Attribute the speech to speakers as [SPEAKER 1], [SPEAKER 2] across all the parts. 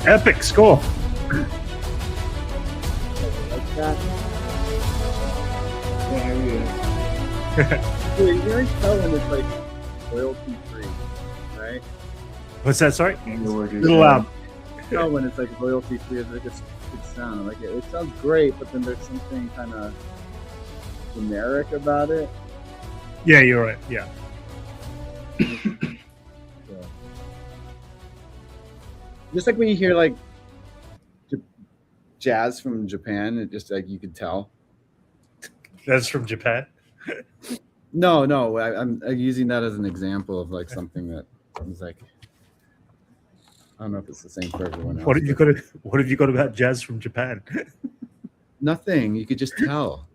[SPEAKER 1] Epic score.
[SPEAKER 2] Like that. Yeah. Dude, you can tell when it's like royalty free, right?
[SPEAKER 1] What's that? Sorry.
[SPEAKER 3] Can't hear what you're
[SPEAKER 1] Little loud.
[SPEAKER 2] You can tell when it's like royalty free, it's like a good sound. Like it sounds great, but then there's something kind of generic about it.
[SPEAKER 1] Yeah, you're right. Yeah.
[SPEAKER 2] So. Just like when you hear like jazz from Japan, it just like you could tell.
[SPEAKER 1] That's from Japan.
[SPEAKER 2] No, I'm using that as an example of like something that was like. I don't know if it's the same for everyone else.
[SPEAKER 1] What have you got about jazz from Japan?
[SPEAKER 2] Nothing. You could just tell.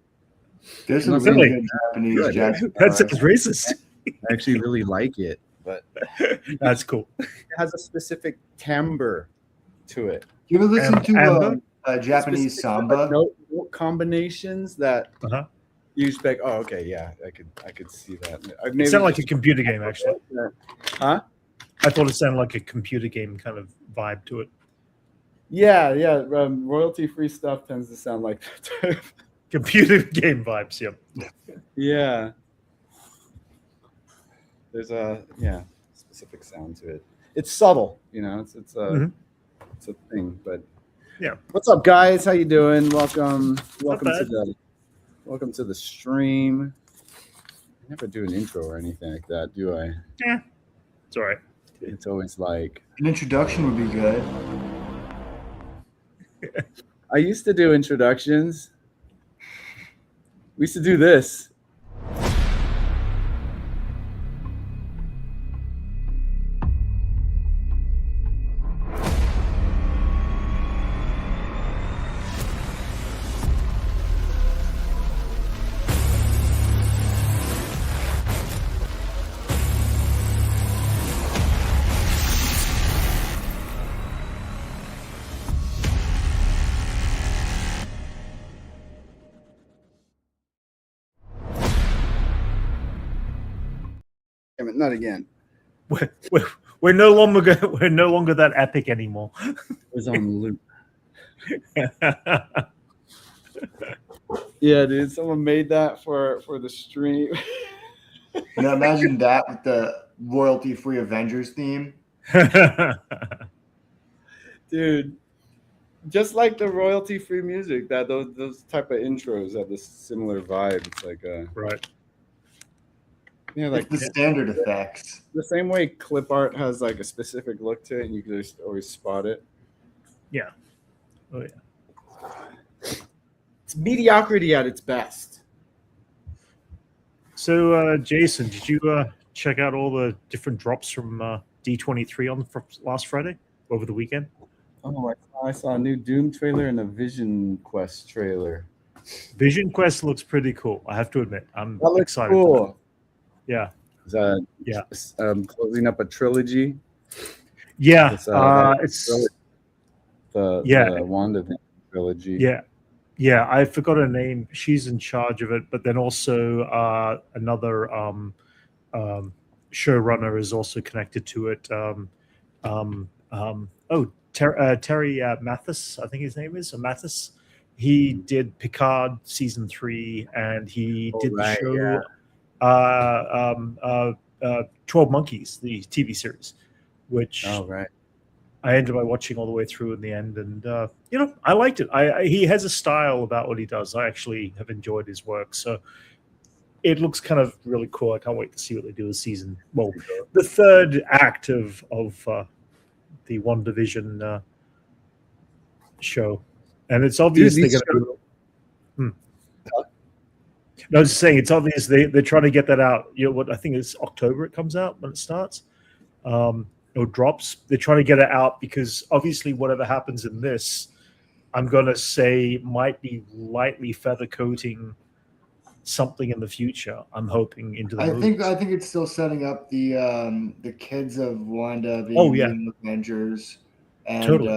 [SPEAKER 3] There's some
[SPEAKER 1] Really?
[SPEAKER 3] really good Japanese jazz.
[SPEAKER 1] That sounds racist.
[SPEAKER 2] I actually really like it, but
[SPEAKER 1] That's cool.
[SPEAKER 2] it has a specific timbre to it.
[SPEAKER 3] You ever listen
[SPEAKER 1] Amber?
[SPEAKER 3] to Japanese
[SPEAKER 2] Specific,
[SPEAKER 3] samba?
[SPEAKER 2] like, note combinations that
[SPEAKER 1] Uh-huh.
[SPEAKER 2] you just like. Oh, okay, yeah, I could see that.
[SPEAKER 1] It sounded like a computer game, actually.
[SPEAKER 2] Huh?
[SPEAKER 1] I thought it sounded like a computer game kind of vibe to it.
[SPEAKER 2] Yeah. Royalty-free stuff tends to sound like that.
[SPEAKER 1] Computer game vibes, yep.
[SPEAKER 2] Yeah. There's a specific sound to it. It's subtle, It's a it's a thing, but
[SPEAKER 1] Yeah.
[SPEAKER 2] What's up, guys? How you doing? Welcome
[SPEAKER 1] bad.
[SPEAKER 2] to the stream. I never do an intro or anything like that, do I?
[SPEAKER 1] Yeah, it's all right.
[SPEAKER 2] It's always like
[SPEAKER 3] An introduction would be good.
[SPEAKER 2] I used to do introductions. We used to do this. Damn it, not again.
[SPEAKER 1] We're no longer that epic anymore.
[SPEAKER 2] It was on loop. Yeah, dude. Someone made that for the stream.
[SPEAKER 3] Now imagine that with the royalty-free Avengers theme.
[SPEAKER 2] Dude, just like the royalty-free music, that those type of intros have this similar vibe. It's like
[SPEAKER 1] Right.
[SPEAKER 3] Like the standard effects.
[SPEAKER 2] the same way clip art has like a specific look to it, and you can just always spot it.
[SPEAKER 1] Yeah. Oh yeah.
[SPEAKER 2] It's mediocrity at its best.
[SPEAKER 1] So, Jason, did you check out all the different drops from D23 on last Friday over the weekend?
[SPEAKER 2] Oh, I saw a new Doom trailer and a Vision Quest trailer.
[SPEAKER 1] Vision Quest looks pretty cool. I have to admit, I'm
[SPEAKER 2] That looks
[SPEAKER 1] excited. For
[SPEAKER 2] cool.
[SPEAKER 1] that. Yeah.
[SPEAKER 2] It's, closing up a trilogy.
[SPEAKER 1] Yeah.
[SPEAKER 2] It's,
[SPEAKER 1] It's
[SPEAKER 2] the WandaVision trilogy.
[SPEAKER 1] yeah. Yeah, I forgot her name. She's in charge of it, but then also another showrunner is also connected to it. Terry Mathis, I think his name is Mathis. He did Picard season 3, and he did the show 12 Monkeys, the TV series, which I ended up watching all the way through in the end, and I liked it. He has a style about what he does. I actually have enjoyed his work, so it looks kind of really cool. I can't wait to see what they do this season. Well, the third act of the WandaVision show, and it's obvious they're going to. No, I was just saying it's obvious they're trying to get that out. What I think is October it comes out when it starts. Or drops. They're trying to get it out because obviously whatever happens in this, I'm going to say might be lightly feather coating something in the future. I'm hoping into the movies.
[SPEAKER 3] I think it's still setting up the kids of Wanda being Avengers, and
[SPEAKER 1] Totally.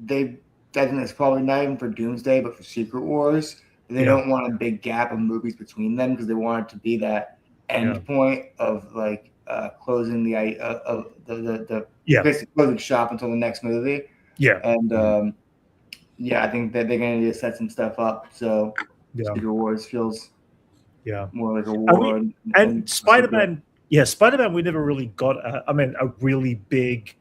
[SPEAKER 3] I think it's probably not even for Doomsday, but for Secret Wars. They don't want a big gap of movies between them because they want it to be that end point of like closing the basically closing shop until the next movie.
[SPEAKER 1] Yeah.
[SPEAKER 3] And I think that they're going to need to set some stuff up. So Secret Wars feels more like a war.
[SPEAKER 1] And Spider-Man, Spider-Man, we never really got, a really big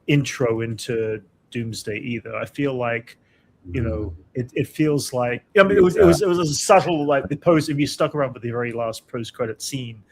[SPEAKER 1] intro into Doomsday either. I feel like, it feels like, it was a subtle, like the post, if you stuck around with the very last post-credit scene,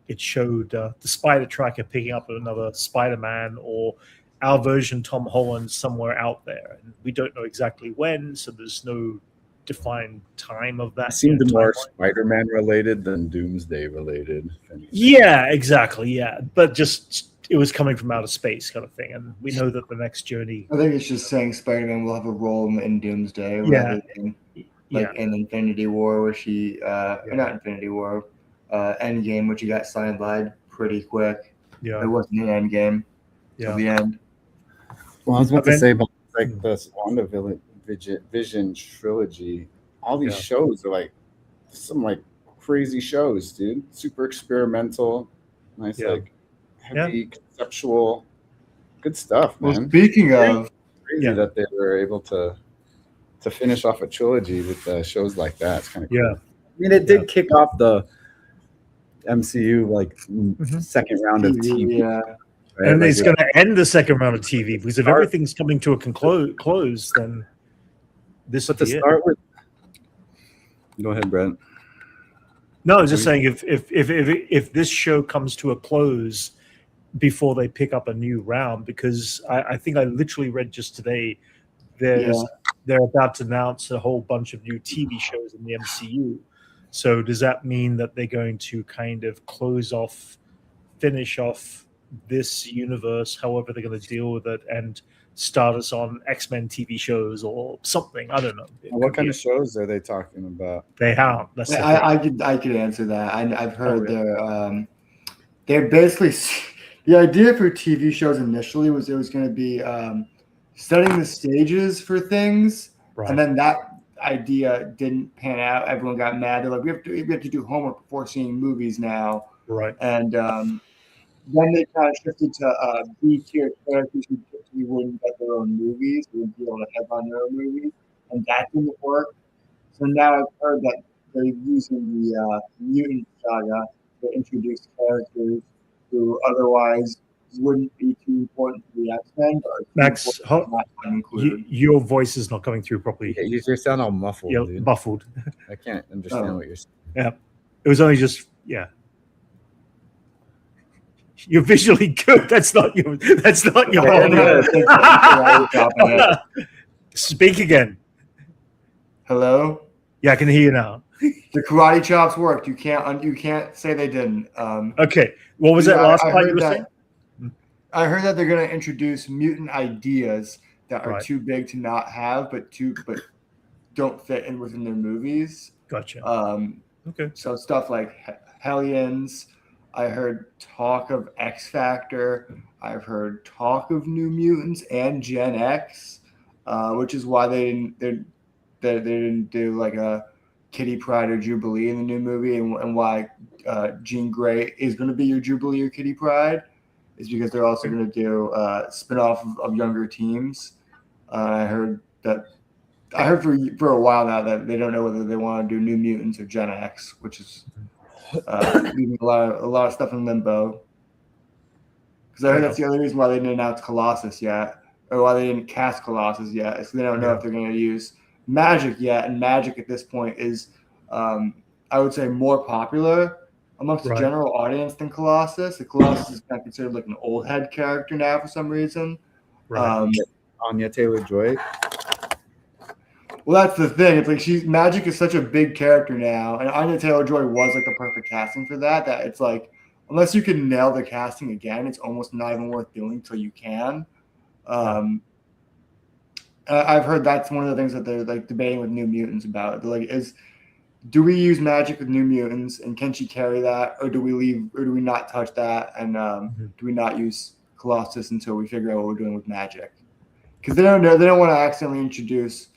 [SPEAKER 1] it showed the Spider Tracker picking up another Spider-Man, or our version Tom Holland somewhere out there, and we don't know exactly when, so there's no defined time of that.
[SPEAKER 2] It seemed more Spider-Man related than Doomsday related.
[SPEAKER 1] Yeah, exactly. Yeah, but just it was coming from outer space, kind of thing, and we know that the next journey.
[SPEAKER 3] I think it's just saying Spider-Man will have a role in Doomsday rather than in Infinity War, where she not Infinity War, Endgame, which he got sidelined pretty quick.
[SPEAKER 1] Yeah,
[SPEAKER 3] it wasn't an Endgame. Till the end.
[SPEAKER 2] Well, I was about to say about like this WandaVision trilogy. All these shows are like some like crazy shows, dude. Super experimental, nice like heavy conceptual, good stuff, man.
[SPEAKER 3] Well, speaking of,
[SPEAKER 2] crazy that they were able to finish off a trilogy with shows like that. It's kind of cool. I mean, it did kick off the MCU like second round of TV.
[SPEAKER 1] Right? And it's going to end the second round of TV, because if everything's coming to a close, then this will be it.
[SPEAKER 2] Go ahead, Brent.
[SPEAKER 1] No, I was just saying, if this show comes to a close before they pick up a new round, because I think I literally read just today they're about to announce a whole bunch of new TV shows in the MCU. So does that mean that they're going to kind of finish off this universe, however they're going to deal with it, and start us on X-Men TV shows or something? I don't know.
[SPEAKER 2] What kind of shows are they talking about?
[SPEAKER 1] They have.
[SPEAKER 3] I could answer that. I've heard they're basically the idea for TV shows initially was it was going to be setting the stages for things, and then that idea didn't pan out. Everyone got mad. They're like, we have to do homework before seeing movies now,
[SPEAKER 1] right?
[SPEAKER 3] And then they kind of shifted to B-tier characters who typically wouldn't get their own movies, who wouldn't be able to headline their own movies, and that didn't work. So now I've heard that they're using the mutant saga to introduce characters who otherwise wouldn't be too important to the X-Men.
[SPEAKER 1] Max, your voice is not coming through properly.
[SPEAKER 2] Yeah, you sound all muffled.
[SPEAKER 1] Yeah,
[SPEAKER 2] dude.
[SPEAKER 1] muffled.
[SPEAKER 2] I can't understand what you're saying.
[SPEAKER 1] Yeah, it was only just You're visually good. That's not your. Speak again.
[SPEAKER 3] Hello.
[SPEAKER 1] Yeah, I can hear you now.
[SPEAKER 3] The karate chops worked. You can't say they didn't.
[SPEAKER 1] Okay. What was that last part you were saying?
[SPEAKER 3] I heard that they're going to introduce mutant ideas that are too big to not have, but don't fit in within their movies.
[SPEAKER 1] Gotcha.
[SPEAKER 3] Okay. So stuff like Hellions. I heard talk of X Factor. I've heard talk of New Mutants and Gen X, which is why they didn't do like a Kitty Pryde or Jubilee in the new movie, and why Jean Grey is going to be your Jubilee or Kitty Pryde is because they're also going to do a spin-off of younger teams. I heard for a while now that they don't know whether they want to do New Mutants or Gen X, which is leaving a lot of stuff in limbo. Because I heard that's the other reason why they didn't announce Colossus yet, or why they didn't cast Colossus yet. Is they don't know if they're going to use Magic yet, and Magic at this point is, I would say, more popular amongst the general audience than Colossus. The Colossus is kind of considered like an old head character now for some reason.
[SPEAKER 2] Anya Taylor-Joy.
[SPEAKER 3] Well, that's the thing. It's like Magic is such a big character now, and Anya Taylor-Joy was like the perfect casting for that. That it's like, unless you can nail the casting again, it's almost not even worth doing till you can. I've heard that's one of the things that they're like debating with New Mutants about. They're like, do we use Magic with New Mutants, and can she carry that, or do we not touch that, and do we not use Colossus until we figure out what we're doing with Magic? Because they don't know, they don't want to accidentally introduce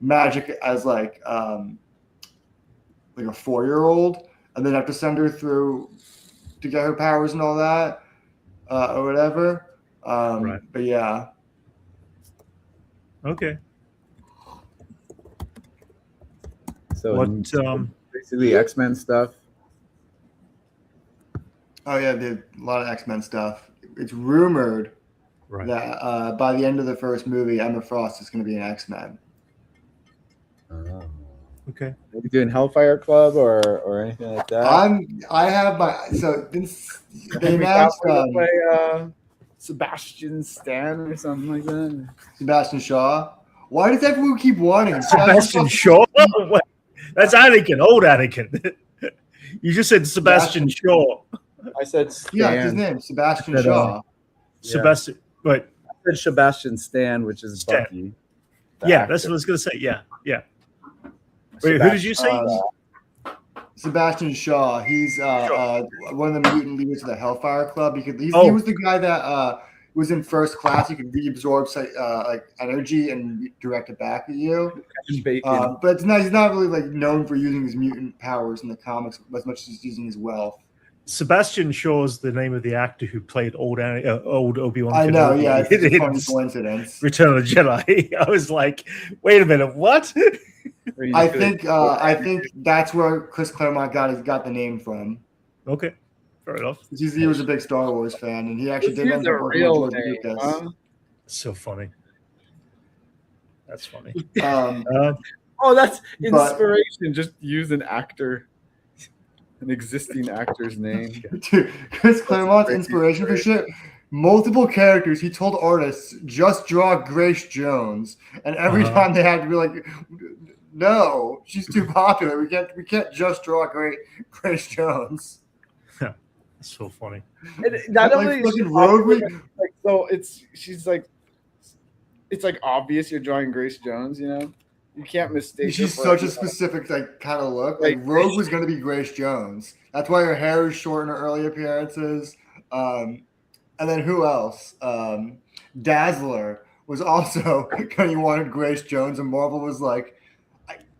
[SPEAKER 3] Magic as like a 4-year-old, and then have to send her through to get her powers and all that, or whatever. But yeah.
[SPEAKER 1] Okay.
[SPEAKER 2] So
[SPEAKER 1] what?
[SPEAKER 2] Basically X-Men stuff.
[SPEAKER 3] Oh yeah, there's a lot of X-Men stuff. It's rumored that by the end of the first movie, Emma Frost is going to be an X-Men.
[SPEAKER 2] Oh.
[SPEAKER 1] Okay.
[SPEAKER 2] Are you doing Hellfire Club or anything like that?
[SPEAKER 3] I have my they
[SPEAKER 2] Henry
[SPEAKER 3] announced
[SPEAKER 2] Cavill play Sebastian Stan or something like that.
[SPEAKER 3] Sebastian Shaw. Why does everyone keep wanting
[SPEAKER 1] Sebastian Shaw? That's Anakin, old Anakin. You just said Sebastian Shaw.
[SPEAKER 2] I said Stan.
[SPEAKER 3] Yeah, that's his name, Sebastian Shaw.
[SPEAKER 1] Sebastian, but
[SPEAKER 2] I said Sebastian Stan, which is
[SPEAKER 1] Stan.
[SPEAKER 2] Bucky.
[SPEAKER 1] Yeah, that's what I was going to say. Yeah. Wait, who did you say?
[SPEAKER 3] Sebastian Shaw. He's one of the mutant leaders of the Hellfire Club. He was the guy that was in First Class. He could reabsorb like energy and direct it back at you. But he's not really like known for using his mutant powers in the comics as much as he's using his wealth.
[SPEAKER 1] Sebastian Shaw is the name of the actor who played old Obi-Wan Kenobi.
[SPEAKER 3] I know, yeah, it's a funny coincidence.
[SPEAKER 1] Return of the Jedi. I was like, wait a minute, what?
[SPEAKER 3] I think that's where Chris Claremont got the name from.
[SPEAKER 1] Okay, fair enough.
[SPEAKER 3] He was a big Star Wars fan, and he actually did
[SPEAKER 2] end up real name,
[SPEAKER 3] Lucas.
[SPEAKER 1] So funny. That's funny.
[SPEAKER 2] That's inspiration. Just use an existing actor's name.
[SPEAKER 3] Dude, Chris Claremont's inspiration for shit. Multiple characters. He told artists, just draw Grace Jones, and every time they had to be like, no, she's too popular. We can't just draw Grace Jones.
[SPEAKER 1] That's so funny.
[SPEAKER 2] And not only it's like obvious you're drawing Grace Jones, you know. You can't mistake.
[SPEAKER 3] She's such a specific kind of look. Like Rogue was going to be Grace Jones. That's why her hair is short in her early appearances. And then who else? Dazzler was also kind of wanted Grace Jones, and Marvel was like,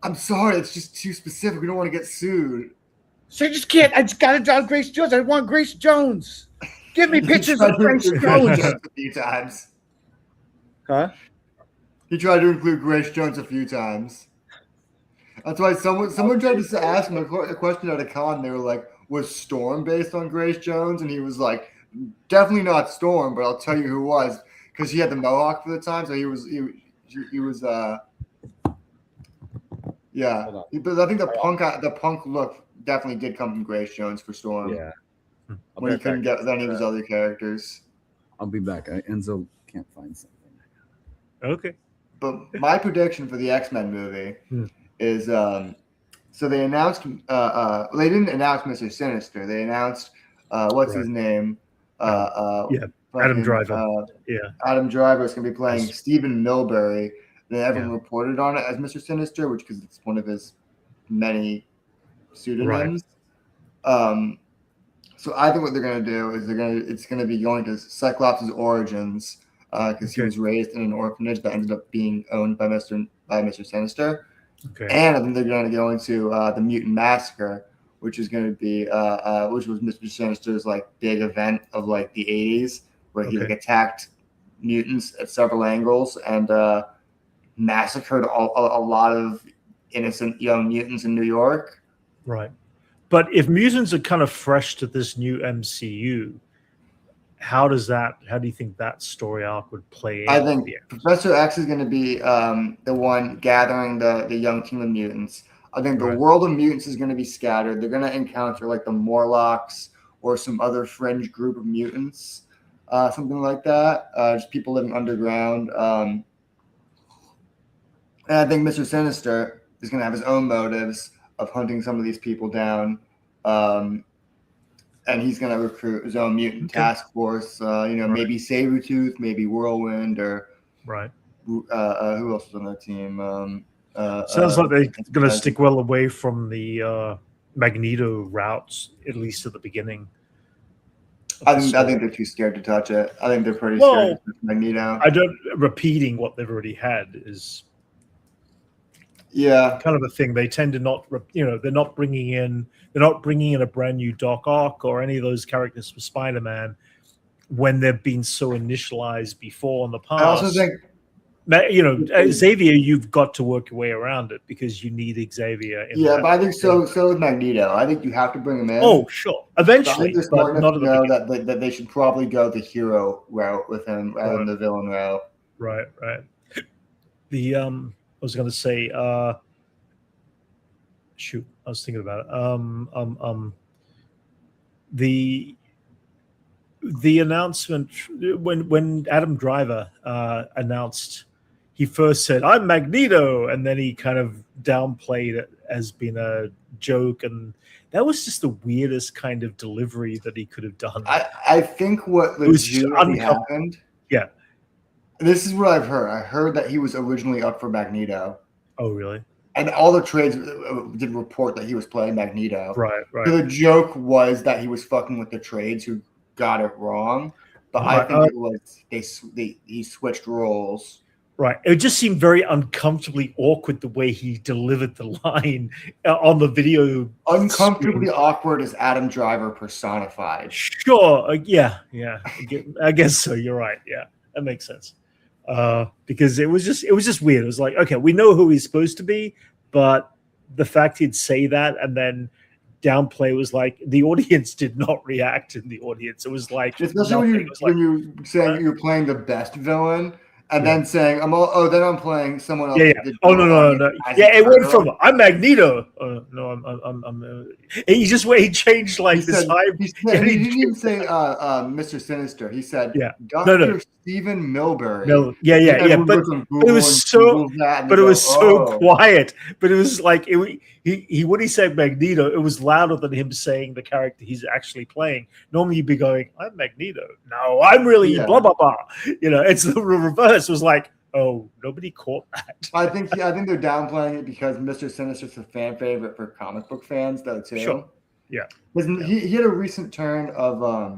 [SPEAKER 3] "I'm sorry, it's just too specific. We don't want to get sued."
[SPEAKER 2] So I just got to draw Grace Jones. I want Grace Jones. Give me pictures of Grace Jones
[SPEAKER 3] a few times.
[SPEAKER 2] Huh?
[SPEAKER 3] He tried to include Grace Jones a few times. That's why someone tried to ask him a question at a con. They were like, "Was Storm based on Grace Jones?" And he was like, "Definitely not Storm, but I'll tell you who was, because he had the mohawk for the time, so he was yeah." But I think the punk look definitely did come from Grace Jones for Storm.
[SPEAKER 2] Yeah.
[SPEAKER 3] When he couldn't get any of his other characters.
[SPEAKER 2] I'll be back. Enzo can't find something.
[SPEAKER 1] Okay.
[SPEAKER 3] But my prediction for the X-Men movie is so they announced they didn't announce Mr. Sinister. They announced what's his name?
[SPEAKER 1] Adam Driver.
[SPEAKER 3] Adam Driver is going to be playing Stephen Milbury. Then everyone reported on it as Mr. Sinister, which because it's one of his many pseudonyms. Right. So I think what they're going to do is it's going to be going to Cyclops' origins. Because he was raised in an orphanage that ended up being owned by Mr. Sinister. Okay. And I think they're going to go into the Mutant Massacre, which is going to be which was Mr. Sinister's like big event of like the 80s, where he like attacked mutants at several angles and massacred a lot of innocent young mutants in New York.
[SPEAKER 1] Right. But if mutants are kind of fresh to this new MCU, how do you think that story arc would play out?
[SPEAKER 3] I think Professor X is going to be the one gathering the young team of mutants. I think the world of mutants is going to be scattered. They're going to encounter like the Morlocks or some other fringe group of mutants, something like that. Just people living underground. And I think Mr. Sinister is going to have his own motives of hunting some of these people down. And he's going to recruit his own mutant task force, maybe Sabretooth, maybe Whirlwind, or who else is on that team?
[SPEAKER 1] Sounds like they're going to stick well away from the Magneto routes, at least at the beginning.
[SPEAKER 3] I think they're too scared to touch it. I think they're pretty scared to touch Magneto.
[SPEAKER 1] Repeating what they've already had is kind of a thing. They tend to not, they're not bringing in a brand new Doc Ock or any of those characters for Spider-Man when they've been so initialized before in the past.
[SPEAKER 3] I also think
[SPEAKER 1] Xavier, you've got to work your way around it because you need Xavier.
[SPEAKER 3] But I think so with Magneto. I think you have to bring him in.
[SPEAKER 1] Oh, sure. Eventually.
[SPEAKER 3] I think they're smart enough to know that they should probably go the hero route with him rather than the villain route.
[SPEAKER 1] Right. I was going to say, shoot, I was thinking about it. The announcement when Adam Driver announced, he first said, "I'm Magneto," and then he kind of downplayed it as being a joke, and that was just the weirdest kind of delivery that he could have done.
[SPEAKER 3] I think what legitimately happened.
[SPEAKER 1] Yeah.
[SPEAKER 3] This is what I've heard. I heard that he was originally up for Magneto.
[SPEAKER 1] Oh, really?
[SPEAKER 3] And all the trades did report that he was playing Magneto.
[SPEAKER 1] Right.
[SPEAKER 3] So the joke was that he was fucking with the trades who got it wrong. But I think it was he switched roles.
[SPEAKER 1] Right. It just seemed very uncomfortably awkward the way he delivered the line on the video.
[SPEAKER 3] Uncomfortably awkward as Adam Driver personified.
[SPEAKER 1] Sure. Yeah. I guess so. You're right. Yeah, that makes sense. Because it was just weird. It was like, okay, we know who he's supposed to be, but the fact he'd say that and then downplay was like the audience did not react in the audience. It was like,
[SPEAKER 3] especially when you're saying you're playing the best villain. And then saying, then I'm playing someone else.
[SPEAKER 1] Yeah. Oh, no. Yeah, it went from, I'm Magneto. No, I'm he changed like this time.
[SPEAKER 3] He didn't even say Mr. Sinister. He said, Dr. Stephen Milbury.
[SPEAKER 1] No, yeah. But it was so quiet. But it was like, when he said Magneto, it was louder than him saying the character he's actually playing. Normally you'd be going, I'm Magneto. No, I'm really blah, blah, blah. It's the reverse. It was like, oh, nobody caught that.
[SPEAKER 3] I think they're downplaying it because Mr. Sinister's a fan favorite for comic book fans, though, too.
[SPEAKER 1] Sure. Yeah.
[SPEAKER 3] He had a recent turn of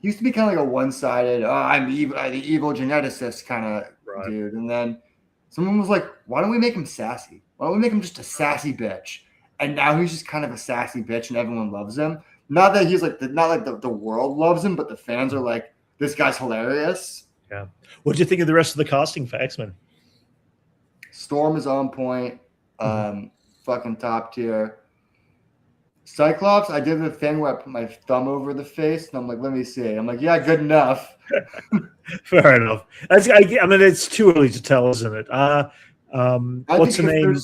[SPEAKER 3] he used to be kind of like a one-sided, I'm the evil geneticist kind of dude. And then someone was like, why don't we make him sassy? Why don't we make him just a sassy bitch? And now he's just kind of a sassy bitch and everyone loves him. Not that he's like the world loves him, but the fans are like, this guy's hilarious.
[SPEAKER 1] Yeah. What do you think of the rest of the casting for X-Men?
[SPEAKER 3] Storm is on point. Fucking top tier. Cyclops, I did the thing where I put my thumb over the face and I'm like, let me see. I'm like, yeah, good enough.
[SPEAKER 1] Fair enough. I mean, it's too early to tell, isn't it? What's the name?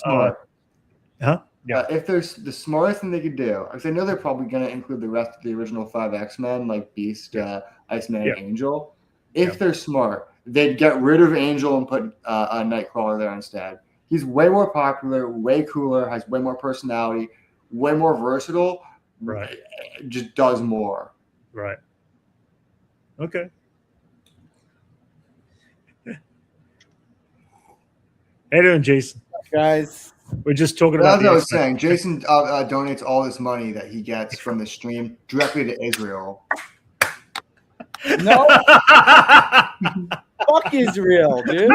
[SPEAKER 1] Yeah.
[SPEAKER 3] If there's the smartest thing they could do, because I know they're probably going to include the rest of the original 5 X-Men, like Beast, Iceman, and Angel. If they're smart, they'd get rid of Angel and put a Nightcrawler there instead. He's way more popular, way cooler, has way more personality, way more versatile.
[SPEAKER 1] Right.
[SPEAKER 3] Just does more.
[SPEAKER 1] Right. Okay. How you doing, Jason?
[SPEAKER 2] Guys.
[SPEAKER 1] We're just talking about.
[SPEAKER 3] As I was saying, Jason donates all this money that he gets from the stream directly to Israel.
[SPEAKER 2] No. Fuck Israel, dude.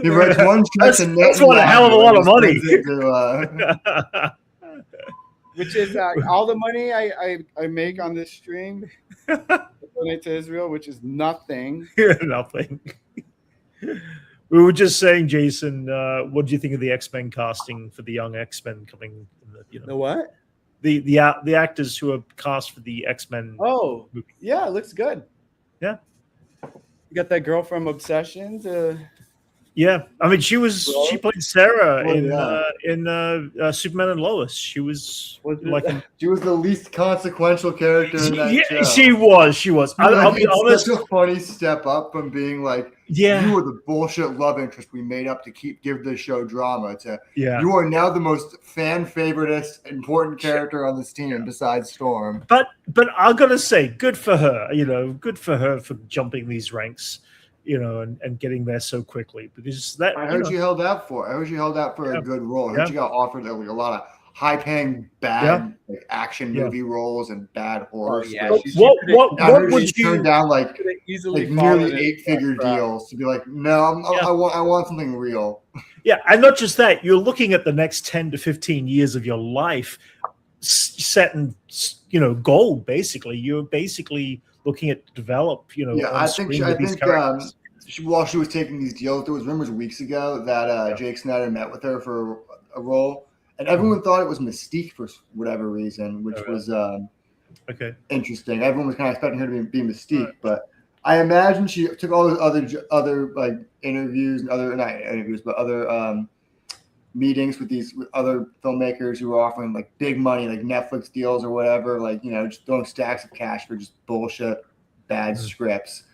[SPEAKER 3] He writes one check and
[SPEAKER 1] that's one hell of a lot of money.
[SPEAKER 2] Which is all the money I make on this stream donate to Israel, which is nothing.
[SPEAKER 1] Nothing. We were just saying, Jason, what do you think of the X-Men casting for the young X-Men coming?
[SPEAKER 2] The what?
[SPEAKER 1] The actors who are cast for the X-Men.
[SPEAKER 2] Oh, movie. Yeah, it looks good.
[SPEAKER 1] Yeah,
[SPEAKER 2] you got that girl from Obsession.
[SPEAKER 1] Yeah, I mean, she played Sarah in Superman and Lois. She was
[SPEAKER 3] she was the least consequential character in that show.
[SPEAKER 1] She was. I'll be honest.
[SPEAKER 3] Such a funny step up from being like, you were the bullshit love interest we made up to give the show drama. To you are now the most fan favoriteest important character on this team besides Storm.
[SPEAKER 1] But I'm gonna say, good for her. Good for her for jumping these ranks. And getting there so quickly because that.
[SPEAKER 3] I heard you held out for. A good role. I heard you got offered a lot of high-paying bad action movie roles and bad horror.
[SPEAKER 1] What would you
[SPEAKER 3] turn down like nearly 8-figure deals to be like? No, I want something real.
[SPEAKER 1] Yeah, and not just that. You're looking at the next 10 to 15 years of your life. set in gold. Basically, you're basically looking at develop.
[SPEAKER 3] I think while she was taking these deals, there was rumors weeks ago that Jake Snyder met with her for a role, and everyone thought it was Mystique for whatever reason, which was interesting. Everyone was kind of expecting her to be Mystique, but I imagine she took all those other like interviews and other meetings with other filmmakers who were offering like big money, like Netflix deals or whatever, like just throwing stacks of cash for just bullshit, bad scripts.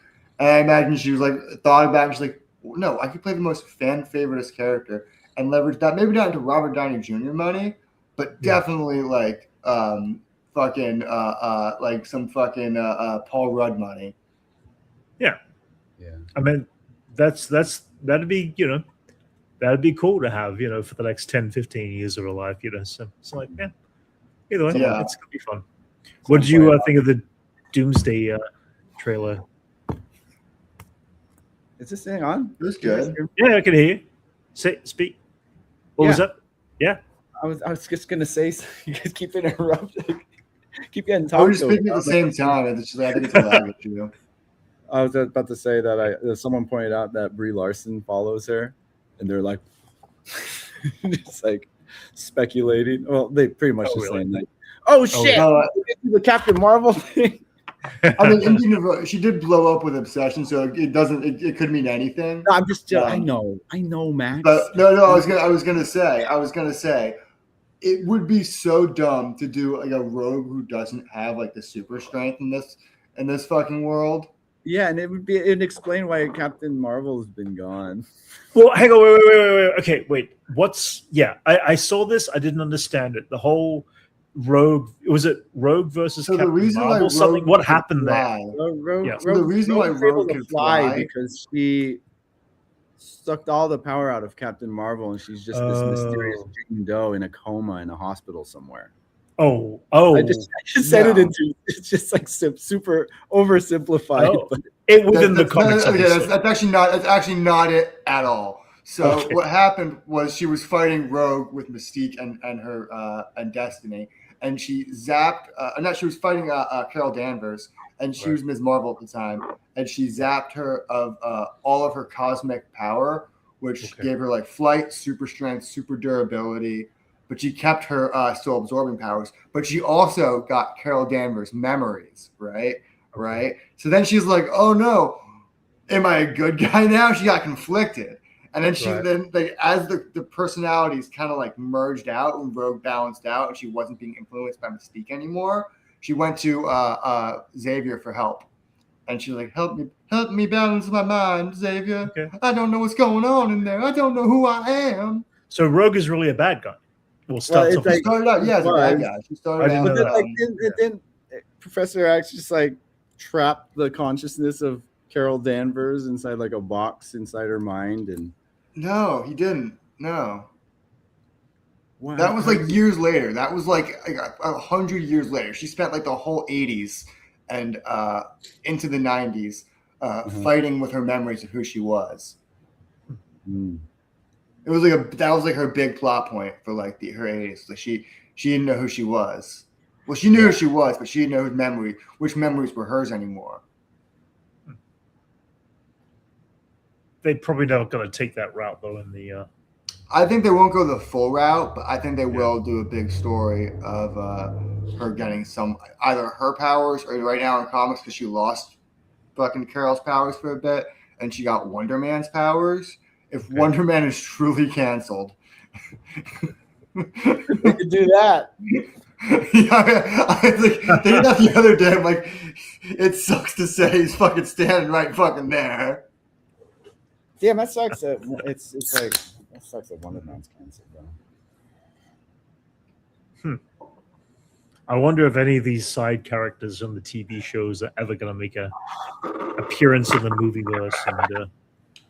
[SPEAKER 3] And I imagine she was like thought about it. She's like, no, I could play the most fan favoriteest character and leverage that. Maybe not into Robert Downey Jr. money, but definitely like like some fucking Paul Rudd money.
[SPEAKER 1] Yeah. I mean, that'd be that'd be cool to have for the next 10, 15 years of her life. So it's like either way, it's gonna be fun. What did you think of the Doomsday trailer?
[SPEAKER 2] Is this thing on?
[SPEAKER 3] It was good.
[SPEAKER 1] Yeah, I can hear you. Speak. What was that? Yeah.
[SPEAKER 2] I was just gonna say, you guys keep interrupting. Keep getting
[SPEAKER 3] talked. We're speaking at the same time. I think it's a lag issue.
[SPEAKER 2] I was about to say that someone pointed out that Brie Larson follows her, and they're like, just like speculating. Well, they pretty much saying like, "Oh shit, the Captain Marvel thing."
[SPEAKER 3] I mean, she did blow up with Obsession, so it could mean anything.
[SPEAKER 2] No, I'm just, I know, Max.
[SPEAKER 3] But no, I was gonna say, it would be so dumb to do like a rogue who doesn't have like the super strength in this fucking world.
[SPEAKER 2] Yeah, and it'd explain why Captain Marvel has been gone.
[SPEAKER 1] Well, hang on, wait. Okay, wait. I saw this. I didn't understand it. The whole Rogue, was it Rogue versus Captain Marvel? Something. What happened there?
[SPEAKER 3] The reason why Rogue can fly
[SPEAKER 2] because she sucked all the power out of Captain Marvel, and she's just this mysterious Jane Doe in a coma in a hospital somewhere.
[SPEAKER 1] Oh!
[SPEAKER 2] I just said it into. It's just like super oversimplified. But
[SPEAKER 1] it within the comics.
[SPEAKER 3] That's actually not it at all. So what happened was she was fighting Rogue with Mystique and her and Destiny, and she zapped. She was fighting Carol Danvers, and she was Ms. Marvel at the time, and she zapped her of all of her cosmic power, which gave her like flight, super strength, super durability. But she kept her still absorbing powers. But she also got Carol Danvers' memories, right? Right. So then she's like, "Oh no, am I a good guy now?" She got conflicted. And then as the personalities kind of like merged out and Rogue balanced out and she wasn't being influenced by Mystique anymore, she went to Xavier for help. And she's like, help me balance my mind, Xavier. Okay. I don't know what's going on in there. I don't know who I am.
[SPEAKER 1] So Rogue is really a bad guy.
[SPEAKER 3] She started out, as a bad guy. She started out.
[SPEAKER 2] But then Professor X just like trapped the consciousness of Carol Danvers inside like a box inside her mind, and
[SPEAKER 3] no, he didn't. No, that was like years later. That was like 100 years later. She spent like the whole 80s and into the 90s fighting with her memories of who she was.
[SPEAKER 2] Mm.
[SPEAKER 3] It was that was her big plot point for like her 80s. Like she didn't know who she was. Well, she knew who she was, but she didn't know which memories were hers anymore.
[SPEAKER 1] They probably not going to take that route though. In the,
[SPEAKER 3] I think they won't go the full route, but I think they will do a big story of her getting some either her powers or right now in comics because she lost fucking Carol's powers for a bit and she got Wonder Man's powers. If Wonder Man is truly canceled,
[SPEAKER 2] we could do that.
[SPEAKER 3] I think that the other day. I'm like, it sucks to say he's fucking standing right fucking there.
[SPEAKER 2] Damn, that sucks. It's like that sucks that Wonder Man's canceled though.
[SPEAKER 1] I wonder if any of these side characters on the TV shows are ever going to make a appearance in the movieverse. And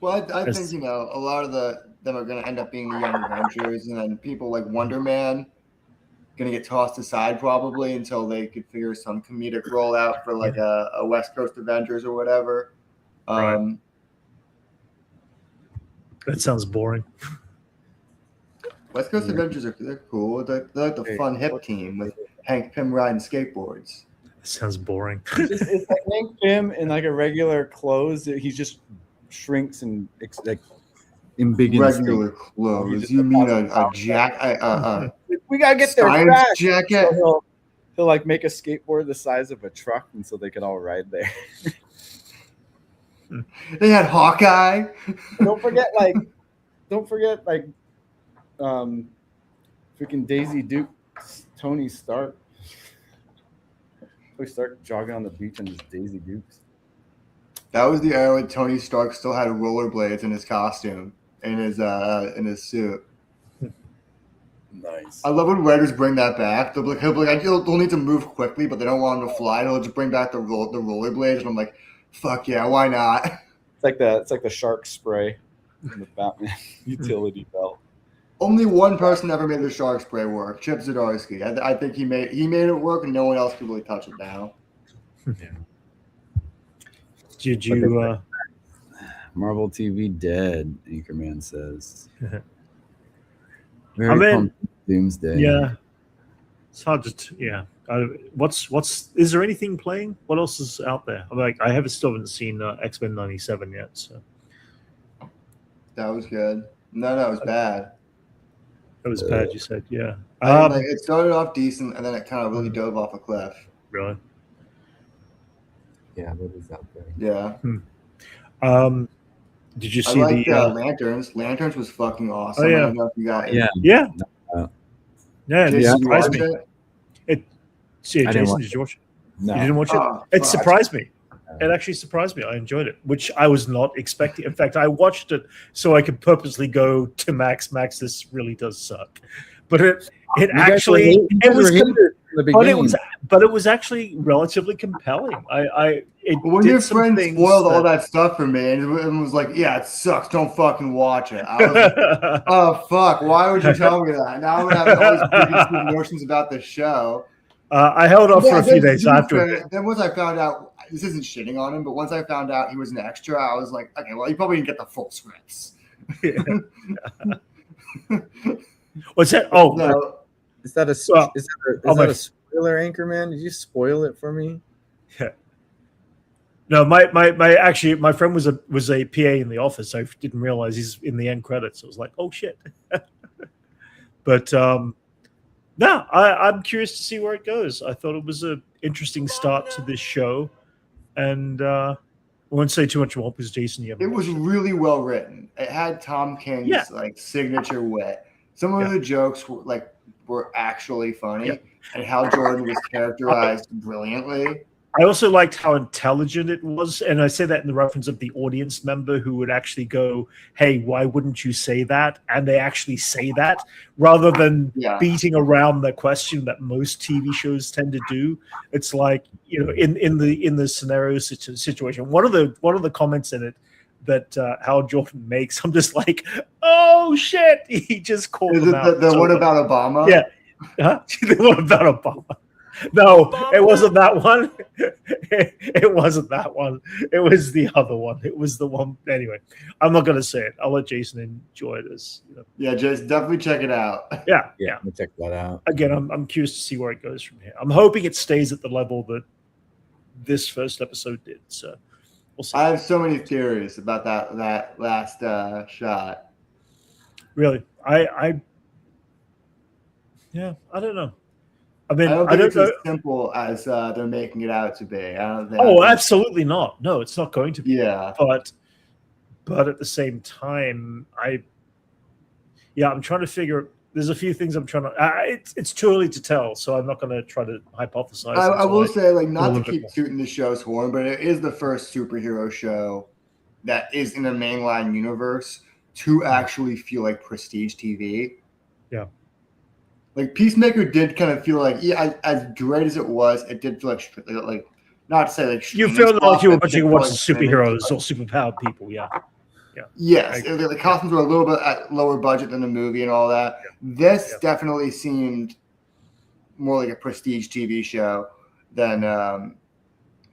[SPEAKER 3] well, I think a lot of them are going to end up being the Young Avengers, and then people like Wonder Man going to get tossed aside probably until they could figure some comedic role out for like a West Coast Avengers or whatever.
[SPEAKER 1] Right. That sounds boring.
[SPEAKER 3] West Coast Avengers they're cool. They're like the fun hip team with Hank Pym riding skateboards.
[SPEAKER 1] Sounds boring.
[SPEAKER 2] It's like Hank Pym in like a regular clothes. He just shrinks and like in big
[SPEAKER 3] regular clothes. You mean a jacket?
[SPEAKER 2] We gotta get their trash
[SPEAKER 3] jacket.
[SPEAKER 2] So he'll like make a skateboard the size of a truck, and so they can all ride there.
[SPEAKER 3] They had Hawkeye.
[SPEAKER 2] Don't forget, freaking Daisy Duke, Tony Stark. We start jogging on the beach in his Daisy Dukes.
[SPEAKER 3] That was the era when Tony Stark still had rollerblades in his costume, in his suit.
[SPEAKER 2] Nice.
[SPEAKER 3] I love when writers bring that back. He'll be like, they'll need to move quickly, but they don't want him to fly. They'll just bring back the rollerblades, and I'm like, fuck yeah, why not?
[SPEAKER 2] It's like the shark spray in the Batman utility belt.
[SPEAKER 3] Only one person ever made the shark spray work, Chip Zdarsky. I think he made it work, and no one else could really touch it now.
[SPEAKER 1] Yeah. Did you?
[SPEAKER 2] Marvel TV dead. Anchorman says.
[SPEAKER 1] I mean,
[SPEAKER 2] Doomsday.
[SPEAKER 1] Yeah, it's hard to. Yeah. What's? Is there anything playing? What else is out there? I still haven't seen X-Men '97 yet. So
[SPEAKER 3] that was good. No, that was bad.
[SPEAKER 1] That was bad. You said, yeah.
[SPEAKER 3] It started off decent, and then it kind of really dove off a cliff.
[SPEAKER 1] Really?
[SPEAKER 2] Yeah, what is out there?
[SPEAKER 3] Yeah.
[SPEAKER 1] Did you see
[SPEAKER 3] Lanterns? Lanterns was fucking awesome.
[SPEAKER 1] Oh, yeah.
[SPEAKER 3] I don't know if you got it.
[SPEAKER 1] Yeah.
[SPEAKER 3] Did
[SPEAKER 1] It
[SPEAKER 3] you
[SPEAKER 1] surprised
[SPEAKER 3] watch
[SPEAKER 1] me.
[SPEAKER 3] it?
[SPEAKER 1] Jason, did you watch it?
[SPEAKER 2] No.
[SPEAKER 1] You didn't watch it?
[SPEAKER 3] Oh,
[SPEAKER 1] It
[SPEAKER 3] fuck.
[SPEAKER 1] surprised me. It actually surprised me. I enjoyed it, which I was not expecting. In fact, I watched it so I could purposely go to Max. This really does suck. But it was actually relatively compelling.
[SPEAKER 3] When your friend spoiled all that stuff for me and was like, "Yeah, it sucks. Don't fucking watch it." I was like, "Oh fuck! Why would you tell me that?" Now I'm gonna have all these preconceived notions about the show.
[SPEAKER 1] I held off for a few days after.
[SPEAKER 3] Then once I found out, this isn't shitting on him, but once I found out he was an extra, I was like, "Okay, well, you probably didn't get the full scripts."
[SPEAKER 1] What's that? Oh,
[SPEAKER 3] no.
[SPEAKER 2] Is that a spoiler, Anchorman? Did you spoil it for me?
[SPEAKER 1] Yeah. No, my friend was a PA in the office. I didn't realize he's in the end credits. I was like, oh shit. But no, I'm curious to see where it goes. I thought it was an interesting start to this show, and I won't say too much more because Jason,
[SPEAKER 3] it was really well written. It had Tom King's signature wit. Some of the jokes were actually funny, and Hal Jordan was characterized brilliantly.
[SPEAKER 1] I also liked how intelligent it was, and I say that in the reference of the audience member who would actually go, "Hey, why wouldn't you say that?" And they actually say that rather than beating around the question that most TV shows tend to do. It's like, in the scenario situation, one of the comments in it that Hal Jordan makes, I'm just like, oh shit, he just called them out.
[SPEAKER 3] The one about Obama?
[SPEAKER 1] Yeah. Huh? The one about Obama. No, it wasn't that one. It wasn't that one. It was the other one. It was the one. Anyway, I'm not going to say it. I'll let Jason enjoy this.
[SPEAKER 3] Yeah, Jason, definitely check it out.
[SPEAKER 1] Yeah.
[SPEAKER 2] Let me check that out.
[SPEAKER 1] Again, I'm curious to see where it goes from here. I'm hoping it stays at the level that this first episode did. So we'll see.
[SPEAKER 3] I have so many theories about that last shot.
[SPEAKER 1] Really, I don't know. I mean,
[SPEAKER 3] I don't think it's as simple as they're making it out to be.
[SPEAKER 1] Absolutely not. No, it's not going to be.
[SPEAKER 3] Yeah.
[SPEAKER 1] But at the same time, I'm trying to figure. There's a few things I'm trying to. It's too early to tell, so I'm not going to try to hypothesize.
[SPEAKER 3] I will say, not to keep tooting the show's horn, but it is the first superhero show that is in a mainline universe to actually feel like prestige TV.
[SPEAKER 1] Yeah.
[SPEAKER 3] Like Peacemaker did kind of feel like, as great as it was, it did feel like not to say like
[SPEAKER 1] you feel like you were watching superheroes or superpowered people, yeah.
[SPEAKER 3] Yes, the costumes were a little bit at lower budget than the movie and all that. This definitely seemed more like a prestige TV show than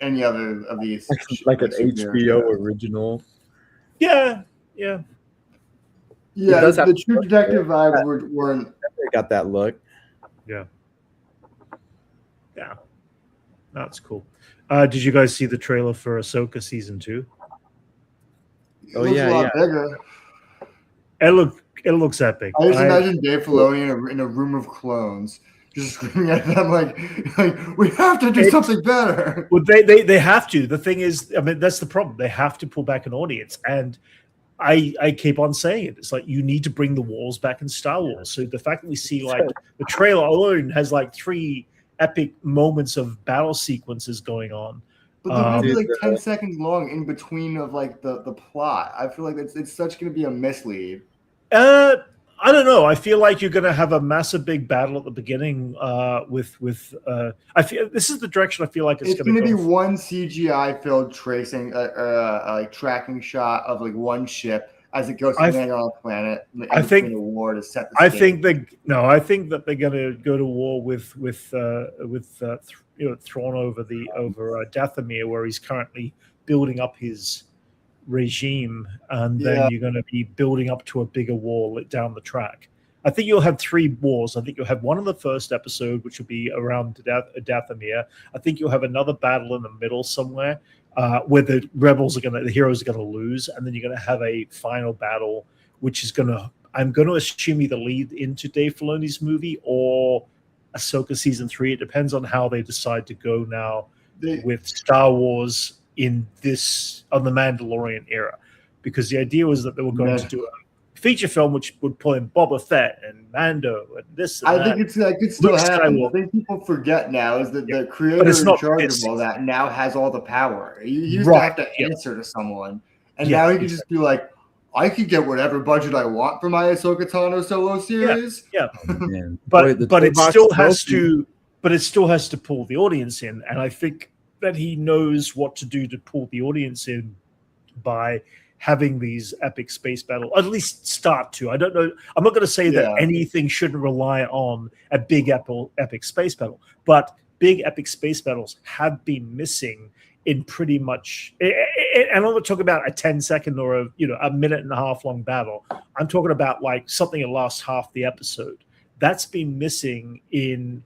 [SPEAKER 3] any other of these,
[SPEAKER 2] like an HBO original.
[SPEAKER 1] Yeah.
[SPEAKER 3] Yeah, the True Detective vibes weren't.
[SPEAKER 2] They got that look.
[SPEAKER 1] Yeah. Yeah, that's cool. Did you guys see the trailer for Ahsoka season 2?
[SPEAKER 3] It looks a lot bigger.
[SPEAKER 1] It looks epic.
[SPEAKER 3] I just imagine Dave Filoni in a room of clones, just screaming at them like we have to do something better.
[SPEAKER 1] Well, they have to. The thing is, I mean, that's the problem. They have to pull back an audience, and I keep on saying it. It's like you need to bring the wars back in Star Wars. So the fact that we see like the trailer alone has like 3 epic moments of battle sequences going on.
[SPEAKER 3] But they're gonna be like 10 seconds long in between of like the plot. I feel like it's such gonna be a mislead.
[SPEAKER 1] I don't know. I feel like you're going to have a massive big battle at the beginning with. I feel this is the direction I feel like it's going to
[SPEAKER 3] be one CGI filled tracing, like tracking shot of like one ship as it goes to land on a planet.
[SPEAKER 1] I think
[SPEAKER 3] the war to set the stage.
[SPEAKER 1] I think that they're going to go to war with Thrawn over Dathomir, where he's currently building up his regime, and then you're going to be building up to a bigger war down the track. I think you'll have 3 wars. I think you'll have one in the first episode, which will be around Dathomir. I think you'll have another battle in the middle somewhere where the heroes are going to lose, and then you're going to have a final battle, which is I'm going to assume either lead into Dave Filoni's movie or Ahsoka season 3. It depends on how they decide to go now with Star Wars on the Mandalorian era, because the idea was that they were going to do a feature film which would pull in Boba Fett and Mando and this and
[SPEAKER 3] think it could still happen. I think people forget now is that the creator in charge of all that now has all the power. He used to have to answer to someone, and now he can just be like, I could get whatever budget I want for my Ahsoka Tano solo series.
[SPEAKER 1] But it still has to pull the audience in, and I think that he knows what to do to pull the audience in by having these epic space battles, at least start to. I don't know. I'm not going to say that anything shouldn't rely on a big epic space battle, but big epic space battles have been missing in pretty much. And I'm not talking about a 10-second or a minute and a half long battle. I'm talking about like something that lasts half the episode. That's been missing in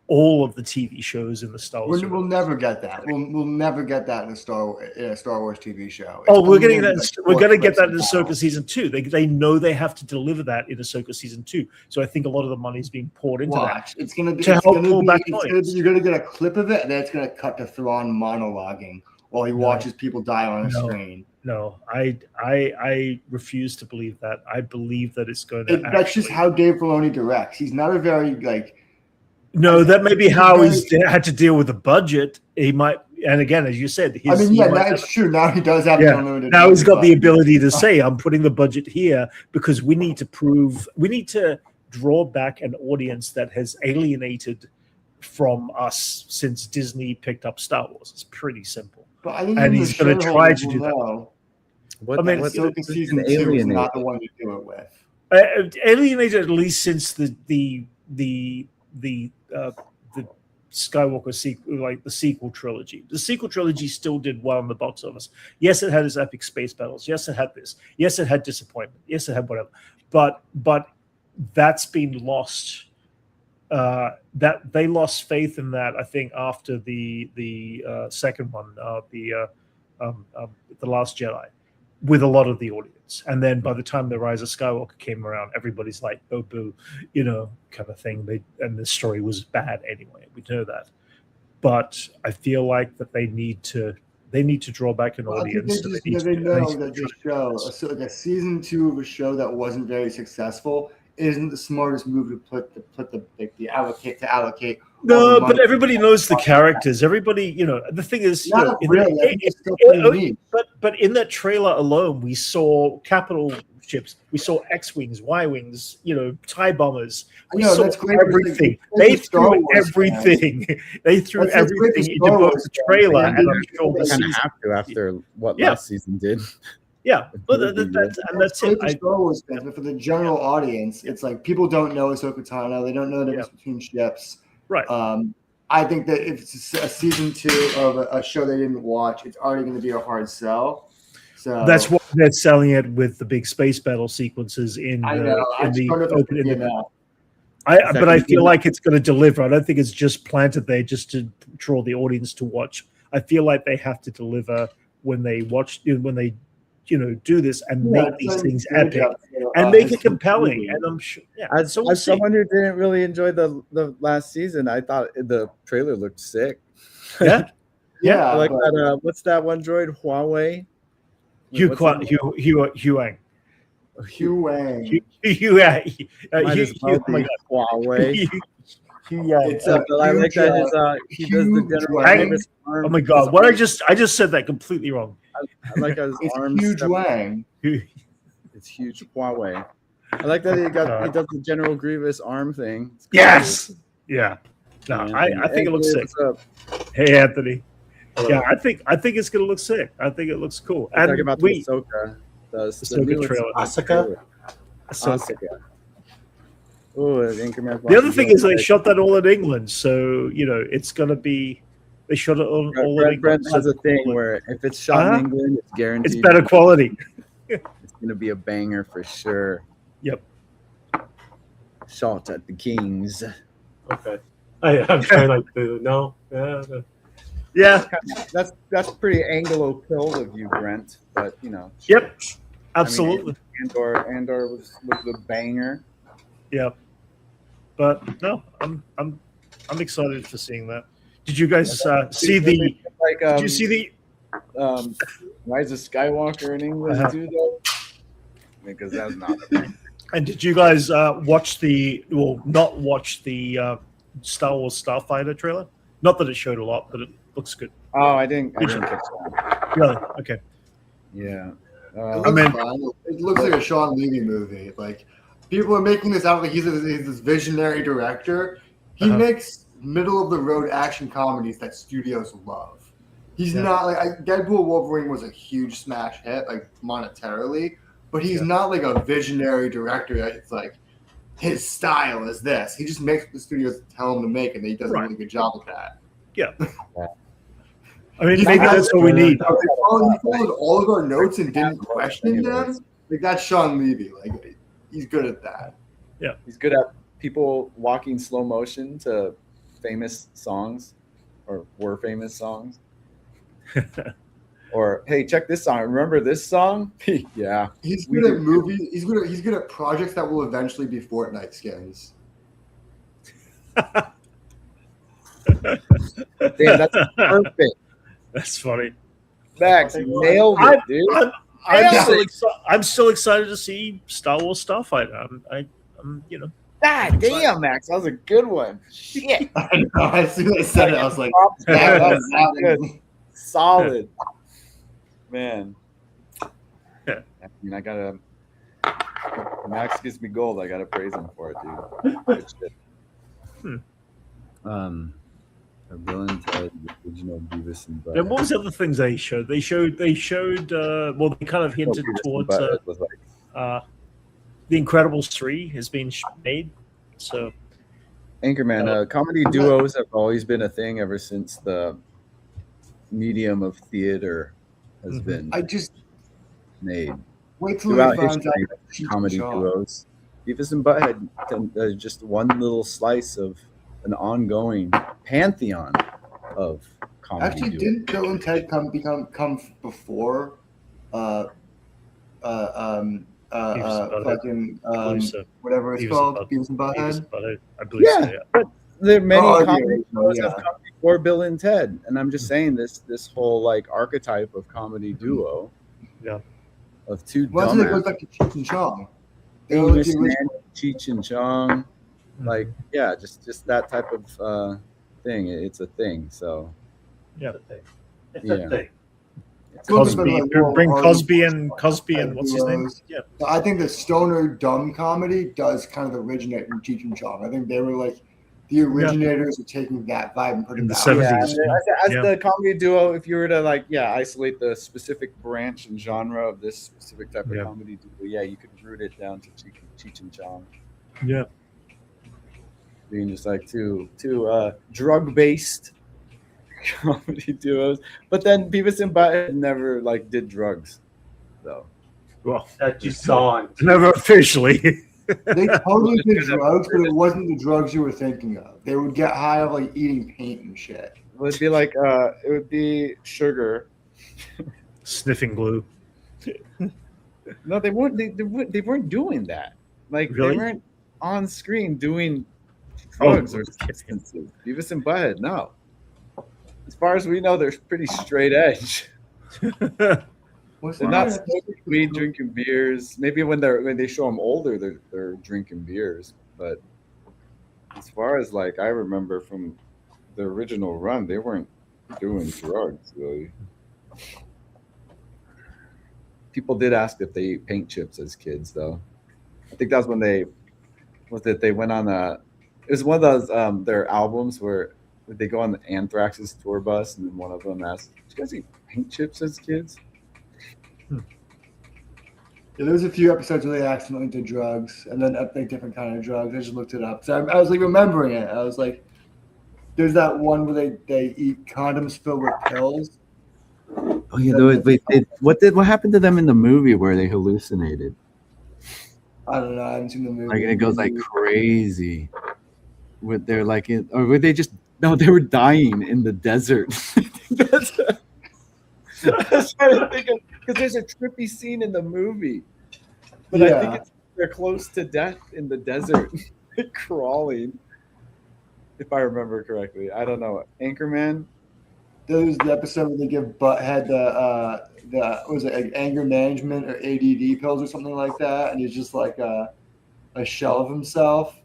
[SPEAKER 1] all of the TV shows in the Star Wars.
[SPEAKER 3] We'll never get that. We'll never get that in a Star Wars TV show.
[SPEAKER 1] We're getting that. We're going to get that in Ahsoka season 2. They know they have to deliver that in Ahsoka season 2. So I think a lot of the money is being poured into that.
[SPEAKER 3] It's going to be to help pull back. You're going to get a clip of it, and then it's going to cut to Thrawn monologuing while he watches people die on a screen.
[SPEAKER 1] No, I refuse to believe that. I believe that it's going to.
[SPEAKER 3] That's just how Dave Filoni directs. He's not a very
[SPEAKER 1] No, that may be how he's had to deal with the budget. He might, and again, as you said,
[SPEAKER 3] that's true. Now he does have unlimited.
[SPEAKER 1] Now he's got the ability to say, "I'm putting the budget here because we need to draw back an audience that has alienated from us since Disney picked up Star Wars." It's pretty simple, and he's going to try to do that.
[SPEAKER 3] Ahsoka season 2 is not the one to do it with.
[SPEAKER 1] Alienated at least since the Skywalker sequel, like the sequel trilogy. The sequel trilogy still did well in the box office. Yes, it had its epic space battles. Yes, it had this. Yes, it had disappointment. Yes, it had whatever. But that's been lost. That they lost faith in that. I think after the second one, the Last Jedi, with a lot of the audience. And then by the time the Rise of Skywalker came around, everybody's like, oh, boo, kind of thing. And the story was bad anyway. We know that. But I feel like that they need to draw back an audience.
[SPEAKER 3] They know that this show, like a season 2 of a show that wasn't very successful, isn't the smartest move to allocate.
[SPEAKER 1] No, but everybody knows the characters. Everybody, the thing is, but in that trailer alone, we saw capital ships, we saw X-wings, Y-wings, TIE bombers. We saw everything. They threw everything. They threw everything into both the trailer and I'm sure the season.
[SPEAKER 2] Have to after what last season did.
[SPEAKER 1] Yeah, but that's it.
[SPEAKER 3] Star Wars fans, but for the general audience, it's like people don't know Ahsoka Tano. They don't know the difference between ships.
[SPEAKER 1] Right.
[SPEAKER 3] I think that if it's a season 2 of a show they didn't watch, it's already going to be a hard sell. So
[SPEAKER 1] that's why they're selling it with the big space battle sequences in the opening. But I feel like it's going to deliver. I don't think it's just planted there just to draw the audience to watch. I feel like they have to deliver when they do this and make these things epic and make it compelling. And I'm sure,
[SPEAKER 2] as someone who didn't really enjoy the last season, I thought the trailer looked sick.
[SPEAKER 1] Yeah,
[SPEAKER 2] yeah. Like that. What's that one droid? Huawei.
[SPEAKER 1] Hugh Wang.
[SPEAKER 2] Oh my God, Huawei.
[SPEAKER 1] I like that. He does the general. Oh my God! What I just said that completely wrong.
[SPEAKER 2] I like his arms.
[SPEAKER 3] Huge Wang.
[SPEAKER 2] It's huge Huawei. I like that he does the General Grievous arm thing.
[SPEAKER 1] Yes. Yeah. No, I think it looks sick. Hey, Anthony. Hello. Yeah, I think it's gonna look sick. I think it looks cool. And
[SPEAKER 2] talking about the
[SPEAKER 1] Ahsoka trailer.
[SPEAKER 2] Ahsoka. Oh,
[SPEAKER 1] the other thing is they shot that all in England, so it's gonna be. They shot it all in England.
[SPEAKER 2] Brent has a thing where if it's shot in England, it's guaranteed.
[SPEAKER 1] It's better quality.
[SPEAKER 2] It's gonna be a banger for sure.
[SPEAKER 1] Yep.
[SPEAKER 2] Shot at the Kings.
[SPEAKER 4] Okay. I'm trying to no.
[SPEAKER 1] Yeah.
[SPEAKER 2] That's pretty Anglo-pilled of you, Brent. But
[SPEAKER 1] Yep. Absolutely.
[SPEAKER 2] Andor was the banger.
[SPEAKER 1] Yeah. But no, I'm excited for seeing that. Did you guys see the? Did you see the?
[SPEAKER 2] Rise of Skywalker in England too, though. Because that's not a banger.
[SPEAKER 1] And did you guys not watch the Star Wars Starfighter trailer? Not that it showed a lot, but it looks good.
[SPEAKER 2] Oh, I didn't catch that.
[SPEAKER 1] Really? Okay.
[SPEAKER 2] Yeah.
[SPEAKER 3] It looks like a Sean Levy movie. Like people are making this out like he's this visionary director. He makes middle of the road action comedies that studios love. He's not like Deadpool Wolverine was a huge smash hit, like monetarily, but he's not like a visionary director that it's like his style is this. He just makes what the studios tell him to make, and he does a really good job at that.
[SPEAKER 1] Yeah. I mean, maybe that's what we need.
[SPEAKER 3] He followed all of our notes and didn't question them. Like that's Sean Levy. Like he's good at that.
[SPEAKER 1] Yeah,
[SPEAKER 2] he's good at people walking slow motion to famous songs, or were famous songs. Or hey, check this song. Remember this song? Yeah.
[SPEAKER 3] He's good at movies. He's good at projects that will eventually be Fortnite skins.
[SPEAKER 2] Damn, that's perfect.
[SPEAKER 1] That's funny.
[SPEAKER 2] Max, you nailed it, dude.
[SPEAKER 1] I'm still excited to see Star Wars Starfighter. I'm
[SPEAKER 2] God damn, Max, that was a good one. Shit.
[SPEAKER 3] I know. As soon as I said it, I was like,
[SPEAKER 2] that was good. Solid. Man.
[SPEAKER 1] Yeah.
[SPEAKER 2] I mean, I gotta. Max gives me gold. I gotta praise him for it, dude. Good shit. Bill and Ted, the original Beavis and Butthead.
[SPEAKER 1] Then what was the other things they showed? They showed. They kind of hinted towards The Incredibles 3 has been made. So,
[SPEAKER 2] Anchorman, comedy duos have always been a thing ever since the medium of theater has been made.
[SPEAKER 3] Wait till we find out
[SPEAKER 2] comedy duos. Beavis and Butthead just one little slice of an ongoing pantheon of comedy.
[SPEAKER 3] Actually,
[SPEAKER 2] duos.
[SPEAKER 3] didn't Bill and Ted come before? Fucking whatever it's called, Beavis and Butthead.
[SPEAKER 1] I believe so. Yeah.
[SPEAKER 2] But there are many comedy duos have come before Bill and Ted, and I'm just saying this whole like archetype of comedy duo, of two
[SPEAKER 3] dumbasses. It goes back to Cheech and Chong.
[SPEAKER 2] Cheech and Chong, like just that type of thing. It's a thing. So
[SPEAKER 4] it's a thing.
[SPEAKER 1] Cosby, bring Cosby and what's his name? Yeah,
[SPEAKER 3] I think the stoner dumb comedy does kind of originate from Cheech and Chong. I think they were like the originators of taking that vibe and putting that
[SPEAKER 1] in the 70s.
[SPEAKER 2] As the comedy duo, if you were to isolate the specific branch and genre of this specific type of comedy duo, you could root it down to Cheech and Chong.
[SPEAKER 1] Yeah,
[SPEAKER 2] being just like two drug-based comedy duos, but then Beavis and Butthead never like did drugs, though.
[SPEAKER 1] Well,
[SPEAKER 4] that you saw on
[SPEAKER 1] never officially.
[SPEAKER 3] They totally did drugs, but it wasn't the drugs you were thinking of. They would get high of like eating paint and shit.
[SPEAKER 2] It would be like it would be sugar,
[SPEAKER 1] sniffing glue.
[SPEAKER 2] No, they weren't. They weren't doing that. Like
[SPEAKER 1] Really?
[SPEAKER 2] they weren't on screen doing drugs or substances. Beavis and Butthead, no. As far as we know, they're pretty straight edge. They're not smoking weed, drinking beers. Maybe when they show them older, they're drinking beers. But as far as like I remember from the original run, they weren't doing drugs really. People did ask if they ate paint chips as kids, though. I think that's when they went on it was one of those their albums where they go on the Anthrax's tour bus, and then one of them asked, "Did you guys eat paint chips as kids?"
[SPEAKER 3] Yeah, there was a few episodes where they accidentally did drugs, and then like different kind of drugs. I just looked it up. So I was like remembering it. I was like, there's that one where they eat condoms filled with pills.
[SPEAKER 2] Oh yeah, what happened to them in the movie where they hallucinated?
[SPEAKER 3] I don't know. I haven't seen the movie.
[SPEAKER 2] Like it goes like crazy. They're like, or were they just they were dying in the desert. That's what I'm thinking, because there's a trippy scene in the movie, but I think they're close to death in the desert, crawling. If I remember correctly, I don't know. Anchorman.
[SPEAKER 3] There was the episode where they give Butthead the was it like anger management or ADD pills or something like that, and he's just like a shell of himself.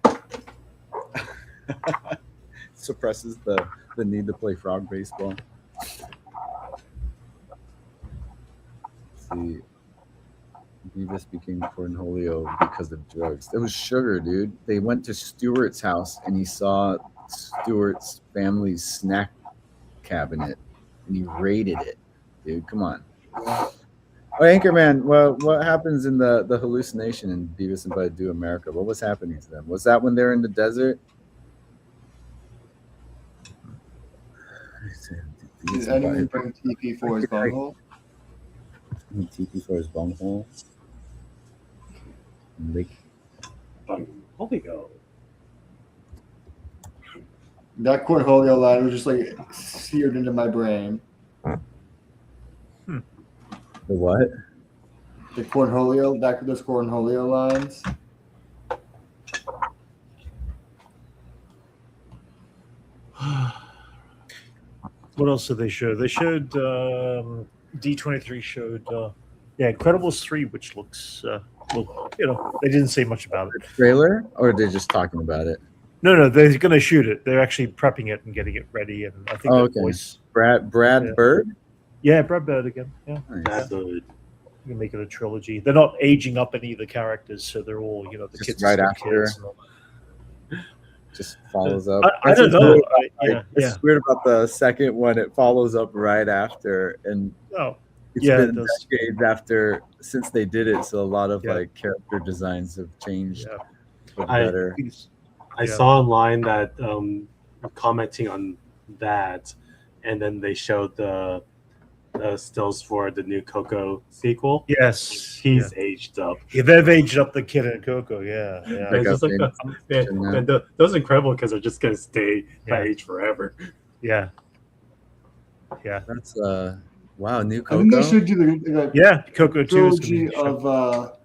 [SPEAKER 2] Suppresses the need to play frog baseball. See, Beavis became Cornholio because of drugs. It was sugar, dude. They went to Stuart's house and he saw Stuart's family's snack cabinet and he raided it. Dude, come on. Oh, Anchorman, well, what happens in the hallucination in Beavis and Butthead Do America? What was happening to them? Was that when they're in the desert?
[SPEAKER 3] Did anyone bring TP for his bunghole?
[SPEAKER 2] TP for his bunghole.
[SPEAKER 4] Cornholio.
[SPEAKER 3] That Cornholio line was just like seared into my brain.
[SPEAKER 2] The what?
[SPEAKER 3] The Cornholio, those Cornholio lines.
[SPEAKER 1] What else did they show? They showed D23 showed Incredibles 3, which looks they didn't say much about it.
[SPEAKER 2] Trailer, or they're just talking about it?
[SPEAKER 1] No, they're going to shoot it. They're actually prepping it and getting it ready. And I think voice
[SPEAKER 2] Brad Bird.
[SPEAKER 1] Yeah, Brad Bird again. Yeah,
[SPEAKER 4] That's good.
[SPEAKER 1] You can make it a trilogy. They're not aging up any of the characters, so they're all the
[SPEAKER 2] just
[SPEAKER 1] kids
[SPEAKER 2] right after.
[SPEAKER 1] Kids and all that.
[SPEAKER 2] Just follows up.
[SPEAKER 1] I don't know.
[SPEAKER 2] It's weird about the second one. It follows up right after, and it's been decades after since they did it. So a lot of like character designs have changed for the better.
[SPEAKER 4] I saw online that commenting on that, and then they showed the stills for the new Coco sequel.
[SPEAKER 1] Yes,
[SPEAKER 4] he's aged up.
[SPEAKER 1] Yeah, they've aged up the kid in Coco. Yeah.
[SPEAKER 4] And those incredible kids are just gonna stay that age forever.
[SPEAKER 1] Yeah.
[SPEAKER 2] That's wow, new Coco.
[SPEAKER 3] I think they should do the
[SPEAKER 1] Coco 2
[SPEAKER 3] trilogy of the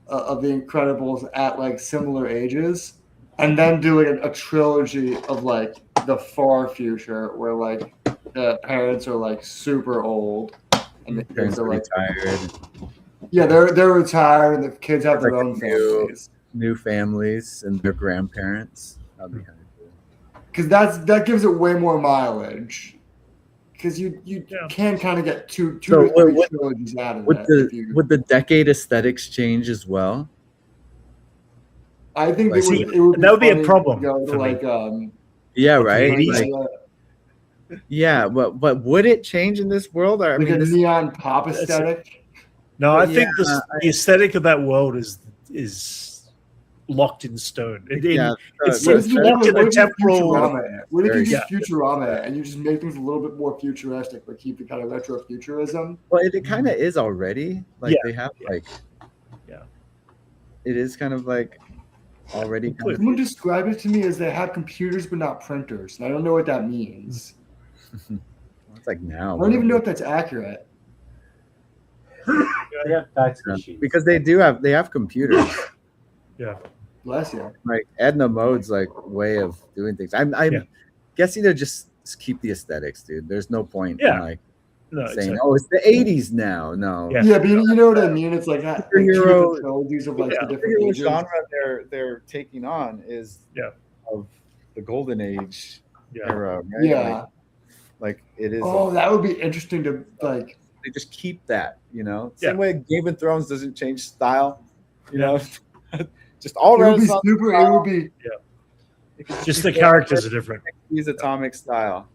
[SPEAKER 3] Incredibles at like similar ages, and then do like a trilogy of like the far future where like the parents are like super old and the kids are like
[SPEAKER 2] retired.
[SPEAKER 3] Yeah, they're retired and the kids have their own families.
[SPEAKER 2] New families and their grandparents. That'd be kind of cool.
[SPEAKER 3] Because that gives it way more mileage. Because you can kind of get two or three trilogies out of that.
[SPEAKER 2] Would the decade aesthetics change as well?
[SPEAKER 3] I think that
[SPEAKER 1] would be a problem.
[SPEAKER 3] Like
[SPEAKER 2] but would it change in this world? Or,
[SPEAKER 3] a neon pop aesthetic?
[SPEAKER 1] No, I think the aesthetic of that world is locked in stone. It's locked in a temporal.
[SPEAKER 3] What if you use Futurama and you just make things a little bit more futuristic, but keep the kind of retro futurism?
[SPEAKER 2] Well, it kind of is already. Like they have it is kind of like already.
[SPEAKER 3] Someone described it to me as they have computers but not printers, and I don't know what that means.
[SPEAKER 2] It's like now.
[SPEAKER 3] I don't even know if that's accurate.
[SPEAKER 4] Yeah, fax machines.
[SPEAKER 2] Because they have computers.
[SPEAKER 1] Yeah.
[SPEAKER 3] Bless you.
[SPEAKER 2] Like Edna Mode's like way of doing things. I'm guessing they're just keep the aesthetics, dude. There's no point in like saying, "Oh, it's the '80s now." No.
[SPEAKER 3] Yeah, but you know what I mean. It's like
[SPEAKER 2] superhero
[SPEAKER 3] the trilogies of like the different ages.
[SPEAKER 2] genre they're taking on is of the golden age era, right?
[SPEAKER 3] Yeah.
[SPEAKER 2] Like it is.
[SPEAKER 3] Oh, that would be interesting to like.
[SPEAKER 2] They just keep that, Same way Game of Thrones doesn't change style, just all Renaissance.
[SPEAKER 3] It would be.
[SPEAKER 1] Just the characters are different.
[SPEAKER 2] Use atomic style.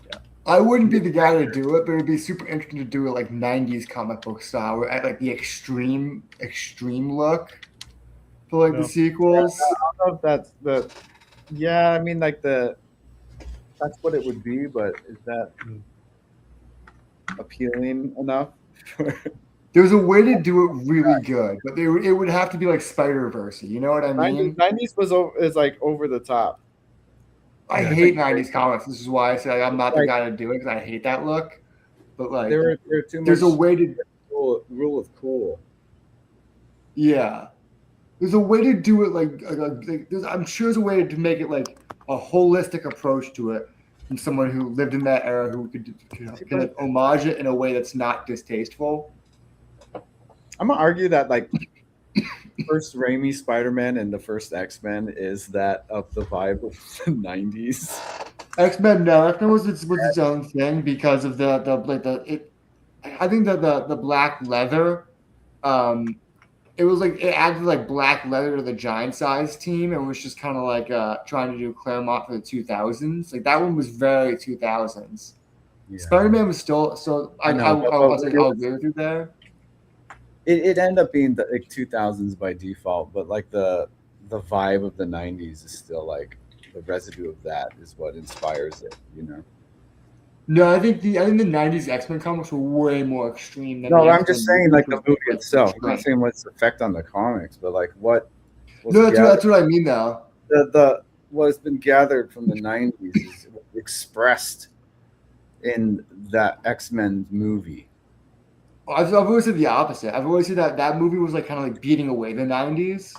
[SPEAKER 3] Yeah. I wouldn't be the guy to do it, but it'd be super interesting to do it like '90s comic book style, where at like the extreme look for like the sequels.
[SPEAKER 2] I don't know if that's the. Yeah, I mean, like that's what it would be, but is that appealing enough?
[SPEAKER 3] There's a way to do it really good, but it would have to be like Spider-Verse. You know what I mean?
[SPEAKER 2] 90s is like over the top.
[SPEAKER 3] I hate 90s comics. This is why I say I'm not the guy to do it, because I hate that look. But like, there's a way to
[SPEAKER 2] rule of cool.
[SPEAKER 3] Yeah, there's a way to do it. I'm sure there's a way to make it like a holistic approach to it from someone who lived in that era, who could like, homage it in a way that's not distasteful.
[SPEAKER 2] I'm gonna argue that like first Raimi Spider-Man and the first X-Men is that of the vibe of the 90s.
[SPEAKER 3] X-Men was its own thing because of I think that the black leather, it was like it added like black leather to the giant size team, and was just kind of like trying to do Claremont for the 2000s. Like that one was very 2000s. Yeah. Spider-Man was still. I'll agree with you there.
[SPEAKER 2] It ended up being the 2000s by default, but like the vibe of the 90s is still like the residue of that is what inspires it,
[SPEAKER 3] No, I think the 90s X-Men comics were way more extreme than.
[SPEAKER 2] No, I'm just saying like the movie itself. I'm not saying what's the effect on the comics, but like what.
[SPEAKER 3] That's what I mean though.
[SPEAKER 2] What has been gathered from the 90s is expressed in that X-Men movie.
[SPEAKER 3] I've always said the opposite. I've always said that movie was like kind of like beating away the 90s,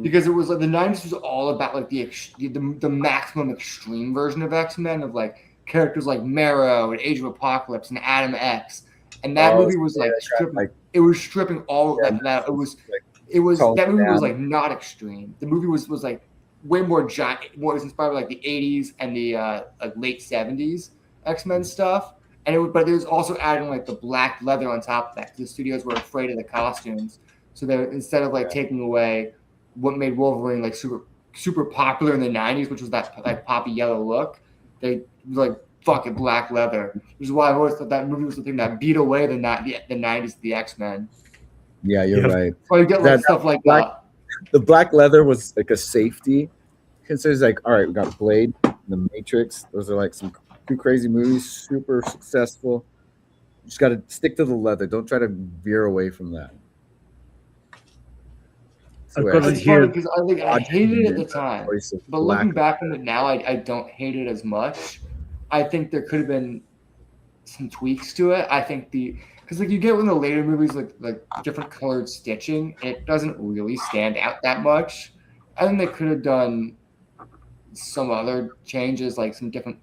[SPEAKER 3] because it was like the 90s was all about like the maximum extreme version of X-Men, of like characters like Marrow and Age of Apocalypse and Adam X, and that movie was like stripping. It was stripping all of that. That movie was like not extreme. The movie was like way more giant. More was inspired by like the 80s and the like late 70s X-Men stuff. But it was also adding like the black leather on top of that. The studios were afraid of the costumes, so they instead of like taking away what made Wolverine like super popular in the 90s, which was that like poppy yellow look, they like fuck it, black leather. Which is why I always thought that movie was the thing that beat away the 90s the X-Men.
[SPEAKER 2] Yeah, you're right.
[SPEAKER 3] So you get like stuff like that.
[SPEAKER 2] The black leather was like a safety, because it's like, all right, we got Blade, The Matrix. Those are like some crazy movies, super successful. You just got to stick to the leather. Don't try to veer away from that.
[SPEAKER 3] It's funny because I hated it at the time, but looking back on it now, I don't hate it as much. I think there could have been some tweaks to it. I think because like you get in the later movies like different colored stitching, and it doesn't really stand out that much. I think they could have done some other changes, like some different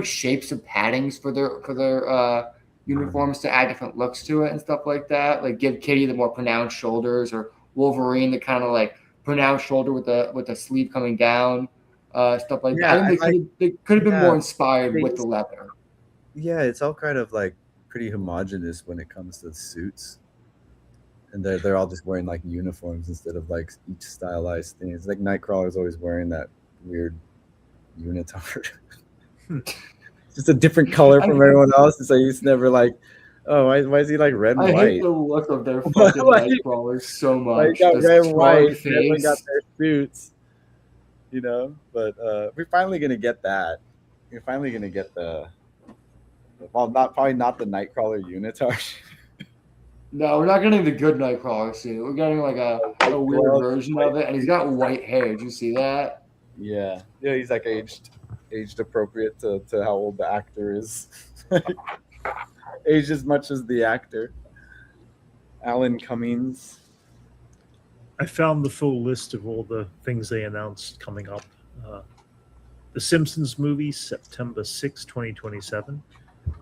[SPEAKER 3] shapes of paddings for their uniforms to add different looks to it and stuff like that. Like give Kitty the more pronounced shoulders, or Wolverine the kind of like pronounced shoulder with the sleeve coming down, stuff like that. I think they could have been more inspired with the leather.
[SPEAKER 2] Yeah, it's all kind of like pretty homogenous when it comes to suits, and they're all just wearing like uniforms instead of like each stylized thing. It's like Nightcrawler's always wearing that weird unitard. Just a different color from everyone else. So he's never like, oh, why is he like red and white?
[SPEAKER 3] I hate the look of their fucking Nightcrawlers so much.
[SPEAKER 2] Got red and white. Everyone got their suits, But we're finally gonna get that. We're finally gonna get probably not the Nightcrawler unitard.
[SPEAKER 3] No, we're not getting the good Nightcrawler suit. We're getting like a weird version of it, and he's got white hair. Did you see that?
[SPEAKER 2] Yeah, he's like aged appropriate to how old the actor is. Aged as much as the actor. Alan Cummings.
[SPEAKER 1] I found the full list of all the things they announced coming up. The Simpsons movie, September 6, 2027.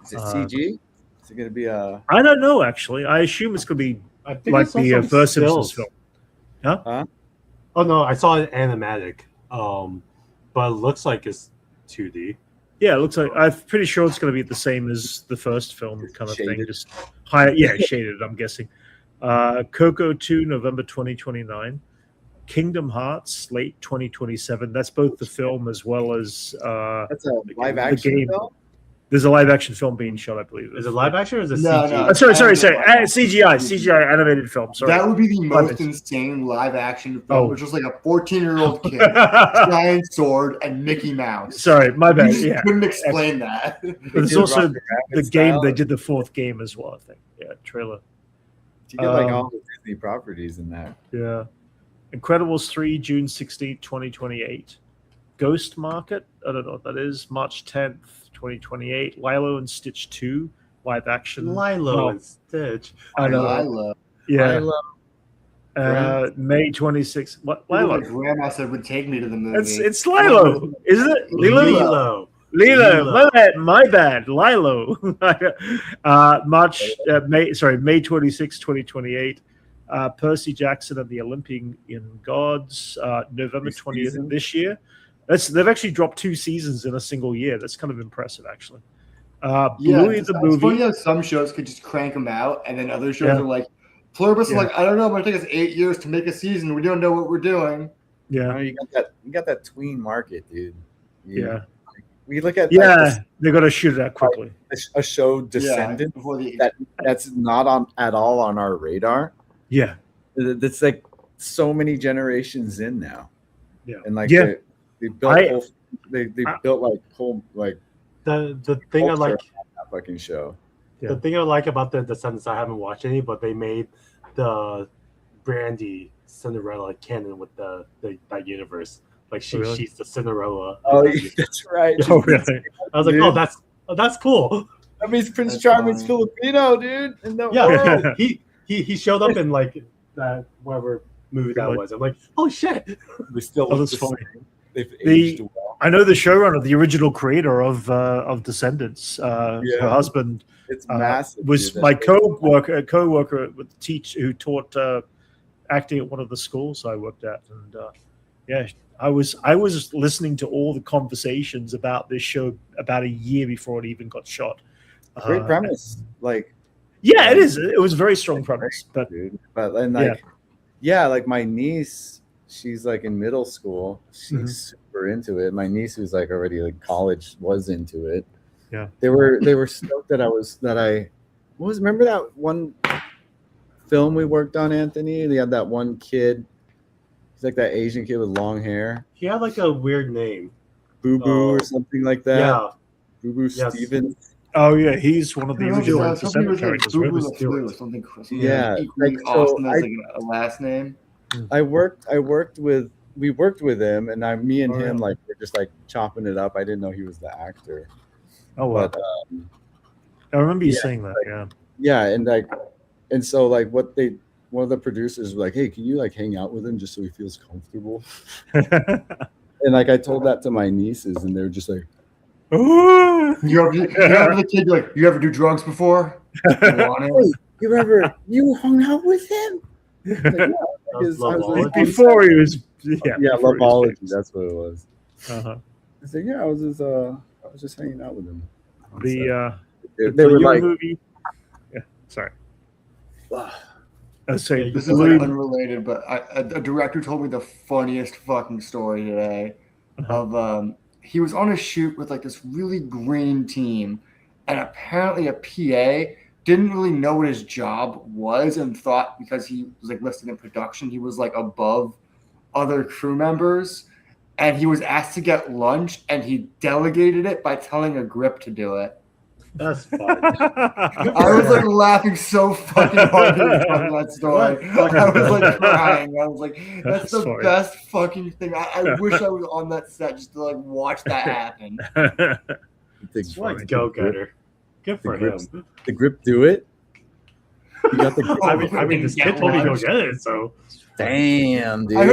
[SPEAKER 2] Is it CG? Is it going to be a...
[SPEAKER 1] I don't know, actually. I assume it's going to be like the first Simpsons film.
[SPEAKER 4] Huh? Oh, no, I saw it animatic. But it looks like it's 2D.
[SPEAKER 1] Yeah, it looks like... I'm pretty sure it's going to be the same as the first film kind of thing. Just higher, shaded, I'm guessing. Coco 2, November 2029. Kingdom Hearts, late 2027. That's both the film as well as
[SPEAKER 2] that's a live action film?
[SPEAKER 1] There's a live action film being shot, I believe.
[SPEAKER 4] Is it live action or is it
[SPEAKER 3] CGI?
[SPEAKER 4] No.
[SPEAKER 1] Sorry. CGI animated film. Sorry.
[SPEAKER 3] That would be the most insane live action film, which was like a 14-year-old kid, giant sword, and Mickey Mouse.
[SPEAKER 1] Sorry, my bad.
[SPEAKER 3] You couldn't explain that.
[SPEAKER 1] There's also the game. They did the fourth game as well, I think. Yeah, trailer.
[SPEAKER 2] You get like all the Disney properties in that.
[SPEAKER 1] Yeah. Incredibles 3, June 16th, 2028. Ghost Market, I don't know what that is. March 10th, 2028. Lilo and Stitch 2, live action.
[SPEAKER 4] Lilo and Stitch.
[SPEAKER 1] I know.
[SPEAKER 3] Lilo.
[SPEAKER 1] Yeah. May 26th. What? Lilo?
[SPEAKER 3] My grandma said would take me to the movie.
[SPEAKER 1] It's Lilo, isn't it?
[SPEAKER 4] Lilo.
[SPEAKER 1] My bad. Lilo. May 26, 2028. Percy Jackson and the Olympian Gods, November 20th of this year. They've actually dropped 2 seasons in a single year. That's kind of impressive, actually. Bluey the movie.
[SPEAKER 3] It's funny how some shows could just crank them out, and then other shows are like, Pluribus is like, I don't know, it might take us 8 years to make a season. We don't know what we're doing.
[SPEAKER 1] Yeah,
[SPEAKER 2] you got that tween market, dude. We look at
[SPEAKER 1] they're gonna shoot it out quickly.
[SPEAKER 2] A show Descendants that's not at all on our radar.
[SPEAKER 1] Yeah,
[SPEAKER 2] that's like so many generations in now.
[SPEAKER 1] Yeah,
[SPEAKER 2] and like they built they built like
[SPEAKER 4] the thing I like
[SPEAKER 2] that fucking show.
[SPEAKER 4] Yeah. The thing I like about the Descendants, I haven't watched any, but they made the Brandy Cinderella canon with that universe. Like she's the Cinderella.
[SPEAKER 2] Oh, that's right.
[SPEAKER 1] Oh, really?
[SPEAKER 4] I was like, that's cool.
[SPEAKER 2] That means Prince Charming's Filipino, dude.
[SPEAKER 4] World. He showed up in like that whatever movie that was. I'm like, oh shit.
[SPEAKER 2] We still
[SPEAKER 1] that's funny. I know the showrunner, the original creator of Descendants. Her husband was my co-worker with the teacher who taught acting at one of the schools I worked at, and I was listening to all the conversations about this show about a year before it even got shot.
[SPEAKER 2] Great premise,
[SPEAKER 1] it is. It was a very strong premise, but
[SPEAKER 2] like my niece, she's like in middle school. She's super into it. My niece who's like already like college was into it.
[SPEAKER 1] Yeah,
[SPEAKER 2] they were stoked that remember that one film we worked on, Anthony? They had that one kid. He's like that Asian kid with long hair.
[SPEAKER 4] He had like a weird name,
[SPEAKER 2] Boo Boo or something like that.
[SPEAKER 4] Yeah,
[SPEAKER 2] Boo Boo Stevens.
[SPEAKER 1] Oh yeah, he's one of the original Descendant characters.
[SPEAKER 3] Something
[SPEAKER 2] yeah,
[SPEAKER 3] like awesome as like a last name.
[SPEAKER 2] We worked with him, and me and him like we're just like chopping it up. I didn't know he was the actor.
[SPEAKER 1] Oh wow! But, I remember you saying that.
[SPEAKER 2] Yeah, and so like one of the producers was like, "Hey, can you like hang out with him just so he feels comfortable?" And like I told that to my nieces, and they were just like,
[SPEAKER 3] "You ever the kid like you ever do drugs before?
[SPEAKER 2] You hung out with him?"
[SPEAKER 1] Before he was
[SPEAKER 2] Loveology. That's what it was.
[SPEAKER 1] I
[SPEAKER 2] said, I was just hanging out with him.
[SPEAKER 1] They were like, movie. Yeah, sorry.
[SPEAKER 3] This is like unrelated, but a director told me the funniest fucking story today. Of he was on a shoot with like this really green team, and apparently a PA didn't really know what his job was and thought because he was like listed in production, he was like above other crew members, and he was asked to get lunch, and he delegated it by telling a grip to do it.
[SPEAKER 4] That's fun.
[SPEAKER 3] I was like laughing so fucking hard when you told that story. I was like crying. I was like, that's the
[SPEAKER 1] funny.
[SPEAKER 3] best fucking thing. I wish I was on that set just to like watch that happen.
[SPEAKER 4] Let's go, Gutter. Good for him.
[SPEAKER 2] The grip do it? You got the grip.
[SPEAKER 4] I mean, this kid told me to go get it, so.
[SPEAKER 2] Damn, dude.
[SPEAKER 3] I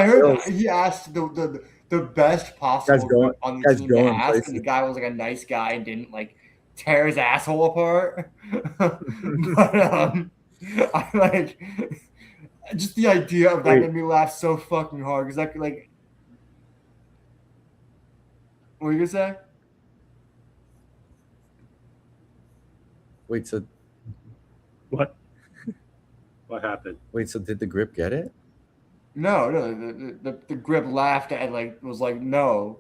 [SPEAKER 3] heard he asked the best possible grip on the team to ask, and the guy was like a nice guy and didn't like tear his asshole apart. But I like just the idea of that made me laugh so fucking hard because that like. What were you gonna say?
[SPEAKER 2] Wait, so
[SPEAKER 1] what?
[SPEAKER 4] What happened?
[SPEAKER 2] Wait, so did the grip get it?
[SPEAKER 3] No, the grip laughed and like was like no.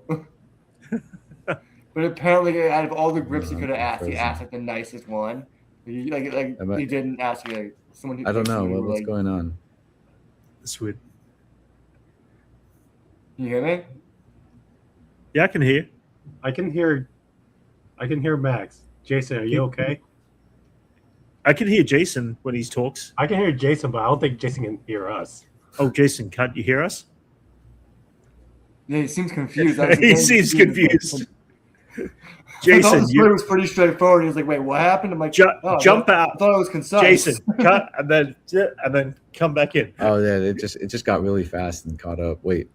[SPEAKER 3] But apparently, out of all the grips he could have asked, he asked like the nicest one. He didn't ask me like someone who.
[SPEAKER 2] I don't know what's going on.
[SPEAKER 1] It's weird.
[SPEAKER 3] Can you hear me?
[SPEAKER 1] Yeah, I can hear.
[SPEAKER 4] I can hear Max. Jason, are you okay?
[SPEAKER 1] I can hear Jason when he talks.
[SPEAKER 4] I can hear Jason, but I don't think Jason can hear us.
[SPEAKER 1] Oh, Jason, can't you hear us?
[SPEAKER 3] Yeah, he seems confused.
[SPEAKER 1] He seems confused. Jason,
[SPEAKER 3] the story was pretty straightforward. He was like, "Wait, what happened?" I'm like,
[SPEAKER 1] "Jump out!"
[SPEAKER 3] I thought it was concise.
[SPEAKER 1] Jason, cut and then come back in.
[SPEAKER 2] Oh yeah, it just got really fast and caught up. Wait,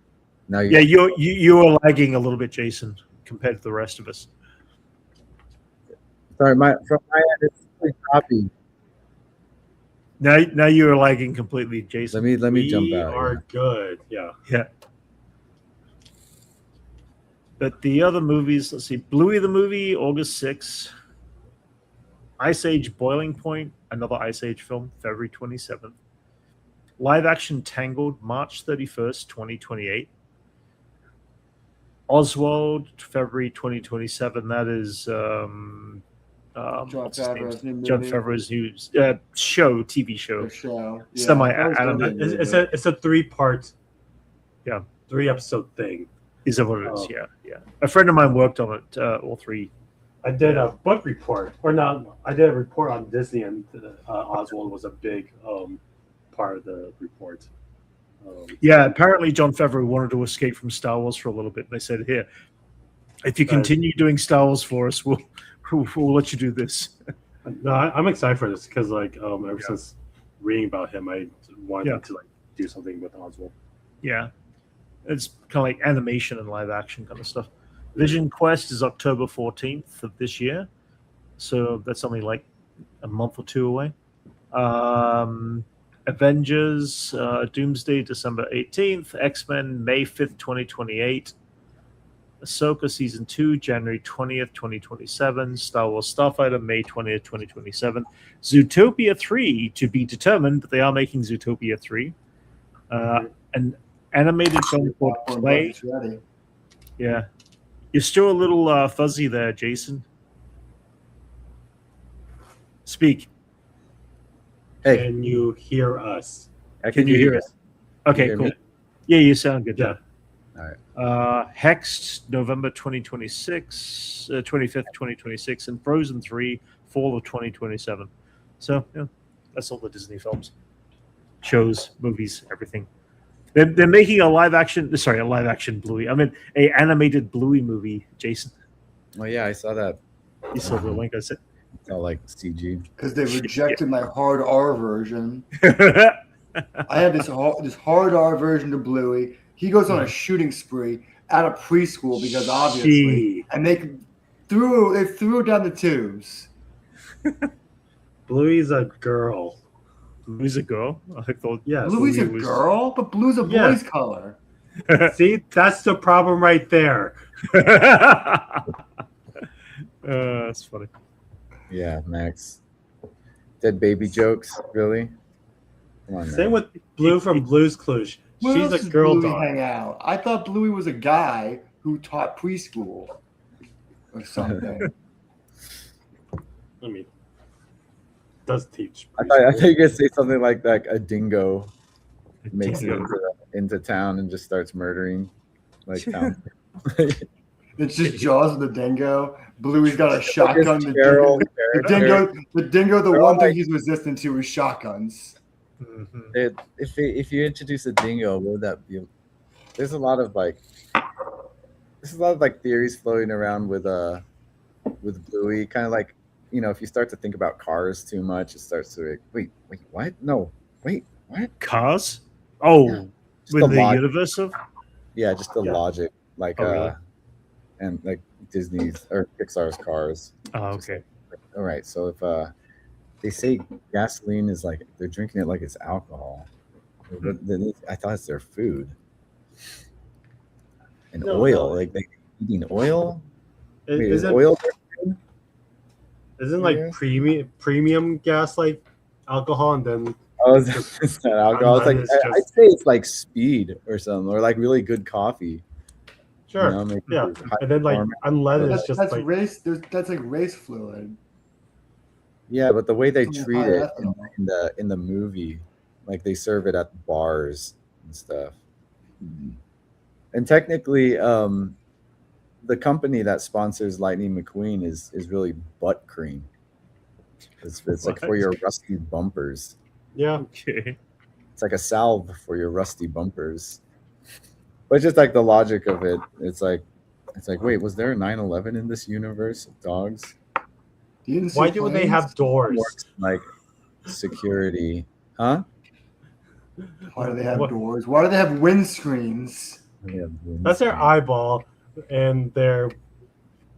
[SPEAKER 2] now
[SPEAKER 1] you are lagging a little bit, Jason, compared to the rest of us.
[SPEAKER 2] Sorry, from my end, it's really choppy.
[SPEAKER 1] Now you are lagging completely, Jason.
[SPEAKER 2] Let me jump out.
[SPEAKER 4] We are good. Yeah.
[SPEAKER 1] But the other movies, let's see, Bluey the movie, August 6th. Ice Age Boiling Point, another Ice Age film, February 27th. Live action Tangled, March 31st, 2028. Oswald, February 2027. That is
[SPEAKER 3] John Favreau's new movie.
[SPEAKER 1] John Favreau's new TV show.
[SPEAKER 3] Yeah.
[SPEAKER 1] Semi-animated.
[SPEAKER 4] It's a 3-part, 3-episode thing.
[SPEAKER 1] Is that what it is? Yeah. A friend of mine worked on it, all 3.
[SPEAKER 4] I did a book report, or not. I did a report on Disney, and Oswald was a big part of the report.
[SPEAKER 1] Apparently John Favreau wanted to escape from Star Wars for a little bit. They said, "Here, if you continue doing Star Wars for us, we'll let you do this."
[SPEAKER 4] No, I'm excited for this because, ever since reading about him, I wanted to do something with Oswald.
[SPEAKER 1] Yeah. It's kind of like animation and live action kind of stuff. Vision Quest is October 14th of this year. So that's only like a month or 2 away. Avengers, Doomsday, December 18th. X-Men, May 5th, 2028. Ahsoka Season 2, January 20th, 2027. Star Wars Starfighter, May 20th, 2027. Zootopia 3, to be determined. They are making Zootopia 3. And animated film called Play. Yeah. You're still a little fuzzy there, Jason. Speak.
[SPEAKER 2] Hey.
[SPEAKER 4] Can you hear us?
[SPEAKER 1] Can you hear us? Okay, cool. Yeah, you sound good.
[SPEAKER 4] Yeah.
[SPEAKER 2] All right.
[SPEAKER 1] Hexed, November 2026, 25th, 2026, and Frozen 3, fall of 2027. So, that's all the Disney films. Shows, movies, everything. They're making a live action Bluey. I mean, a animated Bluey movie, Jason.
[SPEAKER 2] Oh yeah, I saw that.
[SPEAKER 1] You saw the link. I said
[SPEAKER 2] it's all like CG.
[SPEAKER 3] Because they rejected my hard R version. I had this hard R version of Bluey. He goes on a shooting spree at a preschool because obviously, and they threw down the tubes.
[SPEAKER 4] Bluey's a girl.
[SPEAKER 1] Blue's a girl? I thought,
[SPEAKER 3] Bluey's a girl, but blue's a boy's color.
[SPEAKER 4] See, that's the problem right there.
[SPEAKER 1] That's funny.
[SPEAKER 2] Yeah, Max. Dead baby jokes, really? Come on,
[SPEAKER 4] Same with Blue from Blue's Clues. She's a girl
[SPEAKER 3] Bluey
[SPEAKER 4] dog.
[SPEAKER 3] Hang out. I thought Bluey was a guy who taught preschool or something.
[SPEAKER 4] I mean, does teach.
[SPEAKER 2] I thought you could say something like that. A dingo makes it into town and just starts murdering town.
[SPEAKER 3] It's just Jaws of the dingo. Bluey's got a shotgun. The dingo. The one thing he's resistant to is shotguns.
[SPEAKER 2] Mm-hmm. If you introduce a dingo, what would that be? There's a lot of theories floating around with Bluey, kind of like, if you start to think about cars too much, it starts to wait, what? No, wait, what?
[SPEAKER 1] Cars? Oh, yeah. With the universe of?
[SPEAKER 2] Yeah, just the logic, really? And like Disney's or Pixar's Cars.
[SPEAKER 1] Oh, okay.
[SPEAKER 2] All right, so if they say gasoline is like they're drinking it like it's alcohol, then I thought it's their food. And oil, like they eating oil. Is oil?
[SPEAKER 4] Isn't like premium gas like alcohol, and then
[SPEAKER 2] is that alcohol? It's like I'd say it's like speed or something, or like really good coffee.
[SPEAKER 4] Sure. Yeah, and then like unleaded is just
[SPEAKER 3] that's
[SPEAKER 4] like
[SPEAKER 3] race. That's like race fluid.
[SPEAKER 2] Yeah, but the way they treat it in the movie, like they serve it at bars and stuff. Mm-hmm. And technically, the company that sponsors Lightning McQueen is really butt cream. It's like for your rusty bumpers.
[SPEAKER 4] Yeah.
[SPEAKER 1] Okay.
[SPEAKER 2] It's like a salve for your rusty bumpers. But just like the logic of it, it's like, wait, was there a 9/11 in this universe of dogs?
[SPEAKER 4] Why do they have doors?
[SPEAKER 2] Like security, huh?
[SPEAKER 3] Why do they have doors? Why do they have windscreens?
[SPEAKER 4] That's their eyeball, and their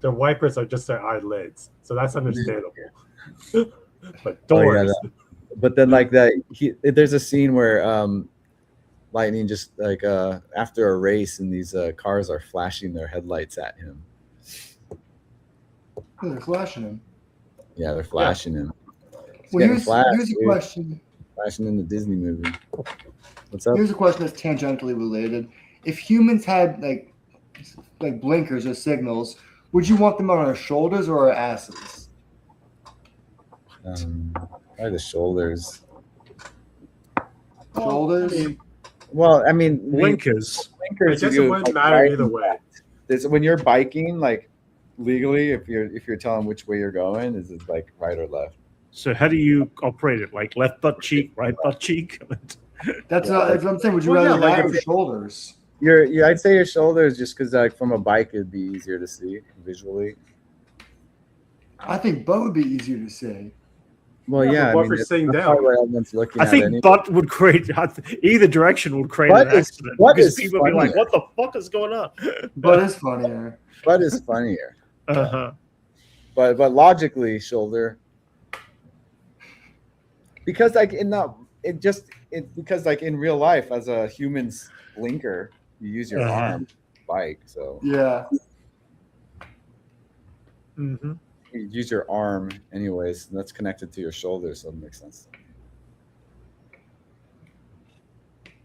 [SPEAKER 4] wipers are just their eyelids, so that's understandable. But doors.
[SPEAKER 2] Oh, yeah, but then like that, there's a scene where Lightning just like after a race, and these cars are flashing their headlights at him.
[SPEAKER 3] Oh, they're flashing him.
[SPEAKER 2] Yeah, they're flashing him.
[SPEAKER 3] Well, here's a question.
[SPEAKER 2] Flashing in the Disney movie. What's up?
[SPEAKER 3] Here's a question that's tangentially related. If humans had like blinkers or signals, would you want them on our shoulders or our asses?
[SPEAKER 2] Probably the shoulders.
[SPEAKER 3] Shoulders?
[SPEAKER 2] Well, I mean,
[SPEAKER 1] blinkers.
[SPEAKER 4] I guess it wouldn't matter either way.
[SPEAKER 2] When you're biking, like legally, if you're telling which way you're going, is it like right or left?
[SPEAKER 1] So how do you operate it? Like left butt cheek, right butt cheek?
[SPEAKER 3] That's what I'm saying. Would you rather that or shoulders?
[SPEAKER 2] I'd say your shoulders, just because like from a bike it'd be easier to see visually.
[SPEAKER 3] I think butt would be easier to see.
[SPEAKER 2] Well, yeah.
[SPEAKER 4] What for sitting down?
[SPEAKER 1] I think butt would create either direction would create an accident because people would be like, "What the fuck is going on?"
[SPEAKER 3] Butt is funnier.
[SPEAKER 2] Butt is funnier.
[SPEAKER 1] Uh-huh.
[SPEAKER 2] But logically, shoulder. Because like because like in real life, as a human's blinker, you use your arm bike. So
[SPEAKER 3] yeah.
[SPEAKER 1] Mm-hmm.
[SPEAKER 2] You use your arm anyways, and that's connected to your shoulder, so it makes sense.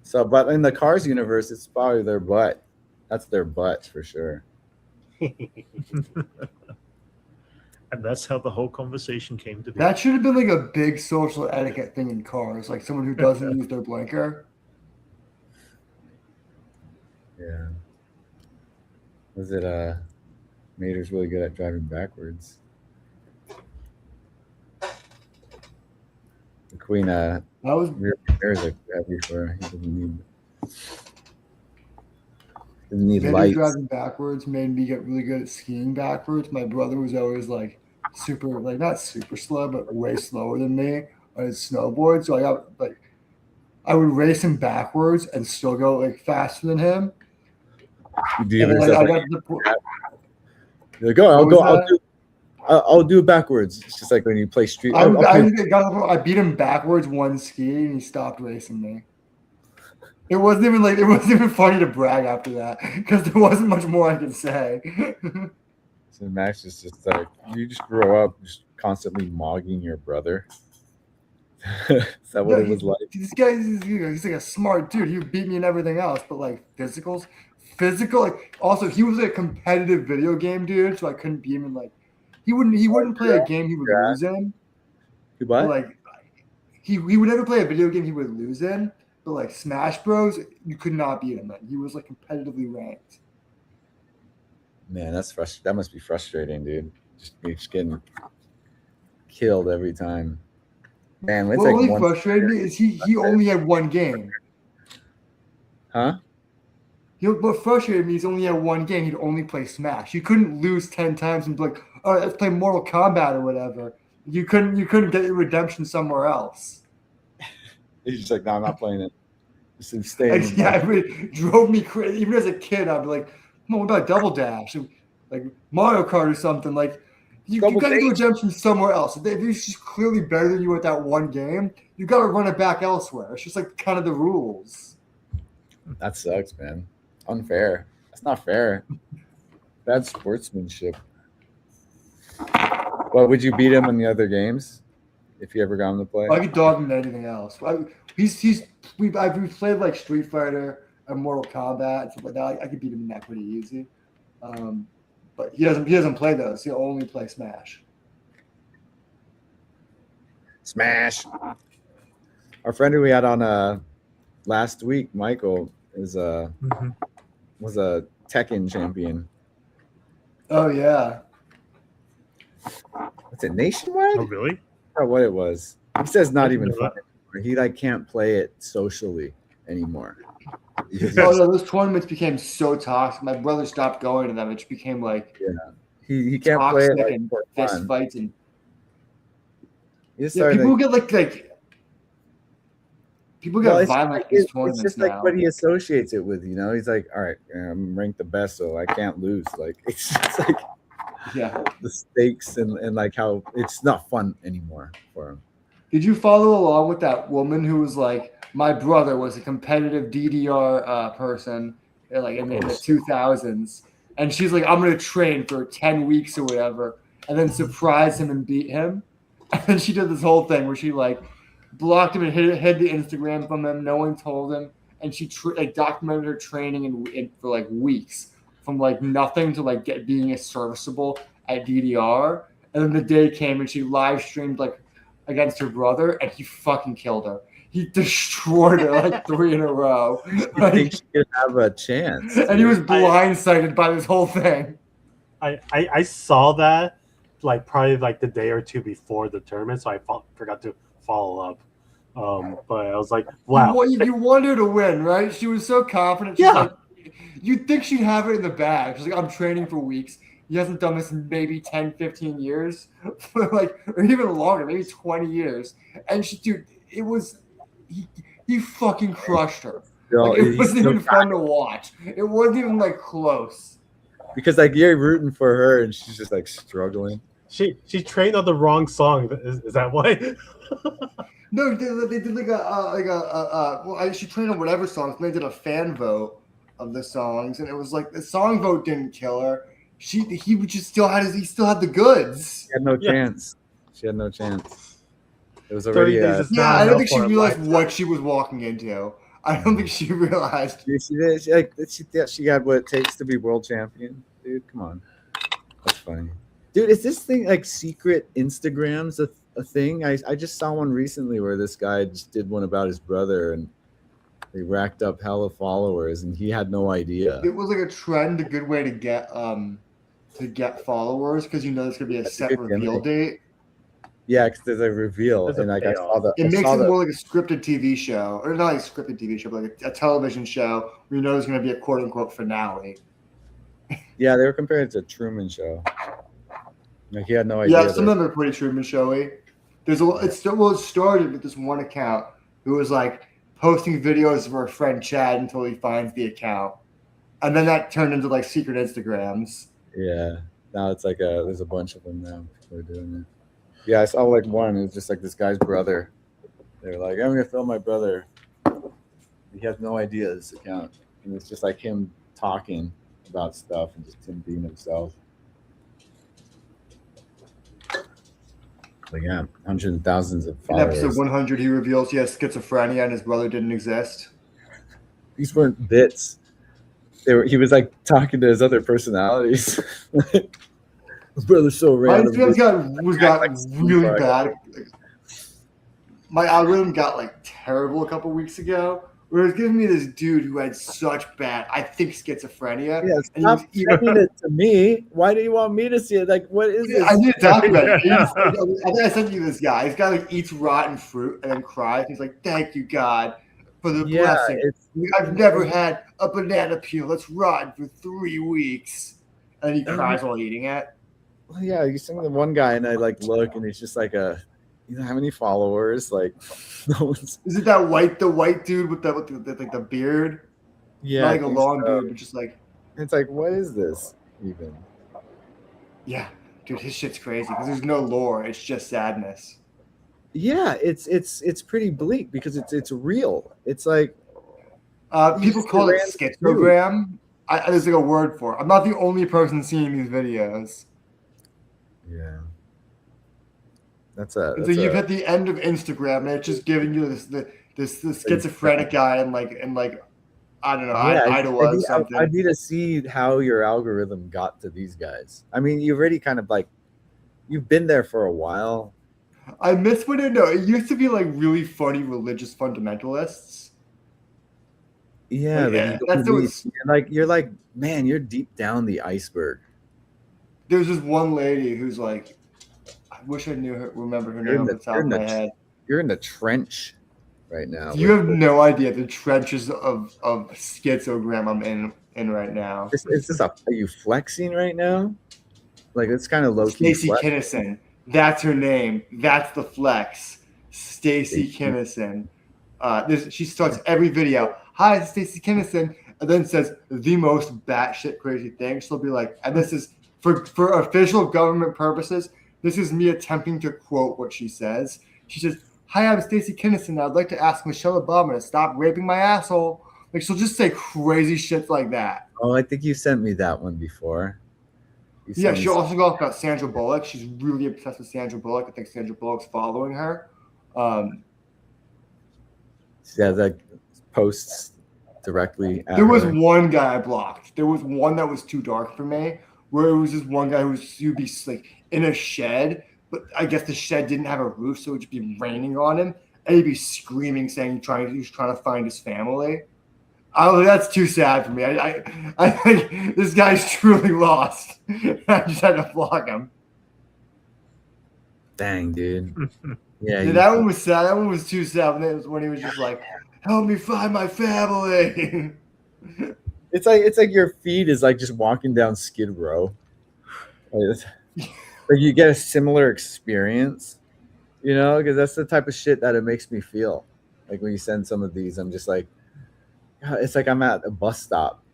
[SPEAKER 2] So, but in the Cars universe, it's probably their butt. That's their butt for sure.
[SPEAKER 1] And that's how the whole conversation came to be.
[SPEAKER 3] That should have been like a big social etiquette thing in Cars, like someone who doesn't use their blinker.
[SPEAKER 2] Yeah. Was it Mater's really good at driving backwards? The Queen
[SPEAKER 3] that was
[SPEAKER 2] rear mirrors are heavy for he doesn't need lights.
[SPEAKER 3] Driving backwards made me get really good at skiing backwards. My brother was always like super, like not super slow, but way slower than me on his snowboard. So I got like I would race him backwards and still go like faster than him.
[SPEAKER 2] I'll do it backwards. It's just like when you play street.
[SPEAKER 3] I beat him backwards one ski and he stopped racing me. It wasn't even funny to brag after that because there wasn't much more I could say.
[SPEAKER 2] So Max is just like, you just grow up just constantly mogging your brother. Is that what it was like?
[SPEAKER 3] This guy, he's like a smart dude. He beat me in everything else, but like physical. Like also he was like a competitive video game dude, so I couldn't beat him in like he wouldn't play a game he would lose in.
[SPEAKER 2] What?
[SPEAKER 3] Like he would never play a video game he would lose in. But like Smash Bros, you could not beat him. He was like competitively ranked.
[SPEAKER 2] Man, that must be frustrating, dude. Just getting killed every time. Man, it's
[SPEAKER 3] what
[SPEAKER 2] like
[SPEAKER 3] really frustrated me is he only had one game.
[SPEAKER 2] Huh?
[SPEAKER 3] What frustrated me is only had one game. He'd only play Smash. You couldn't lose 10 times and be like, all right, let's play Mortal Kombat or whatever. You couldn't get your redemption somewhere else.
[SPEAKER 2] He's just like, no, I'm not playing it. Just staying.
[SPEAKER 3] It drove me crazy. Even as a kid, I'd be like, come on, what about Double Dash? Like Mario Kart or something. Like, you got to get redemption somewhere else. If he's just clearly better than you at that one game, you got to run it back elsewhere. It's just like kind of the rules.
[SPEAKER 2] That sucks, man. Unfair. That's not fair. Bad sportsmanship. Well, would you beat him in the other games if you ever got him to play?
[SPEAKER 3] I could dog him in anything else. We've played like Street Fighter and Mortal Kombat and stuff like that. I could beat him in that pretty easy. But he doesn't play those. He'll only play Smash.
[SPEAKER 2] Smash. Our friend who we had on last week, Michael, was a Tekken champion.
[SPEAKER 3] Oh yeah.
[SPEAKER 2] What's it, nationwide?
[SPEAKER 1] Oh really?
[SPEAKER 2] I don't know what it was. He says not even fun anymore. He like can't play it socially anymore.
[SPEAKER 3] Oh no, those tournaments became so toxic. My brother stopped going to them. It just became like
[SPEAKER 2] he can't play it like,
[SPEAKER 3] and fist fights and
[SPEAKER 2] people
[SPEAKER 3] get like people get violent at these tournaments.
[SPEAKER 2] It's just like what he associates it with, you know. He's like, all right, I'm ranked the best, so I can't lose. Like it's just like the stakes and like how it's not fun anymore for him.
[SPEAKER 3] Did you follow along with that woman who was like, my brother was a competitive DDR person like in the 2000s, and she's like, I'm going to train for 10 weeks or whatever, and then surprise him and beat him. And then she did this whole thing where she like blocked him and hid the Instagram from him. No one told him, and she documented her training for like weeks, from like nothing to like being serviceable at DDR. And then the day came and she live streamed like against her brother, and he fucking killed her. He destroyed her like 3 in a row.
[SPEAKER 2] I think she could have a chance.
[SPEAKER 3] And he was blindsided by this whole thing.
[SPEAKER 4] I saw that like probably like the day or two before the tournament, so I forgot to follow up. But I was like, wow.
[SPEAKER 3] You want her to win, right? She was so confident. She's like, you'd think she'd have it in the bag. She's like, I'm training for weeks. He hasn't done this in maybe 10, 15 years, or even longer, maybe 20 years. And it was, he fucking crushed her. Like, it wasn't even fun to watch. It wasn't even like close.
[SPEAKER 2] Because like you're rooting for her and she's just like struggling.
[SPEAKER 4] She trained on the wrong song. Is that why?
[SPEAKER 3] No, they did she trained on whatever songs. And they did a fan vote of the songs, and it was like the song vote didn't kill her. He still had the goods.
[SPEAKER 2] She had no chance. She had no chance. It was already.
[SPEAKER 3] I don't think she realized what she was walking into. I don't think she realized.
[SPEAKER 2] She got what it takes to be world champion. Dude, come on. That's funny. Dude, is this thing like secret Instagrams a thing? I just saw one recently where this guy just did one about his brother and they racked up hella followers and he had no idea.
[SPEAKER 3] It was like a trend, a good way to get followers because there's gonna be a set reveal date.
[SPEAKER 2] Yeah, because there's a reveal, and like I saw that.
[SPEAKER 3] It makes it more like a scripted TV show, or not like a scripted TV show, but like a television show where there's going to be a quote unquote finale.
[SPEAKER 2] Yeah, they were comparing it to a Truman Show. Like he had no idea.
[SPEAKER 3] Yeah, some of them are pretty Truman Showy. It started with this one account who was like posting videos of her friend Chad until he finds the account, and then that turned into like secret Instagrams.
[SPEAKER 2] Yeah, now it's like there's a bunch of them now. People are doing it. Yeah, I saw like one. It was just like this guy's brother. They're like, I'm gonna film my brother. He has no idea this account, and it's just like him talking about stuff and just him being himself. Like yeah, hundreds of thousands of followers.
[SPEAKER 3] In episode 100, he reveals he has schizophrenia and his brother didn't exist.
[SPEAKER 2] These weren't bits. He was like talking to his other personalities. His brother's so random.
[SPEAKER 3] My Instagram got really bad. My algorithm got like terrible a couple weeks ago where it was giving me this dude who had such bad, I think, schizophrenia.
[SPEAKER 2] Yeah,
[SPEAKER 3] and
[SPEAKER 2] stop sending it to me. Why do you want me to see it? Like, what is this?
[SPEAKER 3] I need to document it. I think I sent you this guy. This guy like eats rotten fruit and then cries. He's like, "Thank you, God, for the blessing. I've never had a banana peel that's rotten for 3 weeks." And he cries while eating it.
[SPEAKER 2] Well, yeah, you send the one guy, and I like look, and he's just like you know how many followers? Like, no one's.
[SPEAKER 3] Is it the white dude with the beard?
[SPEAKER 2] Yeah,
[SPEAKER 3] not like a long beard, but just like.
[SPEAKER 2] It's like, what is this even?
[SPEAKER 3] Yeah, dude, his shit's crazy because there's no lore. It's just sadness.
[SPEAKER 2] Yeah, it's pretty bleak because it's real. It's like
[SPEAKER 3] people call it schizogram. There's like a word for it. I'm not the only person seeing these videos.
[SPEAKER 2] Yeah,
[SPEAKER 3] so you've hit the end of Instagram, and it's just giving you this schizophrenic guy and like I don't know, Iowa or something.
[SPEAKER 2] I need to see how your algorithm got to these guys. I mean, you've already kind of like you've been there for a while.
[SPEAKER 3] I miss when it used to be like really funny religious fundamentalists.
[SPEAKER 2] Yeah, you're like, man, you're deep down the iceberg.
[SPEAKER 3] There's this one lady who's like, I wish I remember her name off the top of my head.
[SPEAKER 2] You're in the trench right now.
[SPEAKER 3] You have no idea the trenches of schizogram I'm in right now.
[SPEAKER 2] Are you flexing right now? Like, it's kind of low key.
[SPEAKER 3] Stacey Kinnison. That's her name. That's the flex. Stacey Kinnison. She starts every video. Hi, Stacey Kinnison, and then says the most batshit crazy thing. She'll be like, and this is for official government purposes. This is me attempting to quote what she says. She says, "Hi, I'm Stacey Kinnison. I'd like to ask Michelle Obama to stop raping my asshole." Like, she'll just say crazy shit like that.
[SPEAKER 2] Oh, I think you sent me that one before.
[SPEAKER 3] Yeah, she'll also go about Sandra Bullock. She's really obsessed with Sandra Bullock. I think Sandra Bullock's following her.
[SPEAKER 2] Yeah, that posts directly.
[SPEAKER 3] There was one guy I blocked. There was one that was too dark for me, where it was this one guy who'd be like in a shed, but I guess the shed didn't have a roof, so it would just be raining on him, and he'd be screaming, saying he's trying to find his family. Oh, that's too sad for me. I think this guy's truly lost. I just had to block him.
[SPEAKER 2] Dang, dude. Yeah,
[SPEAKER 3] that one was sad. That one was too sad when he was just like, "Help me find my family."
[SPEAKER 2] It's like your feed is like just walking down Skid Row. Like you get a similar experience, you know, because that's the type of shit that it makes me feel. Like when you send some of these, I'm just like, it's like I'm at a bus stop.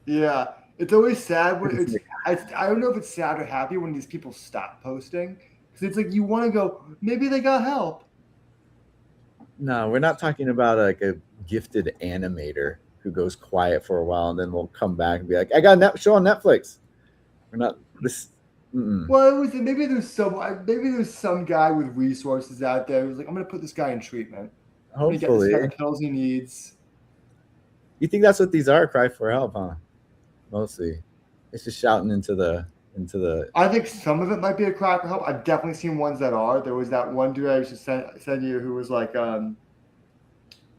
[SPEAKER 3] Yeah, it's always sad when I don't know if it's sad or happy when these people stop posting, because it's like you want to go, maybe they got help.
[SPEAKER 2] No, we're not talking about like a gifted animator who goes quiet for a while and then will come back and be like, "I got a show on Netflix." We're not this. Mm-mm.
[SPEAKER 3] Well, maybe there's some guy with resources out there who's like, "I'm going to put this guy in treatment.
[SPEAKER 2] Hopefully,
[SPEAKER 3] get the pills he needs."
[SPEAKER 2] You think that's what these are? Cry for help, huh? Mostly, it's just shouting into the.
[SPEAKER 3] I think some of it might be a cry for help. I've definitely seen ones that are. There was that one dude I used to send you who was like,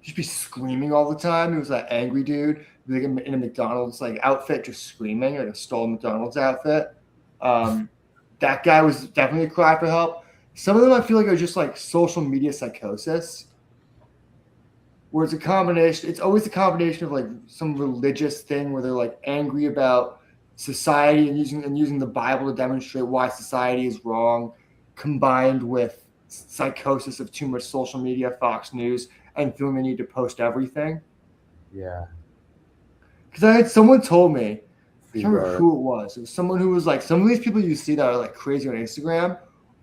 [SPEAKER 3] he'd be screaming all the time. He was that angry dude, like in a McDonald's like outfit, just screaming, like a stolen McDonald's outfit. That guy was definitely a cry for help. Some of them I feel like are just like social media psychosis, where it's a combination. It's always a combination of like some religious thing where they're like angry about society and using the Bible to demonstrate why society is wrong, combined with psychosis of too much social media, Fox News, and feeling they need to post everything.
[SPEAKER 2] Yeah.
[SPEAKER 3] Because I had someone told me, I can't remember who it was. It was someone who was like, some of these people you see that are like crazy on Instagram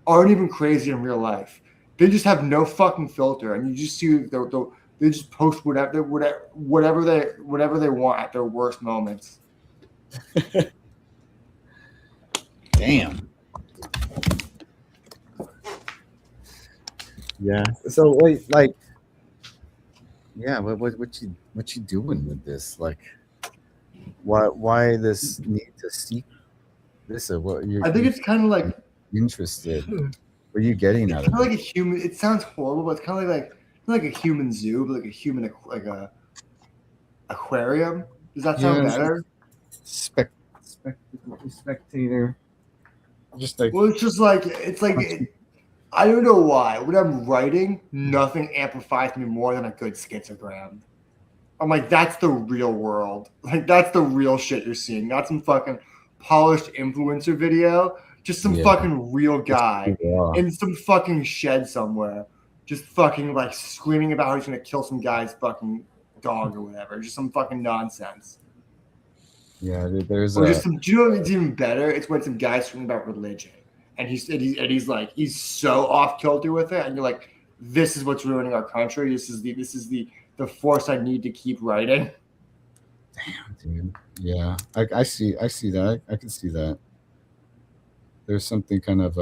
[SPEAKER 3] aren't even crazy in real life. They just have no fucking filter, and you just see they just post whatever they want at their worst moments.
[SPEAKER 2] Damn. Yeah. So wait, like, yeah. What you doing with this? Like, why this need to seek this? Or what?
[SPEAKER 3] I think it's kind of like
[SPEAKER 2] interested. What are you getting out of it?
[SPEAKER 3] Kind of like a human. It sounds horrible, but it's kind of like like a human zoo, but like a human like a aquarium. Does that sound better?
[SPEAKER 2] Spectator. Just like,
[SPEAKER 3] well, it's just like I don't know why. When I'm writing, nothing amplifies me more than a good schizogram. I'm like, that's the real world. Like, that's the real shit you're seeing. Not some fucking polished influencer video. Just some fucking real guy in some fucking shed somewhere. Just fucking, like, screaming about how he's going to kill some guy's fucking dog or whatever. Just some fucking nonsense.
[SPEAKER 2] Yeah, there's
[SPEAKER 3] or just some, do you know what's even better? It's when some guy's screaming about religion. And he's like, he's so off kilter with it. And you're like, this is what's ruining our country. This is the force I need to keep writing.
[SPEAKER 2] Damn, dude. Yeah, I see that. I can see that. There's something kind of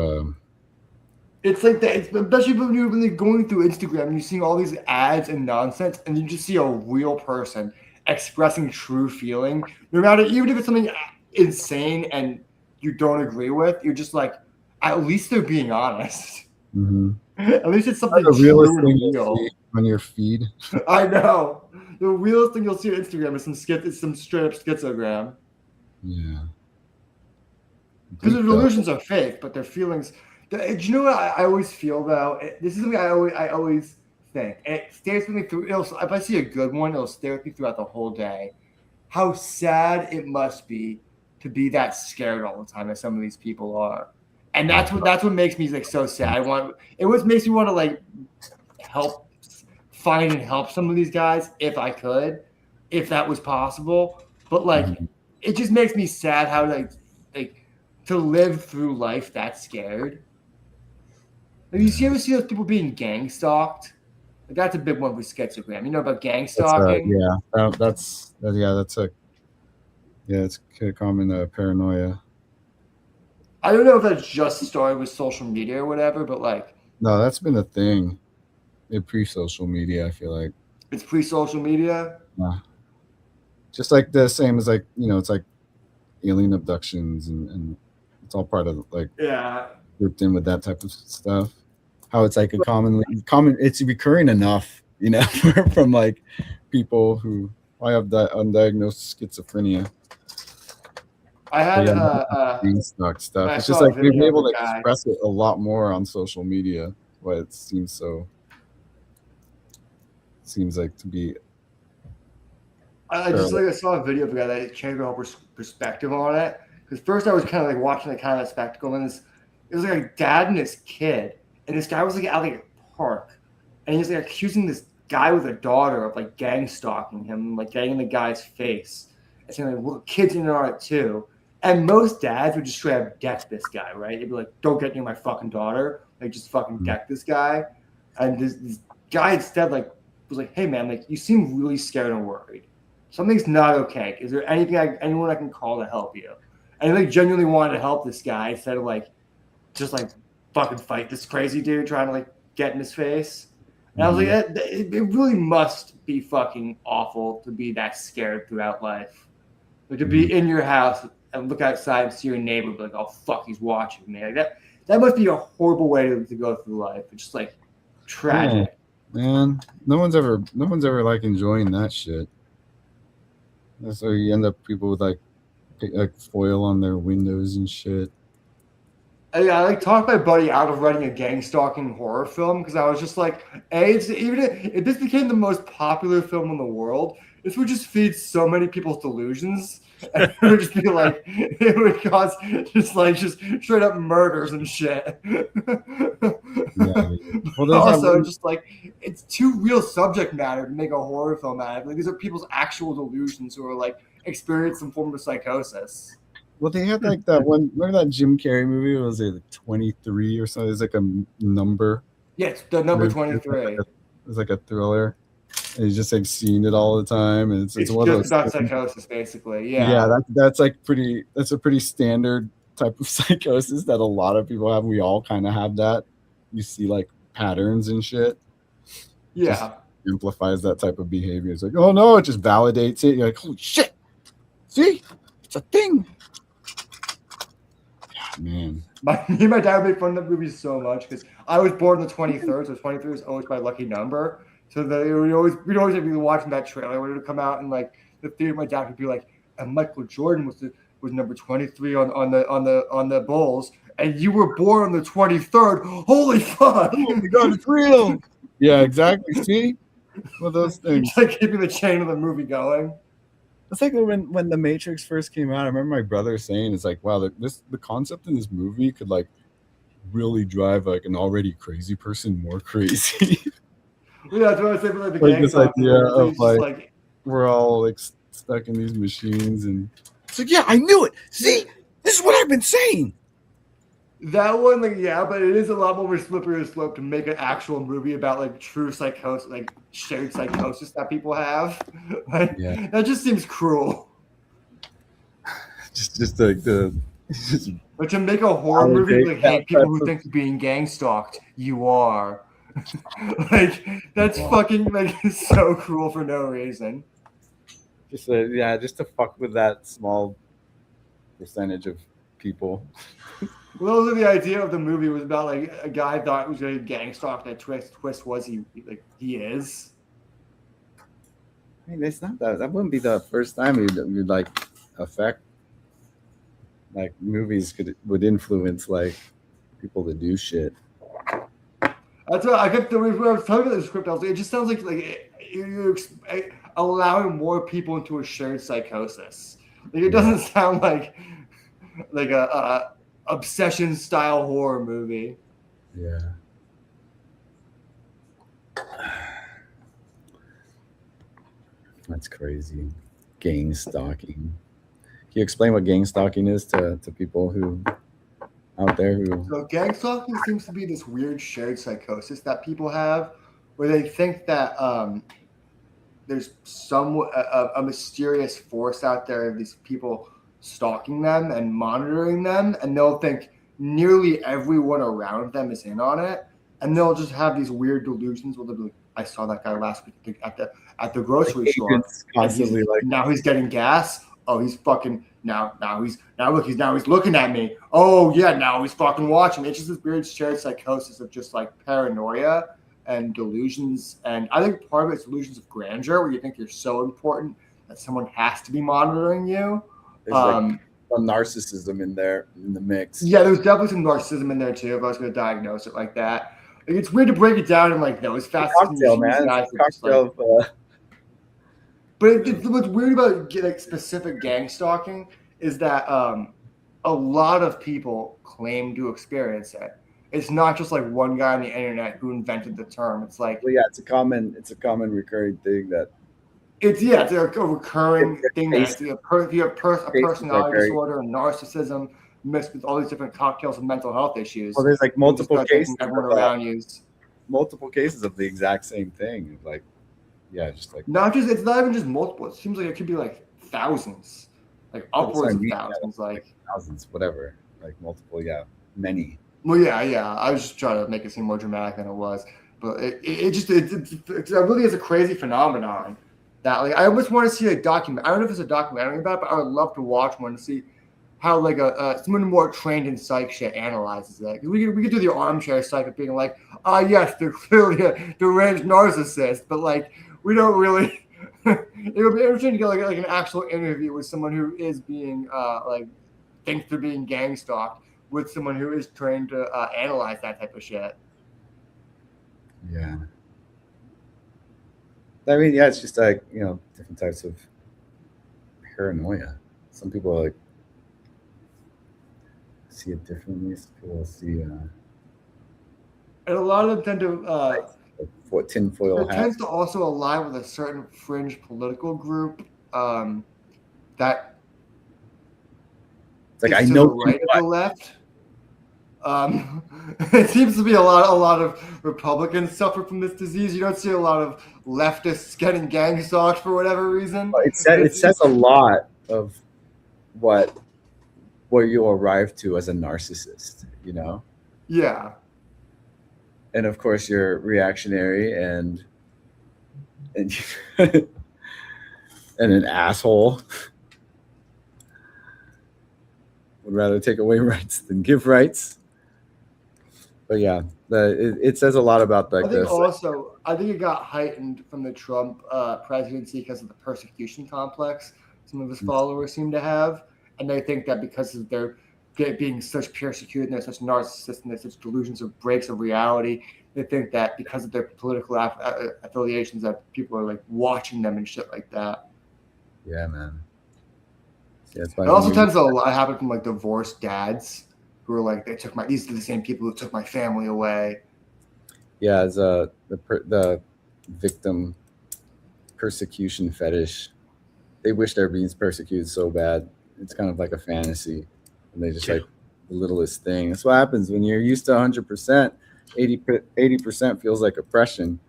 [SPEAKER 3] it's like that, especially when they're going through Instagram and you're seeing all these ads and nonsense, and you just see a real person expressing true feeling, no matter, even if it's something insane and you don't agree with, you're just like, at least they're being honest.
[SPEAKER 2] Mm-hmm.
[SPEAKER 3] At least it's something
[SPEAKER 2] true and real on your feed.
[SPEAKER 3] I know. The realest thing you'll see on Instagram is some straight up schizogram.
[SPEAKER 2] Yeah.
[SPEAKER 3] Because the delusions are fake, but their feelings. Do you know what I always feel though? This is something I always think, and it stays with me through. If I see a good one, it'll stay with me throughout the whole day. How sad it must be to be that scared all the time, as some of these people are, and that's what makes me like so sad. It makes me want to like find and help some of these guys if I could, if that was possible. But like, it just makes me sad how like to live through life that scared. Like, you ever see those people being gang stalked? Like, that's a big one with schizogram. You know about gang stalking?
[SPEAKER 2] It's a common paranoia.
[SPEAKER 3] I don't know if that's just started with social media or whatever, but like,
[SPEAKER 2] no, that's been a thing. Pre-social media, I feel like
[SPEAKER 3] it's pre-social media.
[SPEAKER 2] Yeah, just like the same as like, you know, it's like alien abductions and it's all part of like grouped in with that type of stuff. How it's like a common, it's recurring enough, you know, from like people who have undiagnosed schizophrenia.
[SPEAKER 3] I had
[SPEAKER 2] stuff. It's just like being able to express it a lot more on social media. But it seems like to be.
[SPEAKER 3] I saw a video of a guy that changed my whole perspective on it. Because first I was kind of like watching the kind of spectacle, and it was like a dad and his kid, and this guy was like out like a park, and he was like accusing this guy with a daughter of like gang stalking him, like getting in the guy's face, and saying like, well, kids in on it too. And most dads would just straight up deck this guy, right? They'd be like, don't get near my fucking daughter, like just fucking deck this guy. And this guy instead like was like, hey man, like you seem really scared and worried. Something's not okay. Is there anyone I can call to help you? And I like genuinely wanted to help this guy instead of like just like fucking fight this crazy dude trying to like get in his face. And I was like, it really must be fucking awful to be that scared throughout life. Like to be in your house and look outside and see your neighbor be like, oh fuck, he's watching me. Like that must be a horrible way to go through life. It's just like tragic.
[SPEAKER 2] Oh, man, no one's ever like enjoying that shit. That's where you end up people with like foil on their windows and shit.
[SPEAKER 3] I like talked my buddy out of writing a gang stalking horror film because I was just like, even if this became the most popular film in the world, this would just feed so many people's delusions. And it would just be like, it would cause just straight up murders and shit.
[SPEAKER 2] Yeah. Well,
[SPEAKER 3] also, just like it's too real subject matter to make a horror film out of. Like these are people's actual delusions who are like experiencing some form of psychosis.
[SPEAKER 2] Well, they had like that one. Remember that Jim Carrey movie? Was it 23 or something? It's like a number.
[SPEAKER 3] Yes, the number 23.
[SPEAKER 2] It's like a thriller. And he's just like seeing it all the time, and it's one
[SPEAKER 3] just
[SPEAKER 2] of those
[SPEAKER 3] about psychosis, basically.
[SPEAKER 2] Yeah, that's like pretty. That's a pretty standard type of psychosis that a lot of people have. We all kind of have that. You see like patterns and shit.
[SPEAKER 3] Yeah,
[SPEAKER 2] just amplifies that type of behavior. It's like, oh no, it just validates it. You're like, holy shit! See, it's a thing. Man,
[SPEAKER 3] me and my dad made fun of that movie so much because I was born the 23rd, so 23 is always my lucky number. So we'd always be watching that trailer when it would come out, and like the theater, my dad would be like, and Michael Jordan was number 23 on the Bulls, and you were born on the 23rd. Holy fuck!
[SPEAKER 2] Oh my god, it's real. Yeah, exactly. See, one of those things.
[SPEAKER 3] It's like keeping the chain of the movie going.
[SPEAKER 2] It's like when the Matrix first came out. I remember my brother saying, "It's like, wow, the concept in this movie could like really drive like an already crazy person more crazy."
[SPEAKER 3] Yeah, that's what I said. Like the
[SPEAKER 2] like
[SPEAKER 3] gang
[SPEAKER 2] this
[SPEAKER 3] stuff,
[SPEAKER 2] idea of
[SPEAKER 3] like
[SPEAKER 2] we're all like stuck in these machines, and it's like, yeah, I knew it. See, this is what I've been saying.
[SPEAKER 3] That one, like, yeah, but it is a lot more of a slippery slope to make an actual movie about like true psychosis, like shared psychosis that people have. Like, that just seems cruel.
[SPEAKER 2] Just like
[SPEAKER 3] but to make a horror movie, like, hey, people who think you're being gang stalked, you are. Like, that's fucking like so cruel for no reason.
[SPEAKER 2] Just to fuck with that small percentage of people.
[SPEAKER 3] Well, the idea of the movie was about like a guy thought it was going to gang stalk. That twist was he is.
[SPEAKER 2] I mean, it's not that wouldn't be the first time you'd like affect like movies would influence like people to do shit.
[SPEAKER 3] That's what I kept. When I was talking about the script, I was like, it just sounds like you're allowing more people into a shared psychosis. Like it doesn't sound like a obsession style horror movie.
[SPEAKER 2] Yeah. That's crazy. Gang stalking. Can you explain what gang stalking is to people who out there who?
[SPEAKER 3] So gang stalking seems to be this weird shared psychosis that people have, where they think that there's a mysterious force out there of these people stalking them and monitoring them, and they'll think nearly everyone around them is in on it, and they'll just have these weird delusions where they'll be like, I saw that guy last week at the grocery store.
[SPEAKER 2] Constantly
[SPEAKER 3] now he's getting gas. Oh, he's fucking now he's looking at me. Oh yeah, now he's fucking watching. It's just this weird shared psychosis of just like paranoia and delusions. And I think part of it's delusions of grandeur, where you think you're so important that someone has to be monitoring you.
[SPEAKER 2] There's like some narcissism in there in the mix.
[SPEAKER 3] Yeah, there's definitely some narcissism in there too. If I was going to diagnose it like that. It's weird to break it down in like those facets.
[SPEAKER 2] Cocktail, man. Cocktail.
[SPEAKER 3] But what's weird about like specific gang stalking is that a lot of people claim to experience it. It's not just like one guy on the internet who invented the term. It's like,
[SPEAKER 2] well, yeah, it's a common recurring thing that.
[SPEAKER 3] It's a recurring thing that if you have a personality disorder and narcissism mixed with all these different cocktails of mental health issues.
[SPEAKER 2] Well, there's like multiple cases.
[SPEAKER 3] Everyone around you.
[SPEAKER 2] Multiple cases of the exact same thing. Like, yeah, just like
[SPEAKER 3] it's not even just multiple. It seems like it could be like thousands, like upwards of thousands, like
[SPEAKER 2] thousands, whatever, like multiple, many.
[SPEAKER 3] Well, yeah. I was just trying to make it seem more dramatic than it was, but it really is a crazy phenomenon. That like I almost want to see a document. I don't know if it's a documentary about it, but I would love to watch one to see how like someone more trained in psych shit analyzes that. We could do the armchair psych of being like, yes, they're clearly a deranged narcissist, but like we don't really. It would be interesting to get like an actual interview with someone who is being thinks they're being gang stalked with someone who is trained to analyze that type of shit.
[SPEAKER 2] Yeah. I mean, yeah, it's just like, different types of paranoia. Some people like see it differently. Some people see
[SPEAKER 3] and a lot of them tend to
[SPEAKER 2] tinfoil hat.
[SPEAKER 3] It tends to also align with a certain fringe political group that
[SPEAKER 2] it's like I know
[SPEAKER 3] the right of the left. It seems to be a lot of Republicans suffer from this disease. You don't see a lot of leftists getting gang stalked for whatever reason.
[SPEAKER 2] It says a lot of where you arrive to as a narcissist,
[SPEAKER 3] Yeah.
[SPEAKER 2] And of course you're reactionary and and an asshole. Would rather take away rights than give rights. But yeah, it says a lot about like this.
[SPEAKER 3] I think it got heightened from the Trump presidency because of the persecution complex some of his followers seem to have, and they think that because of their being such persecuted and they're such narcissists and they're such delusions of breaks of reality, they think that because of their political affiliations that people are like watching them and shit like that.
[SPEAKER 2] Yeah, man.
[SPEAKER 3] Yeah, and also sometimes a lot happen from like divorced dads who are like, these are the same people who took my family away.
[SPEAKER 2] Yeah, as the victim persecution fetish, they wish they're being persecuted so bad. It's kind of like a fantasy, and they just like the littlest thing. That's what happens when you're used to 100%. 80% feels like oppression.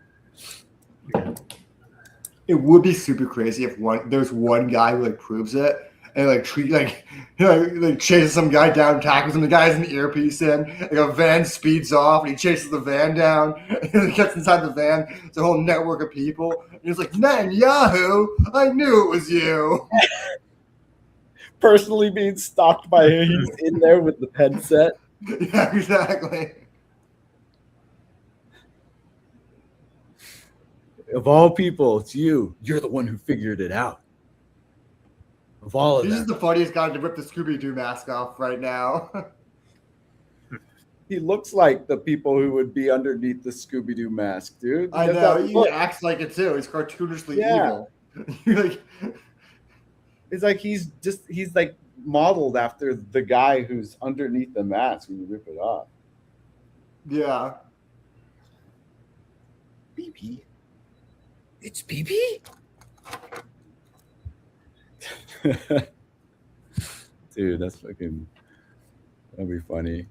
[SPEAKER 3] It would be super crazy if there's one guy who like proves it and like chases some guy down, tackles him. The guy's an earpiece in. Like a van speeds off, and he chases the van down. And he gets inside the van. It's a whole network of people. And he's like, "Man, Yahoo! I knew it was you."
[SPEAKER 2] Personally being stalked by him. He's in there with the headset.
[SPEAKER 3] Yeah, exactly.
[SPEAKER 2] Of all people, it's you. You're the one who figured it out. Of all of them.
[SPEAKER 3] He's just the funniest guy to rip the Scooby-Doo mask off right now.
[SPEAKER 2] He looks like the people who would be underneath the Scooby-Doo mask, dude.
[SPEAKER 3] I know. He acts like it too. He's cartoonishly evil.
[SPEAKER 2] It's like he's like modeled after the guy who's underneath the mask when you rip it off.
[SPEAKER 3] Yeah.
[SPEAKER 2] BB. It's BB? Dude, that'd be funny.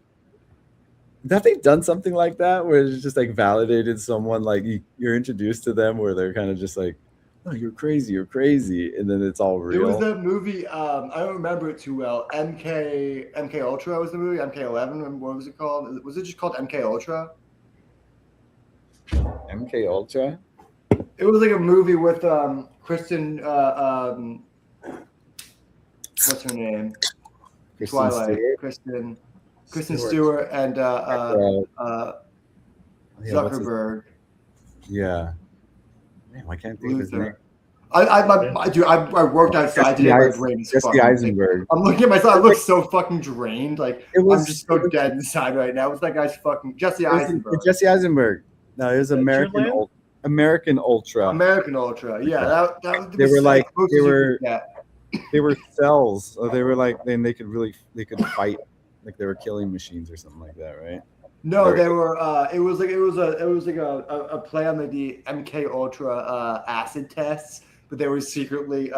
[SPEAKER 2] Have they done something like that where it's just like validated someone, like you're introduced to them where they're kind of just like, oh, you're crazy, and then it's all real?
[SPEAKER 3] It was that movie, I don't remember it too well. MK Ultra was the movie, MK11, what was it called? Was it just called MK Ultra?
[SPEAKER 2] MK Ultra?
[SPEAKER 3] It was like a movie with Kristen what's her name? Twilight.
[SPEAKER 2] Stewart?
[SPEAKER 3] Kristen Stewart and Zuckerberg.
[SPEAKER 2] Yeah. Man, why can't I think of his name?
[SPEAKER 3] I worked outside today. My brain is
[SPEAKER 2] Jesse Eisenberg.
[SPEAKER 3] I'm looking at myself. I look so fucking drained. Like I'm just so dead inside right now. It's that guy's fucking Jesse Eisenberg.
[SPEAKER 2] Jesse Eisenberg. No, it was American Ultra.
[SPEAKER 3] American Ultra. Yeah,
[SPEAKER 2] they were cells. So they were like, then they could fight like they were killing machines or something like that, right?
[SPEAKER 3] No, they were. It was like a play on the MK Ultra acid tests, but they were secretly.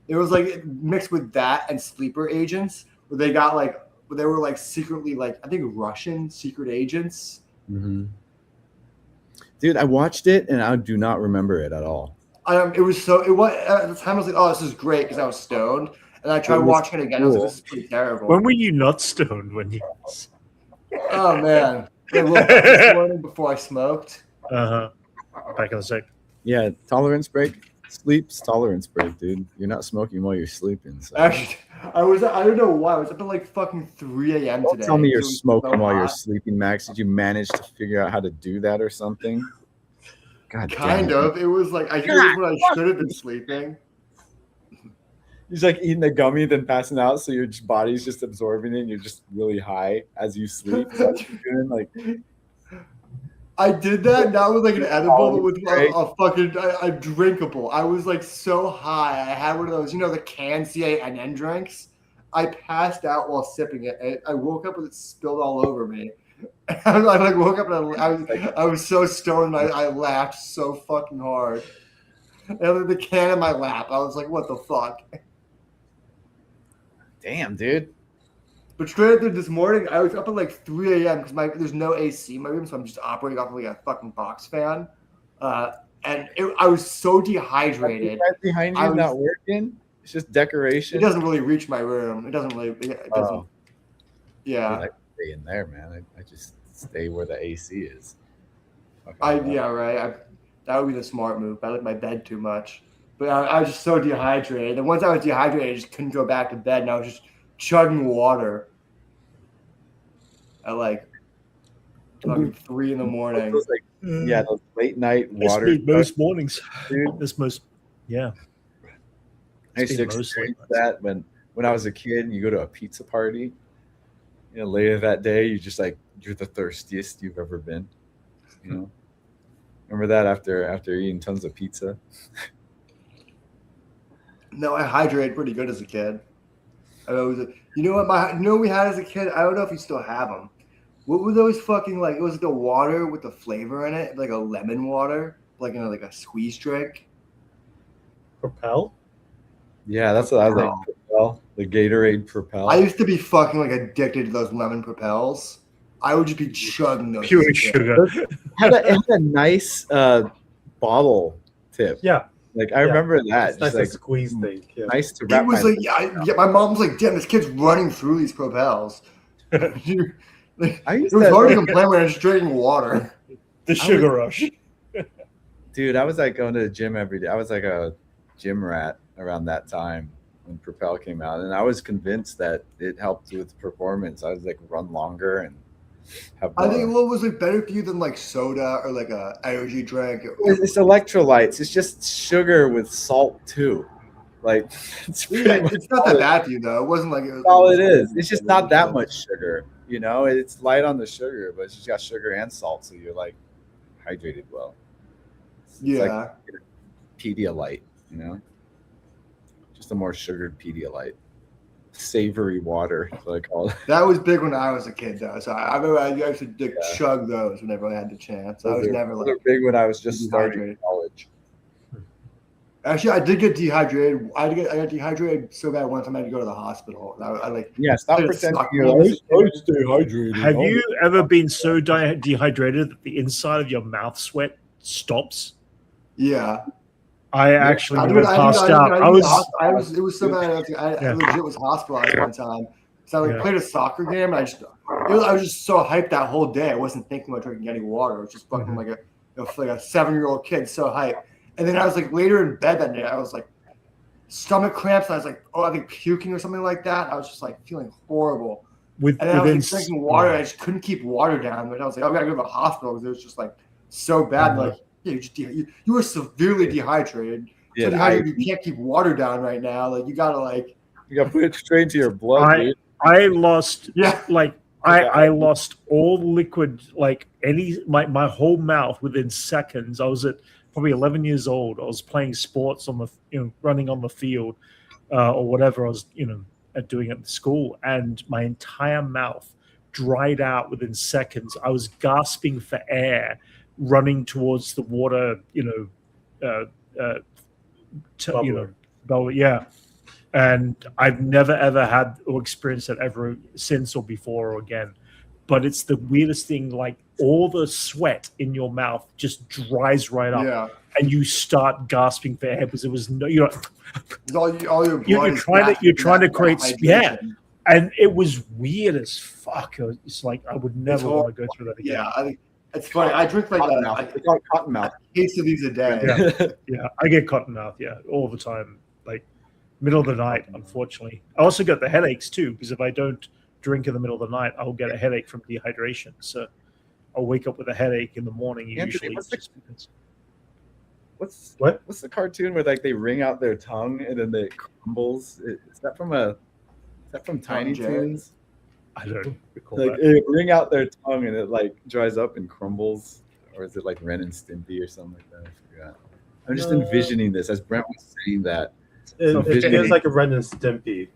[SPEAKER 3] It was like mixed with that and sleeper agents, where they were like secretly like I think Russian secret agents.
[SPEAKER 2] Mm-hmm. Dude, I watched it and I do not remember it at all.
[SPEAKER 3] At the time I was like, oh, this is great because I was stoned, and I tried watching it again. Cool. I was like, this is pretty terrible.
[SPEAKER 1] When were you not stoned? When you?
[SPEAKER 3] Oh man, this morning before I smoked.
[SPEAKER 1] Back in the sec.
[SPEAKER 2] Yeah, tolerance break. Sleep's tolerance break, dude. You're not smoking while you're sleeping. So.
[SPEAKER 3] Actually, I don't know why. I was up at like fucking 3 a.m. today.
[SPEAKER 2] Don't tell me you're smoking while you're sleeping, Max. Did you manage to figure out how to do that or something? God
[SPEAKER 3] kind of. It was like it was when I should have been sleeping.
[SPEAKER 2] He's like eating a gummy, then passing out, so your body's just absorbing it, and you're just really high as you sleep. Is that what you're doing? Like,
[SPEAKER 3] I did that, not with like an edible, but with a fucking a drinkable. I was like so high. I had one of those, the canned CANN drinks. I passed out while sipping it. And I woke up with it spilled all over me. I like woke up and I was so stoned. I laughed so fucking hard. And then the can in my lap. I was like, what the fuck?
[SPEAKER 2] Damn, dude.
[SPEAKER 3] But straight after this morning, I was up at like 3 a.m. because there's no AC in my room, so I'm just operating off of like a fucking box fan. And I was so dehydrated.
[SPEAKER 2] Behind you not working? It's just decoration.
[SPEAKER 3] It doesn't really reach my room. It doesn't really. It doesn't. Yeah.
[SPEAKER 2] I stay in there, man. I just stay where the AC is.
[SPEAKER 3] Yeah, right. That would be the smart move. I like my bed too much. But I was just so dehydrated. And once I was dehydrated, I just couldn't go back to bed. And I was just chugging water at like Fucking 3 in the morning.
[SPEAKER 2] Those, like, those late night water.
[SPEAKER 1] It's most mornings,
[SPEAKER 2] dude.
[SPEAKER 1] This most, yeah.
[SPEAKER 2] I used to experience that when I was a kid. You go to a pizza party, later that day, you're the thirstiest you've ever been. Remember that after eating tons of pizza?
[SPEAKER 3] No, I hydrated pretty good as a kid. You know what we had as a kid? I don't know if you still have them. What were those fucking like? It was the water with the flavor in it, like a lemon water, like like a squeeze drink.
[SPEAKER 4] Propel?
[SPEAKER 2] Yeah, that's what I was like. Propel, the Gatorade Propel.
[SPEAKER 3] I used to be fucking like addicted to those lemon Propels. I would just be chugging those.
[SPEAKER 1] Pure sugar.
[SPEAKER 2] It had a nice bottle tip.
[SPEAKER 4] Yeah.
[SPEAKER 2] Like I remember that.
[SPEAKER 4] It's nice to squeeze thing. Yeah.
[SPEAKER 2] Nice to wrap.
[SPEAKER 3] It was my mom was like, "Damn, this kid's running through these Propels." It was hard to complain when I was drinking water.
[SPEAKER 1] The sugar rush.
[SPEAKER 2] Dude, I was like going to the gym every day. I was like a gym rat around that time when Propel came out, and I was convinced that it helped with performance. I was like run longer and have.
[SPEAKER 3] I think what was better for you than like soda or like a energy drink?
[SPEAKER 2] It's electrolytes. It's just sugar with salt too. Like
[SPEAKER 3] it's not that bad for you though. It wasn't like it was.
[SPEAKER 2] All it is. It's just not that much sugar. It's light on the sugar, but it's just got sugar and salt, so you're like hydrated well. It's like Pedialyte, just a more sugared Pedialyte. Savory water, is what I call it.
[SPEAKER 3] That was big when I was a kid, though. So I remember I used to chug those whenever I had the chance. I was never like
[SPEAKER 2] big when I was just starting college.
[SPEAKER 3] Actually, I did get dehydrated. I got dehydrated so bad one time I had to go to the hospital.
[SPEAKER 2] Stop pretending
[SPEAKER 1] you stay hydrated. Have you ever been so dehydrated that the inside of your mouth sweat stops?
[SPEAKER 3] Yeah.
[SPEAKER 1] I actually passed out.
[SPEAKER 3] It was so bad. I legit was hospitalized one time. So I played a soccer game. And I was just so hyped that whole day. I wasn't thinking about drinking any water. I was just fucking like a 7-year-old kid, so hyped. And then I was like later in bed that day. I was like stomach cramps. And I was like, I think puking or something like that. I was just like feeling horrible. And then I was drinking water. And I just couldn't keep water down. But I was like, I gotta go to the hospital because it was just like so bad. Like. Yeah, you were severely dehydrated.
[SPEAKER 2] Yeah,
[SPEAKER 3] you can't keep water down right now. Like you gotta
[SPEAKER 2] put it straight into your blood. Dude.
[SPEAKER 1] I lost I lost all liquid, like my whole mouth within seconds. I was at probably 11 years old. I was playing sports on the running on the field or whatever I was doing at the school, and my entire mouth dried out within seconds. I was gasping for air, running towards the water, and I've never ever had or experienced that ever since or before or again. But it's the weirdest thing. Like all the sweat in your mouth just dries right up, and you start gasping for air because it was
[SPEAKER 3] all your blood
[SPEAKER 1] you're trying to create and it was weird as fuck. It's like I would never want to go through that again.
[SPEAKER 3] Yeah, I think. It's funny. I drink like
[SPEAKER 2] cotton mouth.
[SPEAKER 3] Case of these a day.
[SPEAKER 1] Yeah, I get cotton mouth. Yeah, all the time. Like middle of the night. Unfortunately, I also get the headaches too because if I don't drink in the middle of the night, I'll get a headache from dehydration. So I'll wake up with a headache in the morning. Usually,
[SPEAKER 2] what's the cartoon where like they wring out their tongue and then it crumbles? Is that from Tiny Toons?
[SPEAKER 1] I don't recall
[SPEAKER 2] like
[SPEAKER 1] that.
[SPEAKER 2] It wring out their tongue and it like dries up and crumbles, or is it like Ren and Stimpy or something like that? I forgot. I'm just envisioning this as Brent was saying that.
[SPEAKER 4] It feels like a Ren and Stimpy,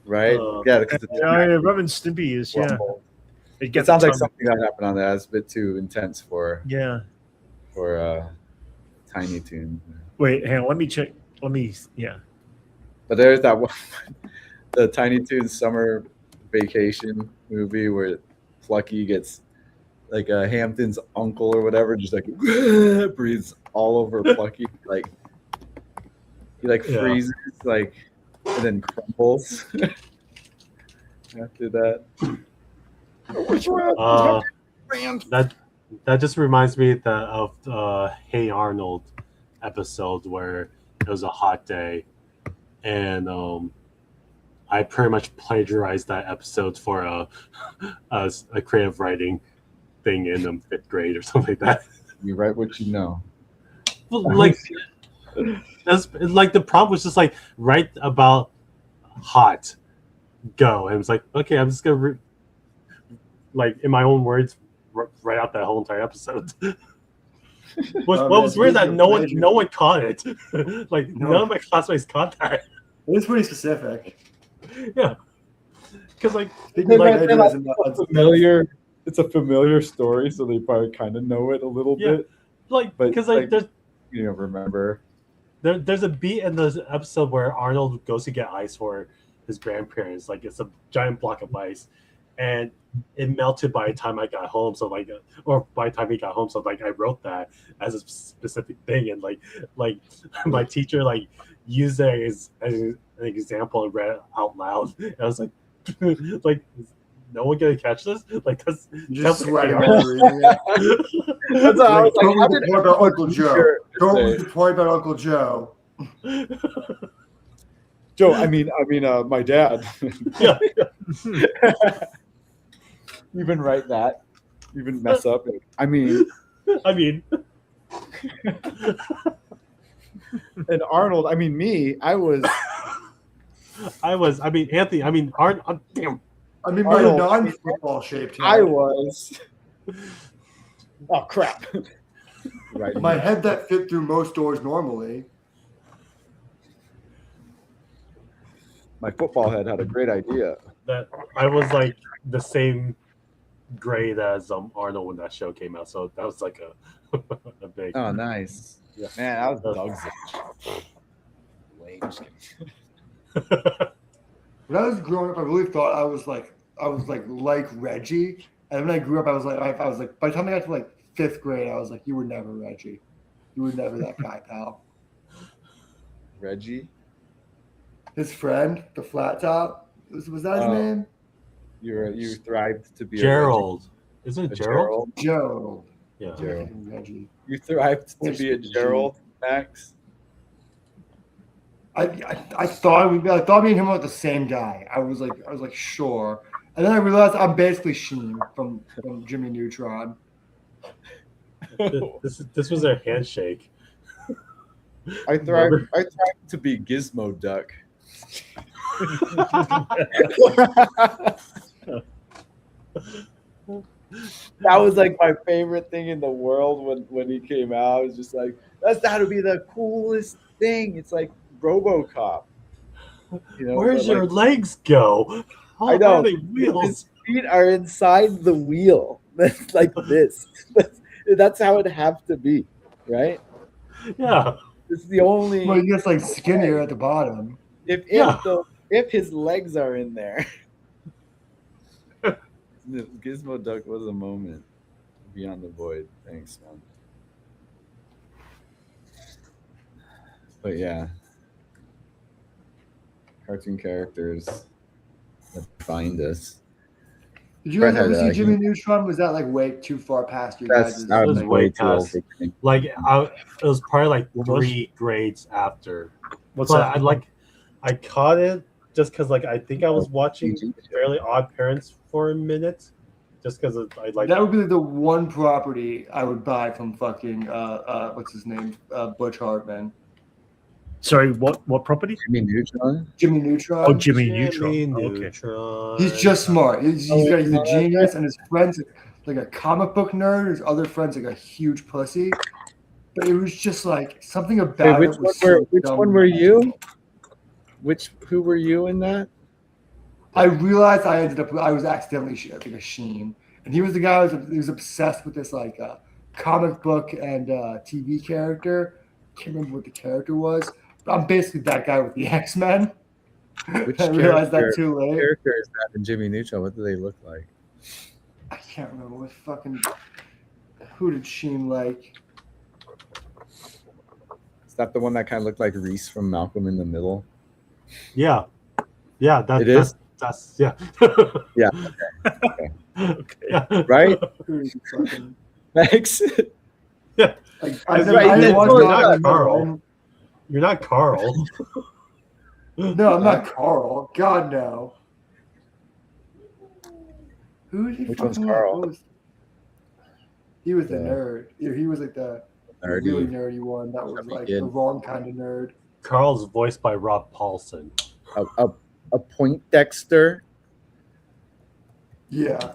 [SPEAKER 2] right? Because
[SPEAKER 1] Ren and Stimpy is
[SPEAKER 2] It sounds like something that happened on that. It's a bit too intense for Tiny Toon.
[SPEAKER 1] Wait, hang on. Let me check.
[SPEAKER 2] But there's that one, the Tiny Toon summer vacation movie where Plucky gets like a Hampton's uncle or whatever, just like breathes all over Plucky, like he freezes like and then crumbles after that.
[SPEAKER 4] That just reminds me of Hey Arnold episode where it was a hot day and I pretty much plagiarized that episode for a creative writing. thing in 5th grade or something like that.
[SPEAKER 2] You write what you know.
[SPEAKER 4] Well, like, the prompt was just like write about hot, go, and it was like, okay, I'm just gonna like in my own words write out that whole entire episode. What was weird that no one caught it. Like none of my classmates caught that.
[SPEAKER 3] It was pretty specific.
[SPEAKER 4] Yeah, because like
[SPEAKER 2] familiar. It's a familiar story, so they probably kind of know it a little bit.
[SPEAKER 4] Like, because like there's
[SPEAKER 2] remember.
[SPEAKER 4] There's a beat in the episode where Arnold goes to get ice for his grandparents. Like it's a giant block of ice, and it melted by the time I got home. So like, or by the time he got home. So like, I wrote that as a specific thing, and like my teacher like used it as an example and read it out loud. And I was like, like. No one gonna catch this? Like that's
[SPEAKER 3] just sweating.
[SPEAKER 2] That's how I was like, how did
[SPEAKER 3] about Uncle Joe? Don't worry about Uncle Joe.
[SPEAKER 2] Joe, I mean, my dad.
[SPEAKER 4] Yeah.
[SPEAKER 2] Even write that. Even mess up. I mean.
[SPEAKER 4] And
[SPEAKER 2] Arnold. I mean, me. I was.
[SPEAKER 4] I mean, Anthony. I mean, damn.
[SPEAKER 3] I mean, my non-football shaped head.
[SPEAKER 2] I was. Oh crap!
[SPEAKER 3] Right. My head that fit through most doors normally.
[SPEAKER 2] My football head had a great idea.
[SPEAKER 4] That I was like the same grade as Arnold when that show came out, so that was like a big.
[SPEAKER 2] Oh, nice! Yeah, man, I was Doug's age. Wait, just kidding.
[SPEAKER 3] When I was growing up, I really thought I was like Reggie, and when I grew up, I was like, by the time I got to like 5th grade, I was like, you were never Reggie, you were never that guy, pal.
[SPEAKER 2] Reggie,
[SPEAKER 3] his friend, the flat top, was that his name?
[SPEAKER 2] You thrived to be
[SPEAKER 4] Gerald. Isn't it Gerald?
[SPEAKER 3] Gerald.
[SPEAKER 4] Yeah.
[SPEAKER 2] Gerald.
[SPEAKER 3] Reggie.
[SPEAKER 2] You thrived to be a Gerald, Max.
[SPEAKER 3] I thought me and him were the same guy. I was like sure, and then I realized I'm basically Sheen from Jimmy Neutron.
[SPEAKER 4] This was their handshake.
[SPEAKER 2] I thrived to be Gizmo Duck. That was like my favorite thing in the world when he came out. I was just like, that's got to be the coolest thing. It's like RoboCop. You know,
[SPEAKER 4] where's your legs go?
[SPEAKER 2] I know.
[SPEAKER 4] Are they wheels?
[SPEAKER 2] His feet are inside the wheel. That's like this. That's how it have to be, right?
[SPEAKER 4] Yeah.
[SPEAKER 2] It's the only.
[SPEAKER 3] Well, he gets like skinnier at the bottom.
[SPEAKER 2] If his legs are in there. Gizmo Duck was a moment beyond the void. Thanks, man. But yeah, cartoon characters that find us.
[SPEAKER 3] Did you guys ever see Jimmy Neutron? Was that like way too far past your guys'?
[SPEAKER 2] That was way too old.
[SPEAKER 4] Like it was probably like 3 grades after. I caught it just because like I think I was watching Fairly Odd Parents for a minute, just because I like.
[SPEAKER 3] That would be the one property I would buy from fucking what's his name, Butch Hartman.
[SPEAKER 1] Sorry, what property?
[SPEAKER 2] Jimmy Neutron.
[SPEAKER 3] Jimmy Neutron.
[SPEAKER 1] Oh, Jimmy Neutron.
[SPEAKER 4] Okay.
[SPEAKER 3] He's just smart. He's a genius, and his friends like a comic book nerd. His other friends like a huge pussy. But it was just like something about
[SPEAKER 2] which one were you? Who were you in that?
[SPEAKER 3] I realized I was accidentally like a Sheen, and he was the guy who was obsessed with this like comic book and TV character. Can't remember what the character was. But I'm basically that guy with the X-Men. I realized that too late.
[SPEAKER 2] Which character is that in Jimmy Neutron? What do they look like?
[SPEAKER 3] I can't remember what fucking. Who did Sheen like?
[SPEAKER 2] Is that the one that kind of looked like Reese from Malcolm in the Middle?
[SPEAKER 4] Yeah.
[SPEAKER 2] It is.
[SPEAKER 4] That's yeah.
[SPEAKER 2] Yeah. Okay.
[SPEAKER 4] Yeah.
[SPEAKER 2] Right. Thanks.
[SPEAKER 4] Yeah.
[SPEAKER 3] Like,
[SPEAKER 4] you're not Carl. You're not Carl.
[SPEAKER 3] No, I'm not Carl. God no. Who is he?
[SPEAKER 2] Which one's Carl?
[SPEAKER 3] He was the nerd. He was like the really nerdy one. That was like the wrong kind of nerd.
[SPEAKER 4] Carl's voiced by Rob Paulson.
[SPEAKER 2] A Poindexter.
[SPEAKER 3] Yeah.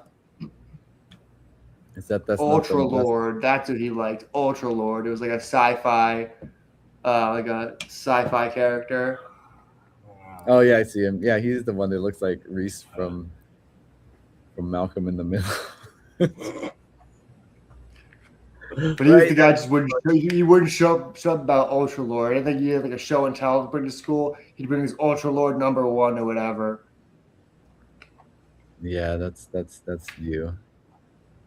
[SPEAKER 2] Is that's
[SPEAKER 3] Ultra Lord? That's what he liked. Ultra Lord. It was like a sci-fi, character.
[SPEAKER 2] Oh yeah, I see him. Yeah, he's the one that looks like Reese from Malcolm in the Middle.
[SPEAKER 3] But he was the guy he wouldn't show up about Ultra Lord. I think he had like a show and tell to bring to school. He'd bring his Ultra Lord #1 or whatever.
[SPEAKER 2] Yeah, that's you.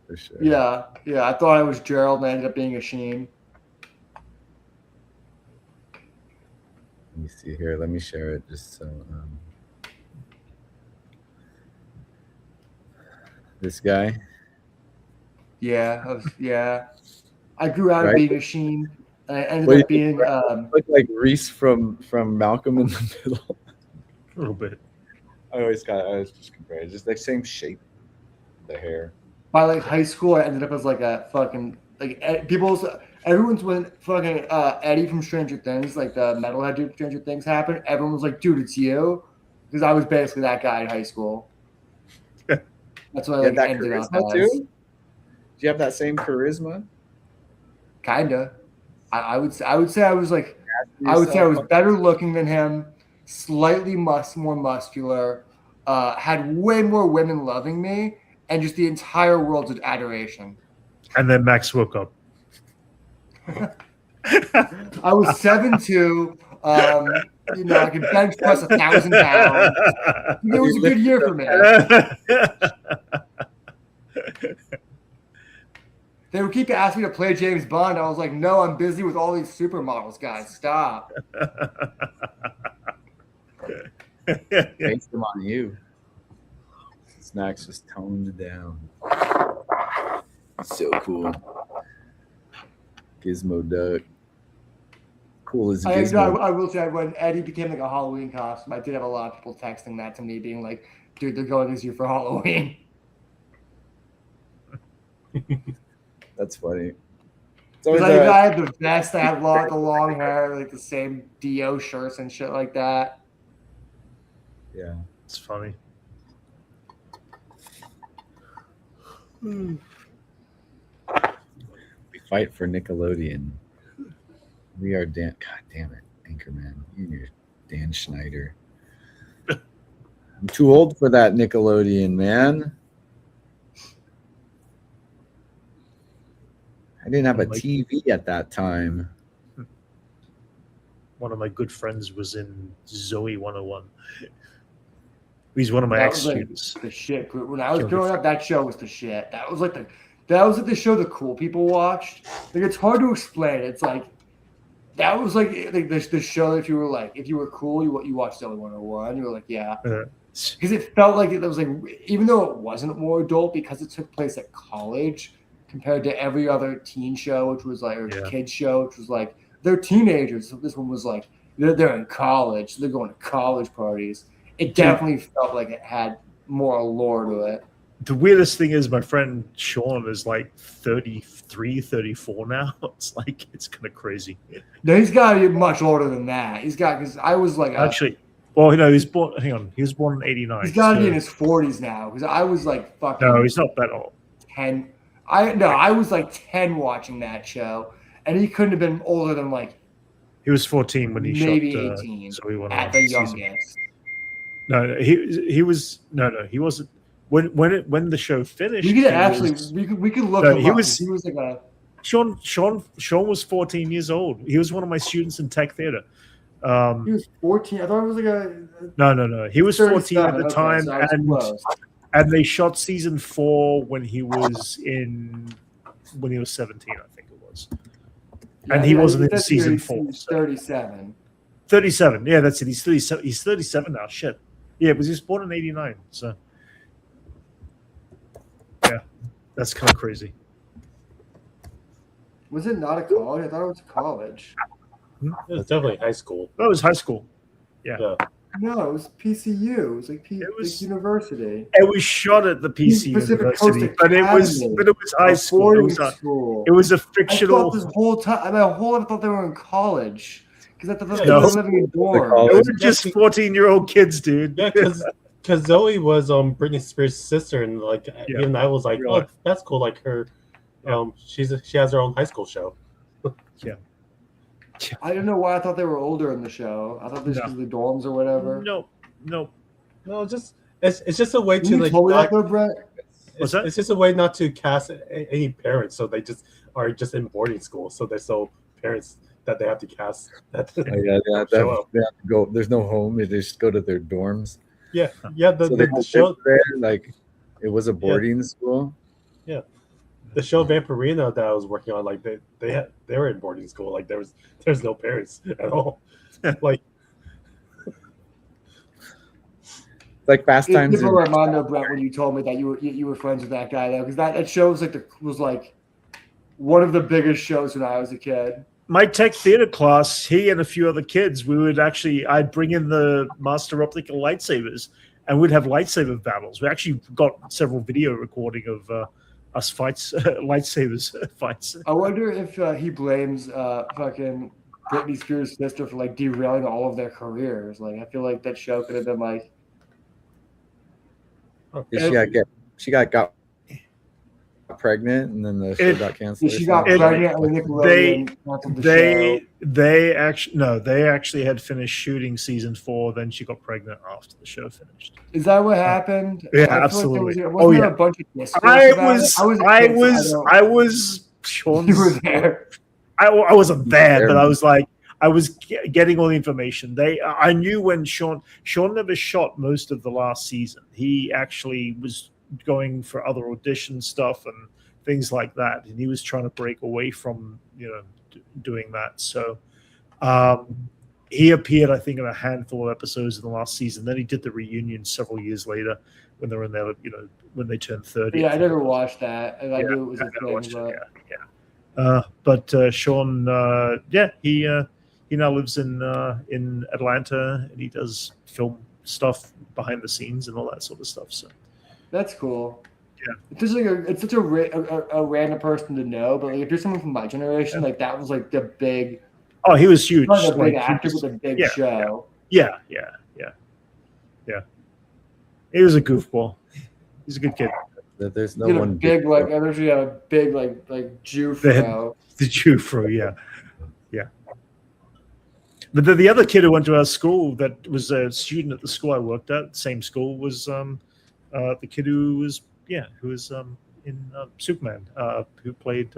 [SPEAKER 2] For sure.
[SPEAKER 3] Yeah. I thought I was Gerald and I ended up being a Sheen.
[SPEAKER 2] Let me see here. Let me share it just so this guy.
[SPEAKER 3] Yeah. I grew out of being a Sheen. And I ended up being
[SPEAKER 2] look like Reese from Malcolm in the Middle.
[SPEAKER 1] A little bit. I
[SPEAKER 2] always just compare. Just like same shape, the hair.
[SPEAKER 3] By like high school, I ended up as like a fucking everyone's when fucking Eddie from Stranger Things, like the metalhead dude from Stranger Things happened. Everyone was like, "Dude, it's you," because I was basically that guy in high school. That's what I like, ended up as.
[SPEAKER 2] Too? Do you have that same charisma?
[SPEAKER 3] Kinda. I would say I was like I would say I was better looking than him, slightly more muscular, had way more women loving me, and just the entire world's adoration.
[SPEAKER 1] And then Max woke up.
[SPEAKER 3] I was 7'2". I could bench press 1,000 pounds. It was a good year for me. They would keep asking me to play James Bond. I was like, no, I'm busy with all these supermodels, guys. Stop.
[SPEAKER 2] Based them on you. Snacks just toned down. So cool. Gizmo Duck. Cool as a Gizmo.
[SPEAKER 3] I will say, when Eddie became like a Halloween costume, I did have a lot of people texting that to me, being like, dude, they're going this year for Halloween.
[SPEAKER 2] That's funny.
[SPEAKER 3] Because I had the vest, I had the long hair, like the same Dio shirts and shit like that.
[SPEAKER 2] Yeah.
[SPEAKER 1] It's funny.
[SPEAKER 2] We fight for Nickelodeon. We are God damn it, Anchorman. You and your Dan Schneider. I'm too old for that Nickelodeon, man. I didn't have a TV at that time.
[SPEAKER 1] One of my good friends was in Zoe 101. He's one of my ex-students.
[SPEAKER 3] The shit. When I was growing up, that show was the shit. That was like the show the cool people watched. Like, it's hard to explain. It's like that was like the show that if you were cool, you watched Zoe 101. You were like, yeah. Because it felt like it was like, even though it wasn't more adult, because it took place at college compared to every other teen show, which was like, or kids show, which was like, they're teenagers. So this one was like, they're in college. So they're going to college parties. It definitely felt like it had more allure to it.
[SPEAKER 1] The weirdest thing is my friend Sean is like 33, 34 now. It's like, it's kind of crazy.
[SPEAKER 3] No, he's got to be much older than that. Because I was like...
[SPEAKER 1] Actually, well, he was born in 89.
[SPEAKER 3] He's got to be in his 40s now. Because I was like fucking...
[SPEAKER 1] No, he's not that old.
[SPEAKER 3] 10. I was like 10 watching that show. And he couldn't have been older than like...
[SPEAKER 1] He was 14 when he shot...
[SPEAKER 3] Maybe 18 at the youngest.
[SPEAKER 1] No, he was... No, he wasn't... When the show finished,
[SPEAKER 3] we could look him up. He was like a
[SPEAKER 1] Sean was 14 years old. He was one of my students in tech theater.
[SPEAKER 3] He was 14. I thought it was like a
[SPEAKER 1] no. He was 14 at the time, and they shot season 4 when he was 17, I think it was.
[SPEAKER 3] Yeah,
[SPEAKER 1] and he wasn't in season 4.
[SPEAKER 3] He's 37.
[SPEAKER 1] 37. Yeah, that's it. He's 37. He's 37 now. Shit. Yeah, because he was born in 89. So. Yeah, that's kind of crazy.
[SPEAKER 3] Was it not a college? I thought it was a college.
[SPEAKER 4] It was definitely high school.
[SPEAKER 1] That was high school. Yeah.
[SPEAKER 3] No, it was PCU. It was like
[SPEAKER 1] It was-
[SPEAKER 3] like university.
[SPEAKER 1] It was shot at the PC
[SPEAKER 3] Pacific Coast
[SPEAKER 1] University, but it was
[SPEAKER 3] Academy,
[SPEAKER 1] high
[SPEAKER 3] a
[SPEAKER 1] school.
[SPEAKER 3] boarding school.
[SPEAKER 1] It was a
[SPEAKER 3] I thought
[SPEAKER 1] fictional.
[SPEAKER 3] this whole time, I thought they were in college because I thought they
[SPEAKER 1] No.
[SPEAKER 3] were living in dorms.
[SPEAKER 1] It was just 14-year-old kids, dude.
[SPEAKER 4] Yeah, because Zoe was Britney Spears' sister, and like even I was like,
[SPEAKER 1] Really?
[SPEAKER 4] oh, that's cool. Like her, she has her own high school show.
[SPEAKER 3] I don't know why I thought they were older in the show. I thought this was the dorms or whatever.
[SPEAKER 1] No.
[SPEAKER 4] No, just it's just a way to
[SPEAKER 3] You
[SPEAKER 4] like.
[SPEAKER 3] told me that though, Brett?
[SPEAKER 1] What's that?
[SPEAKER 4] It's just a way not to cast any parents, so they just are just in boarding school. So there's no parents that they have to cast. That
[SPEAKER 5] they have to go. There's no home. They just go to their dorms.
[SPEAKER 4] Yeah. The show
[SPEAKER 5] there, like it was a boarding school.
[SPEAKER 4] Yeah, the show Vampirina that I was working on, like they were in boarding school. Like there's no parents at all. Like.
[SPEAKER 5] Like Fast Times.
[SPEAKER 3] People remind Brett, when you told me that you were friends with that guy, though, because that show was like one of the biggest shows when I was a kid.
[SPEAKER 1] My tech theater class, he and a few other kids, I'd bring in the Master Optical lightsabers, and we'd have lightsaber battles. We actually got several video recording of us fights, lightsabers fights.
[SPEAKER 3] I wonder if he blames fucking Britney Spears' sister for like derailing all of their careers. Like, I feel like that show could have been like.
[SPEAKER 5] She got pregnant, and then the show got canceled.
[SPEAKER 3] She got pregnant, and Nickelodeon canceled the show.
[SPEAKER 1] They actually had finished shooting season 4. Then she got pregnant after the show finished.
[SPEAKER 3] Is that what happened?
[SPEAKER 1] Yeah, absolutely.
[SPEAKER 3] There a bunch of
[SPEAKER 1] I was. Sean's,
[SPEAKER 3] you were there.
[SPEAKER 1] I wasn't there, but I was like. I was getting all the information. I knew when Sean never shot most of the last season. He actually was going for other audition stuff and things like that, and he was trying to break away from doing that. So he appeared, I think, in a handful of episodes in the last season. Then he did the reunion several years later when they were in their, when they turned 30.
[SPEAKER 3] Yeah, I never watched that. I knew it was a thing.
[SPEAKER 1] But Sean, he now lives in Atlanta, and he does film stuff behind the scenes and all that sort of stuff. So
[SPEAKER 3] that's cool.
[SPEAKER 1] Yeah,
[SPEAKER 3] it's such a random person to know, but like if you're someone from my generation, like that was like the big.
[SPEAKER 1] Oh, he was huge.
[SPEAKER 3] Like a big actor with a big show.
[SPEAKER 1] Yeah. He was a goofball. He's a good kid.
[SPEAKER 5] There's no one
[SPEAKER 3] big like I actually had a big like Jew fro.
[SPEAKER 1] The Jew fro, yeah. But the other kid who went to our school that was a student at the school I worked at, same school, was the kid who was in Superman, who played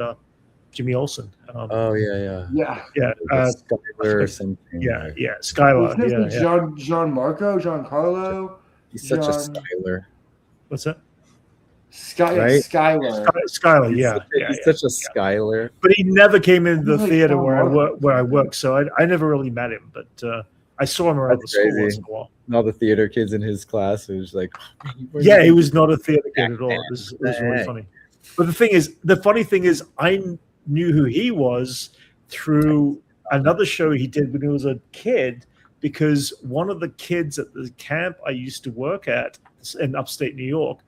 [SPEAKER 1] Jimmy Olsen.
[SPEAKER 3] Yeah.
[SPEAKER 5] Skylar or something.
[SPEAKER 1] Yeah, Skylar.
[SPEAKER 3] Giancarlo.
[SPEAKER 5] He's such a Skylar.
[SPEAKER 1] What's that?
[SPEAKER 3] Skylar.
[SPEAKER 1] Skylar, yeah.
[SPEAKER 5] He's such a Skylar.
[SPEAKER 1] But he never came into the theater where I work, so I never really met him. But I saw him around the school once in a while.
[SPEAKER 5] And all the theater kids in his class was like,
[SPEAKER 1] he was not a theater kid at all. It was really funny. But the funny thing is, I knew who he was through another show he did when he was a kid, because one of the kids at the camp I used to work at in upstate New York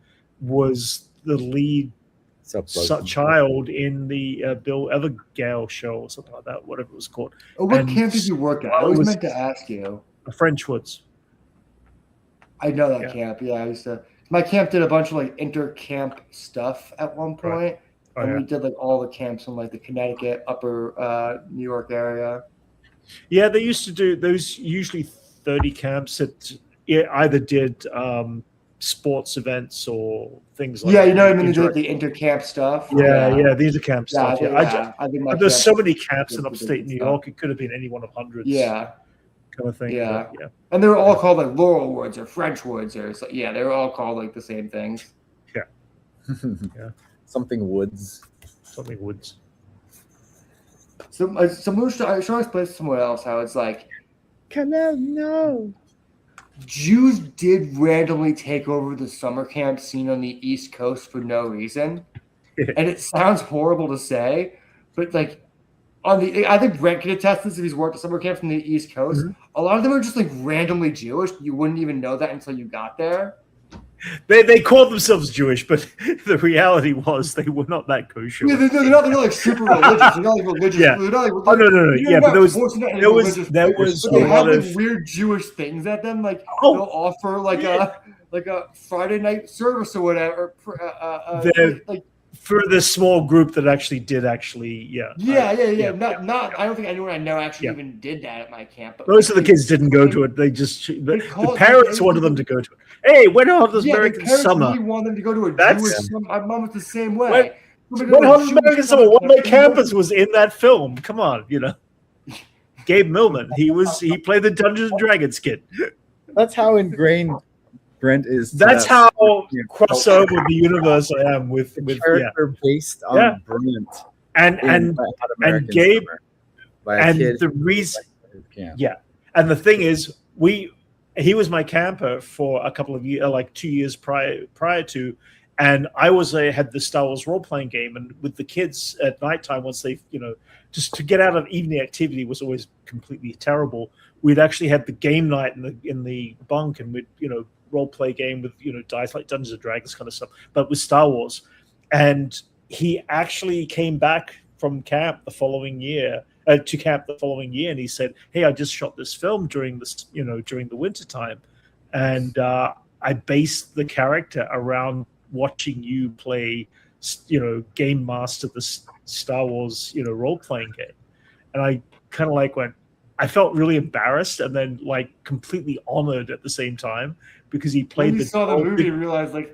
[SPEAKER 1] was the lead child in the Bill Evergale show or something like that, whatever it was called.
[SPEAKER 3] What camp did you work at? I was meant to ask you.
[SPEAKER 1] French Woods.
[SPEAKER 3] I know that camp. Yeah, I used to. My camp did a bunch of like inter-camp stuff at one point, we did like all the camps in like the Connecticut, Upper New York area. Yeah,
[SPEAKER 1] they used to do those. Usually 30 camps that either did sports events or things like that.
[SPEAKER 3] You know what I mean? They did the inter-camp stuff.
[SPEAKER 1] The inter-camp stuff.
[SPEAKER 3] I think
[SPEAKER 1] there's so many camps in upstate New York. It could have been any one of hundreds. Kind of thing.
[SPEAKER 3] Yeah. And they were all called like Laurel Woods or French Woods or so. Yeah, they were all called like the same things.
[SPEAKER 5] Something Woods.
[SPEAKER 3] So I should explain to someone else how it's like.
[SPEAKER 5] No.
[SPEAKER 3] Jews did randomly take over the summer camp scene on the East Coast for no reason. And it sounds horrible to say, but like I think Brent can attest this if he's worked at summer camps from the East Coast. A lot of them are just like randomly Jewish. You wouldn't even know that until you got there.
[SPEAKER 1] They called themselves Jewish, but the reality was they were not that kosher.
[SPEAKER 3] Yeah, they're not like super religious. They're not like religious.
[SPEAKER 1] Yeah.
[SPEAKER 3] They're not like,
[SPEAKER 1] Oh no. Yeah, but there was
[SPEAKER 3] but they have like weird Jewish things at them. Like they'll offer like a Friday night service or whatever.
[SPEAKER 1] For the small group that actually did.
[SPEAKER 3] Not. I don't think anyone I know actually even did that at my camp. But
[SPEAKER 1] most of the kids didn't go to it. They just the parents wanted them to go to it. Hey, when on this American summer?
[SPEAKER 3] Really want them to go to a Jewish summer. My mom was the same way.
[SPEAKER 1] When on American summer, one of my campers was in that film. Come on, Gabe Millman. He played the Dungeons and Dragons kid.
[SPEAKER 5] That's how ingrained Brent is.
[SPEAKER 1] That's how crossover the universe I am with
[SPEAKER 5] character based on Brent
[SPEAKER 1] and Gabe and the reason. And the thing is, he was my camper for a couple of years, like 2 years prior to, and I had the Star Wars role playing game, and with the kids at nighttime, once they just to get out of evening activity was always completely terrible. We'd actually had the game night in the bunk, and we'd role play game with dice like Dungeons and Dragons kind of stuff, but with Star Wars. And he actually came back from camp the following year. And he said, "Hey, I just shot this film during the winter time, and I based the character around watching you play, Game Master the Star Wars, role playing game." And I kind of went, I felt really embarrassed and then completely honored at the same time because he played
[SPEAKER 3] when you saw the movie and realized he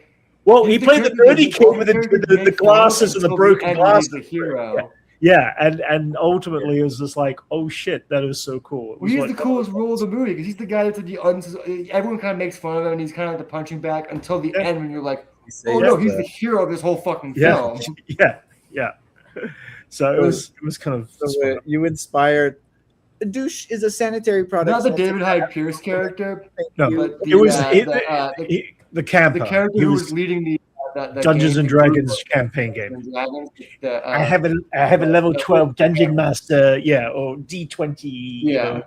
[SPEAKER 1] played the nerdy kid with the glasses and the broken glasses.
[SPEAKER 3] The hero.
[SPEAKER 1] Yeah, and ultimately it was just oh shit, that is so cool.
[SPEAKER 3] He's the coolest role of the movie because he's the guy that's everyone kind of makes fun of him and he's kind of the punching bag until the end when you're like, oh no, he's the hero of this whole fucking film.
[SPEAKER 1] Yeah. So it was kind of.
[SPEAKER 5] So you inspired. Douche is a sanitary product.
[SPEAKER 3] Not the David Hyde Pierce character.
[SPEAKER 1] No,
[SPEAKER 3] but
[SPEAKER 1] it was the camper.
[SPEAKER 3] The character who was leading the
[SPEAKER 1] Dungeons and Dragons campaign game. I have a level 12 Dungeon Master, or D20.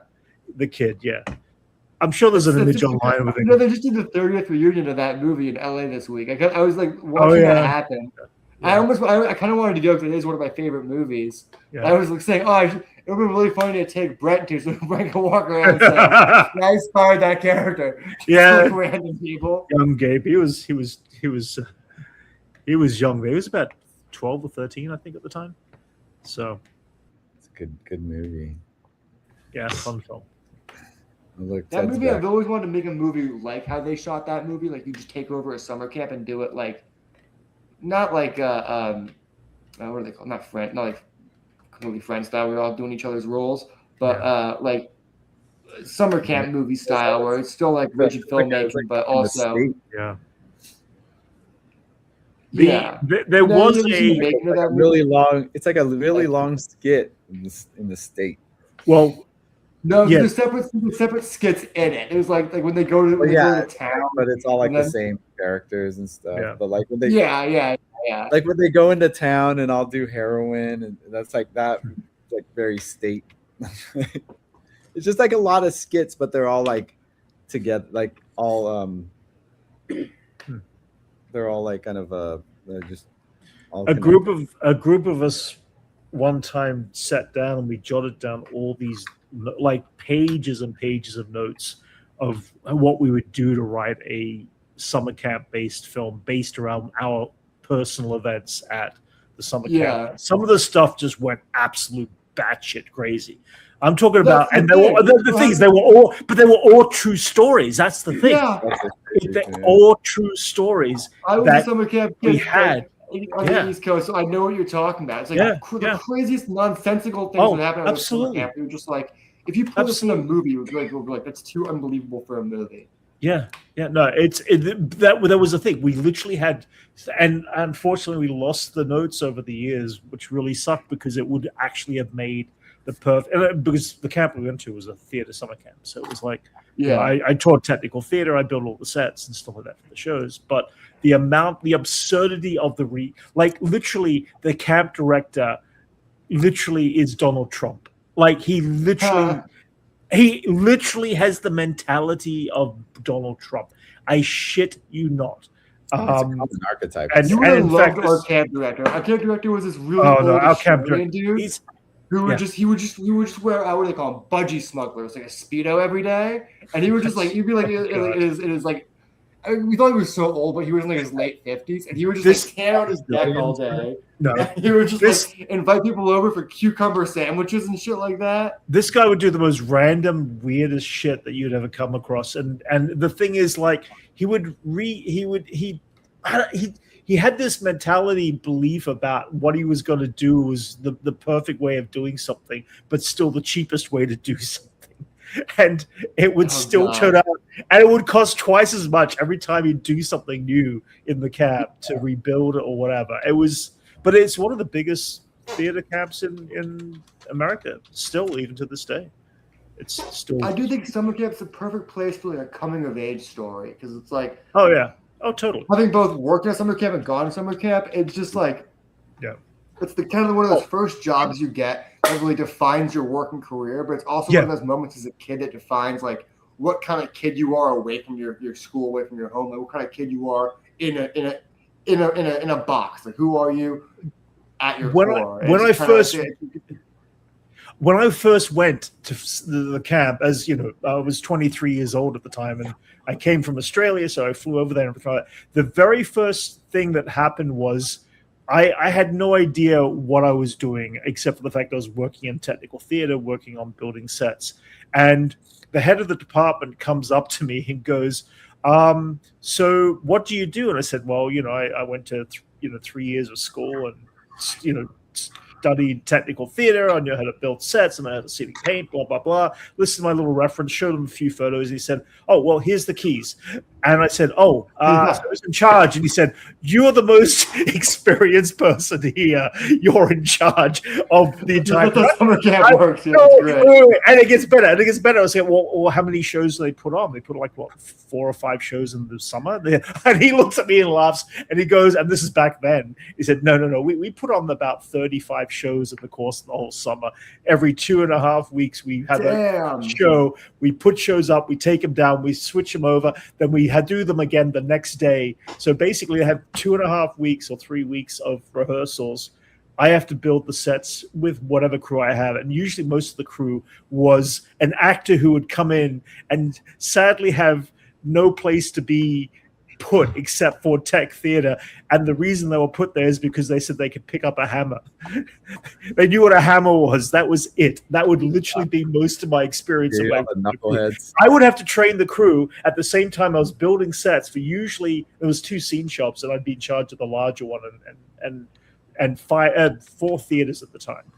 [SPEAKER 1] The kid, I'm sure there's an image online with it.
[SPEAKER 3] They just did the 30th reunion of that movie in LA this week. I was watching that happen. Yeah. I kind of wanted to go because it is one of my favorite movies. Yeah. I was saying, it would be really funny to take Brent to so Brent can walk around and say, I inspired that character.
[SPEAKER 1] Yeah,
[SPEAKER 3] random people.
[SPEAKER 1] Young Gabe, he was young. He was about 12 or 13, I think, at the time. So
[SPEAKER 5] it's a good movie.
[SPEAKER 1] Yeah, fun film.
[SPEAKER 3] That movie, I've always wanted to make a movie like how they shot that movie. You just take over a summer camp and do it not what are they called? Not completely friend style. We're all doing each other's roles, but summer camp movie style where it's still rigid filmmaking, but also
[SPEAKER 1] there was
[SPEAKER 5] a really long. It's a really long skit in the state.
[SPEAKER 1] Well.
[SPEAKER 3] No, there's separate skits in it. It was when they go to the town,
[SPEAKER 5] but it's all the same characters and stuff.
[SPEAKER 1] Yeah.
[SPEAKER 5] But when they when they go into town and I'll do heroin and that's that very state. It's just a lot of skits, but they're all together, they're all kind of they're just all
[SPEAKER 1] a group of us one time sat down and we jotted down all these pages and pages of notes of what we would do to write a summer camp based film based around our personal events at the summer camp. Some of the stuff just went absolute batshit crazy. I'm talking about, and the things they were all true stories. That's the thing.
[SPEAKER 3] Yeah.
[SPEAKER 1] They're all true stories.
[SPEAKER 3] I was at summer camp
[SPEAKER 1] we had.
[SPEAKER 3] On the East Coast, so I know what you're talking about. It's the craziest nonsensical things that happen at summer camp. You're just if you put this in a movie, we'd be like, that's too unbelievable for a movie.
[SPEAKER 1] Yeah. No, that was the thing. We literally had, and unfortunately, we lost the notes over the years, which really sucked because it would actually have made the perfect. Because the camp we went to was a theater summer camp, so it was I taught technical theater. I built all the sets and stuff like that for the shows, but the absurdity of literally the camp director literally is Donald Trump. Like he literally has the mentality of Donald Trump. I shit you not.
[SPEAKER 2] It's a common archetype.
[SPEAKER 3] And you would have loved our camp director. Our camp director was this really old Australian dude who would just wear what do they call them, budgie smugglers, like a Speedo every day, and he would just like you'd be like it is like. We thought he was so old, but he was in like his late 50s, and he would just like tan on his deck all day.
[SPEAKER 1] No,
[SPEAKER 3] he would just like invite people over for cucumber sandwiches and shit like that.
[SPEAKER 1] This guy would do the most random, weirdest shit that you'd ever come across, and the thing is, like, he had this mentality belief about what he was going to do was the perfect way of doing something, but still the cheapest way to do something. And it would turn out, and it would cost twice as much every time you do something new in the camp to rebuild it or whatever. But it's one of the biggest theater camps in America, still, even to this day. It's still.
[SPEAKER 3] I do think summer camp's the perfect place for like a coming of age story, because it's like,
[SPEAKER 1] oh yeah, oh totally.
[SPEAKER 3] Having both worked at summer camp and gone to summer camp, it's just like,
[SPEAKER 1] yeah.
[SPEAKER 3] It's the kind of one of those first jobs you get that really defines your working career, but it's also one of those moments as a kid that defines like what kind of kid you are away from your school, away from your home, like what kind of kid you are in a box. Like who are you at your core?
[SPEAKER 1] When I first went to the camp, as you know, I was 23 years old at the time, and I came from Australia, so I flew over there. And the very first thing that happened was I had no idea what I was doing, except for the fact I was working in technical theater, working on building sets. And the head of the department comes up to me and goes, so what do you do? And I said, well, I went to 3 years of school and studied technical theater. I knew how to build sets and I had to see paint, blah, blah, blah. Listened to my little reference, showed him a few photos. He said, oh, well, here's the keys. And I said, so I was in charge. And he said, you're the most experienced person here. You're in charge of the entire
[SPEAKER 3] summer camp works.
[SPEAKER 1] And it gets better. I was like, well, how many shows do they put on? They put like, 4 or 5 shows in the summer? And he looks at me and laughs. And he goes, and this is back then. He said, no. We put on about 35 shows in the course of the whole summer. Every 2.5 weeks, we had a show. We put shows up. We take them down. We switch them over. Then we do them again the next day. So basically I have 2.5 weeks or 3 weeks of rehearsals. I have to build the sets with whatever crew I have. And usually most of the crew was an actor who would come in and sadly have no place to be put except for tech theater. And the reason they were put there is because they said they could pick up a hammer. They knew what a hammer was. That was it. That would literally be most of my experience. I would have to train the crew at the same time I was building sets for usually there was 2 scene shops and I'd be in charge of the larger one and 4 theaters at the time.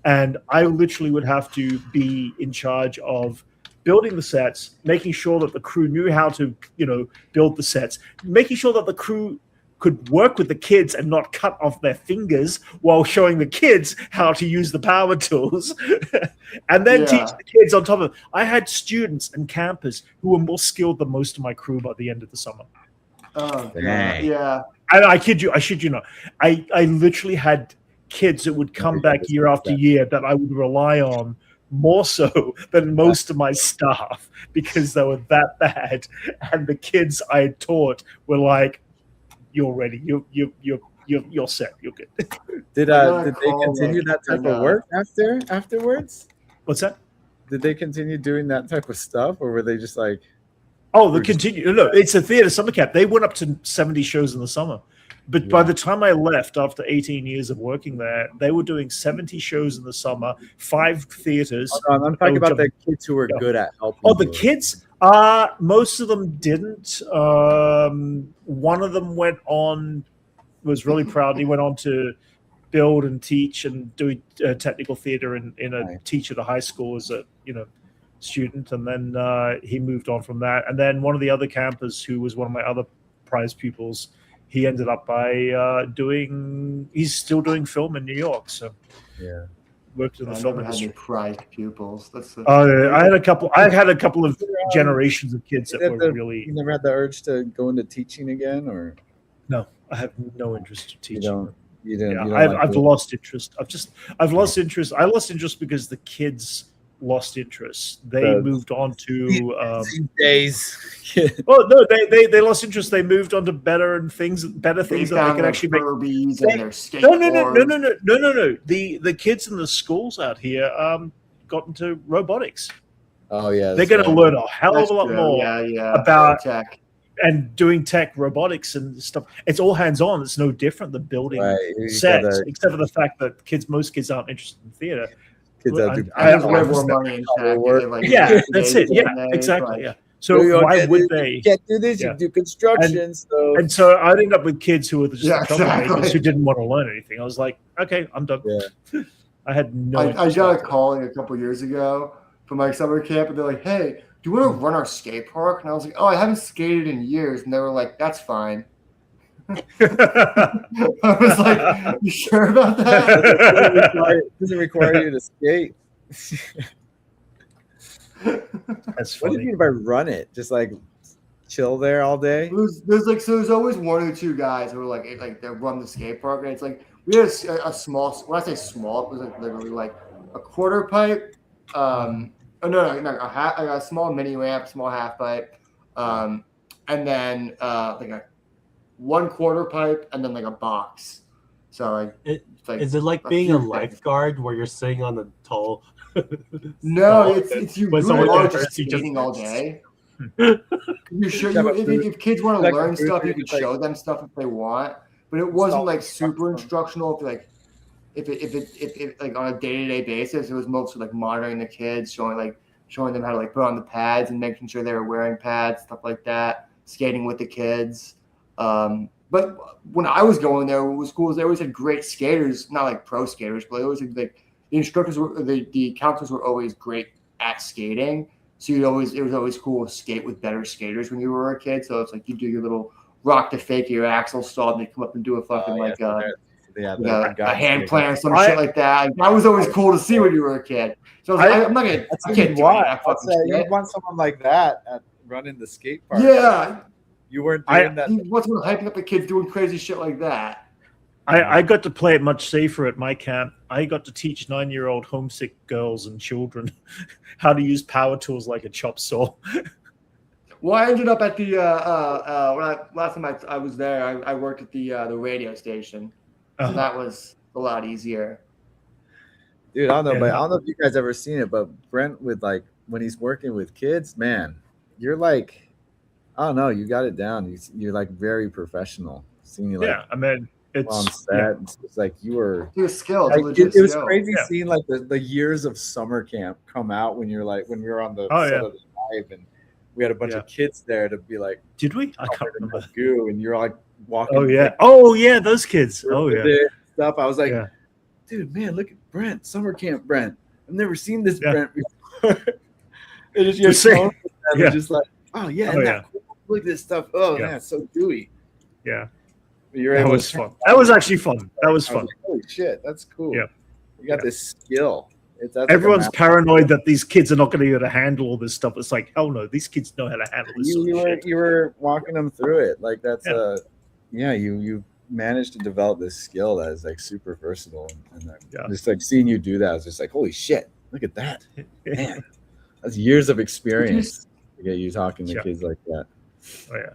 [SPEAKER 1] And I literally would have to be in charge of building the sets, making sure that the crew knew how to, build the sets, making sure that the crew could work with the kids and not cut off their fingers while showing the kids how to use the power tools, and then teach the kids on top of it. I had students and campers who were more skilled than most of my crew by the end of the summer.
[SPEAKER 3] Oh, yeah.
[SPEAKER 1] And I shit you not. I literally had kids that would come back year after year that I would rely on more so than most of my staff because they were that bad. And the kids I had taught were like, "You're ready. You're set. You're good."
[SPEAKER 5] Did they continue that type of work afterwards?
[SPEAKER 1] What's that?
[SPEAKER 5] Did they continue doing that type of stuff, or were they just like?
[SPEAKER 1] Oh, they continue. No, it's a theater summer camp. They went up to 70 shows in the summer. But by the time I left, after 18 years of working there, they were doing 70 shows in the summer, 5 theaters.
[SPEAKER 5] I'm talking about the kids who were good at helping.
[SPEAKER 1] Oh, the kids? Most of them didn't. One of them was really proud. He went on to build and teach and do technical theater teach at a high school as a student. And then he moved on from that. And then one of the other campers, who was one of my other prize pupils, he ended up by he's still doing film in New York. So worked in the film industry.
[SPEAKER 3] Prized pupils.
[SPEAKER 1] I had a couple of generations of kids that were really.
[SPEAKER 5] You never had the urge to go into teaching again, or?
[SPEAKER 1] No, I have no interest in teaching.
[SPEAKER 5] You don't.
[SPEAKER 1] Yeah,
[SPEAKER 5] You don't
[SPEAKER 1] I've lost interest. I've lost interest. I lost interest because the kids lost interest. They moved on to
[SPEAKER 5] days.
[SPEAKER 1] oh no, they lost interest. They moved on to better things that they can actually make.
[SPEAKER 3] Furbies and their
[SPEAKER 1] No. The kids in the schools out here got into robotics.
[SPEAKER 5] Oh yeah,
[SPEAKER 1] they're going to learn a hell of a lot more about
[SPEAKER 3] tech
[SPEAKER 1] and doing tech, robotics, and stuff. It's all hands on. It's no different than building sets, except for the fact that most kids aren't interested in theater.
[SPEAKER 5] Kids
[SPEAKER 3] have more money in tech.
[SPEAKER 1] That's it. Yeah, exactly. Yeah. So why would they?
[SPEAKER 5] You can't do this. You do construction.
[SPEAKER 1] And so I'd end up with kids who were just troublemakers who didn't want to learn anything. I was like, okay, I'm done.
[SPEAKER 5] Yeah.
[SPEAKER 1] I had no.
[SPEAKER 3] I got a call a couple years ago from my summer camp, and they're like, "Hey, do you want to run our skate park?" And I was like, "Oh, I haven't skated in years." And they were like, "That's fine." I was like, "You sure about that?"
[SPEAKER 5] It doesn't require you to skate.
[SPEAKER 1] That's funny.
[SPEAKER 5] What do you mean by run it? Just like chill there all day?
[SPEAKER 3] There's always one or two guys who are like they run the skate park, and it's like we had a small. When I say small, it was like literally like a quarter pipe. A small mini ramp, small half pipe, and then like a 1/4 pipe, and then like a box. So
[SPEAKER 4] is it like being a lifeguard where you're sitting on the tall?
[SPEAKER 3] No, it's you are just skating all day. You sure if kids want to learn stuff, you could show them stuff if they want, but it wasn't like super instructional. If it like on a day-to-day basis, it was mostly like monitoring the kids, showing them how to like put on the pads and making sure they were wearing pads, stuff like that, skating with the kids. But when I was going there with schools, they always had great skaters, not like pro skaters, but they always had like the instructors the counselors were always great at skating. So it was always cool to skate with better skaters when you were a kid. So it's like you do your little rock to fake your axle stall, and they come up and do a fucking a hand plant or some shit like that. That was always cool to see when you were a kid. So I'm not gonna. I can't do that.
[SPEAKER 5] You want someone like that at running the skate park?
[SPEAKER 3] Yeah,
[SPEAKER 5] you weren't doing that.
[SPEAKER 3] He wasn't hyping up the kids doing crazy shit like that.
[SPEAKER 1] I got to play it much safer at my camp. I got to teach 9-year-old homesick girls and children how to use power tools like a chop saw.
[SPEAKER 3] Well, I ended up at the last time I was there, I worked at the radio station. So that was a lot easier.
[SPEAKER 5] Dude, I don't know if you guys ever seen it, but Brent with like when he's working with kids, man, you're like, I don't know, you got it down. You're like very professional. Seeing you like
[SPEAKER 1] I mean it's
[SPEAKER 5] on set. It's like you were
[SPEAKER 3] skilled.
[SPEAKER 5] Like, it was crazy seeing like the years of summer camp come out when you're like when we were on the set of the live and we had a bunch of kids there to be like,
[SPEAKER 1] did we? I can't remember.
[SPEAKER 5] Vogu, and you're like walking.
[SPEAKER 1] Oh yeah, those kids. Oh yeah.
[SPEAKER 5] Stuff. I was like, dude, man, look at Brent, summer camp Brent. I've never seen this Brent before. It is just just like, oh yeah, cool? Look at this stuff. Oh man, it's so gooey.
[SPEAKER 1] Yeah. That was fun. That was actually fun. That was fun.
[SPEAKER 5] Like, holy shit, that's cool.
[SPEAKER 1] Yeah.
[SPEAKER 5] You got this skill.
[SPEAKER 1] Everyone's paranoid that these kids are not going to be able to handle all this stuff. It's like, hell no, these kids know how to handle this.
[SPEAKER 5] You were walking them through it. Like that's you managed to develop this skill that is like super versatile. And just like seeing you do that, I was just like, holy shit, look at that. Man, that's years of experience to get you talking to kids like that.
[SPEAKER 1] Oh yeah.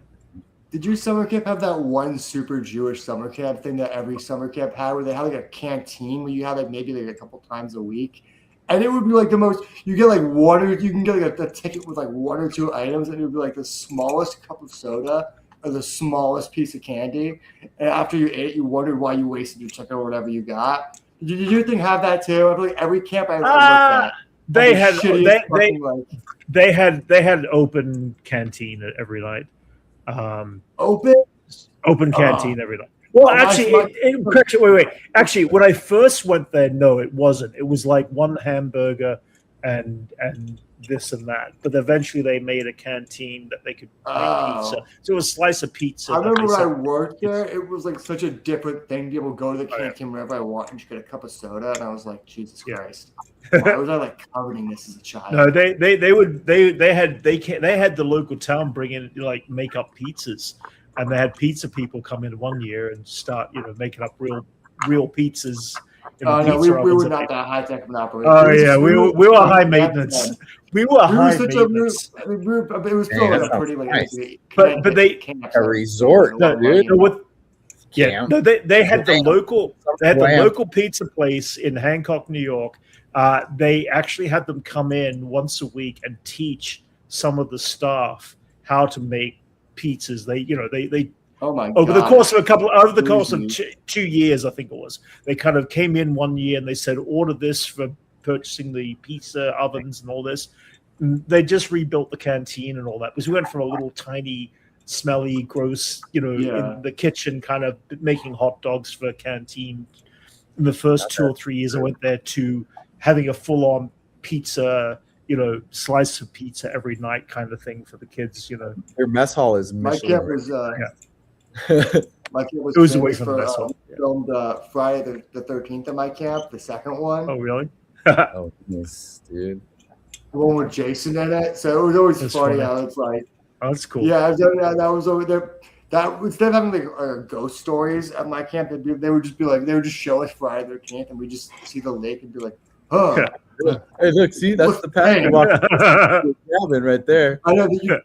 [SPEAKER 3] Did your summer camp have that one super Jewish summer camp thing that every summer camp had, where they had like a canteen where you had like maybe like a couple times a week, and it would be like the most. You get like you can get like a ticket with like 1 or 2 items, and it would be like the smallest cup of soda or the smallest piece of candy. And after you ate, you wondered why you wasted your ticket or whatever you got. Did your thing have that too? I feel like every camp I looked at.
[SPEAKER 1] They had open canteen every night. Open canteen every night. Well, actually, wait. Actually, when I first went there, no, it wasn't. It was like one hamburger and this and that. But eventually, they made a canteen that they could make pizza. So it was a slice of pizza.
[SPEAKER 3] I remember when I worked there, it was like such a different thing to be able to go to the canteen whenever I want and just get a cup of soda. And I was like, Jesus Christ. Why was I like coveting this as a child?
[SPEAKER 1] No, they had the local town bring in like make up pizzas, and they had pizza people come in one year and start making up real real pizzas.
[SPEAKER 3] No, we were not that high tech of an operation.
[SPEAKER 1] Oh yeah, we were high maintenance. We were high maintenance.
[SPEAKER 3] It was still like a pretty
[SPEAKER 2] nice.
[SPEAKER 1] But they
[SPEAKER 2] a resort, dude.
[SPEAKER 1] They had the local pizza place in Hancock, New York. They actually had them come in once a week and teach some of the staff how to make pizzas. They
[SPEAKER 3] oh my
[SPEAKER 1] over
[SPEAKER 3] God.
[SPEAKER 1] the course of 2 years, I think it was, they kind of came in one year and they said, order this for purchasing the pizza ovens and all this. And they just rebuilt the canteen and all that, because we went from a little tiny, smelly, gross, in the kitchen, kind of making hot dogs for a canteen. In the first 2 or 3 years I went there, to having a full-on pizza, slice of pizza every night kind of thing for the kids.
[SPEAKER 5] Your mess hall is Michelin.
[SPEAKER 3] My camp was my camp was,
[SPEAKER 1] it was away from the mess hall.
[SPEAKER 3] Filmed Friday the 13th at my camp, the second one.
[SPEAKER 1] Oh really?
[SPEAKER 5] Oh yes, dude.
[SPEAKER 3] The one with Jason in it. So it was always funny how it's like,
[SPEAKER 1] oh, that's cool.
[SPEAKER 3] Yeah, that was over there. That instead of having ghost stories at my camp, they would just show us Friday the 13th, and we just see the lake and be like, oh.
[SPEAKER 5] Hey, look, see, that's the path to walk to the cabin right there.
[SPEAKER 3] I know that you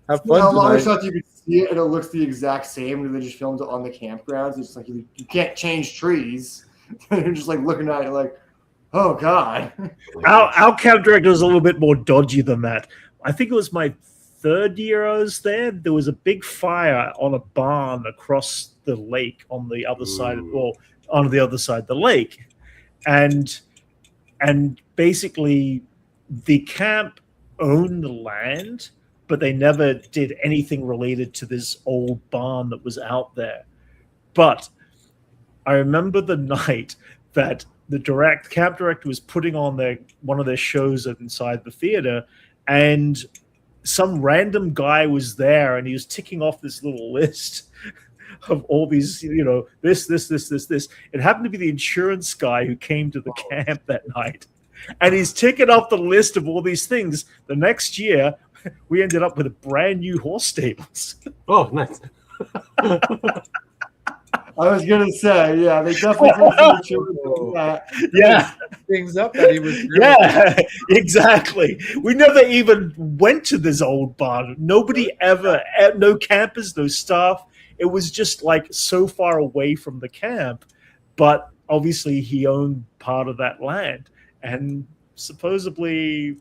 [SPEAKER 5] have fun.
[SPEAKER 3] A lot of shots you can see it and it looks the exact same, and they just filmed it on the campgrounds. It's like you can't change trees. You're just like looking at it like, oh God.
[SPEAKER 1] Our camp director was a little bit more dodgy than that. I think it was my third year I was there. There was a big fire on a barn across the lake on the other side, on the other side of the lake, and basically the camp owned the land, but they never did anything related to this old barn that was out there. But I remember the night that the camp director was putting on one of their shows inside the theater, and some random guy was there, and he was ticking off this little list of all these, this. It happened to be the insurance guy who came to the camp that night, and he's ticking off the list of all these things. The next year, we ended up with a brand new horse stables.
[SPEAKER 4] Oh, nice.
[SPEAKER 3] I was gonna say, yeah, they definitely put
[SPEAKER 5] things up that he was.
[SPEAKER 1] Yeah, exactly. We never even went to this old barn. Nobody ever, no campers, no staff. It was just like so far away from the camp, but obviously he owned part of that land, and supposedly.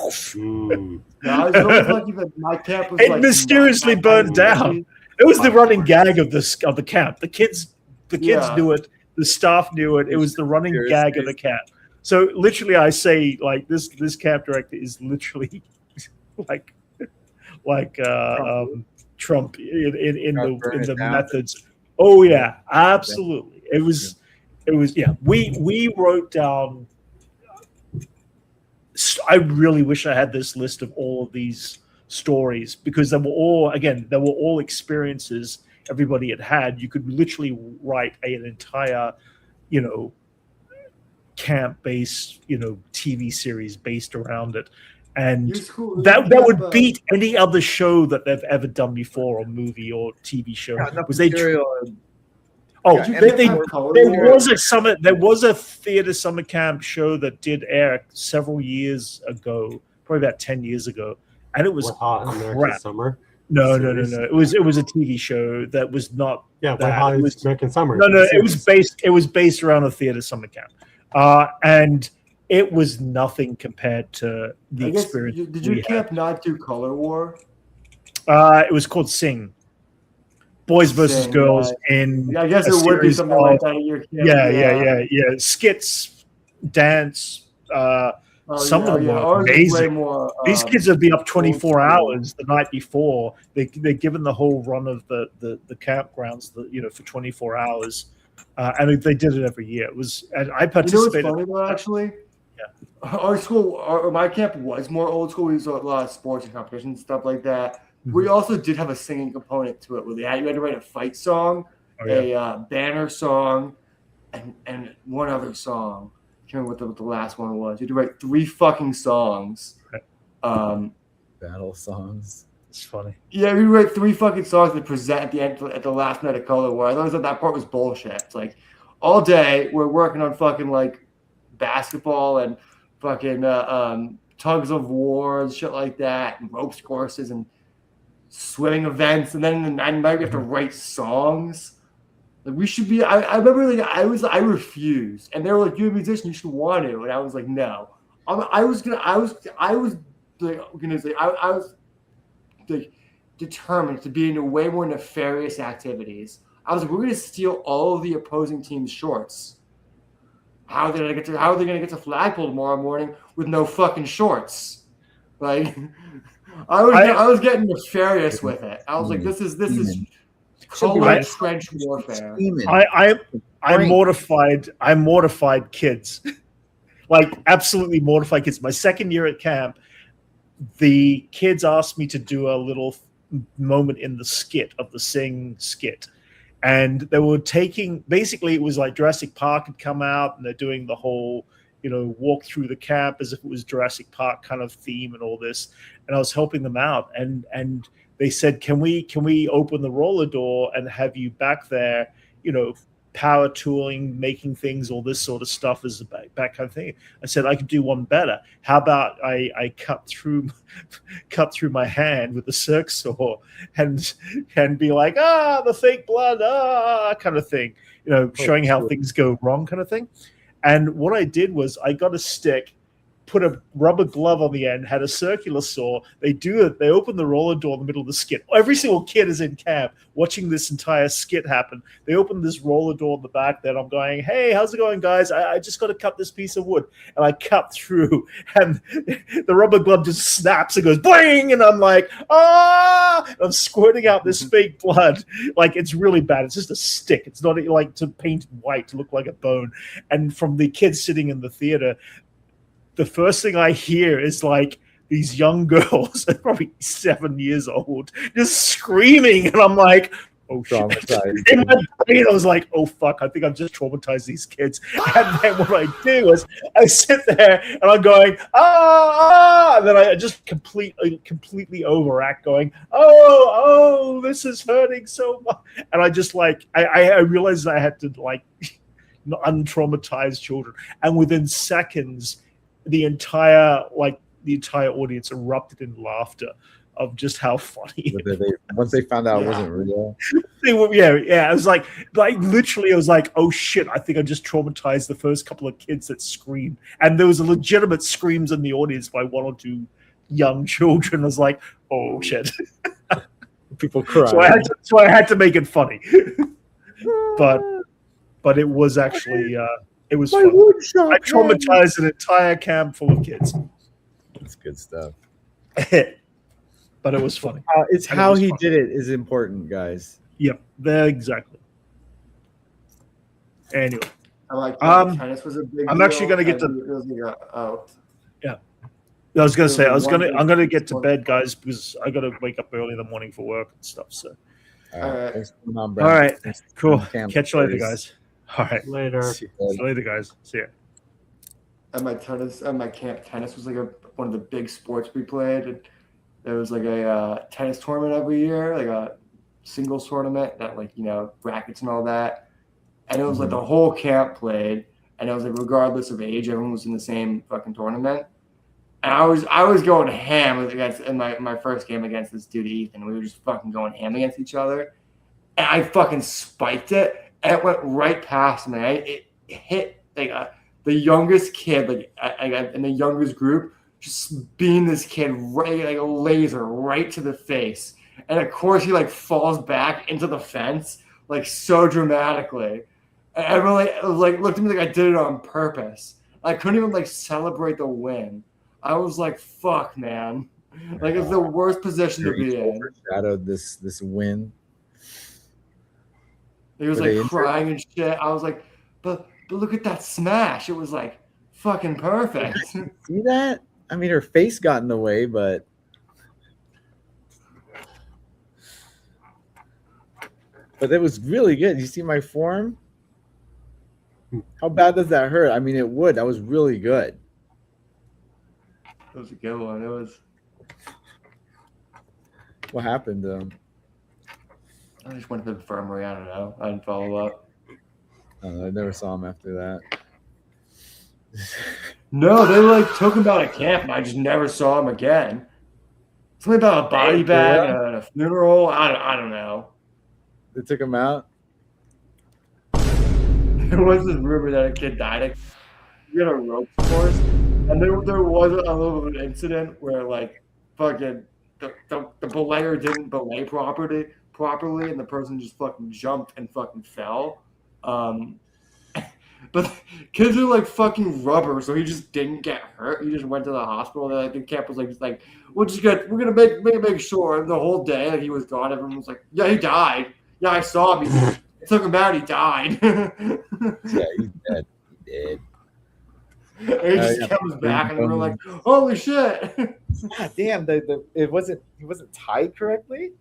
[SPEAKER 3] I was always lucky that my camp was
[SPEAKER 1] mysteriously burned down. It was the running gag of the camp. The kids knew it. The staff knew it. It was the running gag of the camp. So literally, I say like this camp director is literally like Trump in the methods. Oh yeah, absolutely. It was yeah. We wrote down. I really wish I had this list of all of these stories, because they were all experiences everybody had. You could literally write an entire, camp-based, TV series based around it, and that would beat any other show that they've ever done before, or movie or TV show. There was a theater summer camp show that did air several years ago, probably about 10 years ago, and it was
[SPEAKER 4] American Summer.
[SPEAKER 1] No. It was a TV show that was not.
[SPEAKER 4] Yeah, it was American Summer.
[SPEAKER 1] No. It was based around a theater summer camp, and it was nothing compared to the experience.
[SPEAKER 3] Did your camp not do Color War?
[SPEAKER 1] It was called Sing. Boys versus girls in.
[SPEAKER 3] Yeah, I guess it would be something like that at your camp.
[SPEAKER 1] Yeah. Skits, dance. Some of them were amazing. These kids would be up 24 hours the night before. They're given the whole run of the campgrounds, for 24 hours, and they did it every year. It was, and I participated.
[SPEAKER 3] What's funny though, actually?
[SPEAKER 1] Yeah.
[SPEAKER 3] Our school, my camp was more old school. We used a lot of sports and competitions, stuff like that. We also did have a singing component to it, where you had to write a fight song, a banner song, and one other song. I can't remember what the last one was. You had to write 3 fucking songs.
[SPEAKER 5] Battle songs.
[SPEAKER 1] It's funny.
[SPEAKER 3] Yeah, we write 3 fucking songs to present at the end, at the last night of Color War. I thought that part was bullshit. It's like all day we're working on fucking like basketball and fucking tugs of war and shit like that, and ropes courses and swimming events, and then at night we have to write songs. Like we should be. I remember like I refused, and they were like, "You're a musician, you should want to," and I was like, "No." I was like determined to be into way more nefarious activities. I was like, we're gonna steal all of the opposing team's shorts. How are they gonna get to Flagpole tomorrow morning with no fucking shorts? Like, I was getting nefarious with it. I was like, this is color trench warfare.
[SPEAKER 1] I'm mortified. I'm mortified kids. Like absolutely mortified kids. My second year at camp, the kids asked me to do a little moment in the skit of the Sing skit. And they were basically it was like Jurassic Park had come out and they're doing the whole, walk through the camp as if it was Jurassic Park kind of theme and all this. And I was helping them out. And they said, can we open the roller door and have you back there, power tooling, making things, all this sort of stuff as a back kind of thing. I said I could do one better. How about I cut through my hand with the circ saw and be like, the fake blood, kind of thing, showing how things go wrong kind of thing. And what I did was I got a stick, put a rubber glove on the end, had a circular saw. They open the roller door in the middle of the skit. Every single kid is in camp watching this entire skit happen. They open this roller door in the back there, and I'm going, hey, how's it going, guys? I just got to cut this piece of wood. And I cut through, and the rubber glove just snaps and goes, bling! And I'm like, And I'm squirting out this fake blood. Like, it's really bad. It's just a stick. It's not like to paint white to look like a bone. And from the kids sitting in the theater, the first thing I hear is like these young girls, probably 7 years old, just screaming. And I'm like, oh shit. In my brain, I was like, oh fuck, I think I've just traumatized these kids. And then what I do is I sit there and I'm going, and then I just completely overact going, oh, this is hurting so much. And I just I realized I had to untraumatize children. And within seconds, the entire audience erupted in laughter of just how funny.
[SPEAKER 5] Once they found out it wasn't real.
[SPEAKER 1] Yeah. It was like literally, I was like, oh shit! I think I just traumatized the first couple of kids that screamed, and there was a legitimate screams in the audience by one or two young children. I was like, oh shit!
[SPEAKER 5] People cry.
[SPEAKER 1] So I had to make it funny, but it was actually. It was fun. I traumatized an entire camp full of kids.
[SPEAKER 5] That's good stuff.
[SPEAKER 1] But it was funny.
[SPEAKER 5] It's how he did it is important, guys.
[SPEAKER 1] Yep, exactly. Anyway,
[SPEAKER 3] I like tennis was a big.
[SPEAKER 1] I'm actually going to get to. Yeah, I was going to say I'm going to get to bed, guys, because I got to wake up early in the morning for work and stuff. So.
[SPEAKER 3] All right.
[SPEAKER 5] Thanks for coming on,
[SPEAKER 1] all right. Cool.
[SPEAKER 5] Catch
[SPEAKER 1] you later, guys. All right.
[SPEAKER 4] Later.
[SPEAKER 1] See you later, guys. See ya.
[SPEAKER 3] At my camp, tennis was like one of the big sports we played. And there was like a tennis tournament every year, like a singles tournament that brackets and all that. And it was like the whole camp played, and it was like regardless of age, everyone was in the same fucking tournament. And I was going ham in my first game against this dude Ethan. We were just fucking going ham against each other, and I fucking spiked it. And it went right past me. It hit the youngest kid, in the youngest group, just being this kid right like a laser right to the face. And of course, he falls back into the fence so dramatically. And everyone looked at me like I did it on purpose. I couldn't even celebrate the win. I was like, "Fuck, man!" It's the worst position to be in.
[SPEAKER 5] Overshadowed this win.
[SPEAKER 3] He was crying and shit. I was like, but look at that smash. It was fucking perfect.
[SPEAKER 5] See that? I mean, her face got in the way, but it was really good. You see my form? How bad does that hurt? I mean, it would. That was really good.
[SPEAKER 3] It was a good one. It was.
[SPEAKER 5] What happened to him?
[SPEAKER 3] I just went to the infirmary. I don't know. I didn't follow up.
[SPEAKER 5] I never saw him after that.
[SPEAKER 3] No, they like took him out of camp, and I just never saw him again. Something about a body bag and a funeral. I don't know.
[SPEAKER 5] They took him out.
[SPEAKER 3] There was this rumor that a kid died. We had a ropes course, and there was a little bit of an incident where like fucking the belayer didn't belay properly, and the person just fucking jumped and fucking fell. But kids are like fucking rubber, so he just didn't get hurt. He just went to the hospital. The camp was like, we're gonna make sure. And the whole day that he was gone, everyone was like, yeah, he died. Yeah, I saw him. It took him out. He died.
[SPEAKER 5] Yeah, he's dead. He did.
[SPEAKER 3] And he just comes back, and we're like, holy shit!
[SPEAKER 5] God damn, he wasn't tied correctly.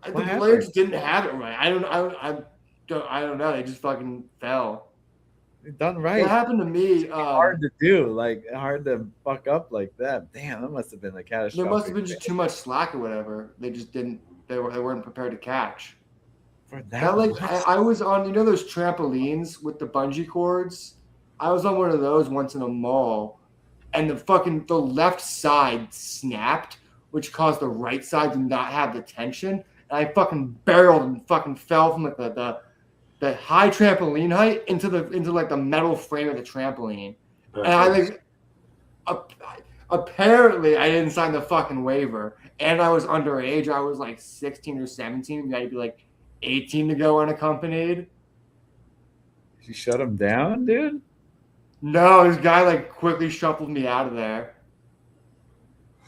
[SPEAKER 3] The players didn't have it right. I don't know. They just fucking fell.
[SPEAKER 5] Done right.
[SPEAKER 3] What happened to me?
[SPEAKER 5] Hard to do, like hard to fuck up like that. Damn, that must have been a catastrophic.
[SPEAKER 3] There must have been just too much slack or whatever. They just didn't. They weren't prepared to catch.
[SPEAKER 5] For that,
[SPEAKER 3] I was on those trampolines with the bungee cords. I was on one of those once in a mall, and the left side snapped, which caused the right side to not have the tension. And I fucking barreled and fucking fell from like the high trampoline height into like the metal frame of the trampoline. And I apparently I didn't sign the fucking waiver, and I was underage. I was like 16 or 17. You had to be like 18 to go unaccompanied.
[SPEAKER 5] You shut him down, dude?
[SPEAKER 3] No, this guy like quickly shuffled me out of there.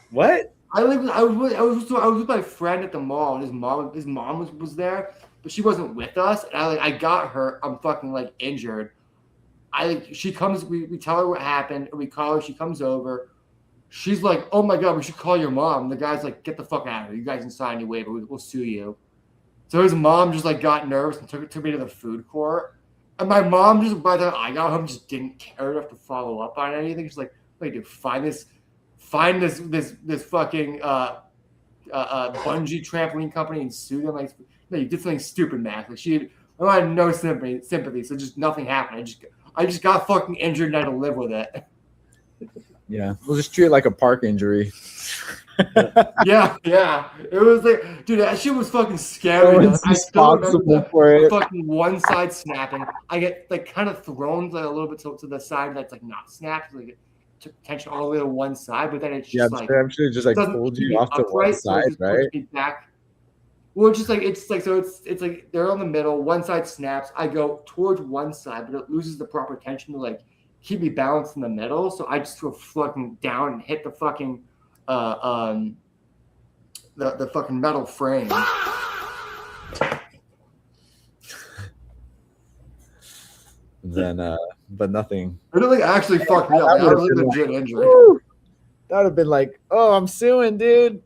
[SPEAKER 5] What?
[SPEAKER 3] I was with my friend at the mall, and his mom was there, but she wasn't with us. And I got hurt. I'm fucking like injured. She comes. We tell her what happened, and we call her. She comes over. She's like, "Oh my god, we should call your mom." And the guy's like, "Get the fuck out of here! You guys didn't sign any waiver. We'll sue you." So his mom just like got nervous and took me to the food court. And my mom just, by the time I got home, just didn't care enough to follow up on anything. She's like, "Wait, dude, find this fucking bungee trampoline company and sue them." Like, no, you did something stupid, Max. Like I had no sympathy, so just nothing happened. I just got fucking injured and I had to live with it.
[SPEAKER 5] Yeah, we'll just treat it like a park injury.
[SPEAKER 3] yeah. It was like, dude, that shit was fucking scary.
[SPEAKER 5] No, I still remember for it.
[SPEAKER 3] Fucking one side snapping. I get like kind of thrown like a little bit to the side that's like not snapped. Like it took tension all the way to one side, but then it's just
[SPEAKER 5] I'm sure it just like pulled you off to one side, right?
[SPEAKER 3] Back. Well, it's just like it's like they're on the middle. One side snaps. I go towards one side, but it loses the proper tension to like keep me balanced in the middle. So I just go fucking down and hit the fucking the fucking metal frame.
[SPEAKER 5] Then but nothing.
[SPEAKER 3] It really actually fucked me up. That was a legit injury.
[SPEAKER 5] That would have been like, oh, I'm suing, dude.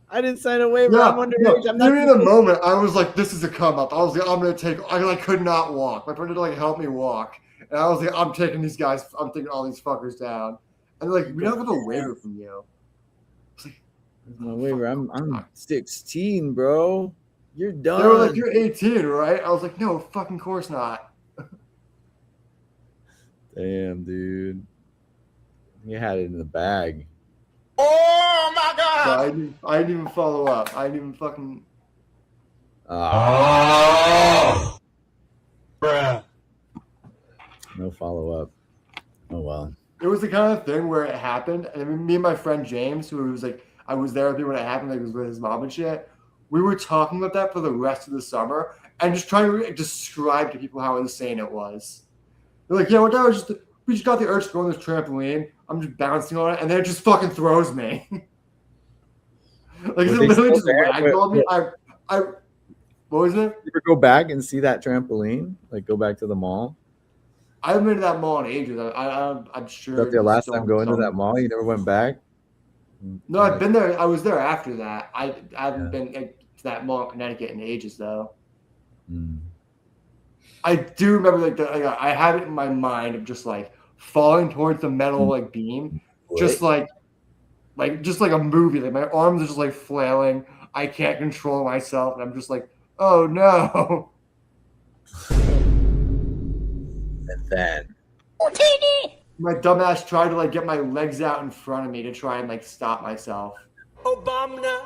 [SPEAKER 5] I didn't sign a waiver.
[SPEAKER 3] Yeah,
[SPEAKER 5] I'm underage. I'm not
[SPEAKER 3] during the moment, I was like, this is a come up. I was like, I'm gonna take. I could not walk. My friend had to like help me walk, and I was like, I'm taking these guys. I'm taking all these fuckers down. And they're like, we don't have a waiver from you.
[SPEAKER 5] No waiver. I'm 16, bro. You're done.
[SPEAKER 3] They were like, you're 18, right? I was like, no, fucking course not.
[SPEAKER 5] Damn, dude. You had it in the bag.
[SPEAKER 6] Oh my god!
[SPEAKER 3] So I didn't even follow up. I didn't even fucking.
[SPEAKER 6] Bruh.
[SPEAKER 5] No follow up. Oh well.
[SPEAKER 3] It was the kind of thing where it happened, and me and my friend James, who was like, I was there with me when it happened, like, was with his mom and shit. We were talking about that for the rest of the summer, and just trying to describe to people how insane it was. They're like, yeah, we just got the urge to go on this trampoline. I'm just bouncing on it, and then it just fucking throws me. Like, it literally just ragdolled me. What was it?
[SPEAKER 5] You ever go back and see that trampoline? Like, go back to the mall?
[SPEAKER 3] I haven't been to that mall in ages. I'm sure.
[SPEAKER 5] That's your last time going to that mall? You never went back?
[SPEAKER 3] No, I've been there. I was there after that. I haven't been to that mall in Connecticut in ages, though. I do remember, like, I have it in my mind of just, like, falling towards the metal, like, beam. Just, like, like just like a movie. Like my arms are just like flailing. I can't control myself, and I'm just like, oh no.
[SPEAKER 5] And then
[SPEAKER 3] My dumbass tried to like get my legs out in front of me to try and like stop myself.
[SPEAKER 6] Obama.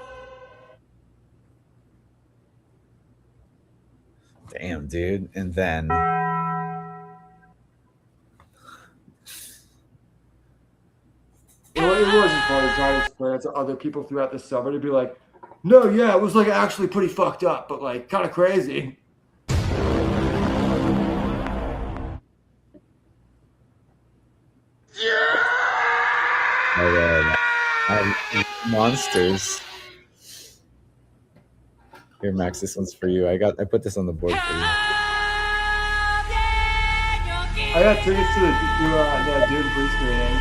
[SPEAKER 5] damn, dude. And then
[SPEAKER 3] It was just funny trying to explain it to other people throughout the summer to be like, no, yeah, it was like actually pretty fucked up, but like kind of crazy.
[SPEAKER 5] monsters. Here, Max, this one's for you. I put this on the board for you.
[SPEAKER 3] I got tickets to the Dune pre-screening.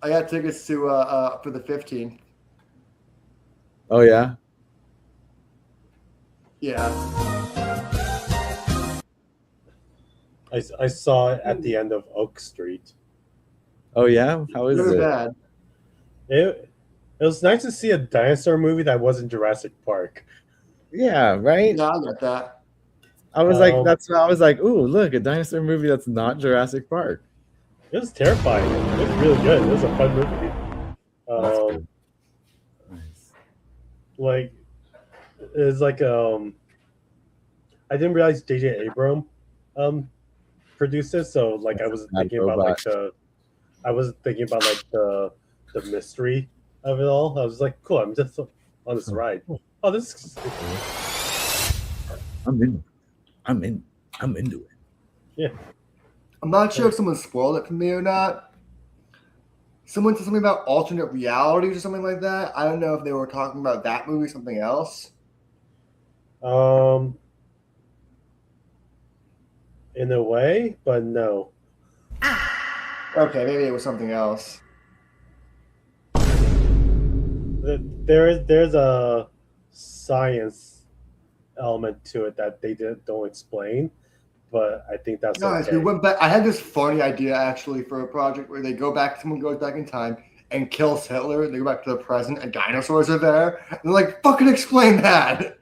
[SPEAKER 3] I got tickets to for the 15th.
[SPEAKER 5] Oh yeah.
[SPEAKER 3] Yeah.
[SPEAKER 4] I saw it at the end of Oak Street.
[SPEAKER 5] Oh yeah. How is it?
[SPEAKER 3] Bad.
[SPEAKER 4] It was nice to see a dinosaur movie that wasn't Jurassic Park.
[SPEAKER 5] Yeah. Right.
[SPEAKER 3] Yeah, I got that.
[SPEAKER 5] I was like, that's what I was like. Ooh, look, a dinosaur movie that's not Jurassic Park.
[SPEAKER 4] It was terrifying. It was really good. It was a fun movie.
[SPEAKER 5] Nice.
[SPEAKER 4] Like it's like I didn't realize J.J. Abrams produced it, so like I was thinking about like the mystery of it all. I was like, cool, I'm just on this ride. Oh, this is
[SPEAKER 5] I'm into it.
[SPEAKER 4] Yeah.
[SPEAKER 3] I'm not sure if someone spoiled it for me or not. Someone said something about alternate realities or something like that. I don't know if they were talking about that movie or something else.
[SPEAKER 4] In a way, but no.
[SPEAKER 3] Okay, maybe it was something else.
[SPEAKER 4] There's a science element to it that they don't explain, but I think that's
[SPEAKER 3] Guys,
[SPEAKER 4] okay.
[SPEAKER 3] we went back. I had this funny idea actually for a project where someone goes back in time and kills Hitler. They go back to the present, and dinosaurs are there. And they're like, "Fucking explain that."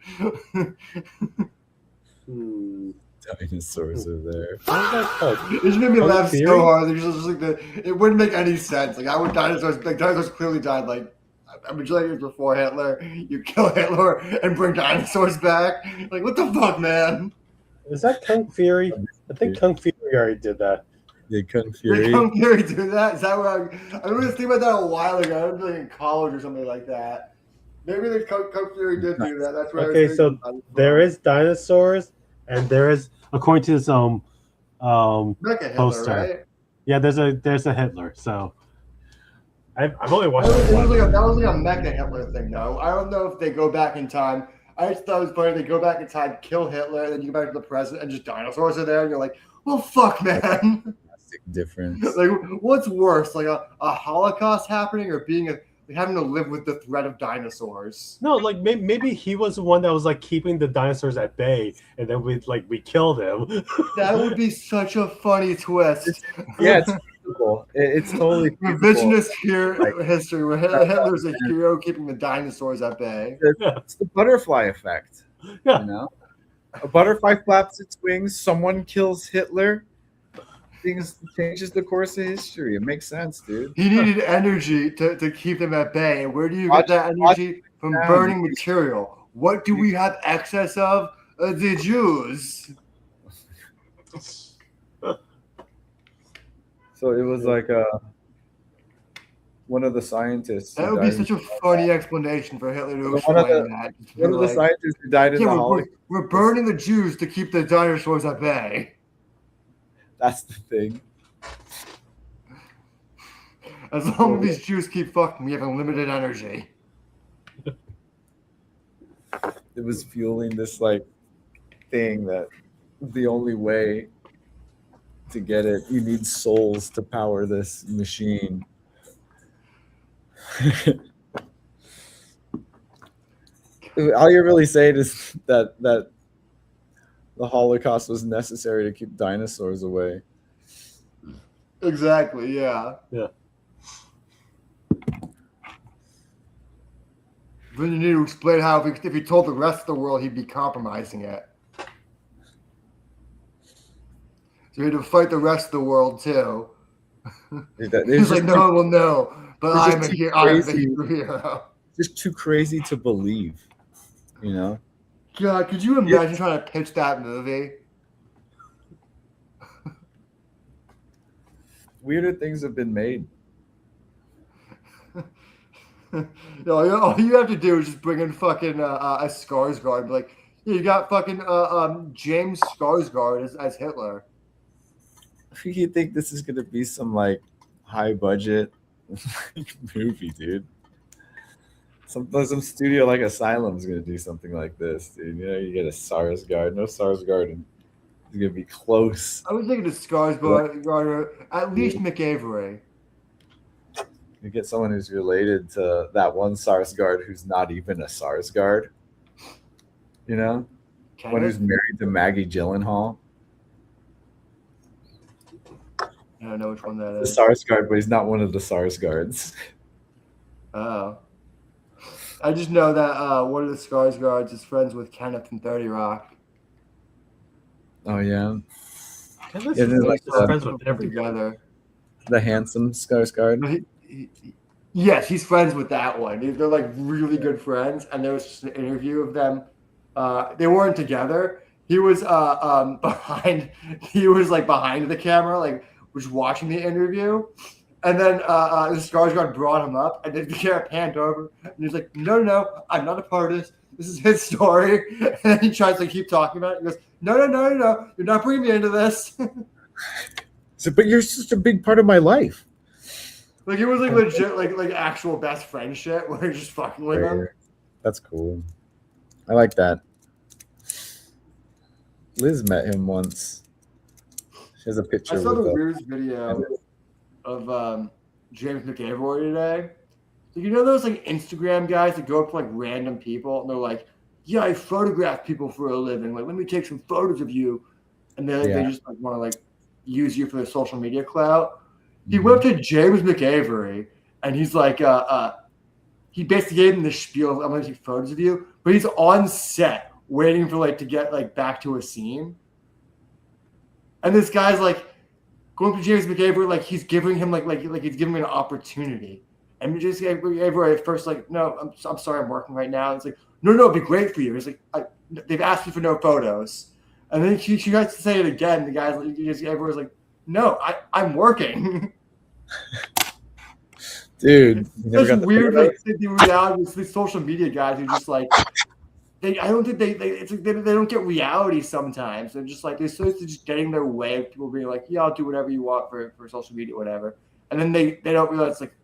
[SPEAKER 5] Dinosaurs are there.
[SPEAKER 3] It just made me laugh so hard. Just like it wouldn't make any sense. Like, how would dinosaurs clearly died like a million years before Hitler? You kill Hitler and bring dinosaurs back. Like, what the fuck, man?
[SPEAKER 4] Is that Kung Fury? I think Kung Fury already did that.
[SPEAKER 5] Did Kung Fury?
[SPEAKER 3] Did Kung Fury do that? Is that what I remember thinking about that a while ago. I was like in college or something like that. Maybe the Kung Fury did do that. That's right.
[SPEAKER 4] Okay, so there is dinosaurs, and there is, according to this
[SPEAKER 3] Hitler,
[SPEAKER 4] poster.
[SPEAKER 3] right?
[SPEAKER 4] Yeah, there's a Hitler. So I've only watched
[SPEAKER 3] that was like a mecha Hitler thing, though. I don't know if they go back in time. I just thought it was funny. They go back in time, kill Hitler, and then you go back to the present, and just dinosaurs are there, and you're like, well, fuck, man.
[SPEAKER 5] Difference.
[SPEAKER 3] Like, what's worse, like a Holocaust happening or having to live with the threat of dinosaurs?
[SPEAKER 4] No, like maybe he was the one that was like keeping the dinosaurs at bay, and then we killed him.
[SPEAKER 3] That would be such a funny twist.
[SPEAKER 5] Yeah, it's feasible. It's totally
[SPEAKER 3] revisionist history where Hitler's a hero keeping the dinosaurs at bay.
[SPEAKER 5] It's the butterfly effect.
[SPEAKER 4] Yeah.
[SPEAKER 5] You know, a butterfly flaps its wings. Someone kills Hitler. Things changes the course of history. It makes sense, dude.
[SPEAKER 3] He needed energy to keep them at bay. And where do you get that energy? From burning material. What do we have excess of? The Jews.
[SPEAKER 5] So it was like one of the scientists.
[SPEAKER 3] That would be such a funny explanation for Hitler to explain that.
[SPEAKER 5] One of the scientists who died in the Holocaust.
[SPEAKER 3] We're burning the Jews to keep the dinosaurs at bay.
[SPEAKER 5] That's the thing.
[SPEAKER 3] As long as these Jews keep fucking, we have unlimited energy.
[SPEAKER 5] It was fueling this like thing that the only way to get it, you need souls to power this machine. All you're really saying is that the Holocaust was necessary to keep dinosaurs away.
[SPEAKER 3] Exactly. Yeah.
[SPEAKER 4] Yeah.
[SPEAKER 3] Then you need to explain how if he told the rest of the world, he'd be compromising it. So you had to fight the rest of the world too. He's like, no one will know, but I'm a hero. I'm the hero.
[SPEAKER 5] Just too crazy to believe, you know.
[SPEAKER 3] God, could you imagine trying to pitch that movie?
[SPEAKER 5] Weirder things have been made.
[SPEAKER 3] All you have to do is just bring in fucking a Skarsgård and be like, you got fucking James Skarsgård as Hitler.
[SPEAKER 5] You think this is gonna be some like high budget movie, dude? Some studio like Asylum's gonna do something like this, dude. You know, you get a Skarsgård. No Skarsgård, and he's gonna be close.
[SPEAKER 3] I was thinking of Skarsgård, at least McAvery.
[SPEAKER 5] You get someone who's related to that one Skarsgård who's not even a Skarsgård. You know, one who's married to Maggie Gyllenhaal.
[SPEAKER 3] I don't know which one that is.
[SPEAKER 5] The Skarsgård, but he's not one of the Skarsgårds.
[SPEAKER 3] Oh. I just know that one of the Skarsgårds is friends with Kenneth from 30 Rock.
[SPEAKER 5] Oh, yeah.
[SPEAKER 4] Kenneth is like friends with everybody.
[SPEAKER 3] Together.
[SPEAKER 5] The handsome Skarsgård.
[SPEAKER 3] Yes, he's friends with that one. They're like really good friends, and there was just an interview of them. They weren't together. He was behind. He was like behind the camera, like was watching the interview, and then the Skarsgård brought him up, and then the camera panned over, and he's like, "No, I'm not a part of this. This is his story." And then he tries to keep talking about it. He goes, "No, you're not bringing me into this."
[SPEAKER 5] So, but you're such a big part of my life.
[SPEAKER 3] Like it was like legit, like actual best friend shit where you're just fucking with him.
[SPEAKER 5] That's cool. I like that. Liz met him once. She has a picture.
[SPEAKER 3] I saw the weirdest video of James McAvoy today. So you know those like Instagram guys that go up to like random people and they're like, "Yeah, I photograph people for a living. Like, let me take some photos of you," and they just like want to like use you for their social media clout. He went to James McAvoy, and he's like, he basically gave him the spiel of, "I'm going to take photos of you," but he's on set waiting for like to get like back to a scene. And this guy's like going to James McAvoy, like he's giving him like he's giving him an opportunity. And James McAvoy at first like, "No, I'm sorry, I'm working right now." And it's like, no, it'd be great for you. He's like, they've asked me for no photos. And then she tries to say it again. The guy's like, everyone's like, "No, I'm working."
[SPEAKER 5] Dude,
[SPEAKER 3] it's weird. Like the reality, these social media guys who just like I don't think it's like they don't get reality sometimes. They're just like they're supposed to just getting their way of people being like, "Yeah, I'll do whatever you want for social media, whatever." And then they don't realize like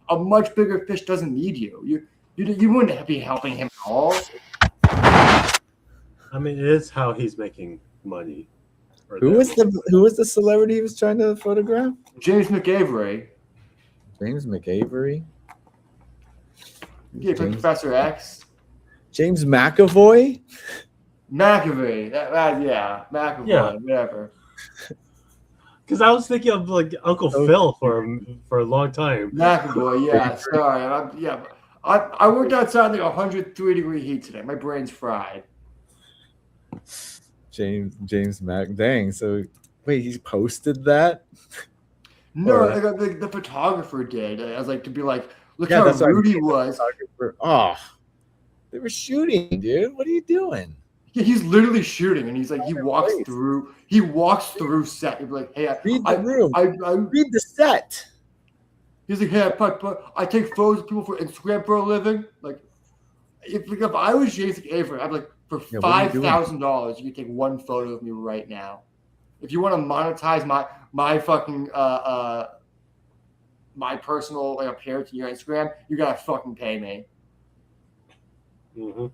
[SPEAKER 3] a much bigger fish doesn't need you. You wouldn't be helping him at all.
[SPEAKER 4] I mean, it is how he's making money.
[SPEAKER 5] Who was the celebrity he was trying to photograph?
[SPEAKER 3] James McAvoy.
[SPEAKER 5] James McAvoy.
[SPEAKER 3] Yeah, Professor X.
[SPEAKER 5] James McAvoy.
[SPEAKER 3] McAvoy. Yeah, McAvoy. Yeah. Whatever.
[SPEAKER 4] Because I was thinking of like Uncle Phil for a long time.
[SPEAKER 3] McAvoy. Yeah. Sorry. I worked outside like 103-degree heat today. My brain's fried.
[SPEAKER 5] James Mac. Dang. So wait, he posted that?
[SPEAKER 3] No, the photographer did. I was like to be like, look how rude he was.
[SPEAKER 5] Oh, they were shooting, dude. What are you doing?
[SPEAKER 3] Yeah, he's literally shooting, and he's like, he walks through set. He'd be like, "Hey,
[SPEAKER 5] read the room. I read the set."
[SPEAKER 3] He's like, "Hey, I take photos of people for Instagram for a living. Like, if I was Jason Avery, I'd be like, for $5,000, you can take one photo of me right now. If you want to monetize my fucking my personal like appearance in your Instagram, you gotta fucking pay me."
[SPEAKER 4] Mm-hmm.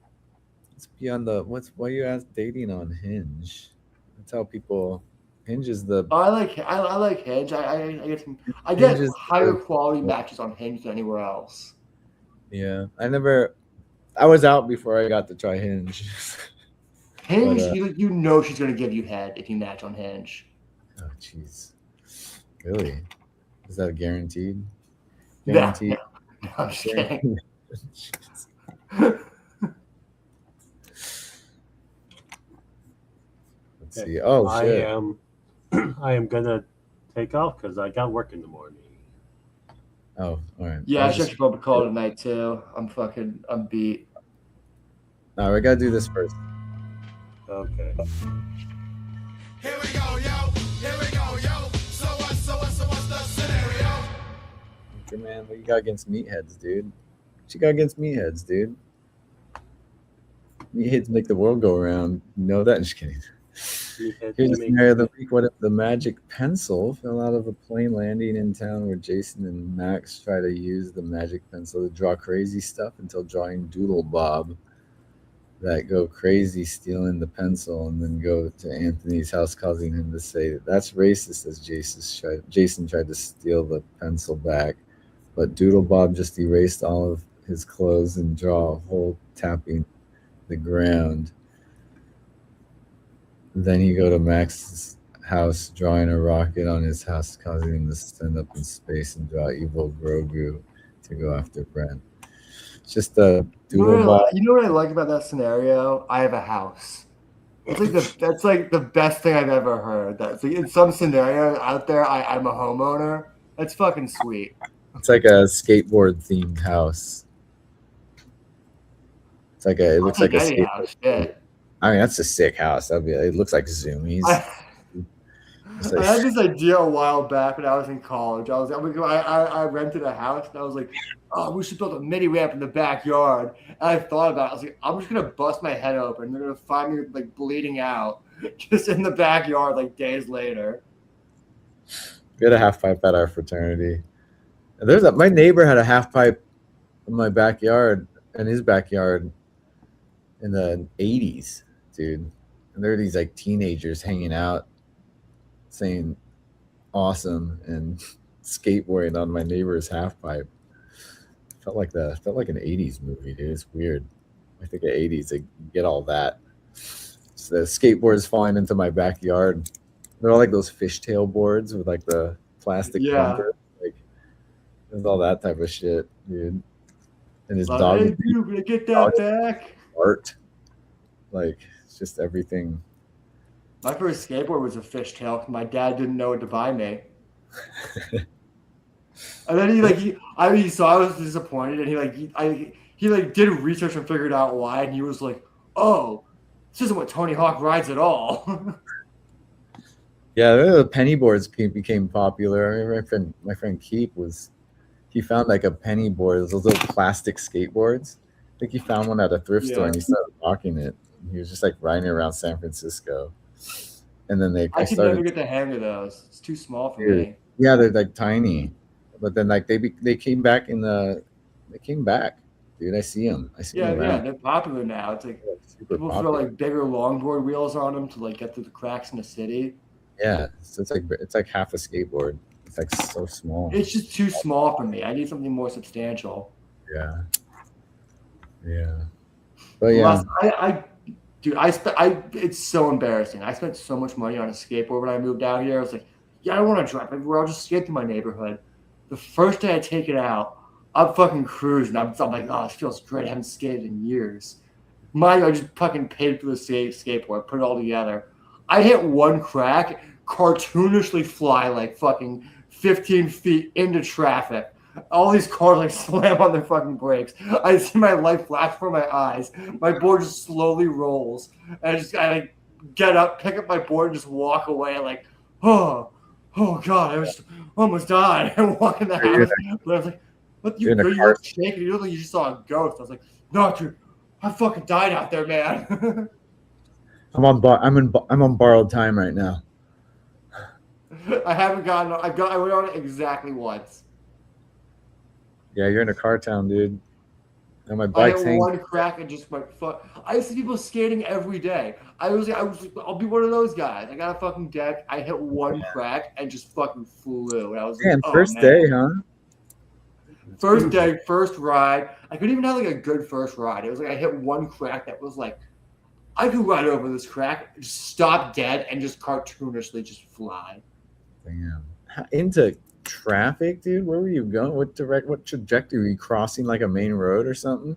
[SPEAKER 5] It's beyond why you ask dating on Hinge? That's how people. Hinge is the.
[SPEAKER 3] I like Hinge. I get higher quality matches on Hinge than anywhere else.
[SPEAKER 5] Yeah, I was out before I got to try Hinge.
[SPEAKER 3] Hinge, but, you know she's gonna give you head if you match on Hinge.
[SPEAKER 5] Oh jeez.
[SPEAKER 2] Really? Is that guaranteed?
[SPEAKER 3] Guaranteed? No, I'm just kidding.
[SPEAKER 2] Let's see. Oh, shit.
[SPEAKER 4] I am gonna take off because I got work in the morning.
[SPEAKER 2] Oh, all right.
[SPEAKER 3] Yeah, I should probably call tonight too. I'm beat.
[SPEAKER 2] No, we gotta do this first.
[SPEAKER 4] Okay.
[SPEAKER 6] Here we go, yo. Here we go, yo. So what's the scenario?
[SPEAKER 2] Okay, man, what you got against meatheads, dude? What you got against meatheads, dude? Meatheads make the world go around. You know that? I'm just kidding. Here's a scenario of the week. What if the magic pencil fell out of a plane landing in town where Jason and Max try to use the magic pencil to draw crazy stuff until drawing Doodle Bob that go crazy stealing the pencil and then go to Anthony's house causing him to say that's racist as Jason tried to steal the pencil back, but Doodle Bob just erased all of his clothes and draw a hole tapping the ground. Then you go to Max's house, drawing a rocket on his house, causing him to stand up in space and draw evil Grogu to go after Brent. It's just a Doodle Bob.
[SPEAKER 3] You know what I like about that scenario? I have a house. That's like the best thing I've ever heard. That's like in some scenario out there, I'm a homeowner. That's fucking sweet.
[SPEAKER 2] It's like a skateboard themed house. It's like it looks like a skateboard
[SPEAKER 3] house. Shit.
[SPEAKER 2] I mean, that's a sick house. It looks like Zoomies.
[SPEAKER 3] I had this idea a while back when I was in college. I rented a house and I was like, oh, we should build a mini ramp in the backyard. And I thought about it. I was like, I'm just gonna bust my head open. They're gonna find me like bleeding out just in the backyard like days later.
[SPEAKER 2] We had a half pipe at our fraternity. And my neighbor had a half pipe in my backyard, in his backyard in the 80s. Dude, and there are these like teenagers hanging out saying awesome and skateboarding on my neighbor's half pipe. Felt like an 80s movie, dude. It's weird. I think the 80s they get all that. So the skateboards falling into my backyard. They're all like those fishtail boards with like the plastic bumper. Like there's all that type of shit, dude. And his dog.
[SPEAKER 3] Hey, dude, gonna get that back.
[SPEAKER 2] Art. Like it's just everything.
[SPEAKER 3] My first skateboard was a fishtail. My dad didn't know what to buy me. And then I was disappointed, and he did research and figured out why, and he was like, "Oh, this isn't what Tony Hawk rides at all."
[SPEAKER 2] Yeah, the penny boards became popular. I mean, my friend Keith he found like a penny board, those little plastic skateboards. I think he found one at a thrift store and he started rocking it. He was just like riding around San Francisco, and then
[SPEAKER 3] I could never get the hang of those. It's too small for me.
[SPEAKER 2] Yeah, they're like tiny, but then like they came back dude. I see them.
[SPEAKER 3] Yeah, they're popular now. It's like people throw like bigger longboard wheels on them to like get through the cracks in the city.
[SPEAKER 2] Yeah, so it's like half a skateboard. It's like so small.
[SPEAKER 3] It's just too small for me. I need something more substantial.
[SPEAKER 2] Yeah. But yeah,
[SPEAKER 3] it's so embarrassing. I spent so much money on a skateboard when I moved out here. I was like, yeah, I don't want to drive everywhere. I'll just skate through my neighborhood. The first day I take it out, I'm fucking cruising. I'm like, oh, this feels great. I haven't skated in years. I just fucking paid for the skateboard, put it all together. I hit one crack, cartoonishly fly like fucking 15 feet into traffic. All these cars like slam on their fucking brakes. I see my light flash before my eyes. My board just slowly rolls. And I like get up, pick up my board, and just walk away like, oh God, I was almost died. I walk in the house. But I was like, what you look shaking? You look like you just saw a ghost. I was like, no, dude, I fucking died out there, man.
[SPEAKER 2] I'm on borrowed time right now.
[SPEAKER 3] I went on it exactly once.
[SPEAKER 2] Yeah, you're in a car town, dude. And my bike's hanging.
[SPEAKER 3] One crack and just went fuck. I see people skating every day. I'll be one of those guys. I got a fucking deck. I hit one crack and just fucking flew. And I was like,
[SPEAKER 2] first day, huh?
[SPEAKER 3] First day, first ride. I couldn't even have like a good first ride. It was like I hit one crack that was like, I could ride over this crack, just stop dead, and just cartoonishly just fly.
[SPEAKER 2] Damn.
[SPEAKER 5] into traffic, dude? Where were you going? What trajectory? Were you crossing like a main road or something?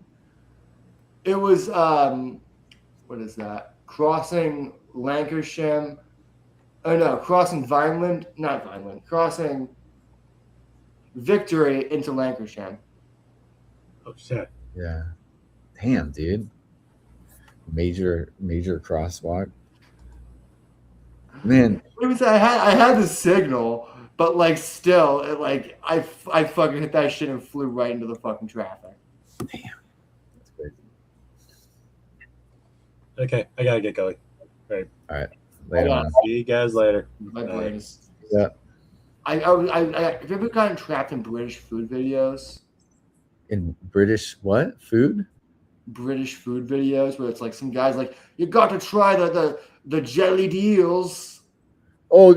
[SPEAKER 3] It was what is that? Crossing Lancashire. Oh no, crossing Vineland, not Vineland. Crossing Victory into Lancashire.
[SPEAKER 4] Oh shit.
[SPEAKER 5] Yeah. Damn, dude. Major crosswalk. Man,
[SPEAKER 3] It was I had the signal, but like still, it like I fucking hit that shit and flew right into the fucking traffic.
[SPEAKER 5] Damn. That's crazy.
[SPEAKER 4] Okay, I gotta get going.
[SPEAKER 5] All right. Later on.
[SPEAKER 4] See you guys later.
[SPEAKER 3] My brain is.
[SPEAKER 5] Yeah.
[SPEAKER 3] Have you ever gotten trapped in British food videos?
[SPEAKER 5] In British what? Food?
[SPEAKER 3] British food videos where it's like some guys like, you got to try the jelly deals.
[SPEAKER 5] Oh,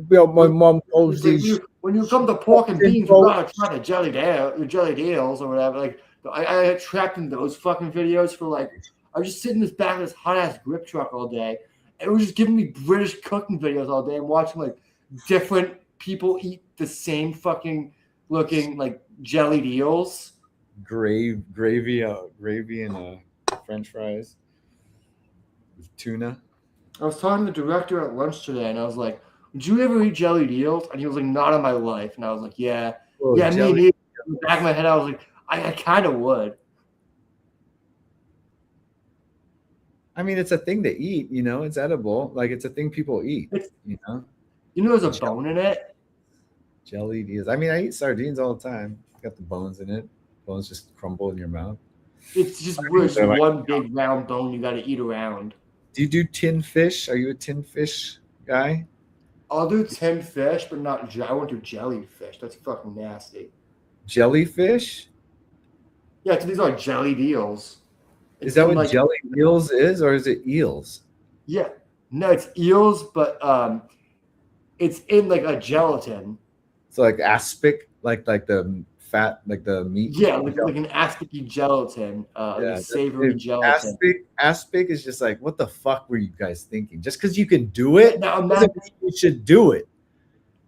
[SPEAKER 5] my mom calls these.
[SPEAKER 3] When you come to pork and beans, you gotta try the jelly deals or whatever. Like I got trapped in those fucking videos for like I was just sitting in this back of this hot ass grip truck all day, and it was just giving me British cooking videos all day and watching like different people eat the same fucking looking like jelly deals.
[SPEAKER 5] Gravy and French fries with tuna.
[SPEAKER 3] I was talking to the director at lunch today, and I was like, "Would you ever eat jelly deals?" And he was like, "Not in my life." And I was like, "Yeah,
[SPEAKER 5] Oh,
[SPEAKER 3] yeah, me neither." In the back of my head, I was like, "I kind of would."
[SPEAKER 5] I mean, it's a thing to eat, you know. It's edible. Like it's a thing people eat, you know.
[SPEAKER 3] You know, there's a bone in it.
[SPEAKER 5] Jelly deals. I mean, I eat sardines all the time. Got the bones in it. Bones just crumble in your mouth.
[SPEAKER 3] It's just one big round bone you got to eat around.
[SPEAKER 5] Do you do tin fish? Are you a tin fish guy?
[SPEAKER 3] I'll do tin fish, but not. I won't do jellyfish. That's fucking nasty.
[SPEAKER 5] Jellyfish?
[SPEAKER 3] Yeah, so these are jelly deals.
[SPEAKER 5] Is that what jelly eels is, or is it eels?
[SPEAKER 3] Yeah, no, it's eels, but it's in like a gelatin.
[SPEAKER 5] So like aspic, like the fat, like the meat.
[SPEAKER 3] Yeah, like an aspicy gelatin, like savory gelatin.
[SPEAKER 5] Aspic is just like, what the fuck were you guys thinking? Just because you can do it,
[SPEAKER 3] now
[SPEAKER 5] doesn't mean you should do it.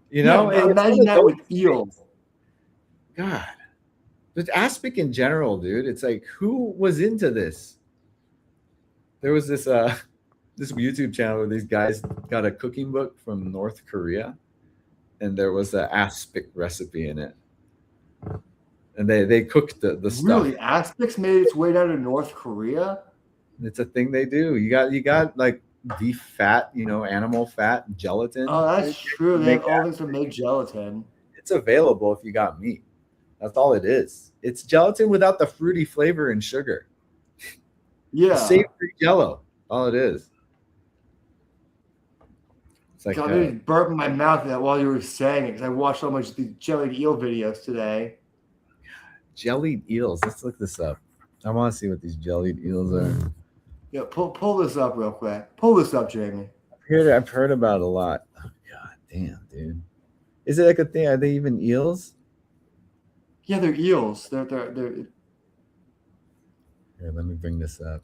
[SPEAKER 5] You know,
[SPEAKER 3] imagine that with eels.
[SPEAKER 5] God, but aspic in general, dude. It's like, who was into this? There was this this YouTube channel where these guys got a cooking book from North Korea, and there was an aspic recipe in it. And they cooked the stuff.
[SPEAKER 3] Really, aspic's made its way down to North Korea.
[SPEAKER 5] It's a thing they do. You got like beef fat, you know, animal fat, gelatin.
[SPEAKER 3] Oh, that's true. They have all things to make gelatin.
[SPEAKER 5] It's available if you got meat. That's all it is. It's gelatin without the fruity flavor and sugar.
[SPEAKER 3] Yeah,
[SPEAKER 5] savory jello. All it is. It's like
[SPEAKER 3] God, I burped in my mouth that while you were saying it because I watched so much of these jellied eel videos today.
[SPEAKER 5] Jellied eels. Let's look this up. I want to see what these jellied eels are.
[SPEAKER 3] Yeah, pull this up real quick. Pull this up, Jamie.
[SPEAKER 5] I've heard about it a lot. Oh, God damn, dude. Is it like a thing? Are they even eels?
[SPEAKER 3] Yeah, they're eels. They're
[SPEAKER 5] Here, let me bring this up.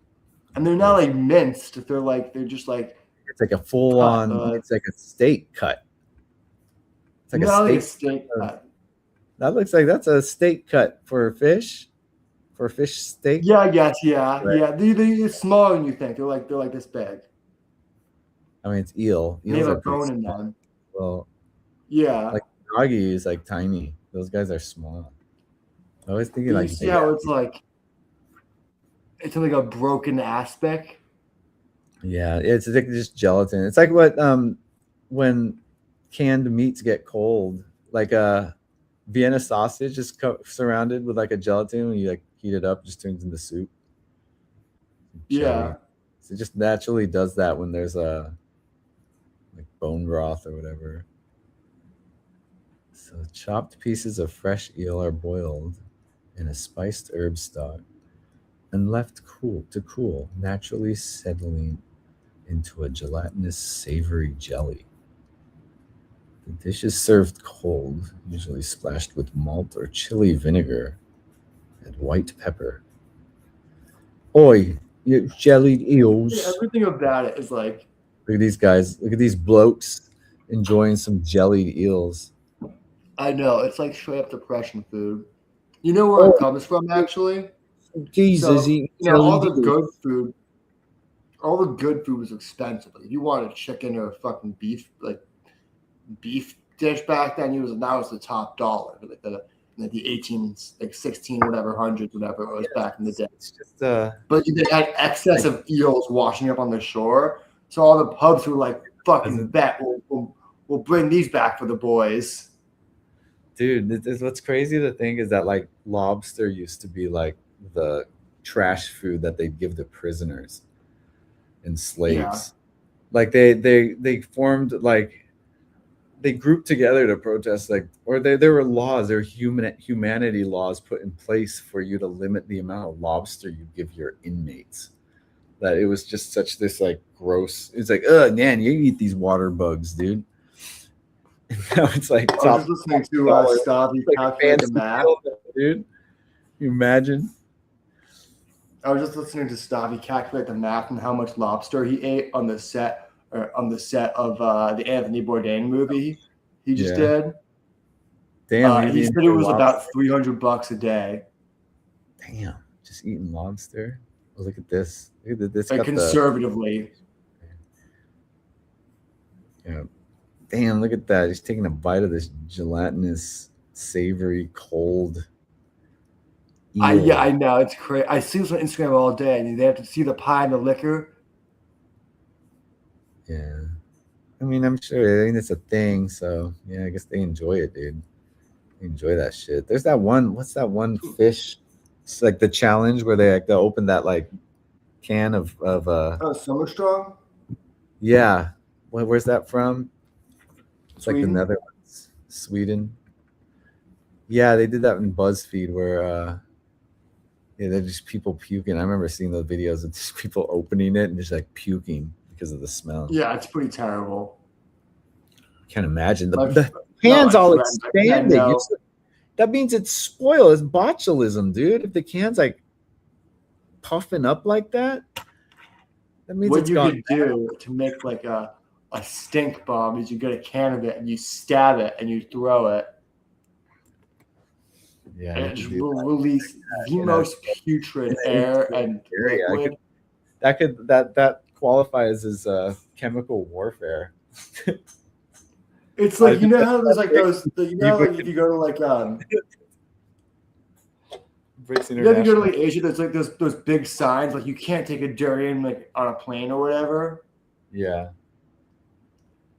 [SPEAKER 3] And they're not like minced. They're just like
[SPEAKER 5] it's like a full on. It's like a steak cut. It's like a steak cut. That looks like that's a steak cut for a fish. For a fish steak.
[SPEAKER 3] Yeah, I guess. Yeah, right. Yeah. They're smaller than you think. They're like this big.
[SPEAKER 5] I mean, it's eel.
[SPEAKER 3] Eels they have a bone in them.
[SPEAKER 5] Well,
[SPEAKER 3] yeah.
[SPEAKER 5] Like doggy is like tiny. Those guys are small. I was thinking like.
[SPEAKER 3] You see how it's like a broken aspect.
[SPEAKER 5] Yeah, it's like just gelatin. It's like what when canned meats get cold, like a Vienna sausage is surrounded with like a gelatin. When you like heat it up, it just turns into soup.
[SPEAKER 3] Yeah,
[SPEAKER 5] so it just naturally does that when there's a like bone broth or whatever. So chopped pieces of fresh eel are boiled in a spiced herb stock and left to cool, naturally settling into a gelatinous savory jelly. The dish is served cold, usually splashed with malt or chili vinegar and white pepper. Oi, you jellied eels.
[SPEAKER 3] Yeah, everything about it is like...
[SPEAKER 5] Look at these guys. Look at these blokes enjoying some jellied eels.
[SPEAKER 3] I know, it's like straight up depression food. You know where it comes from, actually?
[SPEAKER 5] Jesus,
[SPEAKER 3] So, all the good food was expensive. Like, if you wanted chicken or fucking beef, like beef dish back then, that was the top dollar. Like the 18, like 16, whatever, hundreds, whatever it was back in the day.
[SPEAKER 5] It's just
[SPEAKER 3] But they had excess of eels washing up on the shore, so all the pubs were like, "Fucking bet, we'll bring these back for the boys."
[SPEAKER 5] Dude, what's crazy to think is that like lobster used to be like the trash food that they'd give to prisoners and slaves.
[SPEAKER 3] Yeah.
[SPEAKER 5] Like they formed like they grouped together to protest, like, or there were laws, there were humanity laws put in place for you to limit the amount of lobster you give your inmates. That it was just such this like gross. It's like, oh man, you eat these water bugs, dude. And now it's like
[SPEAKER 3] I was just listening to Stavi calculate the math,
[SPEAKER 5] dude. You imagine?
[SPEAKER 3] I was just listening to Stavi calculate the math and how much lobster he ate on the set of the Anthony Bourdain movie he just did.
[SPEAKER 5] Damn,
[SPEAKER 3] he said it was about $300 a day.
[SPEAKER 5] Damn, just eating lobster. Oh, look at this. Look at this.
[SPEAKER 3] Like conservatively.
[SPEAKER 5] Yeah. Damn, look at that. He's taking a bite of this gelatinous, savory, cold.
[SPEAKER 3] I know. It's crazy. I see this on Instagram all day, and they have to see the pie and the liquor.
[SPEAKER 5] Yeah. I mean, I'm sure it's a thing, so yeah, I guess they enjoy it, dude. They enjoy that shit. There's that one, what's that one fish? It's like the challenge where they open that like can of
[SPEAKER 3] Summer Strong?
[SPEAKER 5] Yeah. Where's that from? It's
[SPEAKER 3] Sweden?
[SPEAKER 5] Like the Netherlands, Sweden. Yeah, they did that in BuzzFeed where they're just people puking. I remember seeing those videos of just people opening it and just like puking because of the smell.
[SPEAKER 3] Yeah, it's pretty terrible.
[SPEAKER 5] I can't imagine the cans all expanding. That means it's spoiled. It's botulism, dude. If the can's like puffing up like that, that means
[SPEAKER 3] what you could do to make like a stink bomb is you get a can of it and you stab it and you throw it.
[SPEAKER 5] Yeah,
[SPEAKER 3] and it just will release the most putrid air and liquid.
[SPEAKER 5] That qualifies as chemical warfare.
[SPEAKER 3] It's like, you know how there's like those, you know, like if you go to like
[SPEAKER 5] Bricks
[SPEAKER 3] you know, if you go to like Asia, there's like those big signs like you can't take a durian like on a plane or whatever.
[SPEAKER 5] Yeah,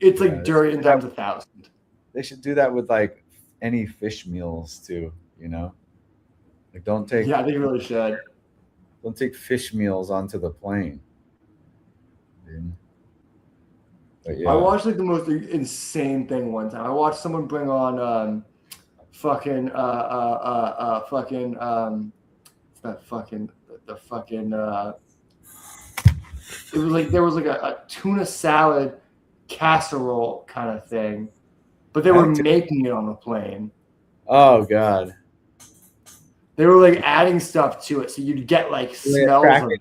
[SPEAKER 3] it's like durian times 1,000.
[SPEAKER 5] They should do that with like any fish meals too. You know, like don't take.
[SPEAKER 3] Yeah, they really should.
[SPEAKER 5] Don't take fish meals onto the plane. But yeah.
[SPEAKER 3] I watched like the most insane thing one time. I watched someone bring on fucking it was like there was like a tuna salad casserole kind of thing, but they were making it on the plane.
[SPEAKER 5] Oh god.
[SPEAKER 3] They were like adding stuff to it, so you'd get like smells of it.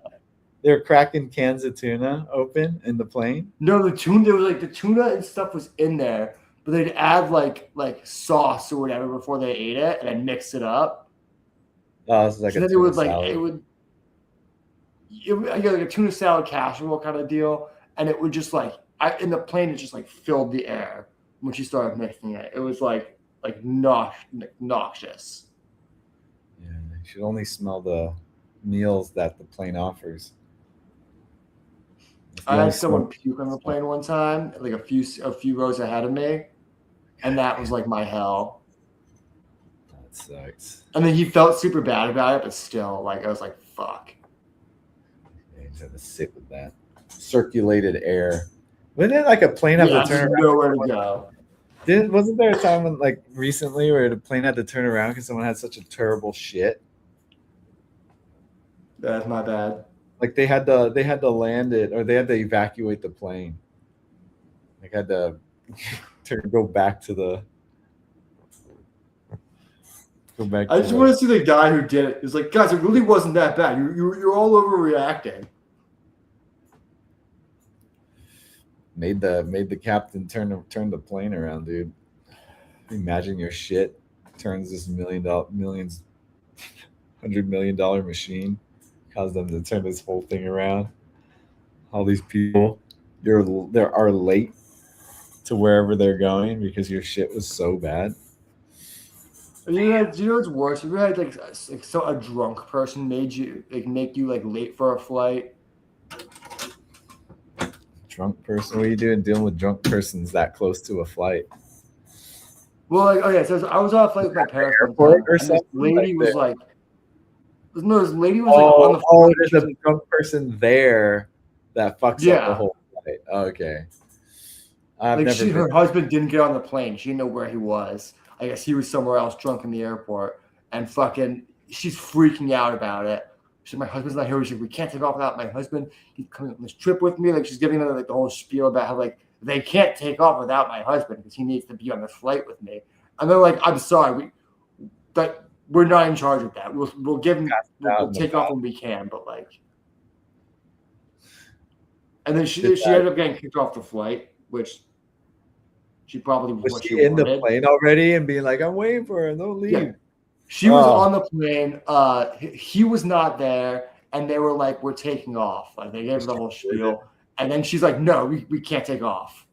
[SPEAKER 5] They were cracking cans of tuna open in the plane.
[SPEAKER 3] No, the tuna. There was like the tuna and stuff was in there, but they'd add like sauce or whatever before they ate it, and then mix it up.
[SPEAKER 5] Oh, this is like
[SPEAKER 3] so
[SPEAKER 5] a
[SPEAKER 3] then
[SPEAKER 5] tuna
[SPEAKER 3] it would like
[SPEAKER 5] salad.
[SPEAKER 3] it would like a tuna salad casserole kind of deal, and it would just like in the plane it just like filled the air when she started mixing it. It was like noxious.
[SPEAKER 5] Yeah, you should only smell the meals that the plane offers.
[SPEAKER 3] I had someone puke on the plane one time, like a few rows ahead of me, and that was like my hell.
[SPEAKER 5] That sucks.
[SPEAKER 3] And then he felt super bad about it, but still, like I was like, "Fuck."
[SPEAKER 5] Yeah, you just have to sit with that circulated air. Wouldn't it like a plane have to turn around?
[SPEAKER 3] Nowhere to go.
[SPEAKER 5] Wasn't there a time when like recently where the plane had to turn around because someone had such a terrible shit?
[SPEAKER 3] That's my bad.
[SPEAKER 5] Like they had to land it, or they had to evacuate the plane. Like had to go back to the.
[SPEAKER 3] I just want to see the guy who did it. It's like, guys, it really wasn't that bad. You're all overreacting.
[SPEAKER 5] Made the captain turn the plane around, dude. Imagine your shit turns this $100 million machine, cause them to turn this whole thing around. All these people, are late to wherever they're going because your shit was so bad.
[SPEAKER 3] Do you know what's worse? Have you ever had like a drunk person make you like late for a flight?
[SPEAKER 5] Drunk person? What are you doing dealing with drunk persons that close to a flight?
[SPEAKER 3] Well, like, okay, so I was on a flight with my parents one time, and this lady was like, no, this lady was like on the flight.
[SPEAKER 5] There's a drunk person there that fucks up the whole flight. Okay.
[SPEAKER 3] Her husband didn't get on the plane. She didn't know where he was. I guess he was somewhere else drunk in the airport, and fucking, she's freaking out about it. She said, my husband's not here. She's like, we can't take off without my husband. He's coming on this trip with me. Like, she's giving them like the whole spiel about how like they can't take off without my husband because he needs to be on the flight with me. And they're like, I'm sorry, we're not in charge of that. We'll give him, we'll take off when we can, but like. And then she ended up getting kicked off the flight, which she probably
[SPEAKER 5] was she in the plane already and being like, I'm waiting for her, don't leave.
[SPEAKER 3] Yeah. She was on the plane. He was not there, and they were like, we're taking off. Like, they gave her the whole spiel. And then she's like, no, we can't take off.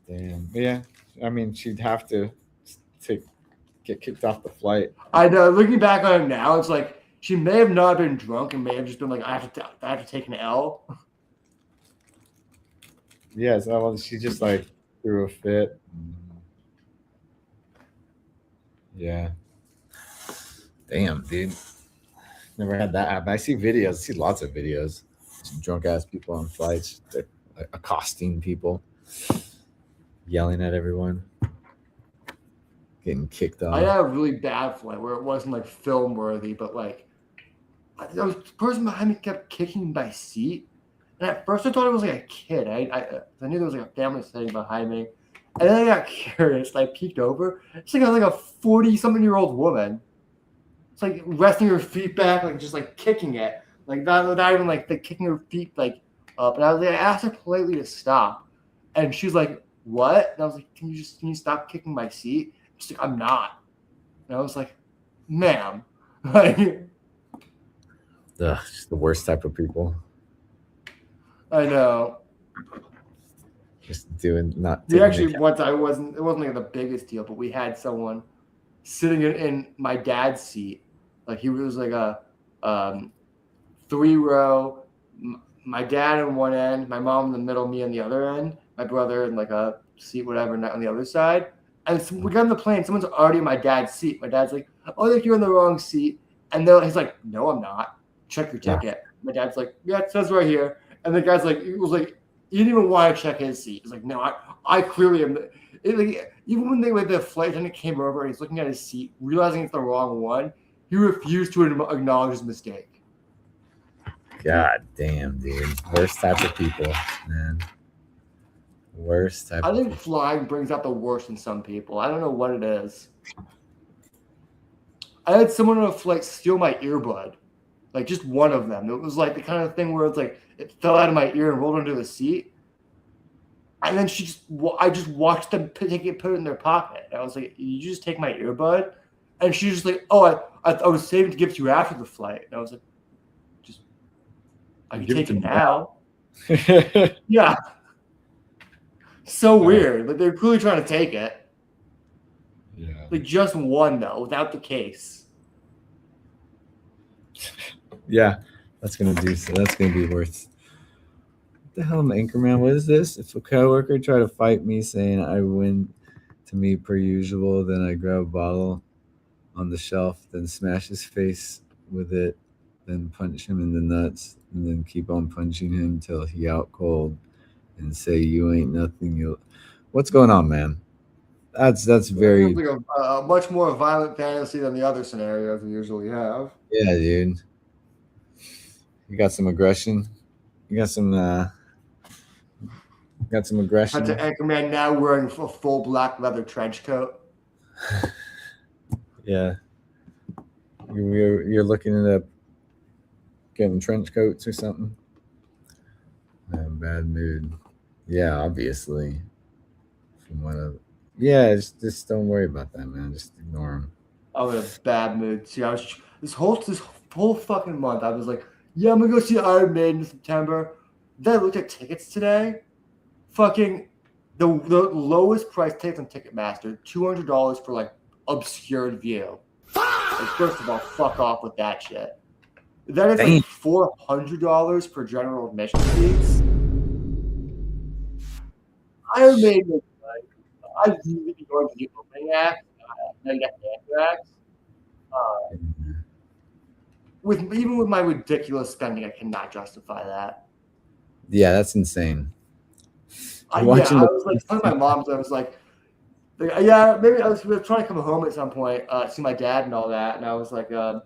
[SPEAKER 5] Damn. Yeah. I mean, she'd have to get kicked off the flight.
[SPEAKER 3] I know. Looking back on it now, it's like she may have not been drunk and may have just been like, I have to take an L.
[SPEAKER 5] Yeah, so she just like threw a fit. Yeah. Damn, dude. Never had that happen. I see videos. I see lots of videos. Drunk ass people on flights. They're accosting people. Yelling at everyone. Getting kicked off.
[SPEAKER 3] I had a really bad flight where it wasn't like film worthy, but like the person behind me kept kicking my seat. And at first I thought it was like a kid. I knew there was like a family sitting behind me. And then I got curious and I peeked over. It's like a 40-something-year-old woman. It's like resting her feet back, like just like kicking it. Like not even like kicking her feet like up. And I asked her politely to stop. And she's like, what? And I was like, can you stop kicking my seat? She's like, I'm not. And I was like, ma'am. Like,
[SPEAKER 5] just the worst type of people.
[SPEAKER 3] I know.
[SPEAKER 5] Just doing not.
[SPEAKER 3] We actually once it wasn't like the biggest deal, but we had someone sitting in my dad's seat. Like he was like a 3-row. My dad on one end, my mom in the middle, me on the other end, my brother in like a seat, whatever, on the other side. And so we got on the plane. Someone's already in my dad's seat. My dad's like, "Oh, I think you're in the wrong seat." And he's like, "No, I'm not. Check your ticket." My dad's like, "Yeah, it says right here." And the guy's like, he was like, he didn't even want to check his seat. He's like, "No, I clearly am." Even when the flight attendant came over and he's looking at his seat, realizing it's the wrong one, he refused to acknowledge his mistake.
[SPEAKER 5] God damn, dude. Worst type of people, man. Worst type
[SPEAKER 3] I think flying brings out the worst in some people. I don't know what it is. I had someone on a flight steal my earbud. Like, just one of them. It was like the kind of thing where it's like it fell out of my ear and rolled under the seat. And then I just watched them take it, put it in their pocket. And I was like, "You just take my earbud?" And she's just like, "Oh, I was saving to give to you after the flight." And I was like, I can take it now. Yeah. So weird. Like they're clearly trying to take it.
[SPEAKER 5] Yeah.
[SPEAKER 3] Like just one though, without the case.
[SPEAKER 5] Yeah, that's gonna be worth. What the hell, Anchorman? What is this? If a coworker tried to fight me, saying I win to me per usual, then I grab a bottle on the shelf, then smash his face with it, then punch him in the nuts, and then keep on punching him till he out cold, and say you ain't nothing. What's going on, man? That's very
[SPEAKER 3] like a much more violent fantasy than the other scenarios we usually have.
[SPEAKER 5] Yeah, dude. You got some aggression. You got some aggression.
[SPEAKER 3] That's an Anchorman now wearing a full black leather trench coat.
[SPEAKER 5] Yeah. You're looking at getting trench coats or something. Bad mood. Yeah, obviously. from one of. Yeah, just don't worry about that, man. Just ignore him.
[SPEAKER 3] I'm in a bad mood. See, I was this whole fucking month. I was like, yeah, I'm gonna go see Iron Maiden in September. Then I looked at tickets today. Fucking the lowest price tickets on Ticketmaster, $200 for like obscured view. Like, first of all, fuck off with that shit. That is like $400 for general admission seats. Iron Maiden. I've usually been going to the opening act. Then get the Anthrax. Even with my ridiculous spending, I cannot justify that.
[SPEAKER 5] Yeah, that's insane.
[SPEAKER 3] I was like telling my mom, I was like, yeah, maybe I was trying to come home at some point, see my dad and all that, and I was like, yeah,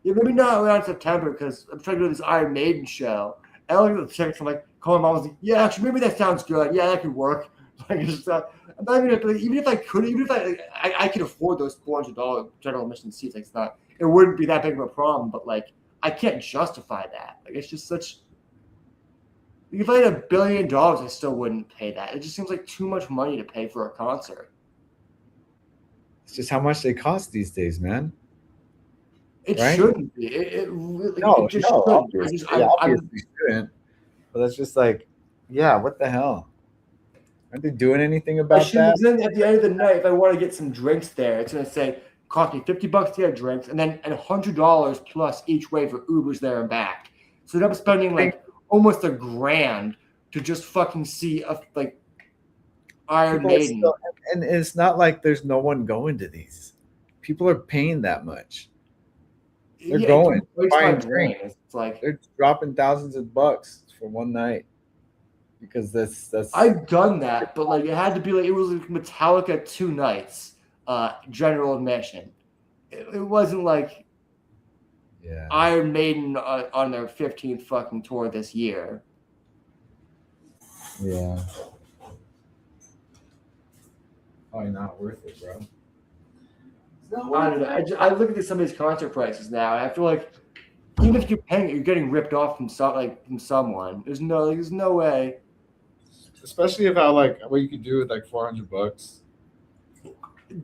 [SPEAKER 3] maybe not around September because I'm trying to go to this Iron Maiden show. And I looked at the tickets, I'm like, calling mom, I was like, yeah, actually, maybe that sounds good. Yeah, that could work. Like, I'm not even if I could, even if I could afford those $400 general admission seats, like it wouldn't be that big of a problem. But like, I can't justify that. Like, it's just such. If I had $1 billion, I still wouldn't pay that. It just seems like too much money to pay for a concert.
[SPEAKER 5] It's just how much they cost these days, man.
[SPEAKER 3] It shouldn't be. It really
[SPEAKER 5] obviously shouldn't. But that's just like, yeah, what the hell? Aren't they doing anything about that?
[SPEAKER 3] Then at the end of the night, if I want to get some drinks there, it's going to say cost me $50 to get drinks, and then $100 plus each way for Ubers there and back. So I'm spending like almost $1,000 to just fucking see like Iron Maiden.
[SPEAKER 5] And it's not like there's no one going to these. People are paying that much. They're going buying drinks. It's like they're dropping thousands of bucks for one night. Because that's
[SPEAKER 3] I've done that, but like it had to be like it was like Metallica 2 nights, general admission. It wasn't like Iron Maiden on their 15th fucking tour this year.
[SPEAKER 5] Yeah, probably not worth it, bro.
[SPEAKER 3] I don't know. I look at some of these concert prices now, and I feel like even if you're paying it, you're getting ripped off from someone. There's no way.
[SPEAKER 2] Especially about like what you could do with like $400.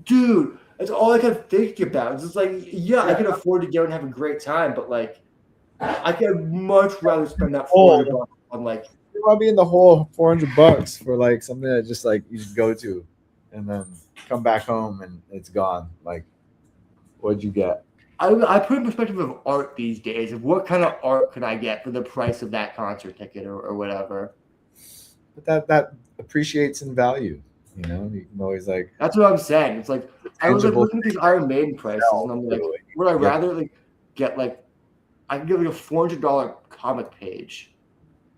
[SPEAKER 3] Dude, that's all I can think about. It's just like, I can afford to go and have a great time, but like, I could much rather spend that $400 on like.
[SPEAKER 5] You might be in the whole $400 for like something that just like you just go to, and then come back home and it's gone. Like, what'd you get?
[SPEAKER 3] I put in perspective of art these days. Of what kind of art could I get for the price of that concert ticket or whatever.
[SPEAKER 5] But that appreciates in value, you know. You can always like.
[SPEAKER 3] That's what I'm saying. It's like I was like looking at these Iron Maiden prices, and I'm like, would I rather like get like I can get like a $400 comic page,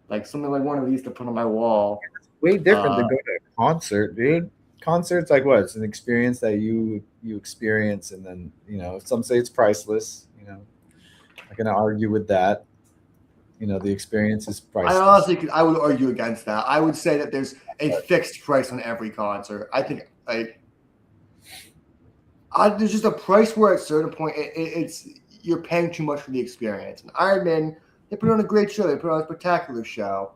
[SPEAKER 3] like something like one of these to put on my wall.
[SPEAKER 5] It's way different than going to a concert, dude. Concerts like what? It's an experience that you experience, and then some say it's priceless. I'm gonna argue with that. The experience is priceless.
[SPEAKER 3] I would argue against that. I would say that there's a fixed price on every concert. I think there's just a price where at a certain point it's you're paying too much for the experience. And Iron Man, they put on a great show. They put on a spectacular show.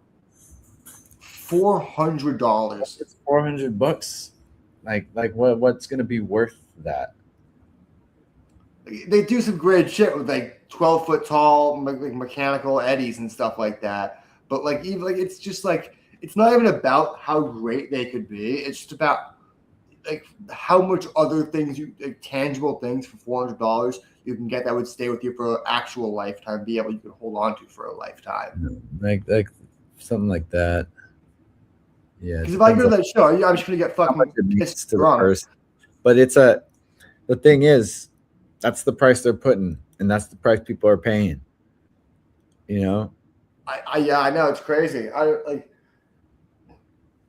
[SPEAKER 3] $400.
[SPEAKER 5] It's $400. Like what's gonna be worth that?
[SPEAKER 3] They do some great shit with like 12-foot tall like mechanical eddies and stuff like that. But like even like it's just like it's not even about how great they could be. It's just about like how much other things tangible things for $400 you can get that would stay with you for an actual lifetime, be able you could hold on to for a lifetime.
[SPEAKER 5] Like something like that. Yeah.
[SPEAKER 3] Because if I go to that show, I'm just gonna get fucking pissed drunk.
[SPEAKER 5] But the thing is, that's the price they're putting, and that's the price people are paying. I know it's crazy.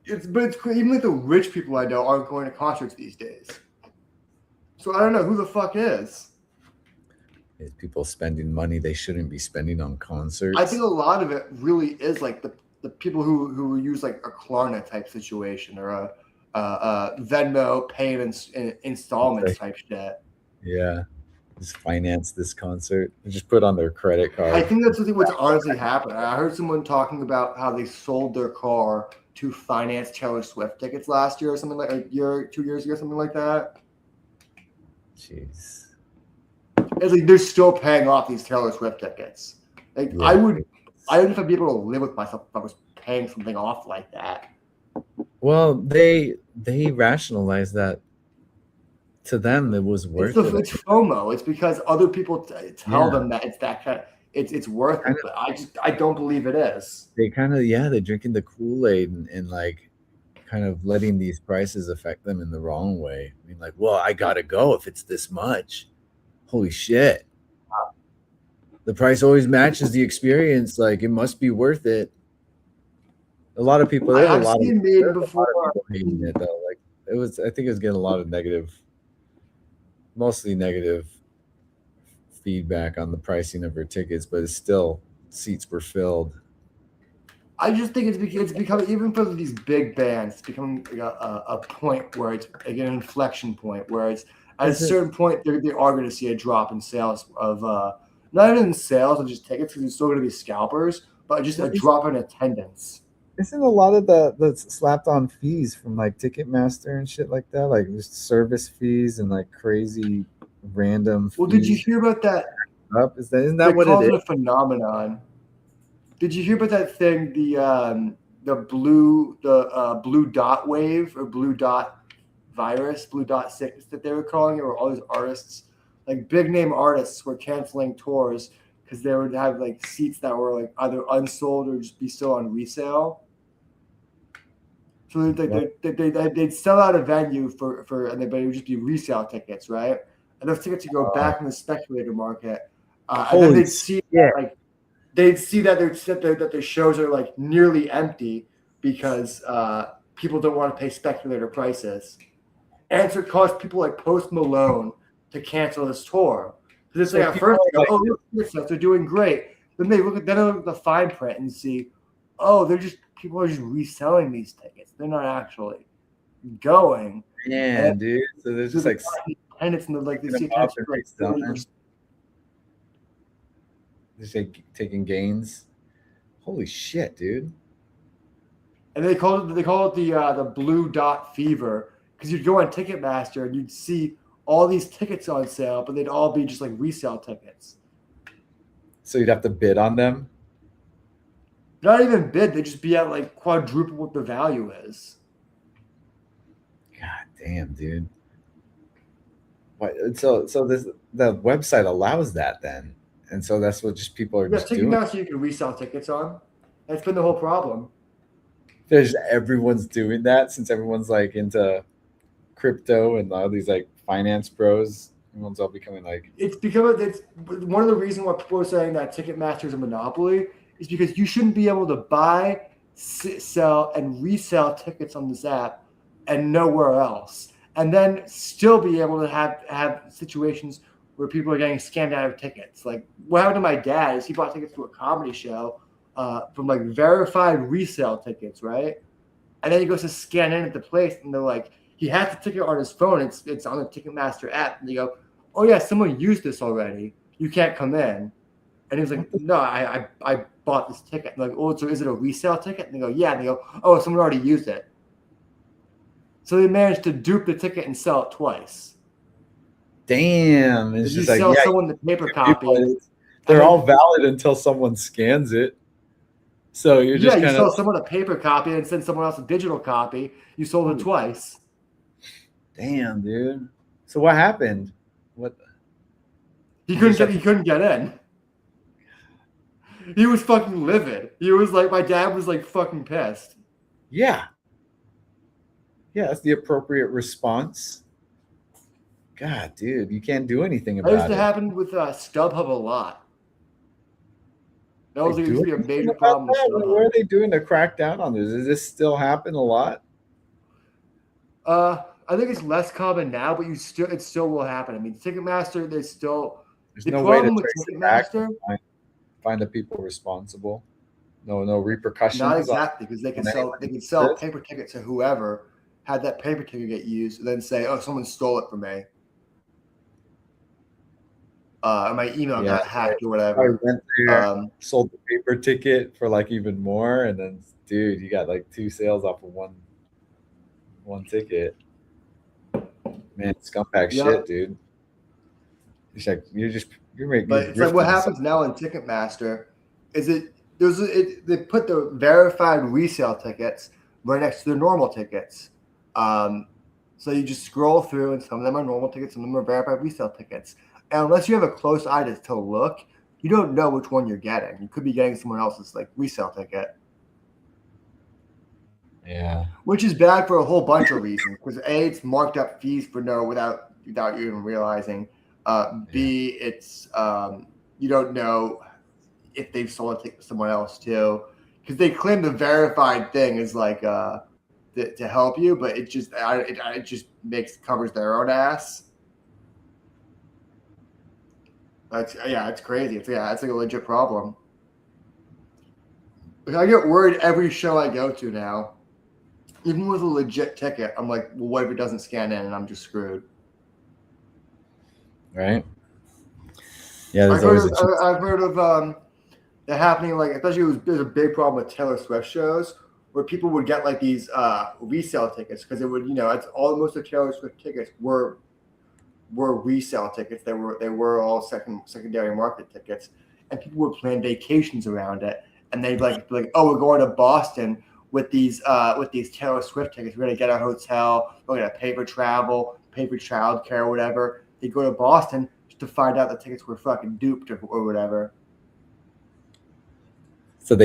[SPEAKER 3] It's even like the rich people I know aren't going to concerts these days. So I don't know who the fuck is.
[SPEAKER 5] It's people spending money they shouldn't be spending on concerts.
[SPEAKER 3] I think a lot of it really is like the people who use like a Klarna type situation or a Venmo payment installments type shit.
[SPEAKER 5] Yeah. Just finance this concert and just put on their credit card.
[SPEAKER 3] I think that's what's honestly happened. I heard someone talking about how they sold their car to finance Taylor Swift tickets last year or something like a year, 2 years ago, something like that.
[SPEAKER 5] Jeez.
[SPEAKER 3] It's like they're still paying off these Taylor Swift tickets. Like
[SPEAKER 5] Yeah.
[SPEAKER 3] I don't know if I'd be able to live with myself if I was paying something off like that.
[SPEAKER 5] Well, they rationalize that. To them, it was worth it.
[SPEAKER 3] It's FOMO. It's because other people tell them that it's that kind of, it's worth it, but I don't believe it is.
[SPEAKER 5] They kind of they're drinking the Kool-Aid and like kind of letting these prices affect them in the wrong way. I mean, like, well, I gotta go if it's this much. Holy shit. The price always matches the experience. Like, it must be worth it. A lot of people, there's a lot of people hating it though. Like, I think it was getting a lot of mostly negative feedback on the pricing of her tickets, but it's still, seats were filled.
[SPEAKER 3] I just think it's becoming, even for these big bands, it's becoming a point where it's like an inflection point where it's at a certain point they are going to see a drop in sales of not even sales of just tickets because there's still going to be scalpers, but just a drop in attendance.
[SPEAKER 5] Isn't a lot of the slapped on fees from like Ticketmaster and shit like that, like just service fees and like crazy random fees?
[SPEAKER 3] Well, did you hear about that?
[SPEAKER 5] Isn't that what it is?
[SPEAKER 3] A phenomenon. Did you hear about that thing? The blue dot wave or blue dot virus, blue dot sickness that they were calling it, where all these artists, like big name artists, were canceling tours because they would have like seats that were like either unsold or just be still on resale. So they'd sell out a venue but it would just be resale tickets, right? And those tickets would go back in the speculator market. And then they'd see that their shows are like nearly empty because people don't want to pay speculator prices. And so it caused people like Post Malone to cancel this tour. Because it's like at first they go, they're doing great. Then they look at the fine print and see, people are just reselling these tickets. They're not actually going.
[SPEAKER 5] Yeah, dude. So there's just like
[SPEAKER 3] attendance and like they see attendance like 30%.
[SPEAKER 5] Just like taking gains. Holy shit, dude.
[SPEAKER 3] And they call it the blue dot fever because you'd go on Ticketmaster and you'd see all these tickets on sale, but they'd all be just like resale tickets.
[SPEAKER 5] So you'd have to bid on them?
[SPEAKER 3] Not even bid, they'd just be at like quadruple what the value is.
[SPEAKER 5] God damn, dude. What? So the website allows that then, and so that's what just people are just doing.
[SPEAKER 3] Ticketmaster you can resell tickets on. That's been the whole problem.
[SPEAKER 5] Everyone's doing that since everyone's like into crypto and all these like finance pros. Everyone's all becoming like.
[SPEAKER 3] It's one of the reasons why people are saying that Ticketmaster is a monopoly is because you shouldn't be able to buy, sell, and resell tickets on this app and nowhere else, and then still be able to have situations where people are getting scammed out of tickets. Like what happened to my dad is he bought tickets to a comedy show from like verified resale tickets, right? And then he goes to scan in at the place, and they're like, he has the ticket on his phone. It's on the Ticketmaster app, and they go, "Oh yeah, someone used this already. You can't come in." And he's like, "No, I bought this ticket." And like, "Oh, so is it a resale ticket?" And they go, "Yeah." And they go, "Oh, someone already used it." So they managed to dupe the ticket and sell it twice.
[SPEAKER 5] Damn! It's just like
[SPEAKER 3] sell someone the paper copy.
[SPEAKER 5] They're all valid until someone scans it. So you're just
[SPEAKER 3] you sell someone a paper copy and send someone else a digital copy. You sold it twice.
[SPEAKER 5] Damn, dude. So what happened? What?
[SPEAKER 3] He couldn't get in. He was fucking livid. He was like, my dad was like fucking pissed.
[SPEAKER 5] Yeah. Yeah, that's the appropriate response. God, dude, you can't do anything about it.
[SPEAKER 3] That used to happen with StubHub a lot. That was used to be a major problem with StubHub.
[SPEAKER 5] What are they doing to crack down on this? Does this still happen a lot?
[SPEAKER 3] I think it's less common now, but it still will happen. I mean, Ticketmaster, there's
[SPEAKER 5] no way to trace it back and find the people responsible. No repercussions.
[SPEAKER 3] Not exactly, because they can sell paper tickets to whoever had that paper ticket get used, and then say, "Oh, someone stole it from me." my email got hacked or whatever.
[SPEAKER 5] I went there, sold the paper ticket for like even more, and then dude, you got like 2 sales off of one ticket. Man, scumbag shit, dude. It's like you're making.
[SPEAKER 3] But it's like what happens now in Ticketmaster is they put the verified resale tickets right next to the normal tickets. So you just scroll through, and some of them are normal tickets, some of them are verified resale tickets. And unless you have a close eye to look, you don't know which one you're getting. You could be getting someone else's like resale ticket.
[SPEAKER 5] Yeah.
[SPEAKER 3] Which is bad for a whole bunch of reasons. Because A, it's marked up fees for without you even realizing. B, it's you don't know if they've sold a ticket to someone else too. Because they claim the verified thing is like to help you, but it just covers their own ass. It's crazy. It's like a legit problem. Like, I get worried every show I go to now. Even with a legit ticket, I'm like, well, what if it doesn't scan in and I'm just screwed?
[SPEAKER 5] Right? Yeah,
[SPEAKER 3] I've heard of that happening, like, especially there's a big problem with Taylor Swift shows where people would get like these resale tickets because it would, it's most of Taylor Swift tickets were resale tickets. They were all secondary market tickets, and people would plan vacations around it. And they'd be like, oh, we're going to Boston with these Taylor Swift tickets. We're gonna get a hotel. We're gonna pay for travel, pay for childcare, whatever. They go to Boston just to find out the tickets were fucking duped or whatever.
[SPEAKER 5] So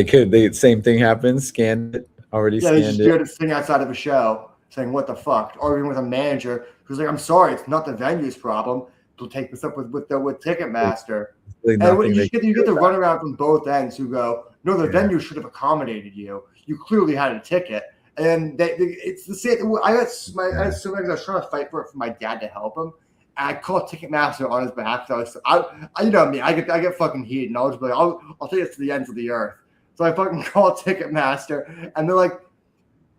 [SPEAKER 5] same thing happens. Scanned it already.
[SPEAKER 3] Yeah, they just do it sitting outside of a show saying what the fuck, or even with a manager who's like, I'm sorry, it's not the venue's problem. We'll take this up with Ticketmaster. And you get the runaround from both ends who go, no, the venue should have accommodated you. You clearly had a ticket. And it's the same. I had so many. I was trying to fight for my dad to help him. And I called Ticketmaster on his behalf. I you know me. I get fucking heated, and I'll just be like, I'll take this to the ends of the earth. So I fucking called Ticketmaster, and they're like,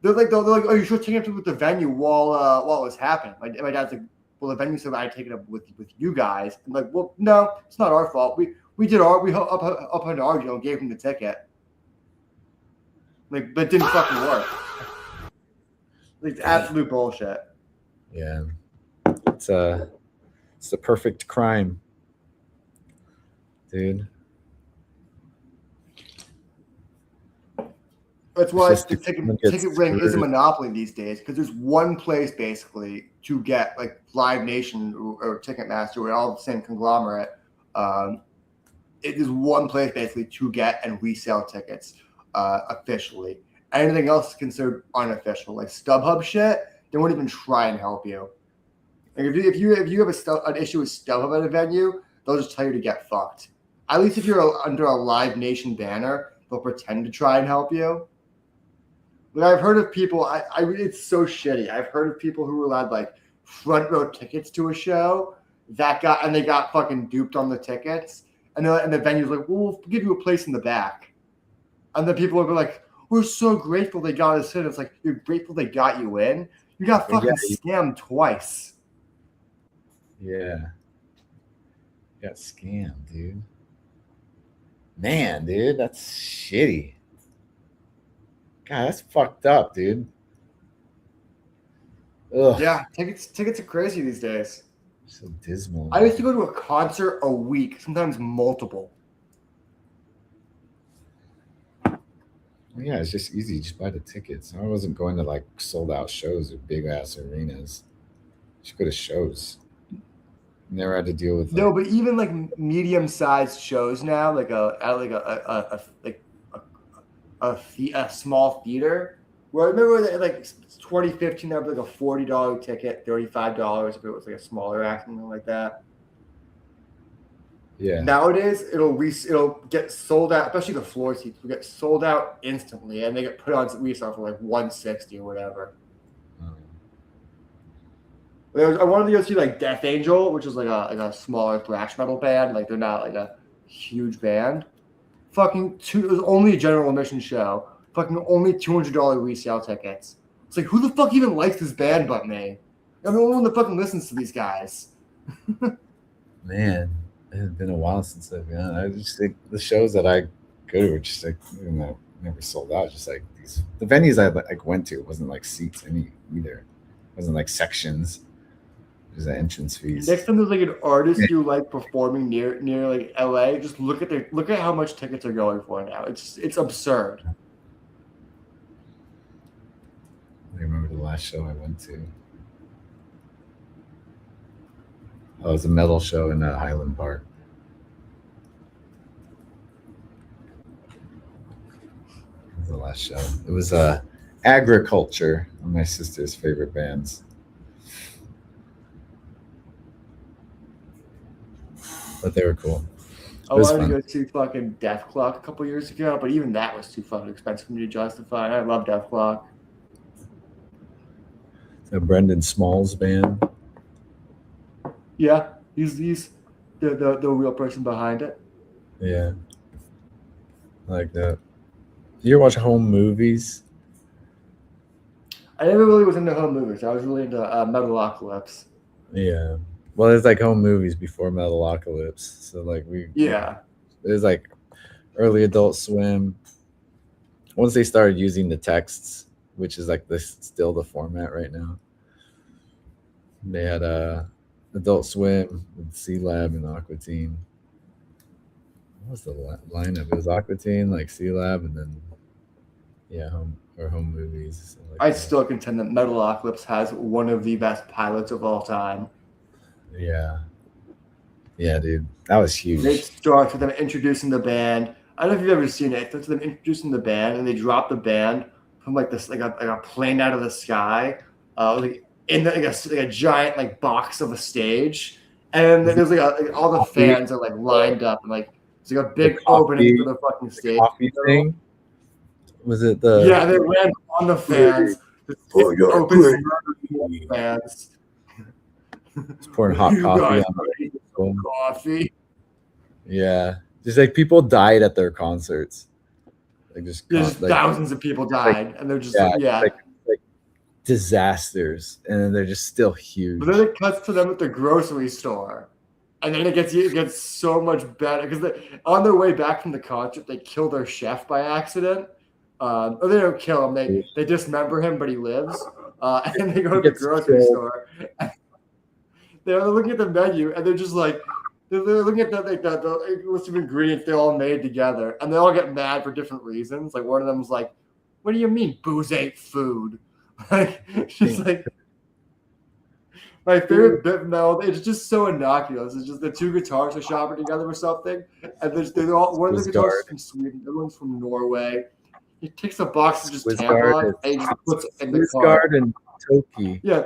[SPEAKER 3] oh, you should take it with the venue while it was happening. My dad's like, well, the venue said I'd take it up with you guys. I'm like, well, no, it's not our fault. We did we up under our deal and gave him the ticket. Like, but it didn't fucking work. Like, it's absolute bullshit.
[SPEAKER 5] Yeah, it's the perfect crime, dude.
[SPEAKER 3] That's why the ticket ring is a monopoly these days, because there's one place basically to get like Live Nation or Ticketmaster, or all the same conglomerate. It is one place basically to get and resell tickets officially. Anything else is considered unofficial, like StubHub shit. They won't even try and help you. Like if you have an issue with StubHub at a venue, they'll just tell you to get fucked. At least if you're under a Live Nation banner, they'll pretend to try and help you. But I've heard of people. It's so shitty. I've heard of people who were allowed like front row tickets to a show they got fucking duped on the tickets, and the venue's like, well, we'll give you a place in the back, and then people will be like, we're so grateful they got us in. It's like, you're grateful they got you in. You got fucking scammed twice.
[SPEAKER 5] Yeah, you got scammed, dude. Man, dude, that's shitty. God, that's fucked up, dude. Ugh.
[SPEAKER 3] Yeah, tickets are crazy these days.
[SPEAKER 5] So dismal.
[SPEAKER 3] I used to go to a concert a week, sometimes multiple.
[SPEAKER 5] Well, yeah, it's just easy. Just buy the tickets. I wasn't going to like sold out shows or big ass arenas. Just go to shows. Never had to deal with
[SPEAKER 3] no, but even like medium sized shows now, like a small theater. Well, I remember like 2015, that was like a $40 ticket, $35 if it was like a smaller act, something like that.
[SPEAKER 5] Yeah.
[SPEAKER 3] Nowadays, it'll get sold out, especially the floor seats will get sold out instantly, and they get put on resale for like $160 or whatever. I wanted to go see like Death Angel, which is like a smaller thrash metal band. Like, they're not like a huge band. It was only a general admission show. Fucking only $200 resale tickets. It's like, who the fuck even likes this band but me? I'm the only one that fucking listens to these guys.
[SPEAKER 5] Man,
[SPEAKER 2] It's been a while since I've been. I just think the shows that I go to are just like never sold out. Just like the venues I like went to wasn't like seats either. It wasn't like sections. It was the entrance fees.
[SPEAKER 3] Next time there's like an artist you like performing near like LA, just look at how much tickets are going for now. It's absurd.
[SPEAKER 2] I remember the last show I went to. Oh, it was a metal show in Highland Park. It was the last show. It was Agriculture, one of my sister's favorite bands. But they were cool.
[SPEAKER 3] I wanted to go to fucking Def Clock a couple years ago, but even that was too fucking expensive for me to justify. I love Def Clock.
[SPEAKER 2] A Brendan Smalls band.
[SPEAKER 3] Yeah, he's the real person behind it.
[SPEAKER 2] Yeah, I like that. You ever watch home movies?
[SPEAKER 3] I never really was into home movies. I was really into Metalocalypse.
[SPEAKER 2] Yeah. Well, there's like home movies before Metalocalypse. So like there's like early Adult Swim. Once they started using the texts, which is like still the format right now. They had Adult Swim with C-Lab and Aqua Teen. What was the lineup? It was Aqua Teen, like C-Lab, and then home movies. Like
[SPEAKER 3] I still contend that Metalocalypse has one of the best pilots of all time.
[SPEAKER 2] Yeah. Yeah, dude. That was huge.
[SPEAKER 3] It starts with them introducing the band. I don't know if you've ever seen it. It starts with them introducing the band, and they drop the band from like this, like a plane out of the sky, like in like a giant like box of a stage, and then there's like all the fans are like lined up, and like it's like a big opening for the fucking stage.
[SPEAKER 2] Coffee thing? Was it the?
[SPEAKER 3] Yeah, they ran on the fans. Open fans.
[SPEAKER 2] It's pouring hot coffee on
[SPEAKER 3] coffee.
[SPEAKER 2] Yeah, just like people died at their concerts. Like just
[SPEAKER 3] thousands of people died, and they're just like
[SPEAKER 2] disasters, and then they're just still huge.
[SPEAKER 3] But then it cuts to them at the grocery store, and then it gets so much better because on their way back from the concert, they kill their chef by accident. Or they don't kill him; they dismember him, but he lives. And they go to the grocery store. They're looking at the menu, and they're just like, they're looking at the list of ingredients they all made together, and they all get mad for different reasons. Like one of them's like, "What do you mean booze ain't food?" Like she's like, my favorite bit now. It's just so innocuous. It's just the two guitars are shopping together or something, and they're all one of the guitars from Sweden, the other one's from Norway. He takes a box of just tampons and he just puts it in the car.
[SPEAKER 2] And Toki.
[SPEAKER 3] Yeah.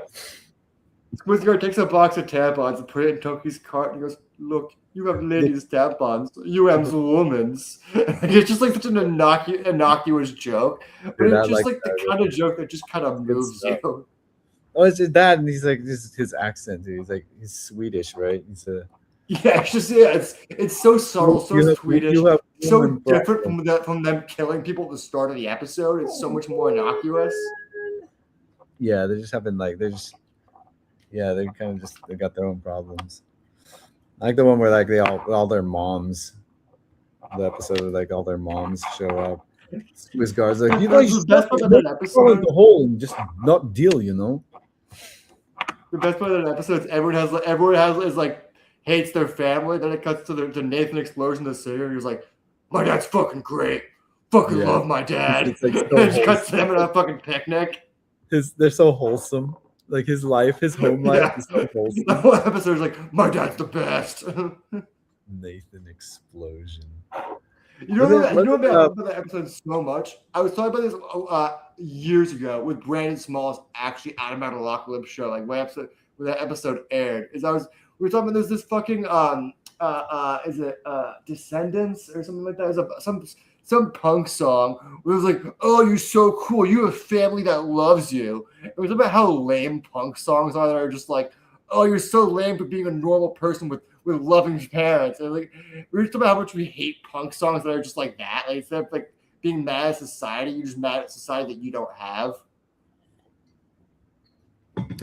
[SPEAKER 3] Squizguard takes a box of tampons and put it in Toki's cart and he goes, "Look, you have ladies' tampons. You have women's." It's just like such an innocuous joke. But it's just like the kind of joke that just kind of moves you.
[SPEAKER 2] Oh, it's just that, and he's like, this is his accent, dude. He's like, he's Swedish, right?
[SPEAKER 3] It's so subtle, so Swedish, so different from them killing people at the start of the episode. It's so much more innocuous.
[SPEAKER 2] Yeah, they're just having like they kind of they got their own problems. I like the one where like they all their moms. The episode where like all their moms show up. Swissguard's like, you know, you
[SPEAKER 3] best part of that episode.
[SPEAKER 2] The hole and just not deal, you know.
[SPEAKER 3] The best part of that episode is everyone hates their family. Then it cuts to Nathan Explosion, the singer. He was like, "My dad's fucking great. Fucking love my dad." It's like so it cuts to them at a fucking picnic.
[SPEAKER 2] They're so wholesome. Like his life, his home life is so wholesome.
[SPEAKER 3] The whole episode is like, "My dad's the best."
[SPEAKER 2] Nathan Explosion.
[SPEAKER 3] You know about that episode so much. I was talking about this years ago with Brandon Smalls actually at a Metalocalypse show, like when that episode aired. We were talking about there's this fucking is it Descendants or something like that? Is some punk song where it was like, "Oh, you're so cool. You have a family that loves you." It was about how lame punk songs are that are just like, "Oh, you're so lame for being a normal person with loving parents." And like we were talking about how much we hate punk songs that are just like that. Like instead of like being mad at society, you're just mad at society that you don't have.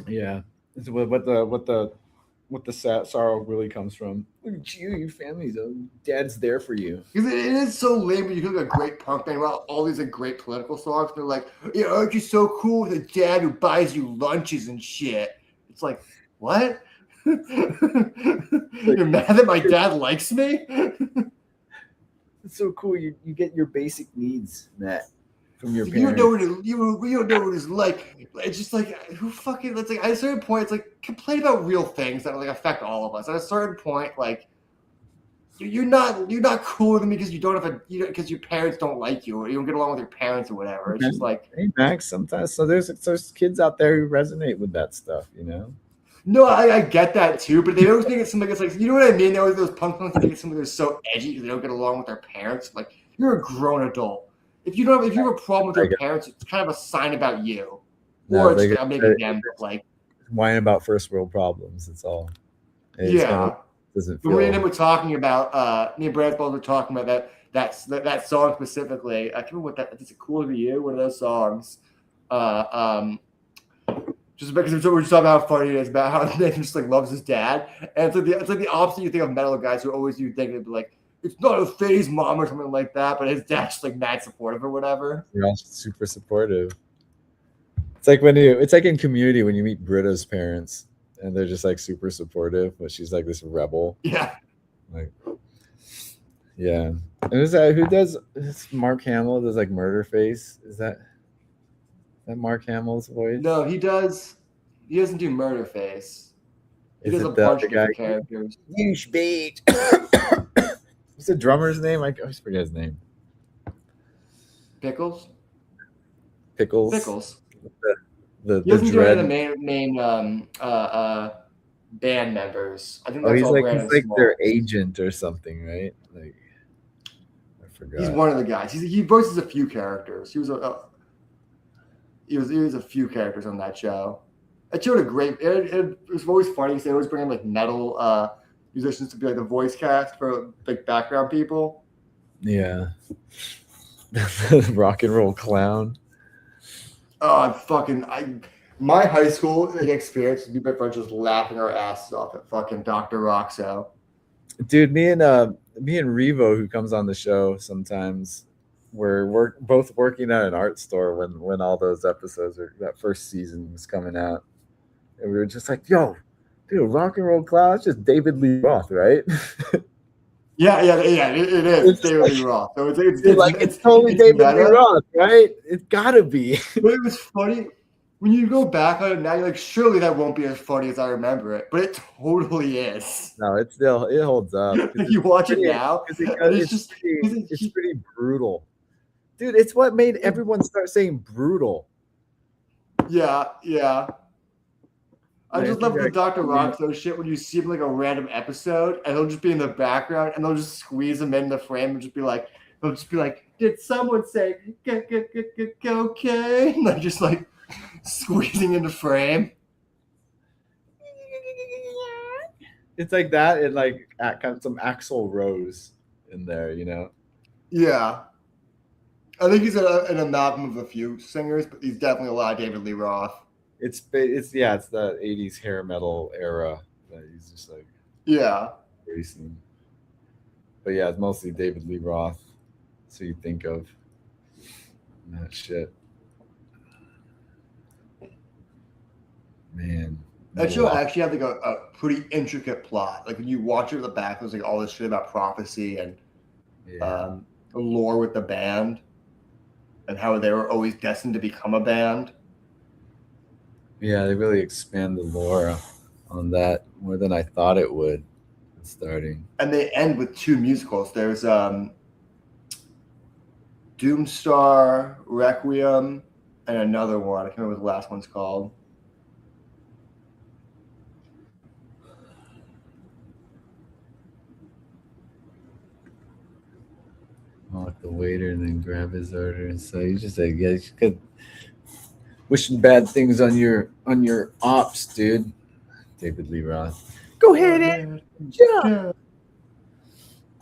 [SPEAKER 2] Yeah. What
[SPEAKER 5] what the sorrow really comes from. Look at you, your family's dad's there for you.
[SPEAKER 3] Because it is so lame when you look at a great punk band about all these great political songs. They're like, yeah, aren't you so cool with a dad who buys you lunches and shit? It's like, what? You're mad that my dad likes me?
[SPEAKER 5] It's so cool. You get your basic needs met from your
[SPEAKER 3] you
[SPEAKER 5] parents.
[SPEAKER 3] don't know what it's like. It's just like, who fucking, it's like, at a certain point, it's like, complain about real things that affect all of us. At a certain point, you're not cool with me because you don't have because your parents don't like you or you don't get along with your parents or whatever. It's just like,
[SPEAKER 5] hey Max, sometimes there's kids out there who resonate with that stuff,
[SPEAKER 3] No, I get that too, but they always make it seem like it's like, you know what I mean? They always those punk songs make it seem like they're so edgy because they don't get along with their parents. Like, you're a grown adult. If you have a problem with your parents, it's kind of a sign about you, or it's maybe them, but
[SPEAKER 5] whine about first world problems. That's all. Doesn't feel.
[SPEAKER 3] Me and him were talking about. Me and Brad both were talking about that song specifically. I can't remember what that. Is it Cool to You? One of those songs. Just because we're just talking about how funny it is, about how Nathan just loves his dad, and it's like the opposite you think of metal guys who always you think it'd be like, it's not a phase, mom, or something like that, but his dad's just mad supportive or whatever.
[SPEAKER 5] They're all super supportive. It's like it's like in Community when you meet Britta's parents and they're just super super but she's like this rebel.
[SPEAKER 3] Yeah.
[SPEAKER 5] Yeah. And is that who does Mark Hamill does Murder Face? Is that Mark Hamill's voice?
[SPEAKER 3] No, he does. He doesn't do Murder Face. He does a bunch of different characters.
[SPEAKER 5] Douchebag. What's the drummer's name? I always forget his name.
[SPEAKER 3] Pickles.
[SPEAKER 5] The
[SPEAKER 3] he doesn't do any of the main band members. I think that's
[SPEAKER 5] he's
[SPEAKER 3] all
[SPEAKER 5] he's their agent or something, right? I forgot.
[SPEAKER 3] He's one of the guys. He voices a few characters. He was a few characters on that show. That show had a great. It was always funny because they always bring in metal musicians to be the voice cast for background people.
[SPEAKER 5] Yeah. Rock and roll clown.
[SPEAKER 3] Oh, my high school experience with my friends just laughing our asses off at fucking Dr. Roxo.
[SPEAKER 5] Dude, me and Revo, who comes on the show sometimes, we're both working at an art store when all those episodes that first season was coming out, and we were just like, "Yo, dude, rock and roll clown, it's just David Lee Roth, right?"
[SPEAKER 3] Yeah, it is. It's David Lee Roth. So
[SPEAKER 5] it's totally David Lee Roth, right? It's gotta be.
[SPEAKER 3] But it was funny when you go back on it now. You're like, surely that won't be as funny as I remember it, but it totally is.
[SPEAKER 5] No, it holds up.
[SPEAKER 3] You watch it now,
[SPEAKER 5] it's pretty brutal, dude. It's what made everyone start saying brutal.
[SPEAKER 3] Yeah. I just love the Dr. Roxo shit when you see him a random episode and he'll just be in the background and they'll just squeeze him in the frame and just be like, did someone say okay? And they're just squeezing in the frame.
[SPEAKER 5] It's like that and kind of some Axl Rose in there,
[SPEAKER 3] Yeah. I think he's an amalgam of a few singers, but he's definitely a lot of David Lee Roth.
[SPEAKER 5] It's the 80s hair metal era that he's just racing. But yeah, it's mostly David Lee Roth. So you think of that shit. Man.
[SPEAKER 3] That show actually had a pretty intricate plot. When you watch it at the back, there's all this shit about prophecy and lore with the band and how they were always destined to become a band.
[SPEAKER 5] Yeah, they really expand the lore on that more than I thought it would starting.
[SPEAKER 3] And they end with two musicals. There's Doomstar, Requiem, and another one. I can't remember what the last one's called.
[SPEAKER 5] Walk the waiter and then grab his order. And so you just good. Wishing bad things on your ops, dude. David Lee Roth. Go ahead and jump.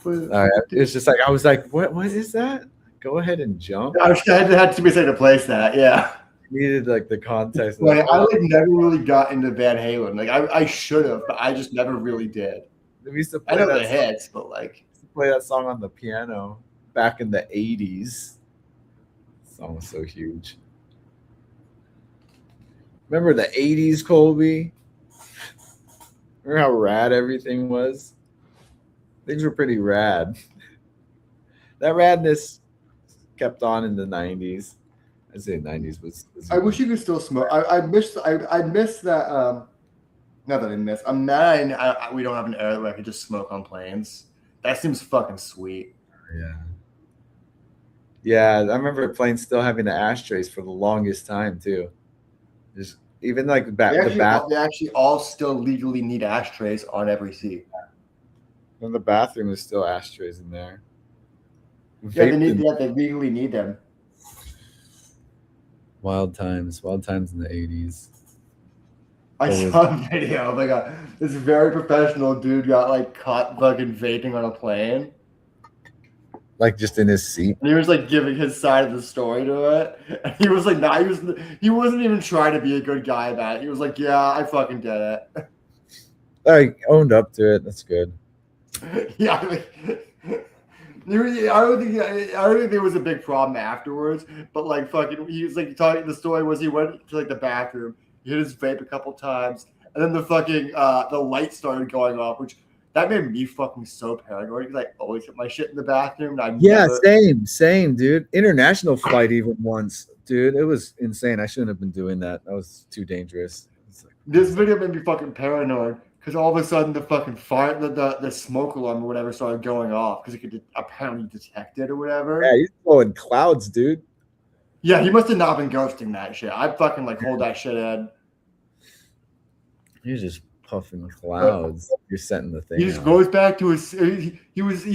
[SPEAKER 5] All right, it's just I was like, what is that? Go ahead and jump.
[SPEAKER 3] I had to be saying to place that, yeah.
[SPEAKER 5] needed like the context.
[SPEAKER 3] Like, I like never really got into Van Halen. Like I should have, but I just never really did.
[SPEAKER 5] We used to play
[SPEAKER 3] I know
[SPEAKER 5] that
[SPEAKER 3] the hits, but like
[SPEAKER 5] play that song on the piano back in the 80s. The song was so huge. Remember the 80s, Colby? Remember how rad everything was? Things were pretty rad. That radness kept on in the 90s. I'd say 90s was
[SPEAKER 3] I wish you could still smoke. I miss that. Not that I miss. I'm mad we don't have an era where I could just smoke on planes. That seems fucking sweet.
[SPEAKER 5] Yeah. Yeah, I remember planes still having the ashtrays for the longest time too. Just even like the bath.
[SPEAKER 3] They actually all still legally need ashtrays on every seat.
[SPEAKER 5] And the bathroom is still ashtrays in there.
[SPEAKER 3] Yeah, they legally need them.
[SPEAKER 5] Wild times in the 80s.
[SPEAKER 3] I saw a video. Oh my god, this very professional dude got like caught fucking vaping on a plane.
[SPEAKER 5] Like just in his seat.
[SPEAKER 3] And he was like giving his side of the story to it. And he was like, nah, he wasn't even trying to be a good guy about it. He was like, yeah, I fucking did it.
[SPEAKER 5] I owned up to it. That's good.
[SPEAKER 3] Yeah, I don't think there was a big problem afterwards. But like fucking, he was like talking. The story was he went to like the bathroom, he hit his vape a couple times, and then the fucking the light started going off, which. That made me fucking so paranoid because I always hit my shit in the bathroom.
[SPEAKER 5] Same, dude. International flight even once, dude. It was insane. I shouldn't have been doing that. That was too dangerous.
[SPEAKER 3] This video made me fucking paranoid because all of a sudden the fucking fire, the smoke alarm or whatever started going off because it could apparently detect it or whatever.
[SPEAKER 5] Yeah, he's blowing clouds, dude.
[SPEAKER 3] Yeah, he must have not been ghosting that shit. I'd fucking like hold that shit in.
[SPEAKER 5] You're just puffing clouds. You're setting the thing.
[SPEAKER 3] He just goes back to his. He was.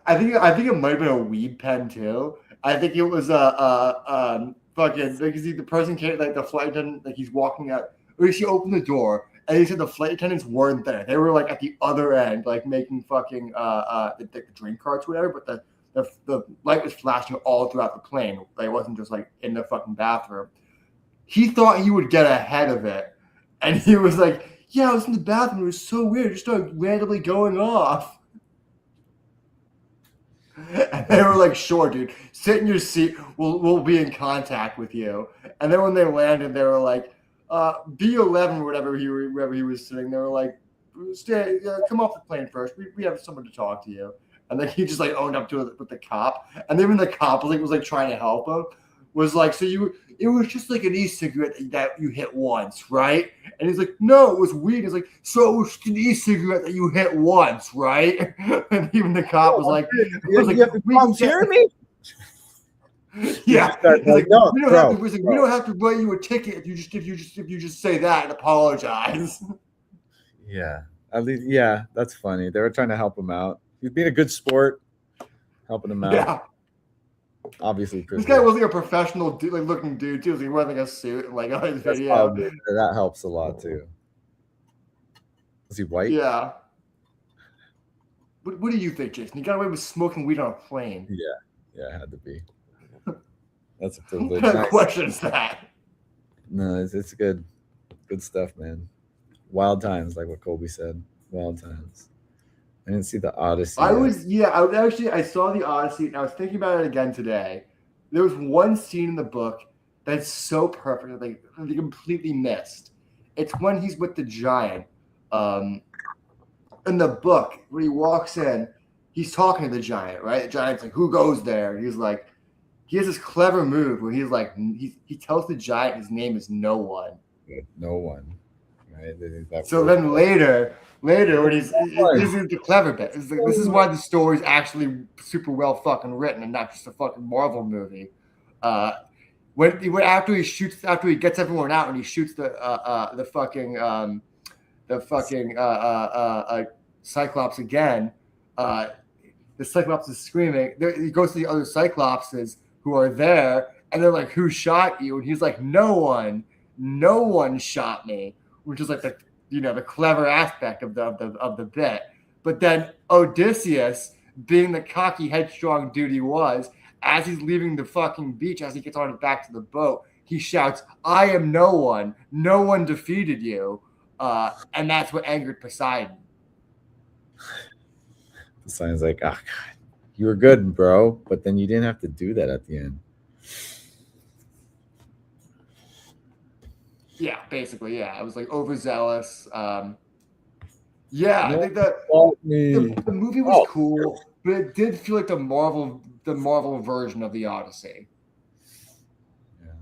[SPEAKER 3] I think it might have been a weed pen too. I think it was fucking because the person can't like the flight attendant like he's walking out. Or he opened the door and he said the flight attendants weren't there. They were like at the other end, like making fucking the drink carts, whatever. But the light was flashing all throughout the plane. Like, it wasn't just like in the fucking bathroom. He thought he would get ahead of it, and he was like. Yeah, I was in the bathroom. It was so weird. It just started randomly going off. And they were like, sure, dude. Sit in your seat. We'll be in contact with you. And then when they landed, they were like, B11 or wherever he was sitting, they were like, stay, come off the plane first. We have someone to talk to you. And then he just like owned up to it with the cop. And then when the cop was like trying to help him, was like, so it was just like an e-cigarette that you hit once, right? And he's like, no, it was weed. He's like, so it was just an e-cigarette that you hit once, right? And even the cop was like,
[SPEAKER 5] you have to volunteer me?
[SPEAKER 3] Yeah. Like, no, we don't have to write you a ticket if you just say that and apologize.
[SPEAKER 5] Yeah. At least, yeah, that's funny. They were trying to help him out. He's being a good sport, helping him out. Yeah. Obviously,
[SPEAKER 3] this guy was like a professional looking dude too. He wearing like a suit and like on his video.
[SPEAKER 5] That helps a lot too. Was he white?
[SPEAKER 3] Yeah. What do you think, Jason? You got away with smoking weed on a plane?
[SPEAKER 5] Yeah, it had to be. That's a privilege.
[SPEAKER 3] What kind of question is that?
[SPEAKER 5] No, it's good stuff, man. Wild times, like what Colby said. Wild times. I didn't see the Odyssey.
[SPEAKER 3] I saw the Odyssey and I was thinking about it again today. There was one scene in the book that's so perfect that they completely missed. It's when he's with the giant. In the book, when he walks in, he's talking to the giant, right? The giant's like, who goes there? And he's like, he has this clever move where he's like, he tells the giant his name is No One.
[SPEAKER 5] No One. Right?
[SPEAKER 3] So then later when this is the clever bit. This is why the story's actually super well fucking written and not just a fucking Marvel movie. After he gets everyone out and he shoots the Cyclops again, the Cyclops is screaming. He goes to the other Cyclopses who are there and they're like, who shot you? And he's like, no one shot me, which is like the clever aspect of the bit. But then Odysseus, being the cocky, headstrong dude he was, as he's leaving the fucking beach, as he gets on back to the boat, he shouts, "I am no one. No one defeated you." And that's what angered Poseidon.
[SPEAKER 5] Poseidon's like, "Oh God, you were good, bro, but then you didn't have to do that at the end."
[SPEAKER 3] Yeah, basically, yeah. I was like overzealous. Yeah, I think the movie was cool, but it did feel like the Marvel version of the Odyssey.
[SPEAKER 5] Yeah,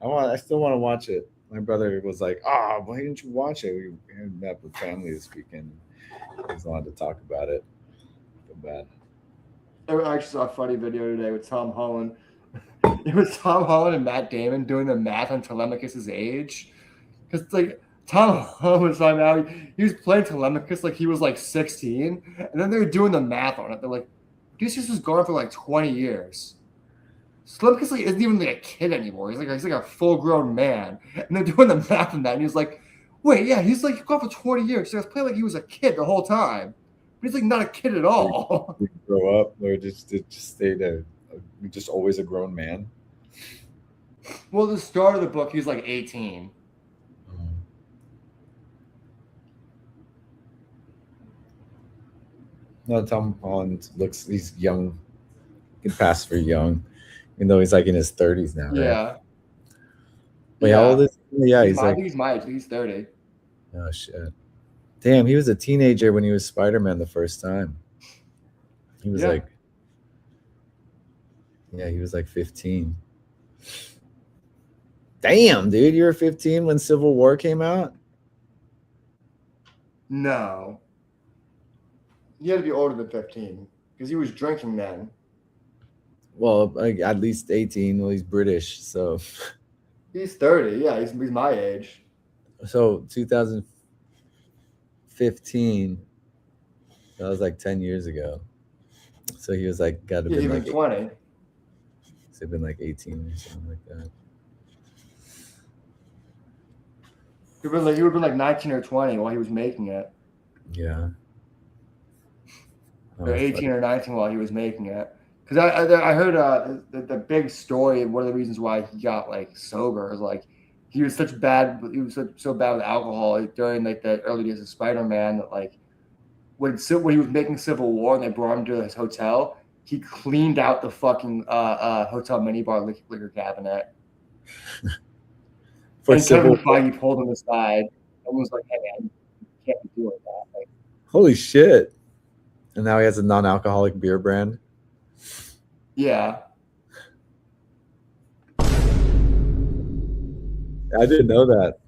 [SPEAKER 5] I still want to watch it. My brother was like, "Ah, why didn't you watch it?" We met with family this weekend. He was wanted to talk about it. So bad.
[SPEAKER 3] I actually saw a funny video today with Tom Holland. It was Tom Holland and Matt Damon doing the math on Telemachus's age. Because like Tom Holland was talking about he was playing Telemachus like he was like 16, and then they were doing the math on it. They're like, Odysseus was gone for like 20 years. Telemachus like, isn't even like a kid anymore. He's like a full-grown man. And they're doing the math on that, and he's like, wait, yeah, he's like gone for 20 years. So he was playing like he was a kid the whole time. But he's like not a kid at all.
[SPEAKER 5] Did he grow up or just stayed just always a grown man?
[SPEAKER 3] Well, at the start of the book, he was like 18.
[SPEAKER 5] No, Tom Holland he's young. He can pass for young, even though he's like in his 30s now.
[SPEAKER 3] Yeah.
[SPEAKER 5] Right? Wait, how old is he? Yeah, he's like.
[SPEAKER 3] He's my age. He's 30.
[SPEAKER 5] Oh shit! Damn, he was a teenager when he was Spider-Man the first time. He was like. Yeah, he was like 15. Damn, dude, you were 15 when Civil War came out?
[SPEAKER 3] No. He had to be older than 15 because he was drinking then.
[SPEAKER 5] Well, like, at least 18. Well, he's British, so.
[SPEAKER 3] He's 30. Yeah, he's my age.
[SPEAKER 5] So 2015, that was like 10 years ago. So he was like, got to be like
[SPEAKER 3] 20.
[SPEAKER 5] So he'd been like 18 or something like that.
[SPEAKER 3] He would have been like 19 or 20 while he was making it.
[SPEAKER 5] Yeah.
[SPEAKER 3] Or 18 or 19 while he was making it. Because I heard the big story. One of the reasons why he got like sober is like he was so bad with alcohol during like the early days of Spider-Man that like when he was making Civil War and they brought him to his hotel, he cleaned out the fucking hotel minibar liquor cabinet. And Kevin Feige pulled him aside and was like, "Hey man, you can't be doing that." Like,
[SPEAKER 5] holy shit! And now he has a non-alcoholic beer brand.
[SPEAKER 3] Yeah.
[SPEAKER 5] I didn't know that.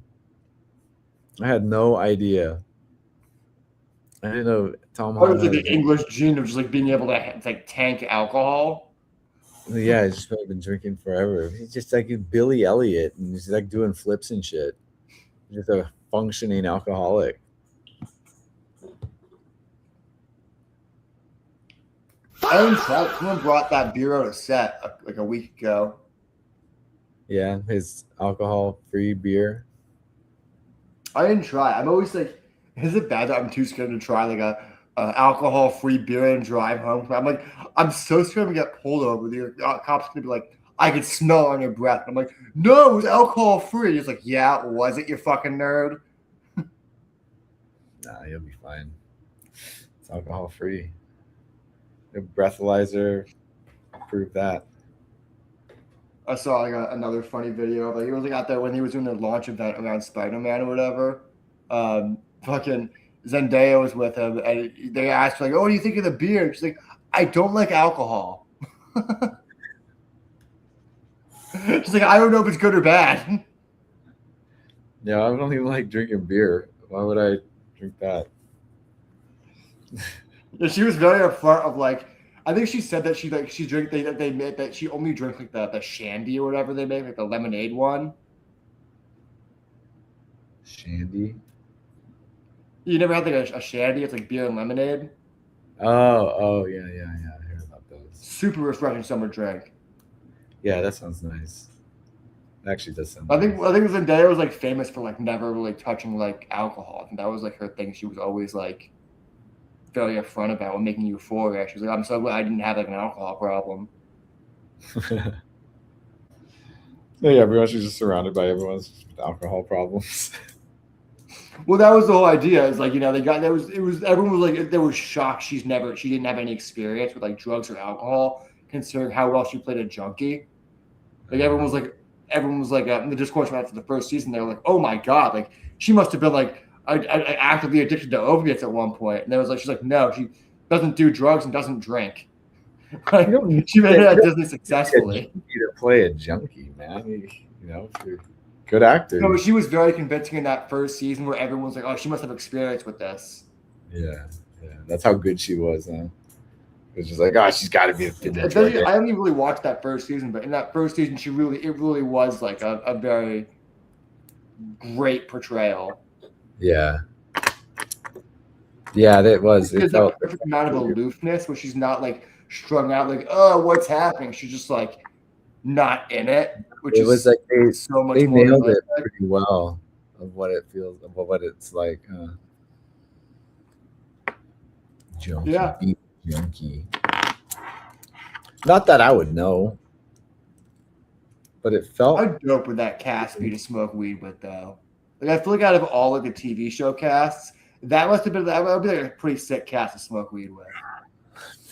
[SPEAKER 5] I had no idea. I didn't know Tom Holland.
[SPEAKER 3] It was like the English gene of just like being able to like tank alcohol.
[SPEAKER 5] Yeah, he's just been drinking forever. He's just like Billy Elliot, and he's like doing flips and shit. He's just a functioning alcoholic.
[SPEAKER 3] Someone brought that beer out of set like a week ago.
[SPEAKER 5] Yeah, his alcohol-free beer.
[SPEAKER 3] I didn't try. I'm always like, is it bad that I'm too scared to try like a alcohol-free beer and drive home? I'm like, I'm so scared to get pulled over. The cops gonna be like, I can smell it on your breath. I'm like, no, it was alcohol-free. He's like, yeah, was it, you fucking nerd?
[SPEAKER 5] Nah, you'll be fine. It's alcohol-free. The breathalyzer proved that.
[SPEAKER 3] I saw like another funny video. Like he was like out there when he was doing the launch event around Spider-Man or whatever. Fucking Zendaya was with him, and they asked like, "Oh, what do you think of the beer?" And she's like, "I don't like alcohol." She's like, "I don't know if it's good or bad."
[SPEAKER 5] Yeah, I don't even like drinking beer. Why would I drink that?
[SPEAKER 3] Yeah, she was very upfront of like, I think she said that she drank they made that she only drank like the shandy or whatever they make, like the lemonade one.
[SPEAKER 5] Shandy?
[SPEAKER 3] You never had like a shandy? It's like beer and lemonade.
[SPEAKER 5] Oh yeah. I heard about those.
[SPEAKER 3] Super refreshing summer drink.
[SPEAKER 5] Yeah, that sounds nice. It actually does sound.
[SPEAKER 3] I think Zendaya was like famous for like never really touching like alcohol. I think that was like her thing. She was always like very upfront about when making Euphoria. She was like, I'm so glad I didn't have like an alcohol problem.
[SPEAKER 2] Yeah, everyone's just surrounded by everyone's alcohol problems.
[SPEAKER 3] Well, that was the whole idea. Is like, you know, everyone was like, they were shocked she didn't have any experience with like drugs or alcohol, considering how well she played a junkie. Like everyone was like in the discourse after the first season, they were like, oh my god, like she must have been like actively addicted to opiates at one point. And there was like, she's like, no, she doesn't do drugs and doesn't drink. Like, she made it at Disney successfully.
[SPEAKER 2] To play a junkie, man. You know, if you're a good actor.
[SPEAKER 3] No, she was very convincing in that first season where everyone's like, oh, she must have experience with this.
[SPEAKER 2] Yeah. That's how good she was, huh? It's just like, oh, she's got to be a fit.
[SPEAKER 3] I only really watched that first season, but in that first season, it really was like a very great portrayal.
[SPEAKER 2] Yeah. Yeah, that was.
[SPEAKER 3] There's a perfect amount of aloofness where she's not like strung out, like, oh, what's happening? She's just like not in it, which
[SPEAKER 2] was like
[SPEAKER 3] so much
[SPEAKER 2] they
[SPEAKER 3] more
[SPEAKER 2] nailed it pretty well of what it feels, of what it's like. Junkie,
[SPEAKER 3] yeah.
[SPEAKER 2] Junkie. Not that I would know, but it felt.
[SPEAKER 3] How dope would that cast be to smoke weed with, though? Like, I feel like out of all of the TV show casts, that would be like a pretty sick cast to smoke weed with.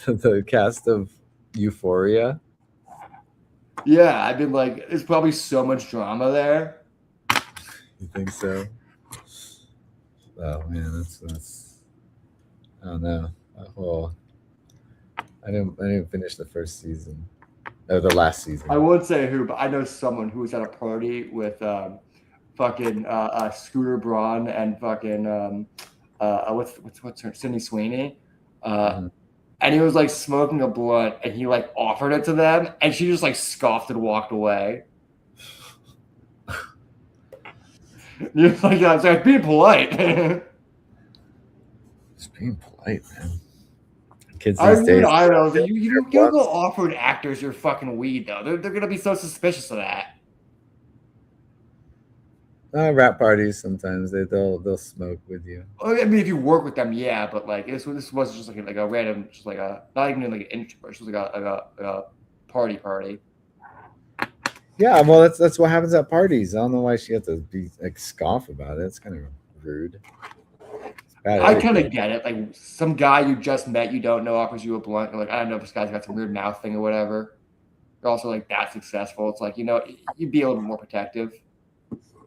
[SPEAKER 2] The cast of Euphoria.
[SPEAKER 3] Yeah, I've been like, there's probably so much drama there.
[SPEAKER 2] You think so? Oh man, that's. I don't know. I didn't finish the first season, or the last season.
[SPEAKER 3] I won't say who, but I know someone who was at a party with fucking Scooter Braun and fucking what's her, Sydney Sweeney, and he was like smoking a blunt, and he like offered it to them, and she just like scoffed and walked away. You're like, I was like, being polite.
[SPEAKER 2] Just being polite, man. Kids these days.
[SPEAKER 3] I don't know. You don't go offering actors your fucking weed though. They're gonna be so suspicious of that.
[SPEAKER 2] Rap parties sometimes they'll smoke with you.
[SPEAKER 3] I mean, if you work with them, yeah, but like this was just like a random, just like a not even like an introvert, just like a party.
[SPEAKER 2] Yeah, well, that's what happens at parties. I don't know why she had to be like scoff about it. It's kind of rude.
[SPEAKER 3] I kind of get it. Like some guy you just met, you don't know, offers you a blunt. You're like, I don't know if this guy's got some weird mouth thing or whatever. You're also like that successful. It's like, you know, you'd be a little bit more protective.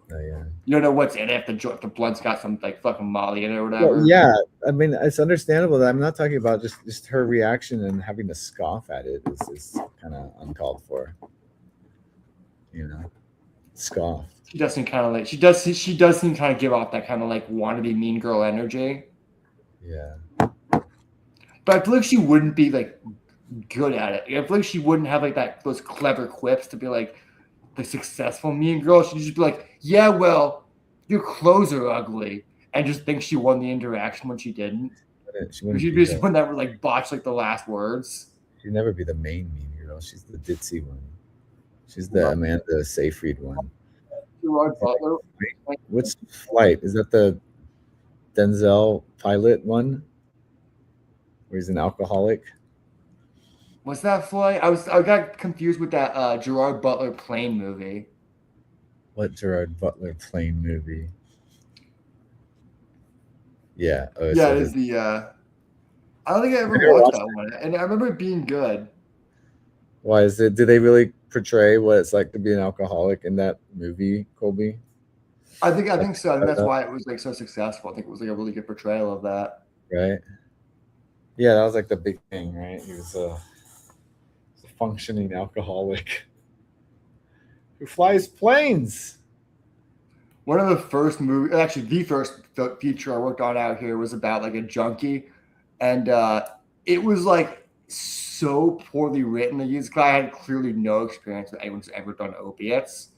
[SPEAKER 2] Yeah.
[SPEAKER 3] You don't know what's in it. If the blunt's got some like fucking Molly in it or whatever.
[SPEAKER 2] Well, yeah, I mean, it's understandable that I'm not talking about just her reaction and having to scoff at it is kind of uncalled for. You know, scoff.
[SPEAKER 3] She does seem kind of like she does seem kind of give off that kind of like wannabe mean girl energy.
[SPEAKER 2] Yeah.
[SPEAKER 3] But I feel like she wouldn't be like good at it. I feel like she wouldn't have like those clever quips to be like the successful mean girl. She'd just be like, yeah, well, your clothes are ugly, and just think she won the interaction when she didn't. She'd be someone that would like botch like the last words.
[SPEAKER 2] She'd never be the main mean girl. She's the ditzy one. She's the Amanda Seyfried one.
[SPEAKER 3] Gerard Butler.
[SPEAKER 2] What's Flight? Is that the Denzel pilot one? Where he's an alcoholic?
[SPEAKER 3] What's that Flight? I got confused with that Gerard Butler plane movie.
[SPEAKER 2] What Gerard Butler plane movie? Yeah.
[SPEAKER 3] It is the I don't think I ever watched that one. And I remember it being good.
[SPEAKER 2] Why is it? Do they really portray what it's like to be an alcoholic in that movie, Colby?
[SPEAKER 3] I think so. I think that's why it was like so successful. I think it was like a really good portrayal of that.
[SPEAKER 2] Right. Yeah, that was like the big thing, right? He was a functioning alcoholic who flies planes.
[SPEAKER 3] One of the first movies, actually the first feature I worked on out here was about like a junkie, and it was like so poorly written. This guy had clearly no experience with anyone who's ever done opiates,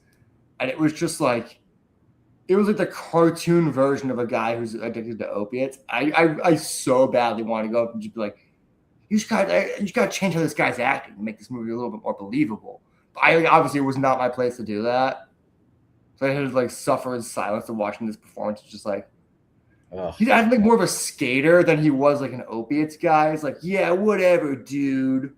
[SPEAKER 3] and it was just like it was like the cartoon version of a guy who's addicted to opiates. I so badly want to go up and just be like, you just got to change how this guy's acting to make this movie a little bit more believable. But obviously it was not my place to do that, so I had to like suffer in silence of watching this performance. It's just like he's acting like more of a skater than he was like an opiates guy. It's like, yeah, whatever, dude.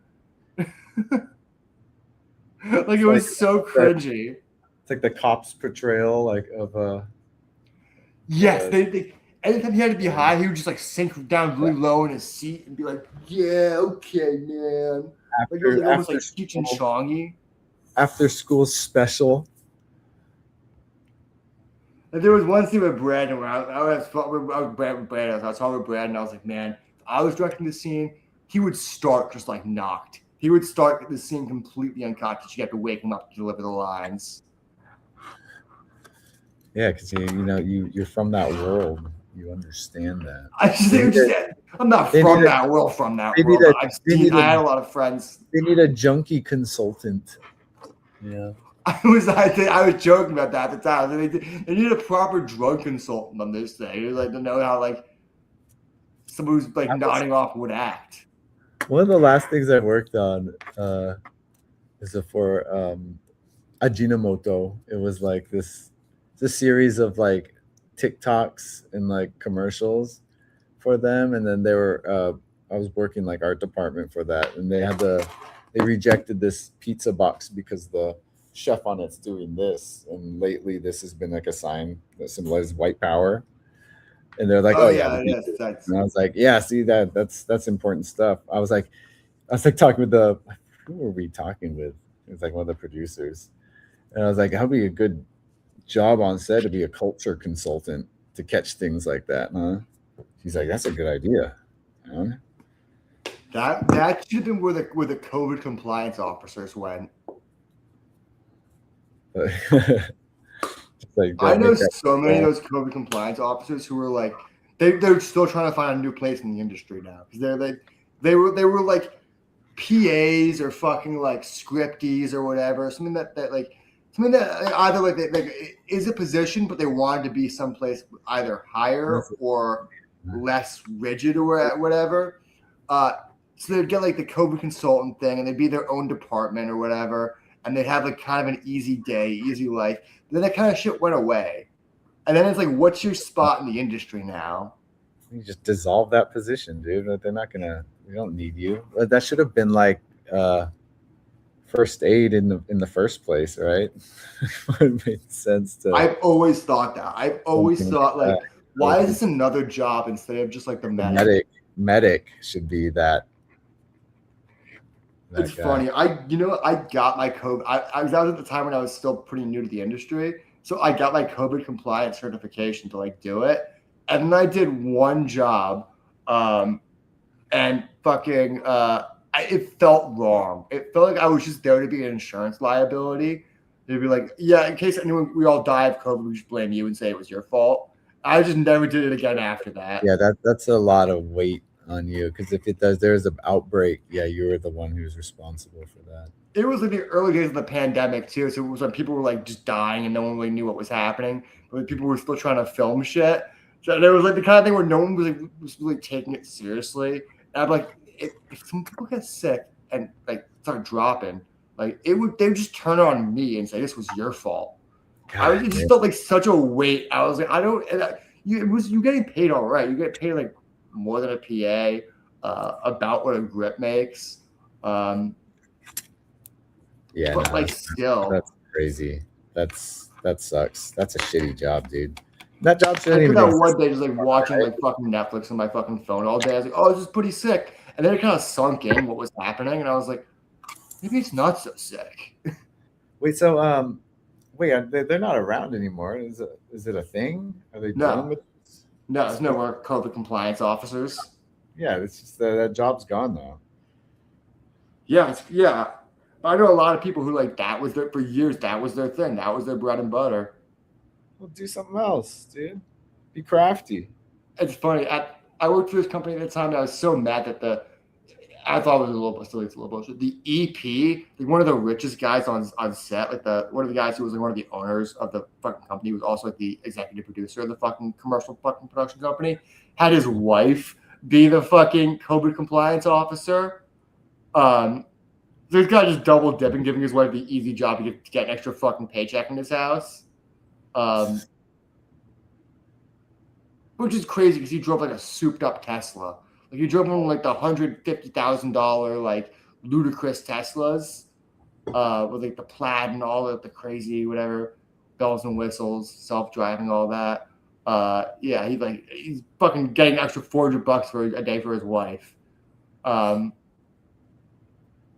[SPEAKER 3] Like it was so cringy.
[SPEAKER 5] It's like the cops portrayal, like of
[SPEAKER 3] Yes, they anytime he had to be high, he would just like sink down really low in his seat and be like, "Yeah, okay, man." Like it was like almost like Cheech and Chongy.
[SPEAKER 5] After school special.
[SPEAKER 3] Like there was one scene with Brandon where I was talking with Brandon, and I was like, man, if I was directing the scene, he would start just like knocked. He would start the scene completely unconscious. You have to wake him up to deliver the lines.
[SPEAKER 5] Yeah, because you're from that world. You understand that.
[SPEAKER 3] I'm not from that world. I had a lot of friends.
[SPEAKER 5] They need a junkie consultant. Yeah.
[SPEAKER 3] I was joking about that at the time. They need a proper drug consultant on this thing. Like to know how like someone who's like nodding off would act.
[SPEAKER 5] One of the last things I worked on is for Ajinomoto. It was like this. It's a series of like TikToks and like commercials for them, and then I was working like art department for that, and they rejected this pizza box because the chef on it's doing this, and lately this has been like a sign that symbolizes white power, and they're like, oh yeah, and I was like, yeah, see that's important stuff. I was like talking with who were we talking with? It was like one of the producers, and I was like, that'd be a good job on set to be a culture consultant to catch things like that, huh? He's like, that's a good idea.
[SPEAKER 3] That should have been where the COVID compliance officers went. I know so many of those COVID compliance officers who were like, they're still trying to find a new place in the industry now because they were like PAs or fucking like scripties or whatever, something that either like is a position, but they wanted to be someplace either higher or less rigid or whatever. So they'd get like the COVID consultant thing, and they'd be their own department or whatever, and they'd have like kind of an easy day, easy life. But then that kind of shit went away, and then it's like, what's your spot in the industry now?
[SPEAKER 5] You just dissolve that position, dude. They're not gonna. We don't need you. That should have been like. First aid in the first place, right? It made sense to.
[SPEAKER 3] I've always thought that. I've always thought like, why is this another job instead of just like the medic?
[SPEAKER 5] Medic should be that.
[SPEAKER 3] It's funny. I got my COVID. I was at the time when I was still pretty new to the industry, so I got my COVID compliance certification to like do it, and then I did one job, and fucking. It felt wrong. It felt like I was just there to be an insurance liability. They'd be like, yeah, in case we all die of COVID, we just blame you and say it was your fault. I just never did it again after that.
[SPEAKER 5] Yeah, that's a lot of weight on you because if there's an outbreak, yeah, you were the one who's responsible for that.
[SPEAKER 3] It was like the early days of the pandemic too. So it was when people were like just dying and no one really knew what was happening. But people were still trying to film shit. So there was like the kind of thing where no one was really taking it seriously. And I'm like, if some people get sick and like start dropping, like they would just turn on me and say this was your fault. It just felt like such a weight. I was like, you getting paid all right. You get paid like more than a PA, about what a grip makes.
[SPEAKER 5] Yeah,
[SPEAKER 3] but like still,
[SPEAKER 5] that's crazy. That sucks. That's a shitty job, dude. That job shouldn't
[SPEAKER 3] even.
[SPEAKER 5] That
[SPEAKER 3] one day just like watching like fucking Netflix on my fucking phone all day. I was like, oh, this is pretty sick. And then it kind of sunk in what was happening, and I was like, maybe it's not so sick.
[SPEAKER 5] Wait, so they're not around anymore. Is it a thing? Are they done with this?
[SPEAKER 3] No, there's no more COVID compliance officers.
[SPEAKER 5] Yeah, it's just that job's gone now.
[SPEAKER 3] Yeah, I know a lot of people who like for years that was their thing. That was their bread and butter.
[SPEAKER 5] Well, do something else, dude. Be crafty.
[SPEAKER 3] It's funny. I worked for this company at the time, and I was so mad that I thought it was a little bullshit. The EP, like one of the richest guys on set, like one of the guys who was like one of the owners of the fucking company, was also like the executive producer of the fucking commercial fucking production company, had his wife be the fucking COVID compliance officer. This guy just double dipping, giving his wife the easy job to get an extra fucking paycheck in his house. Which is crazy because he drove like a souped up Tesla. Like he drove one like the $150,000 like ludicrous Teslas. with like the plaid and all the crazy whatever bells and whistles, self-driving, all that. Yeah, he's fucking getting extra $400 for a day for his wife. I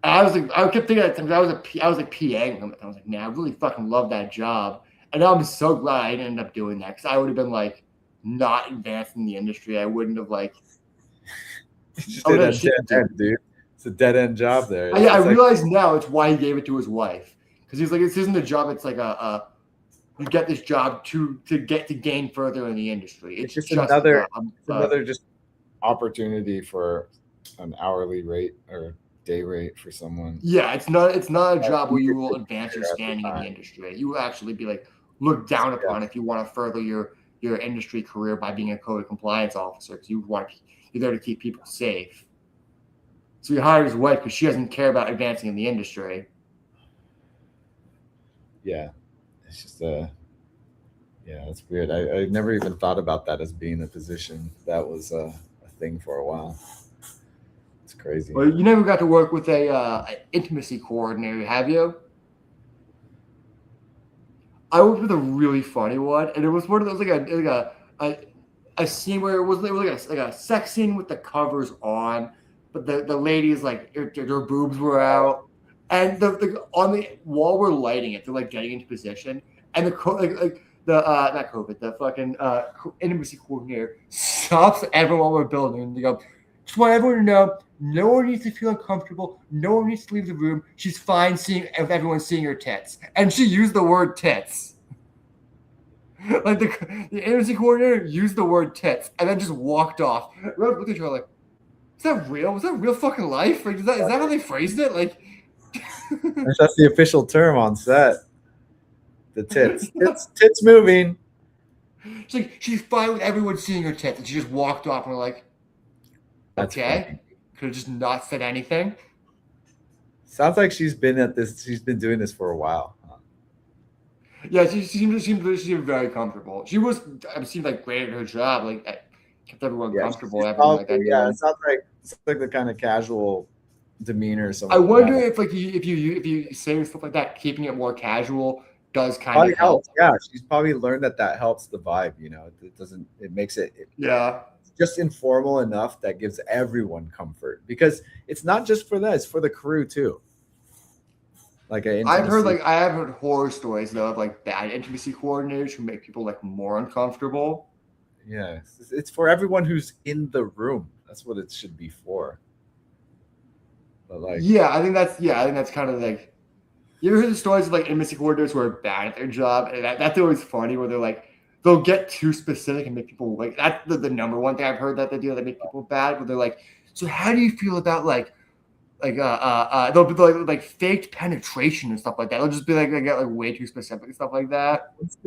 [SPEAKER 3] kept thinking that I was like PAing him. I was like, man, I really fucking love that job. And now I'm so glad I didn't end up doing that, because I would have been like not advanced in the industry. I wouldn't have like.
[SPEAKER 5] You just did a dead end, dude. It's a dead end job there.
[SPEAKER 3] I realize now it's why he gave it to his wife, because he's like, this isn't a job. It's like you get this job to gain further in the industry. It's just
[SPEAKER 2] another just opportunity for an hourly rate or day rate for someone.
[SPEAKER 3] Yeah, it's not a job where you will advance your standing in the industry. You will actually be like looked down upon if you want to further your industry career by being a code compliance officer, because you're there to keep people safe. So he hired his wife because she doesn't care about advancing in the industry.
[SPEAKER 2] Yeah, it's just it's weird. I never even thought about that as being a position that was a thing for a while. It's crazy.
[SPEAKER 3] Well, you never got to work with an intimacy coordinator, have you? I worked with a really funny one, and it was one of those like a scene where it was like a sex scene with the covers on, but the ladies like their boobs were out, and while we're lighting it, they're like getting into position, and the fucking intimacy coordinator stops everyone while we're building, and they go, just want everyone to know, no one needs to feel uncomfortable. No one needs to leave the room. She's fine if everyone's seeing her tits. And she used the word tits. Like the intimacy coordinator used the word tits and then just walked off. I looked at her like, is that real? Was that real fucking life? Like, is that how they phrased it? Like,
[SPEAKER 5] that's the official term on set. The tits. Tits moving.
[SPEAKER 3] She's fine with everyone seeing her tits, and she just walked off, and we're like, okay, could have just not said anything.
[SPEAKER 5] Sounds like she's been doing this for a while. Huh?
[SPEAKER 3] Yeah, she seemed very comfortable. It seemed like great at her job. Like, kept everyone comfortable.
[SPEAKER 5] It sounds like the kind of casual demeanor.
[SPEAKER 3] I wonder if you say stuff like that, keeping it more casual does kind of help.
[SPEAKER 5] Yeah, she's probably learned that helps the vibe. You know, it makes it.
[SPEAKER 3] Yeah.
[SPEAKER 5] Just informal enough that gives everyone comfort, because it's not just for that; it's for the crew too. Like I have
[SPEAKER 3] heard horror stories though of like bad intimacy coordinators who make people like more uncomfortable.
[SPEAKER 5] Yeah, it's for everyone who's in the room. That's what it should be for. But like,
[SPEAKER 3] I think that's kind of like, you ever heard the stories of like intimacy coordinators who are bad at their job, and that's always funny where they're like, they'll get too specific and make people like, that's the number one thing I've heard that they do that make people bad. Where they're like, so how do you feel about they'll be like faked penetration and stuff like that. They'll just be like, they get like way too specific and stuff like that.
[SPEAKER 5] Let's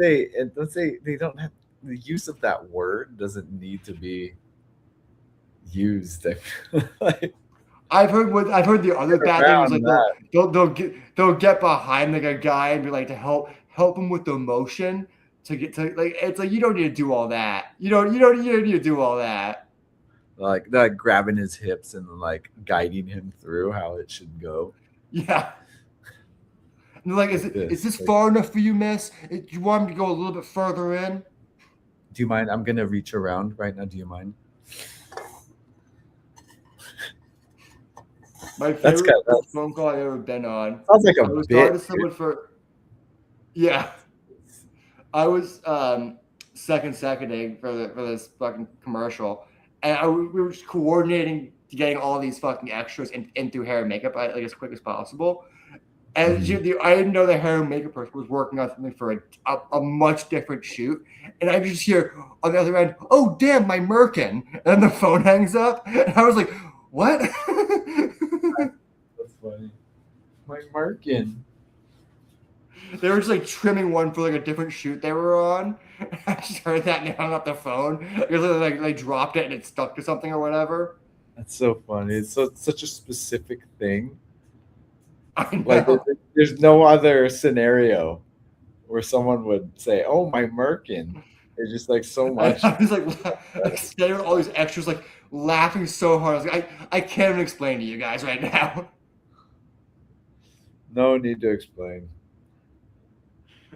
[SPEAKER 5] say they don't have the use of that word doesn't need to be used. Like,
[SPEAKER 3] I've heard the other bad thing was like they'll get behind like a guy and be like to help him with the motion. To get to like, it's like, you don't need to do all that. You don't need to do all that.
[SPEAKER 5] Like grabbing his hips and like guiding him through how it should go.
[SPEAKER 3] Yeah. And like, is this far enough for you, miss? Do you want me to go a little bit further in?
[SPEAKER 5] Do you mind? I'm gonna reach around right now. Do you mind?
[SPEAKER 3] My favorite phone call I've ever been on.
[SPEAKER 5] Sounds like a bit.
[SPEAKER 3] Yeah. I was seconding for this fucking commercial, and we were just coordinating getting all thin these extras in through hair and makeup like as quick as possible. And I didn't know the hair and makeup person was working on something for a much different shoot, and I just hear on the other end, "Oh damn, my merkin!" And then the phone hangs up, and I was like, "What?"
[SPEAKER 5] That's funny. My merkin.
[SPEAKER 3] They were just like trimming one for like a different shoot they were on. I just heard that and hung up the phone because they dropped it and it stuck to something or whatever.
[SPEAKER 5] That's so funny. It's such a specific thing.
[SPEAKER 3] I know.
[SPEAKER 5] Like there's no other scenario where someone would say, "Oh, my merkin." It's just like so much.
[SPEAKER 3] I was like staring at all these extras, like laughing so hard. I was like, I can't even explain to you guys right now.
[SPEAKER 5] No need to explain.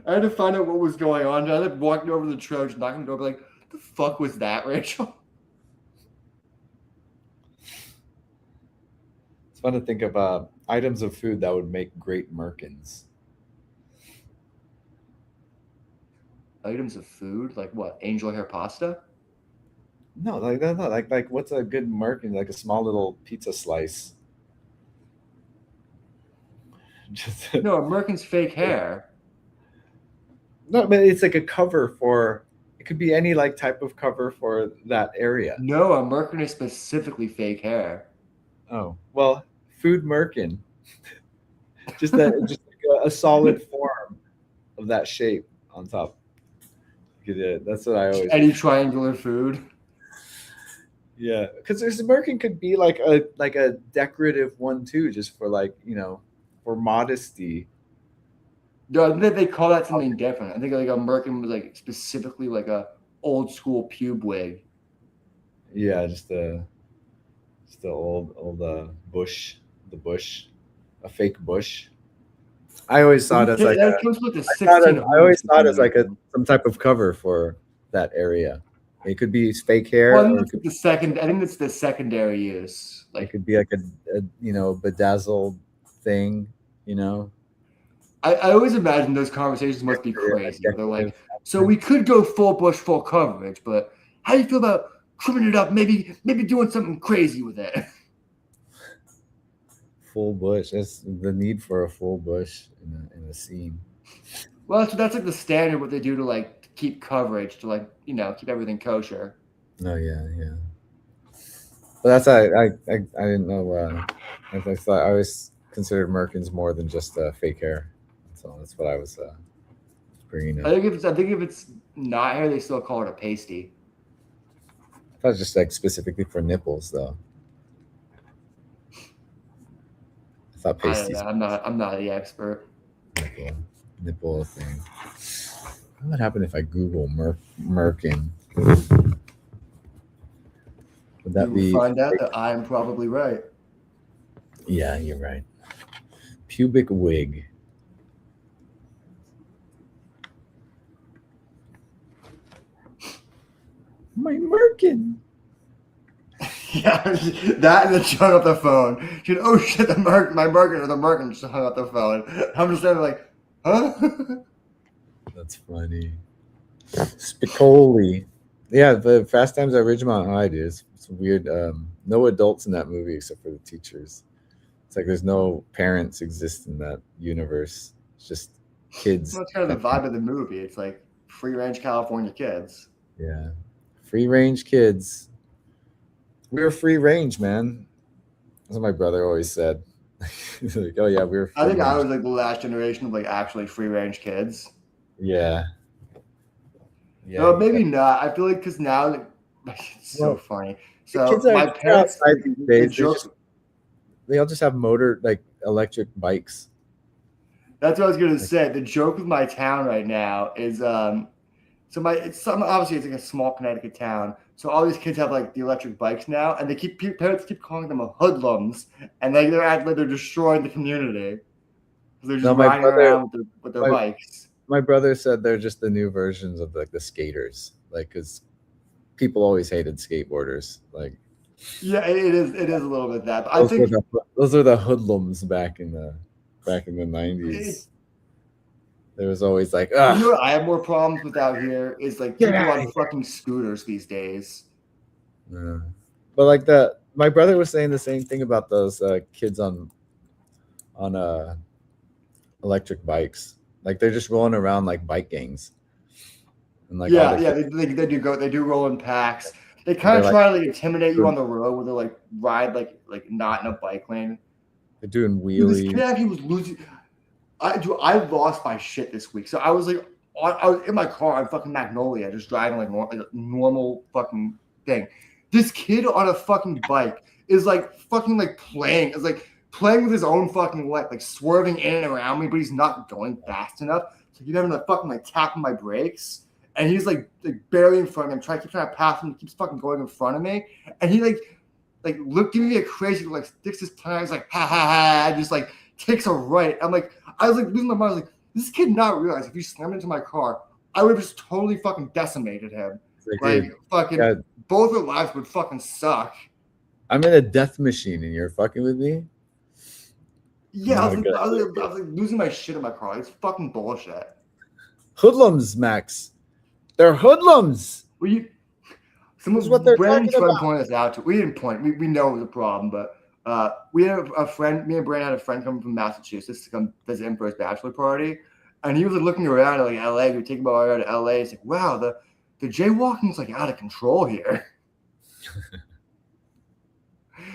[SPEAKER 3] I had to find out what was going on. I ended up walking over to the Trojan, knocking on the door, be like, "What the fuck was that, Rachel?"
[SPEAKER 5] It's fun to think of items of food that would make great merkins.
[SPEAKER 3] Items of food, like what? Angel hair pasta?
[SPEAKER 5] No, like what's a good merkin? Like a small little pizza slice. Just
[SPEAKER 3] No, American's fake hair.
[SPEAKER 5] no, but it's like a cover for. It could be any like type of cover for that area.
[SPEAKER 3] No, American is specifically fake hair.
[SPEAKER 5] Oh well, food merkin. Just like a solid form of that shape on top. That's what I always.
[SPEAKER 3] Any triangular food.
[SPEAKER 5] Yeah, because there's merkin could be like a decorative one too, just for like for modesty.
[SPEAKER 3] No, I think they call that something different. I think like American was like specifically like a old school pube wig.
[SPEAKER 5] Yeah, just the old bush, a fake bush. I always saw it as like
[SPEAKER 3] that comes with the
[SPEAKER 5] I always saw it as like some type of cover for that area. It could be fake hair.
[SPEAKER 3] Well, I think it's the secondary use.
[SPEAKER 5] It
[SPEAKER 3] Like
[SPEAKER 5] could be like a bedazzled thing.
[SPEAKER 3] I always imagine those conversations must be crazy. They're like, so we could go full bush, full coverage, but how do you feel about trimming it up? Maybe doing something crazy with it.
[SPEAKER 5] Full bush. That's the need for a full bush in a scene.
[SPEAKER 3] Well, that's like the standard what they do to like keep coverage to like keep everything kosher.
[SPEAKER 5] Oh yeah. But that's I didn't know. I thought I always considered merkins more than just fake hair. So that's what I was bringing up.
[SPEAKER 3] I think if it's not hair, they still call it a pasty.
[SPEAKER 5] I thought it was just like specifically for nipples though. I thought pasties.
[SPEAKER 3] I'm not the expert.
[SPEAKER 5] Nipple thing. What would happen if I Google merkin? Would that be?
[SPEAKER 3] Find out that I am probably right.
[SPEAKER 5] Yeah, you're right. Pubic wig. My merkin.
[SPEAKER 3] Yeah, that and then she hung up the phone. She oh shit, the merkin just hung up the phone. I'm just there like, huh?
[SPEAKER 5] That's funny. Spicoli. Yeah, the Fast Times at Ridgemont High, dude. It's weird. No adults in that movie except for the teachers. It's like there's no parents exist in that universe. It's just kids.
[SPEAKER 3] Well, that's kind of the vibe of the movie. It's like free range California kids.
[SPEAKER 5] Yeah. Free range kids. We were free range, man. That's what my brother always said. Like, oh yeah, we were.
[SPEAKER 3] I think I was like the last generation of like actually free range kids.
[SPEAKER 5] Yeah. Yeah.
[SPEAKER 3] No, maybe not. I feel like because now it's so funny. So my parents,
[SPEAKER 5] they all just have electric bikes.
[SPEAKER 3] That's what I was gonna say. The joke with my town right now is obviously it's like a small Connecticut town. So all these kids have like the electric bikes now, and parents keep calling them hoodlums, and they're acting like they're destroying the community. They're just riding around with their bikes.
[SPEAKER 5] My brother said they're just the new versions of like the skaters, like because people always hated skateboarders. Like,
[SPEAKER 3] yeah, it is a little bit that. But I think
[SPEAKER 5] those are the hoodlums back in the 90s. There was always like,
[SPEAKER 3] you know what I have more problems with out here is like people on fucking scooters these days.
[SPEAKER 5] Yeah. But like my brother was saying the same thing about those kids on electric bikes. Like they're just rolling around like bike gangs. And like
[SPEAKER 3] they do roll in packs. They kind of try to like intimidate you on the road where they like ride like not in a bike lane.
[SPEAKER 5] They're doing wheelies.
[SPEAKER 3] This kid actually was losing. I lost my shit this week. So I was like, I was in my car on fucking Magnolia, just driving like a normal fucking thing. This kid on a fucking bike is like fucking like playing. Is like playing with his own fucking leg, like swerving in and around me, but he's not going fast enough. So he's having to fucking like tapping my brakes. And he's like barely in front of him, trying to pass him. He keeps fucking going in front of me. And he like giving me a crazy like sticks his tongue. He's like ha ha ha, just like takes a right. I was like losing my mind. I was like, this kid not realize if you slammed into my car, I would have just totally fucking decimated him. Like fucking both our lives would fucking suck.
[SPEAKER 5] I'm in a death machine and you're fucking with me?
[SPEAKER 3] Yeah, I was like losing my shit in my car. It's fucking bullshit.
[SPEAKER 5] Hoodlums, Max. They're hoodlums.
[SPEAKER 3] Someone's what they're Brandon tried to point us out to. We didn't point. We know it was a problem, but we had a friend. Me and Brandon had a friend coming from Massachusetts to come visit him for his bachelor party, and he was like looking around at like LA. We were taking about around to LA. He's like, wow, the jaywalking's like out of control here.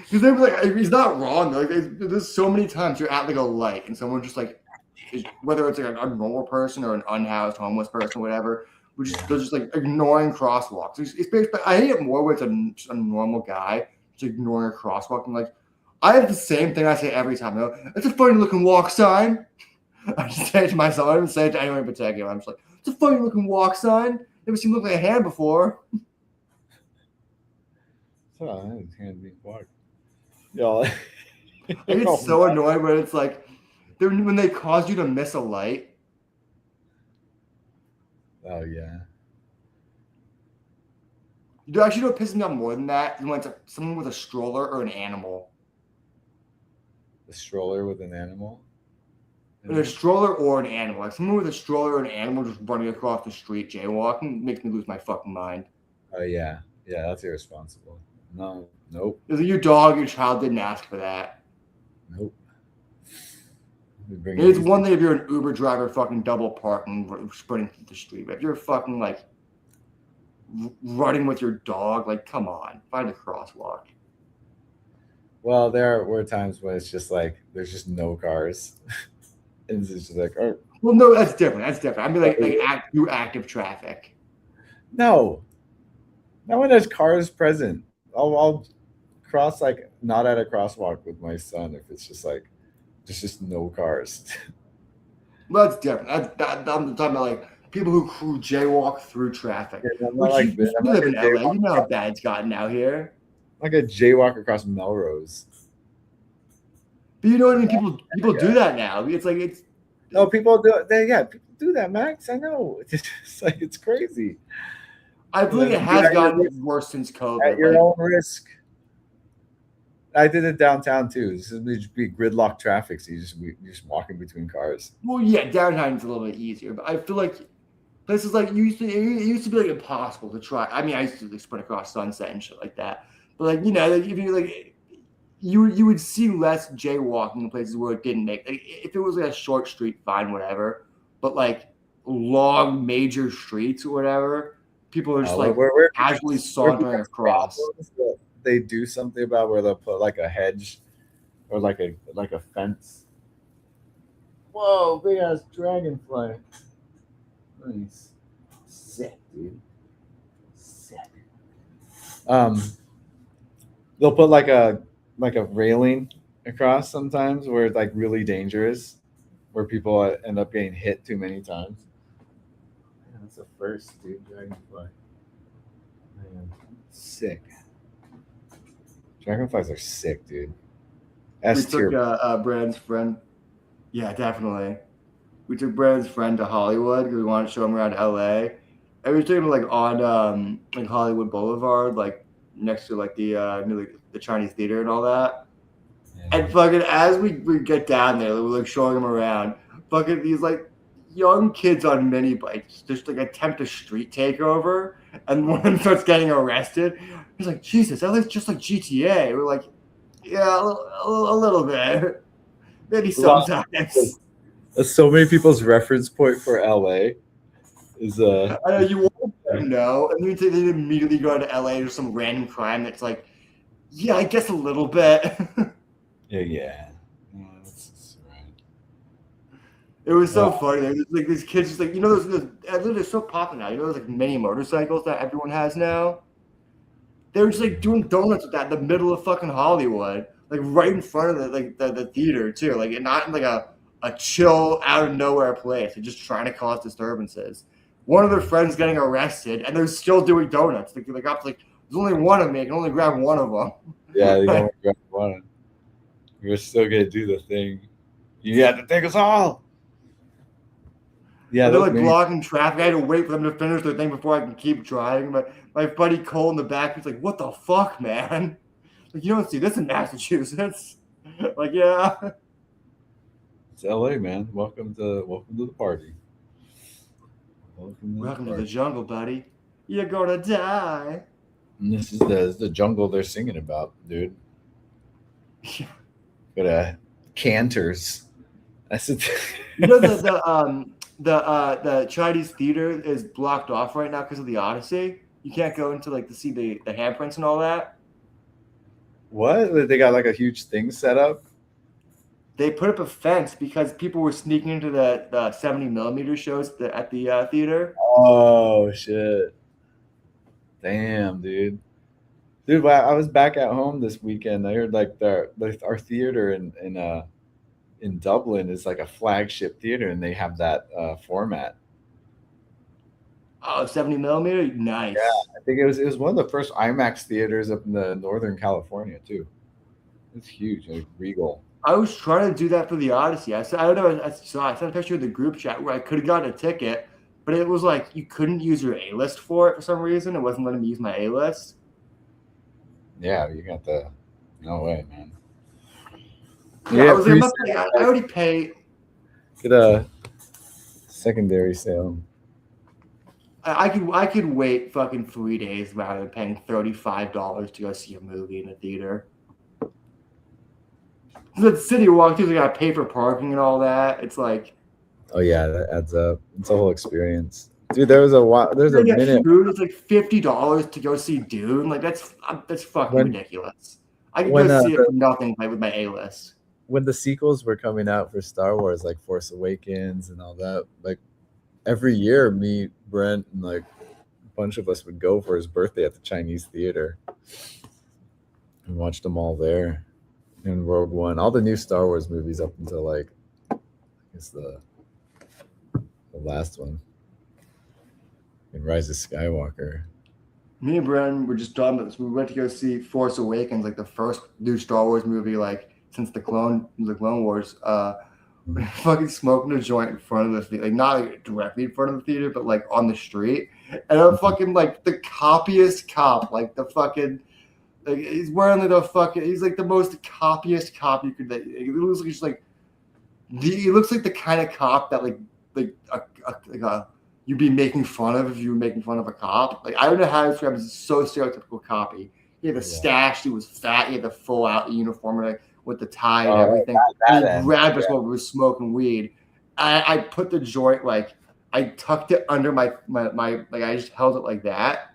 [SPEAKER 3] Because they were like, he's not wrong. Like, there's so many times you're at like a light and someone just like, whether it's like a normal person or an unhoused homeless person or whatever, they're just like ignoring crosswalks. It's basically, I hate it more when it's a normal guy just ignoring a crosswalk. I'm like, I have the same thing I say every time. It's a funny looking walk sign. I just say it to myself. I don't even say it to anyone in particular. I'm just like, it's a funny looking walk sign. Never seen it look like a hand before.
[SPEAKER 5] Oh, his hand being blocked. Yo,
[SPEAKER 3] I get so annoyed when it's like when they cause you to miss a light.
[SPEAKER 5] Oh yeah.
[SPEAKER 3] You actually know what pisses me off more than that? When it's like someone with a stroller or an animal.
[SPEAKER 5] A stroller with an animal?
[SPEAKER 3] A stroller or an animal. Like someone with a stroller or an animal just running across the street jaywalking makes me lose my fucking mind.
[SPEAKER 5] Oh yeah. Yeah, that's irresponsible. No, nope.
[SPEAKER 3] Is it your dog, your child didn't ask for that?
[SPEAKER 5] Nope.
[SPEAKER 3] It's one thing if you're an Uber driver fucking double parking, sprinting through the street. But if you're fucking like running with your dog, like come on, find a crosswalk.
[SPEAKER 5] Well, there were times when it's just like there's just no cars. And it's just like, oh.
[SPEAKER 3] Well, no, that's different. I mean, like do active traffic.
[SPEAKER 5] No. Not when there's cars present. I'll cross like not at a crosswalk with my son if it's just like there's just no cars.
[SPEAKER 3] Well, that's different. I'm talking about like people who jaywalk through traffic. Yeah, you live in LA. You know how bad it's gotten out here.
[SPEAKER 5] Like a jaywalk across Melrose.
[SPEAKER 3] But you know what I mean? People do that now. It's like it's.
[SPEAKER 5] No, people do. People do that, Max. I know. It's like it's crazy.
[SPEAKER 3] I feel like it has gotten worse since COVID.
[SPEAKER 5] At your own risk. I did it downtown too. This would just be gridlock traffic, so you're just walking between cars.
[SPEAKER 3] Well, yeah, downtown's a little bit easier, but I feel like places like it used to be like impossible to try. I mean, I used to like sprint across Sunset and shit like that, but like you know, like, if you like, you would see less jaywalking in places where it didn't make. Like, if it was like a short street, fine, whatever. But like long major streets or whatever. People are just we're casually sauntering across.
[SPEAKER 5] They do something about where they'll put like a hedge or like a fence. Whoa, big ass dragonfly. Nice. Sick, dude. Sick. They'll put like a railing across sometimes where it's like really dangerous, where people end up getting hit too many times. That's the first, dude. Dragonfly. Man, sick. Dragonflies are sick, dude.
[SPEAKER 3] We took Brand's friend. Yeah, definitely. We took Brand's friend to Hollywood because we wanted to show him around LA. And we took him like on like Hollywood Boulevard, like next to like the Chinese theater and all that. Yeah. And fucking as we get down there, we're like showing him around. Fucking these like young kids on mini bikes just like attempt a street takeover, and one of them starts getting arrested. He's like, Jesus, that looks just like GTA. We're like, yeah, a little bit. Maybe sometimes.
[SPEAKER 5] So many people's reference point for LA is
[SPEAKER 3] I know you want to know, and then they immediately go to LA or some random crime that's like, yeah, I guess a little bit.
[SPEAKER 5] Yeah.
[SPEAKER 3] It was so funny. There's like these kids, just like you know, they're so popular now. You know, those like mini motorcycles that everyone has now. They were just like doing donuts with that in the middle of fucking Hollywood, like right in front of the theater too. Like not in like a chill out of nowhere place. They're just trying to cause disturbances. One of their friends getting arrested, and they're still doing donuts. The cops like, there's only one of me. I can only grab one of them.
[SPEAKER 5] Yeah, they can only grab one. We're still gonna do the thing. You had to take us all. Yeah,
[SPEAKER 3] they're like blocking traffic. I had to wait for them to finish their thing before I can keep driving. But my buddy Cole in the back, he's like, "What the fuck, man? Like, you don't see this in Massachusetts?" Like, yeah.
[SPEAKER 5] It's LA, man. Welcome to the party.
[SPEAKER 3] Welcome to the jungle, buddy. You're gonna die.
[SPEAKER 5] And this is the jungle they're singing about, dude. Got canters. That's it.
[SPEAKER 3] You know the Chinese theater is blocked off right now because of the Odyssey. You can't go into like to see the handprints and all that.
[SPEAKER 5] What? They got like a huge thing set up?
[SPEAKER 3] They put up a fence because people were sneaking into the 70mm shows at the theater.
[SPEAKER 5] Oh shit! Damn, dude. Dude, I was back at home this weekend. I heard like our theater in Dublin is like a flagship theater, and they have that format.
[SPEAKER 3] Oh, 70mm, nice.
[SPEAKER 5] Yeah, I think it was one of the first IMAX theaters up in the Northern California too. It's huge, like Regal.
[SPEAKER 3] I was trying to do that for the Odyssey. I don't know. I sent a picture of the group chat where I could have gotten a ticket, but it was like you couldn't use your A-list for it for some reason. It wasn't letting me use my A-list.
[SPEAKER 5] Yeah, you got the no way, man.
[SPEAKER 3] Yeah, I was like, I already paid.
[SPEAKER 5] Get a secondary sale.
[SPEAKER 3] I could wait fucking 3 days rather than paying $35 to go see a movie in a theater. The city you walk through, they gotta pay for parking and all that. It's like,
[SPEAKER 5] oh yeah, that adds up. It's a whole experience, dude. There's a minute.
[SPEAKER 3] It's like $50 to go see Dune. Like that's fucking ridiculous. I can go see it for nothing with my A-list.
[SPEAKER 5] When the sequels were coming out for Star Wars, like Force Awakens and all that, like every year, me, Brent, and like a bunch of us would go for his birthday at the Chinese theater and watch them all there. In Rogue One, all the new Star Wars movies up until like I guess the last one, in Rise of Skywalker.
[SPEAKER 3] Me and Brent were just talking about this. We went to go see Force Awakens, like the first new Star Wars movie, like since the Clone Wars. Fucking smoking a joint in front of the theater, like not like directly in front of the theater, but like on the street. And I'm fucking like the coppiest cop, like the fucking. Like he's wearing like the fucking. He's like the most coppiest cop you could. It looks like just like. He looks like the kind of cop that you'd be making fun of if you were making fun of a cop. Like I don't know how to describe. He's so stereotypical copy. He had a stash. He was fat. He had the full out uniform with the tie and everything. And he grabbed us while we were smoking weed. I put the joint like I tucked it under my like I just held it like that.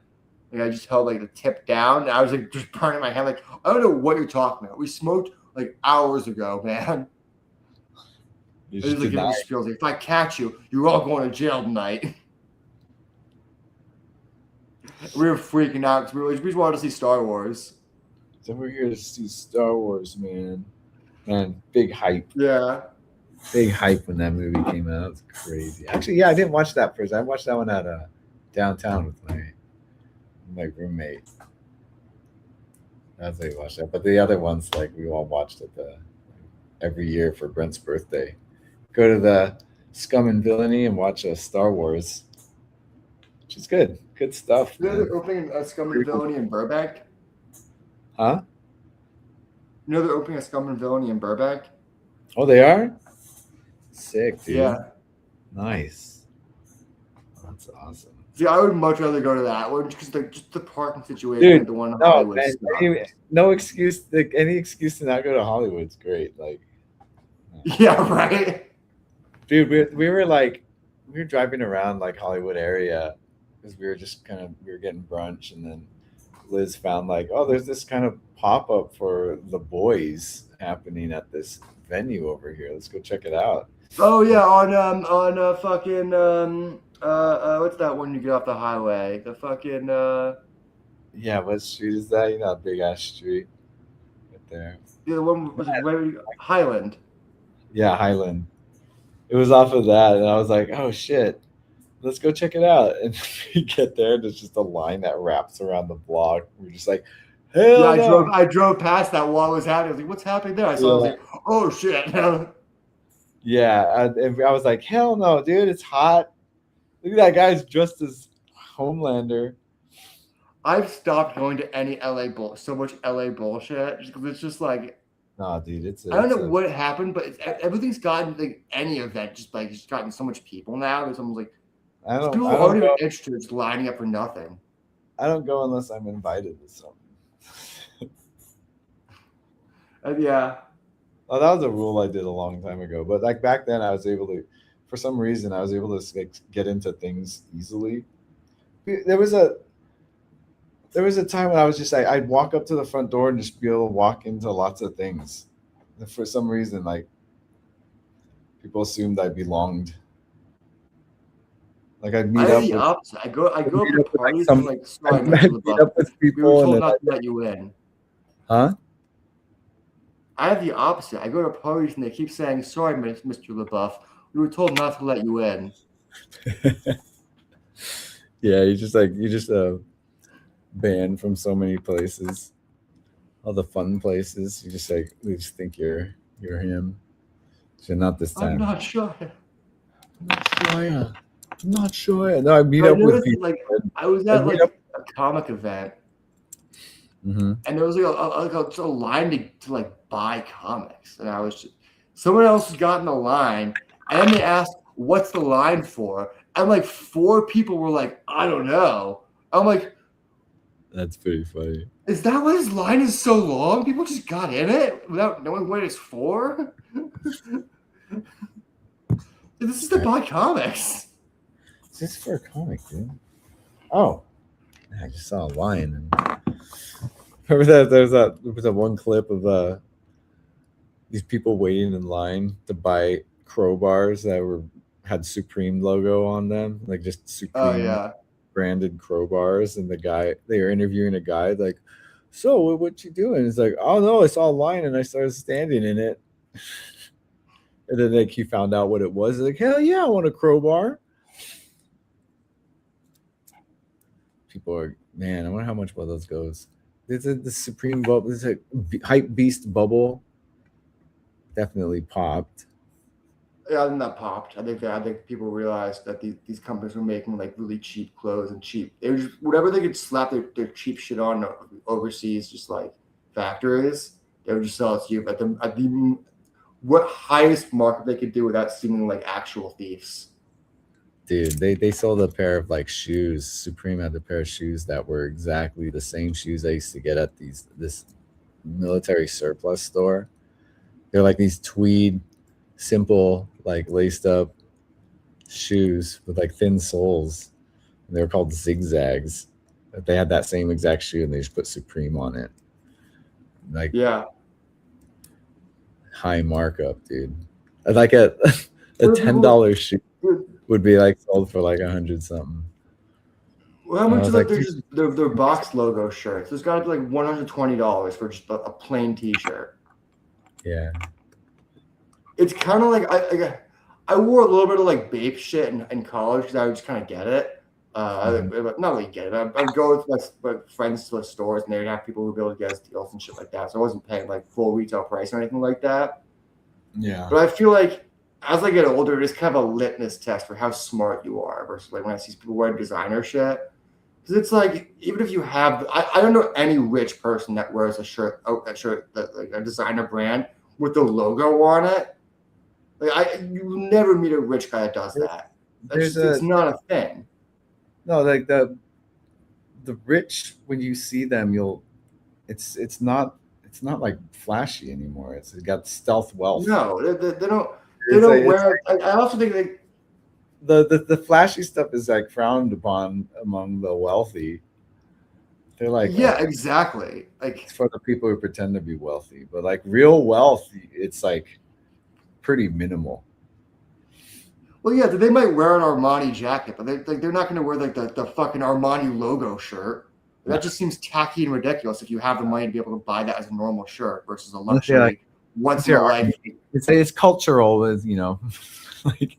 [SPEAKER 3] Like I just held like the tip down. And I was like just burning my hand. Like I don't know what you're talking about. We smoked like hours ago, man. Like, if I catch you, you're all going to jail tonight. We were freaking out because we just wanted to see Star Wars.
[SPEAKER 5] So we're here to see Star Wars, man. Man, big hype.
[SPEAKER 3] Yeah.
[SPEAKER 5] Big hype when that movie came out. It's crazy. Actually, yeah, I didn't watch that first. I watched that one at downtown with my roommate. That's how I watched that. But the other ones, like we all watched it every year for Brent's birthday. Go to the Scum and Villainy and watch Star Wars, which is good. Good stuff.
[SPEAKER 3] You know they're opening a Scum and Villainy in Burbank?
[SPEAKER 5] Huh?
[SPEAKER 3] You know they're opening a Scum and Villainy in Burbank?
[SPEAKER 5] Oh, they are? Sick, dude.
[SPEAKER 3] Yeah.
[SPEAKER 5] Nice. That's awesome.
[SPEAKER 3] See, I would much rather go to that one because just the parking situation.
[SPEAKER 5] Dude,
[SPEAKER 3] the one in
[SPEAKER 5] no,
[SPEAKER 3] Hollywood.
[SPEAKER 5] man, no excuse. Like, any excuse to not go to Hollywood is great. Like,
[SPEAKER 3] yeah, right.
[SPEAKER 5] Dude, we were driving around like Hollywood area because we were just we were getting brunch, and then Liz found like, oh, there's this kind of pop up for The Boys happening at this venue over here. Let's go check it out.
[SPEAKER 3] Oh yeah, on fucking what's that one you get off the highway? The fucking
[SPEAKER 5] yeah, what street is that? You know, big ass street right there.
[SPEAKER 3] Yeah, the one was Highland.
[SPEAKER 5] Yeah, Highland. It was off of that, and I was like, oh shit, let's go check it out. And we get there, and there's just a line that wraps around the block. We're just like, hell
[SPEAKER 3] yeah,
[SPEAKER 5] no.
[SPEAKER 3] I drove past that while it was happening. I was like, what's happening there? I saw. I was like, oh shit.
[SPEAKER 5] Yeah, I was like, hell no, dude, it's hot. Look at that guy's dressed as Homelander.
[SPEAKER 3] I've stopped going to any so much LA bullshit because it's just like,
[SPEAKER 5] nah, dude,
[SPEAKER 3] I don't know what happened, but everything's gotten like any event just gotten so much people now. There's almost like people aren't even interested, just lining up for nothing.
[SPEAKER 5] I don't go unless I'm invited to something.
[SPEAKER 3] Yeah.
[SPEAKER 5] Oh, that was a rule I did a long time ago. But like back then, I was able to, for some reason, I was able to get into things easily. There was a time when I was just like, I'd walk up to the front door and just be able to walk into lots of things. And for some reason, like people assumed I belonged. Like I'd meet up.
[SPEAKER 3] The opposite. I go up to parties and like,
[SPEAKER 5] sorry, meet up with people.
[SPEAKER 3] We were told not to let you in.
[SPEAKER 5] Huh?
[SPEAKER 3] I have the opposite. I go to parties and they keep saying, "Sorry, Mr. LaBeouf, we were told not to let you in."
[SPEAKER 5] Yeah, you're just banned from so many places, all the fun places. You just like we just think you're him. So not this time.
[SPEAKER 3] I'm not sure.
[SPEAKER 5] I'm not sure. No, I meet up with people.
[SPEAKER 3] Like I was at like a comic event.
[SPEAKER 5] Mm-hmm.
[SPEAKER 3] And there was like a line to like buy comics, and I was just, someone else got in the line, and then they asked, "What's the line for?" And like 4 people were like, "I don't know." I'm like,
[SPEAKER 5] "That's pretty funny."
[SPEAKER 3] Is that why this line is so long? People just got in it without knowing what it's for. This is to buy comics.
[SPEAKER 5] Is this for a comic, dude? Oh, I just saw a line and. Remember that there was that one clip of these people waiting in line to buy crowbars that had Supreme logo on them, like just Supreme branded crowbars, and they were interviewing a guy like, "So what you doing?" He's like, "Oh no, I saw a line and I started standing in it." And then like he found out what it was. Like, hell yeah, I want a crowbar. People are, man, I wonder how much one of those goes. The Supreme bubble, this a hype beast bubble. Definitely popped.
[SPEAKER 3] Yeah, I think that popped. I think people realized that these companies were making like really cheap clothes and cheap. They were just whatever they could slap their cheap shit on overseas, just like factories. They would just sell it to you at the what highest market they could do without seeming like actual thieves.
[SPEAKER 5] Dude, they sold a pair of like shoes. Supreme had a pair of shoes that were exactly the same shoes I used to get at this military surplus store. They're like these tweed, simple, like laced up shoes with like thin soles. And they were called zigzags. They had that same exact shoe and they just put Supreme on it. Like,
[SPEAKER 3] yeah,
[SPEAKER 5] high markup, dude. Like a $10 shoe would be like sold for like 100 something.
[SPEAKER 3] Well, how much is like their box logo shirts? There's got to be like $120 for just a plain T-shirt.
[SPEAKER 5] Yeah,
[SPEAKER 3] it's kind of like I wore a little bit of like babe shit in college because I would just kind of get it. Not really get it. I'd go with my friends to the stores and they'd have people who'd be able to get us deals and shit like that. So I wasn't paying like full retail price or anything like that.
[SPEAKER 5] Yeah.
[SPEAKER 3] But I feel like as I get older, it's kind of a litmus test for how smart you are versus like when I see people wearing designer shit. Because it's like, even if you have, I don't know any rich person that wears a shirt that like a designer brand with the logo on it. Like you never meet a rich guy that does that. It's not a thing.
[SPEAKER 5] No, like the rich, when you see them, it's not like flashy anymore. It's got stealth wealth.
[SPEAKER 3] No, they don't wear. I also think like
[SPEAKER 5] the flashy stuff is like frowned upon among the wealthy. They're like,
[SPEAKER 3] exactly. Like
[SPEAKER 5] it's for the people who pretend to be wealthy, but like real wealth, it's like pretty minimal.
[SPEAKER 3] Well, yeah, they might wear an Armani jacket, but they're not going to wear like the fucking Armani logo shirt. That just seems tacky and ridiculous if you have the money to be able to buy that as a normal shirt versus a luxury once in a life.
[SPEAKER 5] It's cultural, like.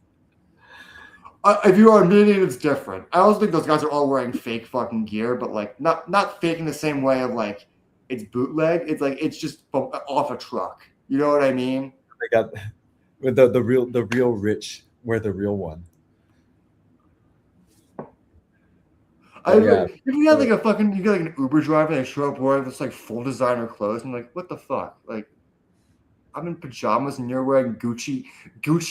[SPEAKER 3] If you're Armenian, it's different. I also think those guys are all wearing fake fucking gear, but like not fake in the same way of like it's bootleg. It's like it's just off a truck. You know what I mean?
[SPEAKER 5] With the real rich, we're the real one.
[SPEAKER 3] If you got like a fucking, you got like an Uber driver and they show up wearing this like full designer clothes, and like, what the fuck? Like, I'm in pajamas and you're wearing Gucci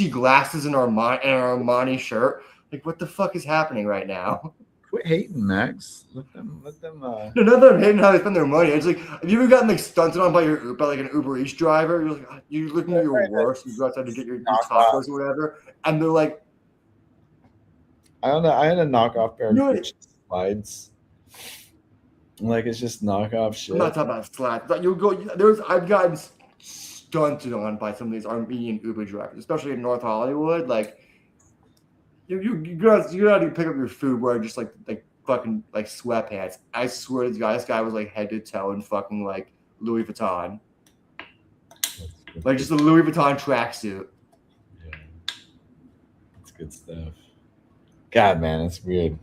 [SPEAKER 3] glasses and an Armani shirt. Like, what the fuck is happening right now?
[SPEAKER 5] Quit hating, Max. Let them.
[SPEAKER 3] No, not that I'm hating how they spend their money. It's like, have you ever gotten like stunted on by like an Uber Eats driver? You're like, you're looking at your worst. You go outside to get your tacos or whatever, and they're like,
[SPEAKER 5] I had a knockoff pair of Gucci slides. Like, it's just knockoff shit.
[SPEAKER 3] I'm not talking about slides. Like, I've gotten stunted on by some of these Armenian Uber drivers, especially in North Hollywood. Like, you gotta pick up your food wearing just like fucking like sweatpants. I swear to God, this guy was like head to toe in fucking like Louis Vuitton, like just a Louis Vuitton tracksuit.
[SPEAKER 5] Yeah, that's good stuff. God, man, it's weird.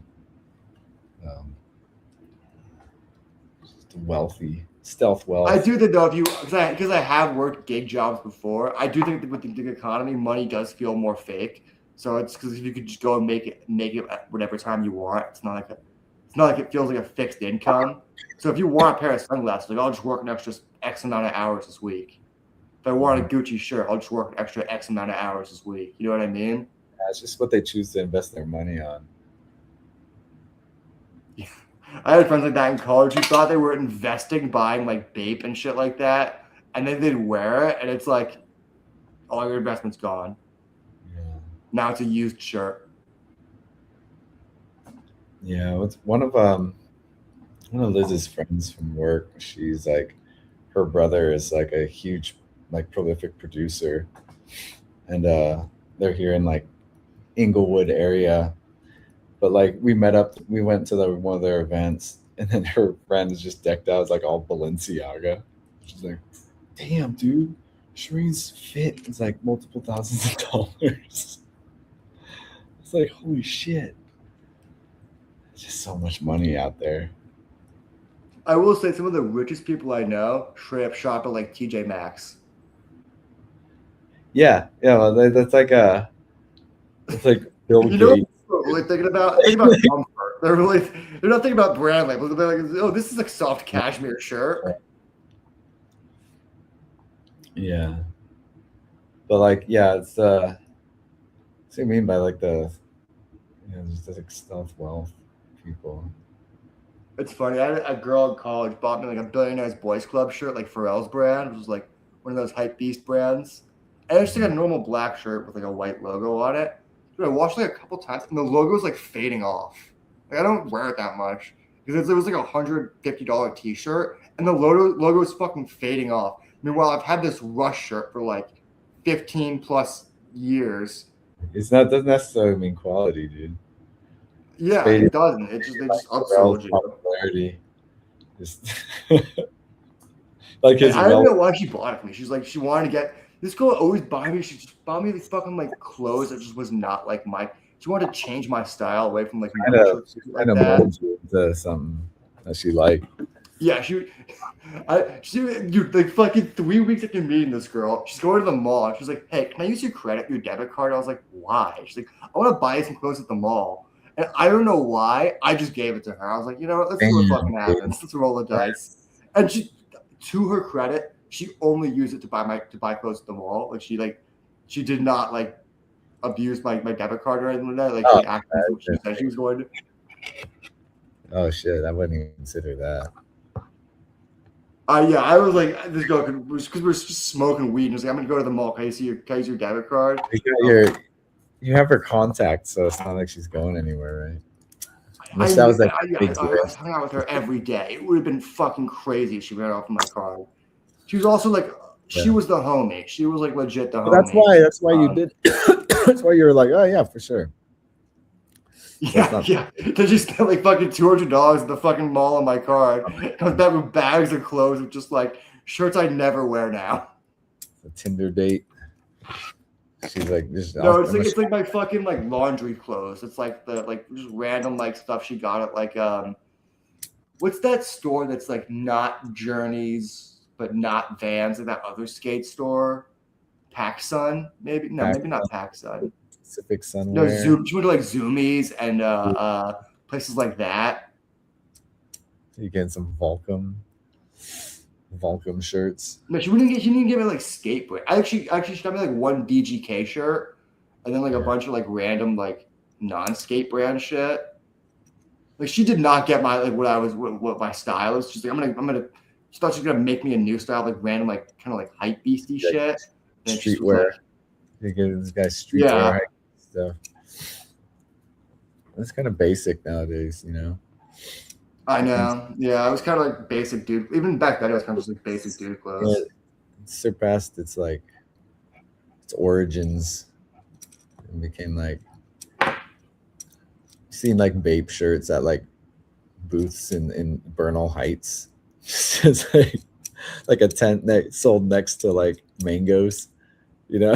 [SPEAKER 5] Just wealthy, stealth wealth.
[SPEAKER 3] I do think though, because I have worked gig jobs before, I do think that with the gig economy, money does feel more fake. So it's because if you could just go and make it at whatever time you want, it's not like it feels like a fixed income. So if you want a pair of sunglasses, like I'll just work an extra X amount of hours this week. If I want a Gucci shirt, I'll just work an extra X amount of hours this week. You know what I mean?
[SPEAKER 5] Yeah, it's just what they choose to invest their money on.
[SPEAKER 3] Yeah. I had friends like that in college who thought they were investing, buying like Bape and shit like that, and then they'd wear it, and it's like all your investment's gone. Now it's a used shirt.
[SPEAKER 5] Yeah, it's one of Liz's friends from work. She's like, her brother is like a huge, like prolific producer, and they're here in like Inglewood area. But like we went to one of their events, and then her friend is just decked out as like all Balenciaga. She's like, "Damn, dude, Shireen's fit is like multiple thousands of dollars." It's like, holy shit. There's just so much money out there.
[SPEAKER 3] I will say some of the richest people I know straight up shop at like TJ Maxx.
[SPEAKER 5] Yeah, well, that's like it's like Bill Gates.
[SPEAKER 3] Know what they're really thinking about comfort. They're not thinking about brand labels. They're like, oh, this is like soft cashmere shirt.
[SPEAKER 5] Yeah. But like, yeah, it's what do you mean by like just like stealth wealth people?
[SPEAKER 3] It's funny. I had a girl in college bought me like a Billionaires Boys Club shirt, like Pharrell's brand, which was like one of those hype beast brands. And it's just like a normal black shirt with like a white logo on it. Dude, I washed it like a couple times, and the logo's like fading off. Like I don't wear it that much because it was like $150 T-shirt, and the logo is fucking fading off. Meanwhile, I've had this Rush shirt for like 15 plus years.
[SPEAKER 5] Doesn't necessarily mean quality, dude.
[SPEAKER 3] Yeah, it doesn't. They just upsold you.
[SPEAKER 5] Popularity. Just like his.
[SPEAKER 3] I don't know why she bought it for me. She's like, she wanted to get this girl always buy me. She just bought me these fucking like clothes that just was not like my. She wanted to change my style away from like
[SPEAKER 5] shirts like that. Into something that she liked.
[SPEAKER 3] Yeah, she like fucking 3 weeks after meeting this girl, she's going to the mall. She's like, "Hey, can I use your debit card?" I was like, "Why?" She's like, "I want to buy some clothes at the mall." And I don't know why. I just gave it to her. I was like, you know what? Let's see what fucking happens. Let's roll the dice. And she, to her credit, she only used it to buy clothes at the mall. Like she did not like abuse my debit card or anything like that. Like she actually what she said she was going to.
[SPEAKER 5] Oh shit! I wouldn't even consider that.
[SPEAKER 3] Yeah, I was like, this girl because we're just smoking weed. And I was like, I'm gonna go to the mall. Can I use your debit card?
[SPEAKER 5] You have her contact, so it's not like she's going anywhere, right?
[SPEAKER 3] I was hanging out with her every day. It would have been fucking crazy if she ran off my card. She was also like, she was the homie. She was like legit the homie.
[SPEAKER 5] That's why you did. That's why you were like, oh yeah, for sure.
[SPEAKER 3] Yeah. Then she spent like fucking $200 at the fucking mall on my card. Comes back with bags of clothes with just like shirts I'd never wear now.
[SPEAKER 5] A Tinder date. She's like,
[SPEAKER 3] it's like my fucking like laundry clothes. It's like the just random like stuff she got at like what's that store that's like not Journeys but not Vans, like that other skate store? PacSun, maybe. No, maybe not PacSun.
[SPEAKER 5] Pacific Sunwear.
[SPEAKER 3] No, Zoom. She went to like Zoomies and places like that.
[SPEAKER 5] You getting some Volcom shirts?
[SPEAKER 3] No, she didn't give me like skateboard. Actually, she got me like one DGK shirt, and then like a bunch of like random like non-skate brand shit. Like she did not get my like what my style is. She's like, I'm gonna. She thought she was gonna make me a new style, like random, like kind of like hype beastie shit.
[SPEAKER 5] Streetwear.
[SPEAKER 3] Like,
[SPEAKER 5] you get this guy's streetwear stuff. That's kind of basic nowadays, you know.
[SPEAKER 3] I know. Yeah, I was kind of like basic dude. Even back then, I was kind of just like basic dude clothes.
[SPEAKER 5] It surpassed its origins and became like seen like Bape shirts at like booths in Bernal Heights. It's like a tent that sold next to like mangoes, you know.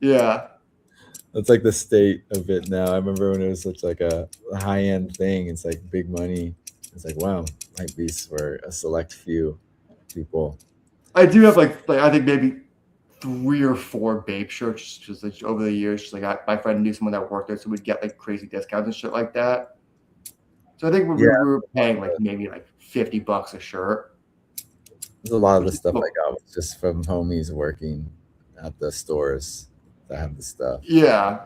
[SPEAKER 3] Yeah.
[SPEAKER 5] That's like the state of it now. I remember when it was such like a high-end thing. It's like big money. It's like, wow, hype beasts for a select few people.
[SPEAKER 3] I do have like I think maybe 3 or 4 Bape shirts just like over the years. Just like my friend knew someone that worked there, so we'd get like crazy discounts and shit like that. So I think we were paying like maybe like $50 a shirt.
[SPEAKER 5] There's a lot of the stuff I got was just from homies working at the stores that have the stuff.
[SPEAKER 3] Yeah.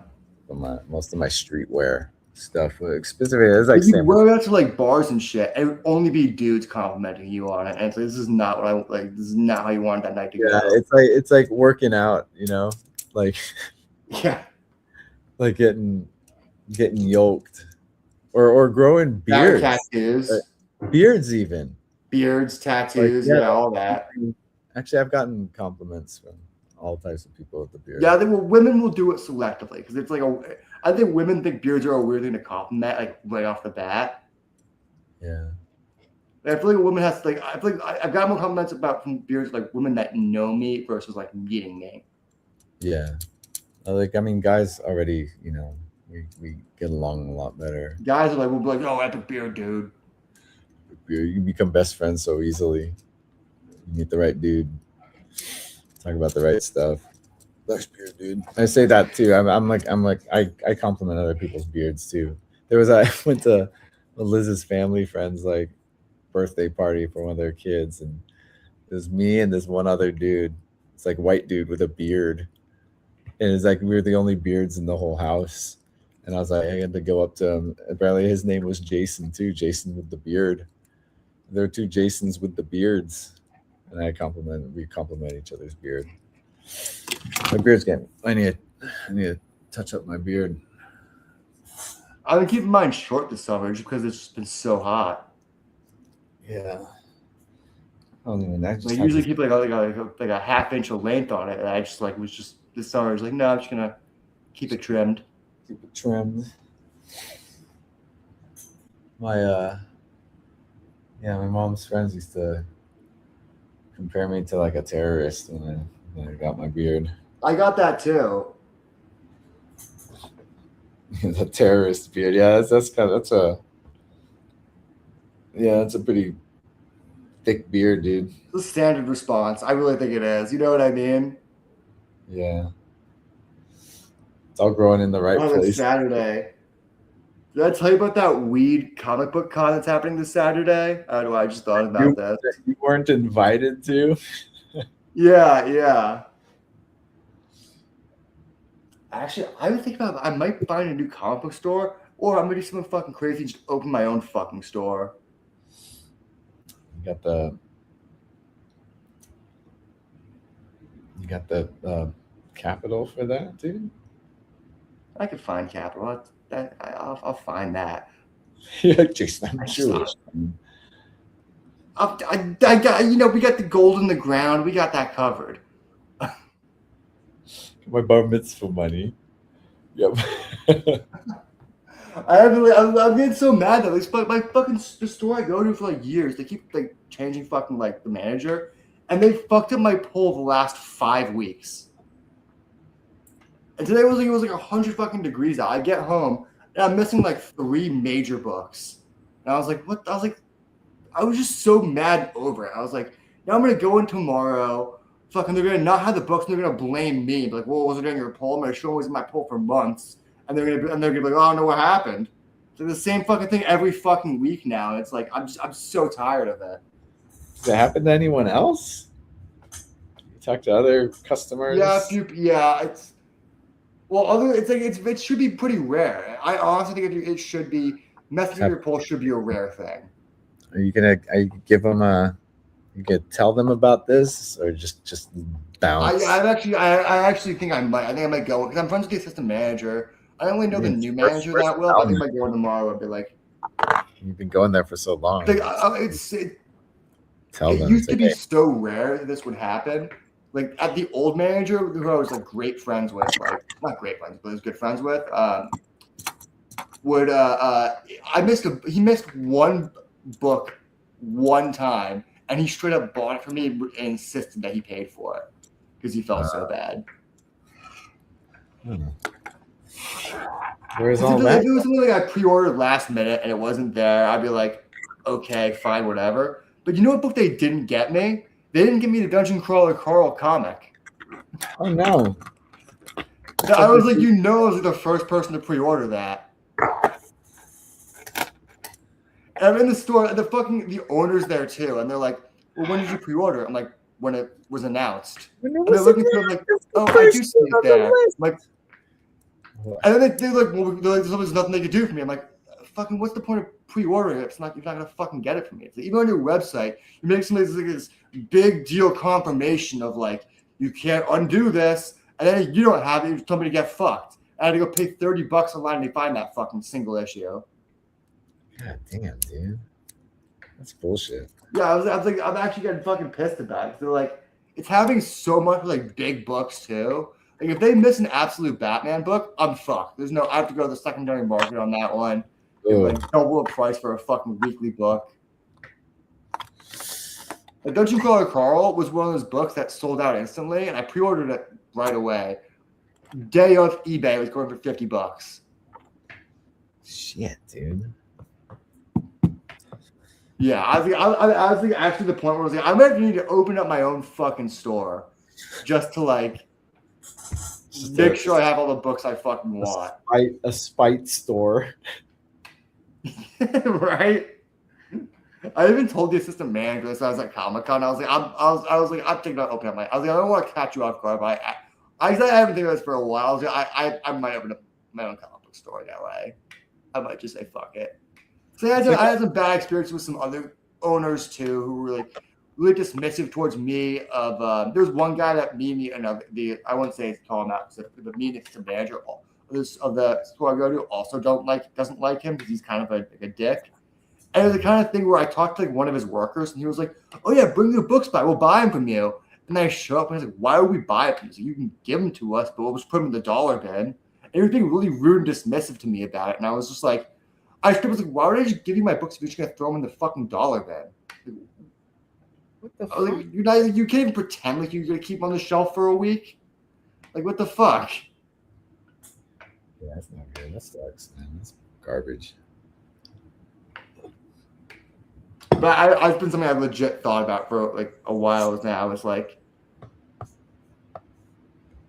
[SPEAKER 5] Most of my streetwear stuff, specifically, it's like
[SPEAKER 3] you wear out to like bars and shit, and it would only be dudes complimenting you on it. And it's like, this is not what I like. This is not how you wanted that night to go.
[SPEAKER 5] Yeah, it's like working out, you know, like like getting yoked, or growing beards,
[SPEAKER 3] tattoos,
[SPEAKER 5] beards, even
[SPEAKER 3] beards, tattoos, like, all that.
[SPEAKER 5] Actually, I've gotten compliments from all types of people with the beard.
[SPEAKER 3] Yeah, women will do it selectively because it's like I think women think beards are a weird thing to compliment, like right off the bat.
[SPEAKER 5] Yeah.
[SPEAKER 3] I feel like a woman has to, like, I feel like I've got more compliments from beards like women that know me versus like meeting me.
[SPEAKER 5] Yeah. Like, I mean, guys already, you know, we get along a lot better.
[SPEAKER 3] Guys are like, we'll be like, oh, epic beard, dude.
[SPEAKER 5] You become best friends so easily. You meet the right dude. Talk about the right stuff. Nice beard, dude. I say that too. I compliment other people's beards too. I went to Liz's family friends like birthday party for one of their kids, and it was me and this one other dude. It's like white dude with a beard, and it's like we were the only beards in the whole house. And I was like, I had to go up to him. Apparently, his name was Jason too. Jason with the beard. There were 2 Jasons with the beards, and we compliment each other's beard. My beard's getting. I need to touch up my beard.
[SPEAKER 3] I've been keeping mine short this summer just because it's just been so hot.
[SPEAKER 5] Yeah. I don't even. I
[SPEAKER 3] usually keep like a half inch of length on it, and I just like was just this summer. I was like, no, I'm just gonna keep it trimmed.
[SPEAKER 5] Keep it trimmed. My mom's friends used to compare me to like a terrorist when I got my beard.
[SPEAKER 3] I got that too.
[SPEAKER 5] The terrorist beard. Yeah, that's a pretty thick beard, dude.
[SPEAKER 3] It's a standard response. I really think it is. You know what I mean?
[SPEAKER 5] Yeah. It's all growing in the right place.
[SPEAKER 3] Saturday. Did I tell you about that weed comic book con that's happening this Saturday? I don't know. I just thought about that.
[SPEAKER 5] You weren't invited to?
[SPEAKER 3] Yeah. Actually, I was thinking about I might find a new comic book store, or I'm gonna do something fucking crazy and just open my own fucking store.
[SPEAKER 5] You got the capital for that, dude?
[SPEAKER 3] I could find capital. I'll find that.
[SPEAKER 5] Yeah, Jason, I'm sure.
[SPEAKER 3] I got, we got the gold in the ground. We got that covered.
[SPEAKER 5] My bar mitzvah money. Yep.
[SPEAKER 3] I'm getting so mad though. The store I go to for like years, they keep like changing fucking like the manager, and they fucked up my poll the last 5 weeks. And today it was like 100 fucking degrees out. I get home and I'm missing like 3 major books, and I was like, what? I was just so mad over it. I was like, now I'm gonna go in tomorrow, fucking they're gonna not have the books and they're gonna blame me. Like, well, was it in your poll? My show was in my poll for months, and they're gonna be like, oh, I don't know what happened. So the same fucking thing every fucking week now. It's like I'm so tired of it.
[SPEAKER 5] Does it happen to anyone else? You talk to other customers?
[SPEAKER 3] It's it should be pretty rare. I honestly think it should be messaging your poll should be a rare thing.
[SPEAKER 5] Are you give them you could tell them about this or just bounce?
[SPEAKER 3] I actually think I might go because I'm friends with the assistant manager. I don't really know the new manager that well, but I think I might go tomorrow and be like,
[SPEAKER 5] you've been going there for so long.
[SPEAKER 3] Like, it used to be so rare that this would happen. Like at the old manager, who I was like great friends with, like not great friends, but I was good friends with, he missed one book one time, and he straight up bought it for me and insisted that he paid for it because he felt so bad.
[SPEAKER 5] Where's all that?
[SPEAKER 3] If it was something like I pre-ordered last minute and it wasn't there, I'd be like, okay, fine, whatever. But you know what book they didn't get me? They didn't give me the Dungeon Crawler Carl comic.
[SPEAKER 5] Oh no!
[SPEAKER 3] I was like, I was the first person to pre-order that. And I'm in the store, the owner's there too, and they're like, "Well, when did you pre-order?" I'm like, "When it was announced." And they're looking through, like, "Oh, I do see it there." Like, and then they're like, "Well, there's nothing they could do for me." I'm like, "Fucking, what's the point of pre-ordering it? You're not gonna fucking get it from me." It's like, even on your website, you make something like this big deal confirmation of like, you can't undo this, and then you don't have it. You tell me to get fucked. I had to go pay $30 online to find that fucking single issue.
[SPEAKER 5] God damn, dude, that's bullshit.
[SPEAKER 3] Yeah, I was like, I'm actually getting fucking pissed about it. They're like, it's having so much like big books too. Like if they miss an absolute Batman book, I'm fucked. I have to go to the secondary market on that one. Like double the price for a fucking weekly book. Like Dungeon Crawler Carl was one of those books that sold out instantly, and I pre-ordered it right away. Day of eBay, it was going for $50.
[SPEAKER 5] Shit, dude.
[SPEAKER 3] Yeah, I was like actually the point where I was like, I might need to open up my own fucking store just to like make sure I have all the books I fucking want.
[SPEAKER 5] A spite store.
[SPEAKER 3] Right? I even told the assistant manager this. I was at Comic-Con. I was like, I'm thinking about opening up I don't want to catch you off guard, but I haven't think of this for a while. I might open up my own comic book store in LA. I might just say fuck it. So I had some bad experience with some other owners too, who were like really dismissive towards me. There's one guy that me and I wouldn't say it's call him out specifically, but me and the manager of the store I go to also doesn't like him because he's kind of a dick. And it was the kind of thing where I talked to like one of his workers, and he was like, "Oh yeah, bring your books by. We'll buy them from you." And I show up and I was like, "Why would we buy it from you? So you can give them to us, but we'll just put them in the dollar bin." And he was being really rude and dismissive to me about it, and I was just like, I was like, "Why would I just give you my books if you're just gonna throw them in the fucking dollar bin?" Like, what the fuck? Like, you can't even pretend like you're gonna keep them on the shelf for a week. Like, what the fuck?
[SPEAKER 5] Yeah, that's not good. That sucks, man. That's garbage.
[SPEAKER 3] But I've been something I've legit thought about for like a while now. I was like,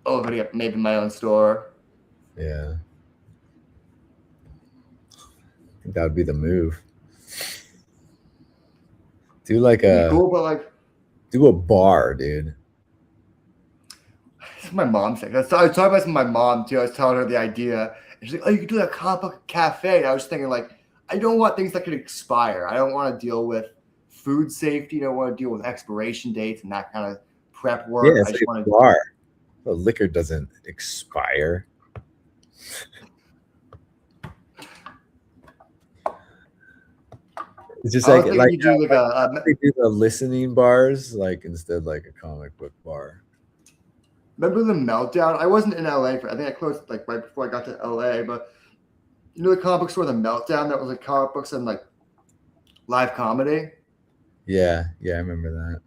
[SPEAKER 3] "Oh, I'm gonna get maybe my own store."
[SPEAKER 5] Yeah, I think that would be the move. Do like
[SPEAKER 3] cool, but like
[SPEAKER 5] do a bar, dude.
[SPEAKER 3] My mom said. I was talking about this with my mom too. I was telling her the idea, and she's like, "Oh, you could do a comic book cafe." And I was thinking like, I don't want things that could expire. I don't want to deal with food safety. I don't want to deal with expiration dates and that kind of prep work.
[SPEAKER 5] Yeah,
[SPEAKER 3] I just want to
[SPEAKER 5] bar. The liquor doesn't expire. It's just like you do they do the listening bars, like instead like a comic book bar.
[SPEAKER 3] Remember the Meltdown? I wasn't in LA I think I closed like right before I got to LA, but you know the comic book store, the Meltdown, that was like comic books and like live comedy.
[SPEAKER 5] Yeah, I remember that.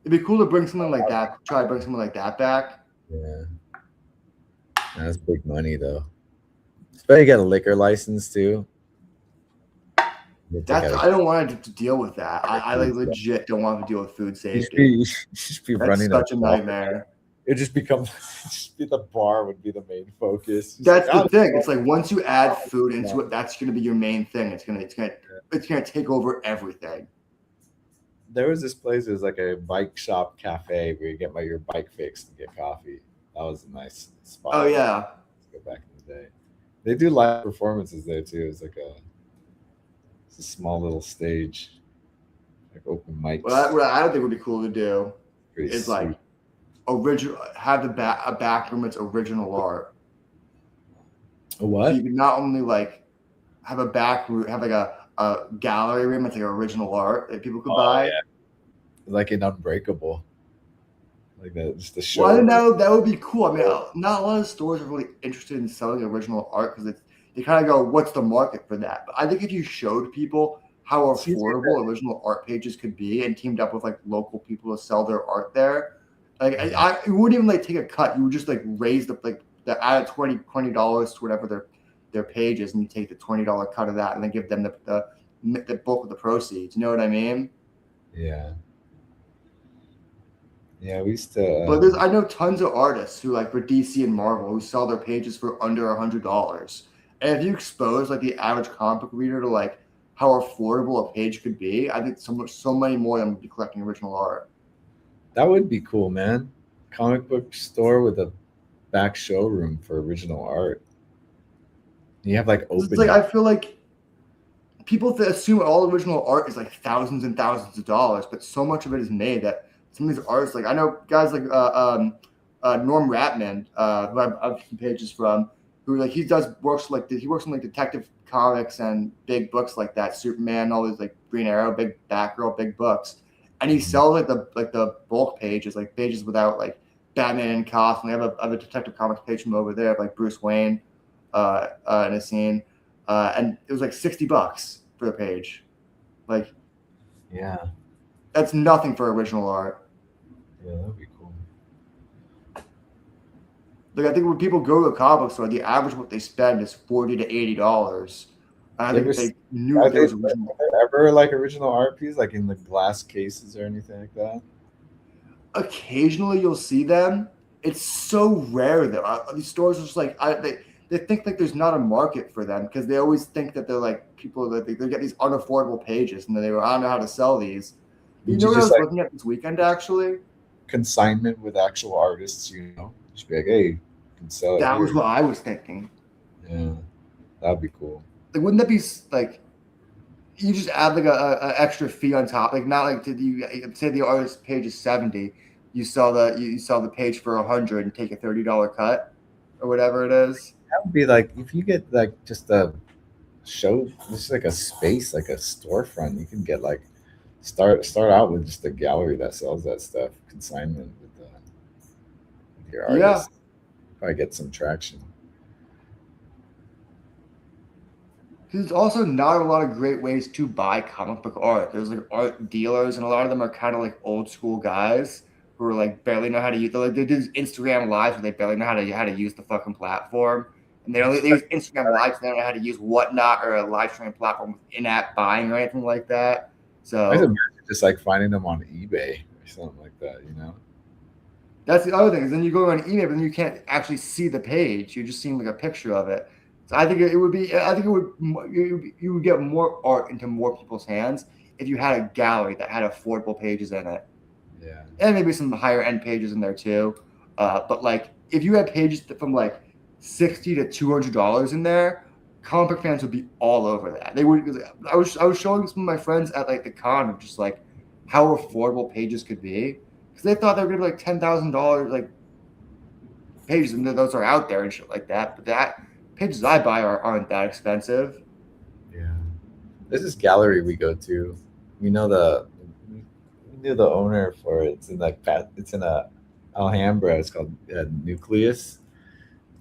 [SPEAKER 3] It'd be cool to bring something like that. Try to bring something like that back.
[SPEAKER 5] Yeah, that's big money though. Especially get a liquor license too.
[SPEAKER 3] I don't want to deal with that. I like legit don't want to deal with food safety.
[SPEAKER 5] You should be
[SPEAKER 3] That's
[SPEAKER 5] running
[SPEAKER 3] such a nightmare.
[SPEAKER 5] It just becomes the bar would be the main focus.
[SPEAKER 3] That's the thing. It's like once you add food into it, that's going to be your main thing. It's gonna take over everything.
[SPEAKER 5] There was this place. It was like a bike shop cafe where you get your bike fixed and get coffee. That was a nice spot.
[SPEAKER 3] Oh yeah.
[SPEAKER 5] Let's go back in the day. They do live performances there too. It's like it's a small little stage, like open mics.
[SPEAKER 3] Well, what I don't think would be cool to do is
[SPEAKER 5] sweet.
[SPEAKER 3] like have a back room that's original art.
[SPEAKER 5] A what?
[SPEAKER 3] So you can not only like have a back room, have like a gallery room that's like original art that people could buy.
[SPEAKER 5] Yeah. Like an Unbreakable. Like that, just the show.
[SPEAKER 3] Well, I don't know. That would be cool. I mean, not a lot of stores are really interested in selling original art because they kind of go, "What's the market for that?" But I think if you showed people how affordable original art pages could be and teamed up with like local people to sell their art there, like it wouldn't even like take a cut. You would just like raise the add $20 to whatever their page is, and you take the $20 cut of that, and then give them the bulk of the proceeds. You know what I mean?
[SPEAKER 5] Yeah. Yeah, we used to.
[SPEAKER 3] But I know tons of artists who like for DC and Marvel who sell their pages for under $100. And if you expose like the average comic book reader to like how affordable a page could be, I think so many more of them would be collecting original art.
[SPEAKER 5] That would be cool, man. Comic book store with a back showroom for original art. You have like open.
[SPEAKER 3] It's like I feel like people assume all original art is like thousands and thousands of dollars, but so much of it is made that some of these artists, like I know guys like Norm Ratman, who I've seen pages from, who like he works on like Detective Comics and big books like that, Superman, all these like Green Arrow, big Batgirl, big books, and he sells like the bulk pages, like pages without like Batman in costume. I have a Detective Comics page from over there, like Bruce Wayne, in a scene, and it was like $60 for the page, like
[SPEAKER 5] yeah,
[SPEAKER 3] that's nothing for original art.
[SPEAKER 5] Yeah, that'd be cool.
[SPEAKER 3] Like I think when people go to a comic book store, the average what they spend is $40 to $80. I think they knew there was original.
[SPEAKER 5] Ever like original art piece, like in the glass cases or anything like that?
[SPEAKER 3] Occasionally, you'll see them. It's so rare though. These stores are just like they think like there's not a market for them because they always think that they're like people that they get these unaffordable pages and then I don't know how to sell these. You know what I was looking at this weekend actually?
[SPEAKER 5] Consignment with actual artists, just be like, hey, you can sell it.
[SPEAKER 3] That was what I was thinking.
[SPEAKER 5] Yeah, that'd be cool.
[SPEAKER 3] Like, wouldn't that be like you just add like a extra fee on top? Like, not like you say the artist page is $70, you sell the page for $100 and take a $30 cut or whatever it is.
[SPEAKER 5] That would be like if you get like just a show, just like a space, like a storefront, you can get like. Start out with just a gallery that sells that stuff, consignment with your artists. Yeah. Probably get some traction.
[SPEAKER 3] There's also not a lot of great ways to buy comic book art. There's like art dealers, and a lot of them are kind of like old school guys who are like barely know how to use. They do Instagram lives where they barely know how to use the fucking platform, and they use Instagram lives. They don't know how to use Whatnot or a live streaming platform with in-app buying or anything like that. So
[SPEAKER 5] I imagine just like finding them on eBay or something like that,
[SPEAKER 3] That's the other thing is then you go on eBay, but then you can't actually see the page. You're just seeing like a picture of it. So I think you would get more art into more people's hands if you had a gallery that had affordable pages in it.
[SPEAKER 5] Yeah.
[SPEAKER 3] And maybe some higher end pages in there too. But like if you had pages from like $60 to $200 in there, comic book fans would be all over that. They would. I was showing some of my friends at like the con of just like how affordable pages could be because they thought they were gonna be like $10,000 like pages, and those are out there and shit like that. But that pages I buy aren't that expensive.
[SPEAKER 5] Yeah, there's this gallery we go to. We knew the owner for it. It's in Alhambra. It's called Nucleus.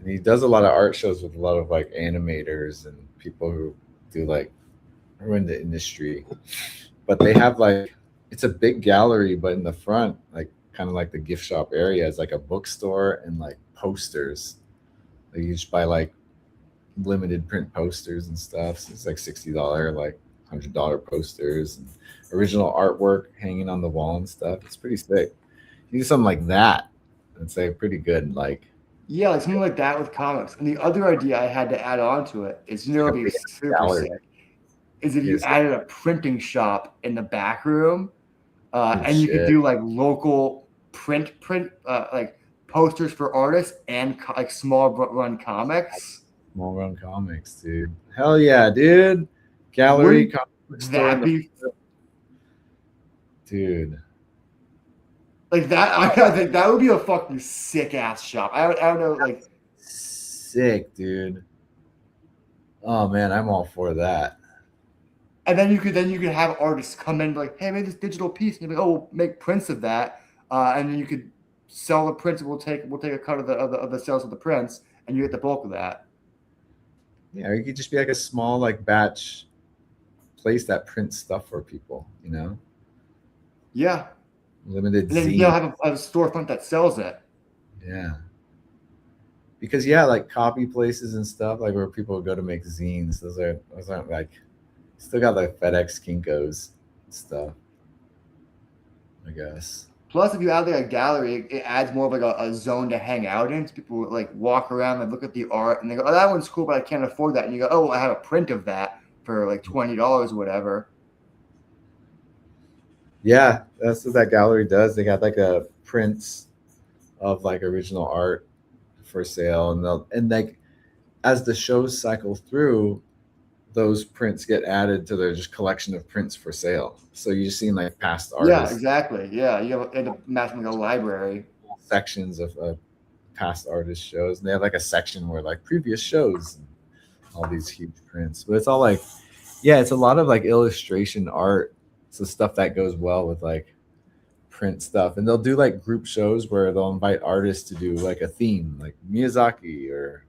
[SPEAKER 5] And he does a lot of art shows with a lot of like animators and people who do like who are in the industry. But they have like it's a big gallery, but in the front, like kind of like the gift shop area, is like a bookstore and like posters. Like you just buy like limited print posters and stuff. So it's like $60 like
[SPEAKER 2] $100 posters and original artwork hanging on the wall and stuff. It's pretty sick. You do something like that, I'd say pretty good. Like
[SPEAKER 3] Yeah, like something like that with comics. And the other idea I had to add on to it is, you know, it'd be super sick, is if you added a printing shop in the back room, and you could do like local print like posters for artists and like small run comics.
[SPEAKER 2] Small run comics, dude. Hell yeah, dude. Gallery comic store. Dude.
[SPEAKER 3] Like that, I think that would be a fucking sick ass shop. I don't know, like
[SPEAKER 2] sick, dude. Oh man, I'm all for that.
[SPEAKER 3] And then you could have artists come in like, hey, make this digital piece, and you're like, oh, we'll make prints of that, and then you could sell the prints. And we'll take a cut of the sales of the prints, and you get the bulk of that.
[SPEAKER 2] Yeah, or you could just be like a small like batch place that prints stuff for people, you know.
[SPEAKER 3] Yeah.
[SPEAKER 2] Limited.
[SPEAKER 3] And then you have a storefront that sells it.
[SPEAKER 2] Yeah. Because like copy places and stuff, like where people go to make zines, those aren't like, still got like FedEx Kinkos and stuff, I guess.
[SPEAKER 3] Plus, if you add like a gallery, it adds more of like a zone to hang out in. So people like walk around and look at the art, and they go, "Oh, that one's cool, but I can't afford that." And you go, "Oh, well, I have a print of that for like $20 or whatever."
[SPEAKER 2] Yeah, that's what that gallery does. They got like a prints of like original art for sale, and like as the shows cycle through, those prints get added to their just collection of prints for sale. So you're seeing like past artists.
[SPEAKER 3] Yeah, exactly. Yeah, you end up matching like a library.
[SPEAKER 2] Sections of past artist shows, and they have like a section where like previous shows and all these huge prints. But it's all like, yeah, it's a lot of like illustration art. So stuff that goes well with like print stuff. And they'll do like group shows where they'll invite artists to do like a theme, like Miyazaki or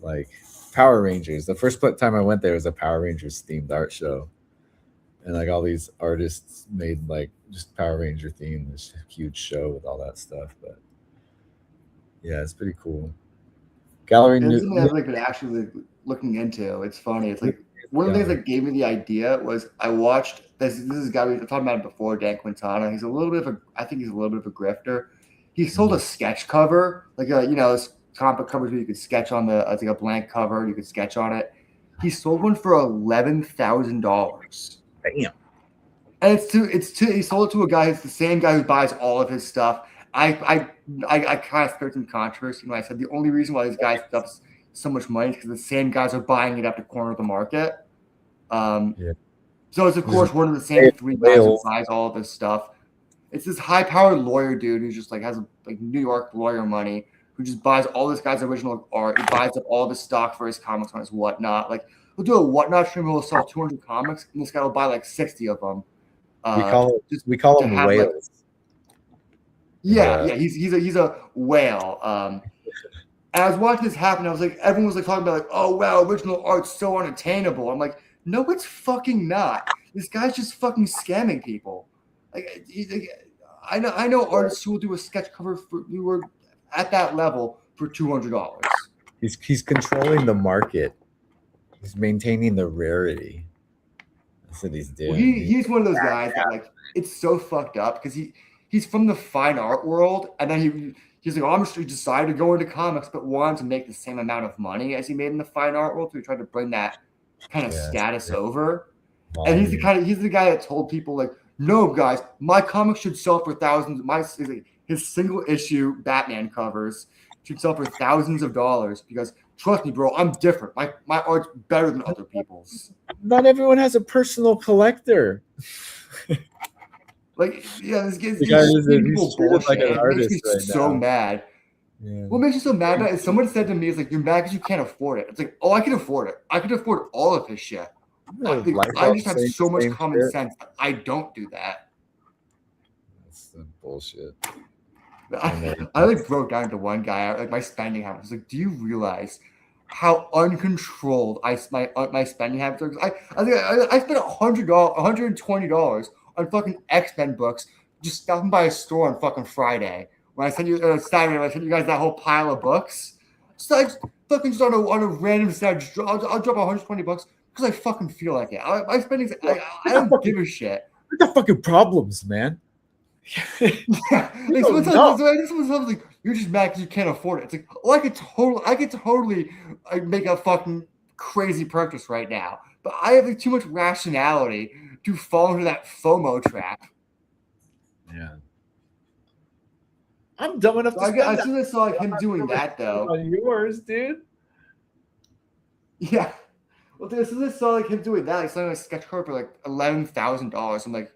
[SPEAKER 2] like Power Rangers. The first time I went there was a Power Rangers themed art show. And like all these artists made like just Power Ranger themed, this huge show with all that stuff. But yeah, it's pretty cool. Gallery.
[SPEAKER 3] It's something I've like been actually looking into. It's funny. It's like one of the things that gave me the idea was I watched this is a guy we talked about it before, Dan Quintana. He's a little bit of a grifter. He sold a sketch cover, like this comic book covers where you could sketch on it's like a blank cover, you could sketch on it. He sold one for $11,000.
[SPEAKER 2] Damn.
[SPEAKER 3] And he sold it to a guy who's the same guy who buys all of his stuff. I kind of stirred some controversy when I said the only reason why these guys stuff's so much money is because the same guys are buying it up to corner of the market. So it's of course one of the same three guys who buys all of this stuff. It's this high-powered lawyer dude who just like has like New York lawyer money, who just buys all this guy's original art. He buys up all the stock for his comics on his whatnot. Like he'll do a whatnot stream. He'll sell 200 comics, and this guy will buy like 60 of them.
[SPEAKER 2] We call them whales.
[SPEAKER 3] Yeah, he's a whale. And I was watching this happen. I was like, everyone was like talking about like, oh wow, original art's so unattainable. I'm like, no, it's fucking not. This guy's just fucking scamming people. Like, I know artists who will do a sketch cover who were at that level for $200.
[SPEAKER 2] He's controlling the market. He's maintaining the rarity. That's what he's doing.
[SPEAKER 3] Well, he's one of those guys that like it's so fucked up because he's from the fine art world, and then he's like, oh, he decided to go into comics, but wanted to make the same amount of money as he made in the fine art world. So he tried to bring that kind of status over. And he's the guy that told people like, no, guys, my comics should sell for thousands. His single issue Batman covers should sell for thousands of dollars because trust me, bro, I'm different. My art's better than other people's.
[SPEAKER 2] Not everyone has a personal collector.
[SPEAKER 3] Like, yeah, this gives
[SPEAKER 2] people bullshit. Like an artist
[SPEAKER 3] makes me
[SPEAKER 2] right
[SPEAKER 3] so
[SPEAKER 2] now.
[SPEAKER 3] mad.
[SPEAKER 2] Yeah.
[SPEAKER 3] What makes you so mad about it is someone said to me, it's like, you're mad because you can't afford it. It's like, oh, I can afford it. I can afford all of his shit. I just have so much common sense that I don't do that.
[SPEAKER 2] That's some bullshit.
[SPEAKER 3] I like broke down to one guy, like my spending habits. I was like, do you realize how uncontrolled my spending habits are? I spent $120 on fucking X-Men books just stopping by a store on fucking Friday. When I sent you Saturday, I sent you guys that whole pile of books. So I just fucking just on a random Saturday, I'll drop $120 Because I fucking feel like it. I don't give a shit.
[SPEAKER 5] What the fucking problems, man?
[SPEAKER 3] Yeah, like someone's like, you're just mad because you can't afford it. It's like, oh, I could totally make a fucking crazy purchase right now, but I have like too much rationality to fall into that FOMO trap.
[SPEAKER 5] Yeah, I'm dumb enough
[SPEAKER 3] So
[SPEAKER 5] to spend
[SPEAKER 3] as soon as I saw like, him doing that, though,
[SPEAKER 5] on yours, dude.
[SPEAKER 3] yeah. Well, as soon as I saw like him doing that, like selling a sketch card for like $11,000, I'm like,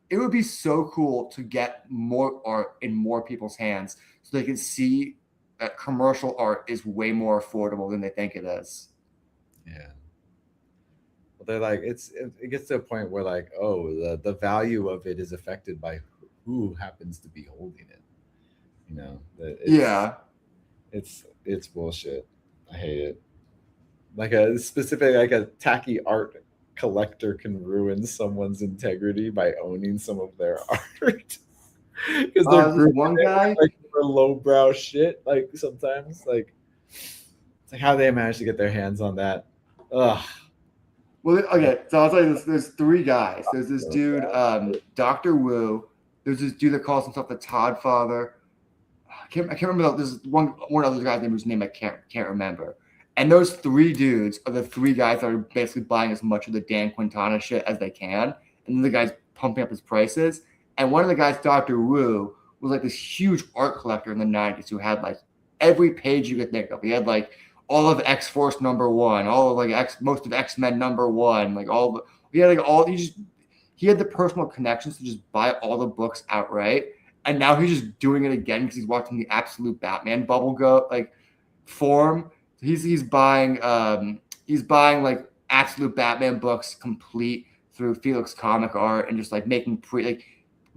[SPEAKER 3] it would be so cool to get more art in more people's hands so they can see that commercial art is way more affordable than they think it is.
[SPEAKER 5] Yeah. Well, they're like, it gets to a point where like, oh, the value of it is affected by who happens to be holding it. You know, it's bullshit. I hate it. Like a specific, like a tacky art collector can ruin someone's integrity by owning some of their art because they're
[SPEAKER 3] one guy
[SPEAKER 5] like for lowbrow shit. Like sometimes, like it's like how they manage to get their hands on that. Ugh.
[SPEAKER 3] Well, okay, so I'll tell you this. There's three guys. There's this dude, Dr. Wu. There's this dude that calls himself the Todd Father. I can't remember. There's one other guy's name I can't remember. And those three dudes are the three guys that are basically buying as much of the Dan Quintana shit as they can. And then the guy's pumping up his prices. And one of the guys, Dr. Wu, was like this huge art collector in the 90s who had like every page you could think of. He had like all of X-Force #1, all of like most of X-Men #1, like he had the personal connections to just buy all the books outright. And now he's just doing it again because he's watching the Absolute Batman bubble go like form. He's buying like Absolute Batman books complete through Felix Comic Art and just like making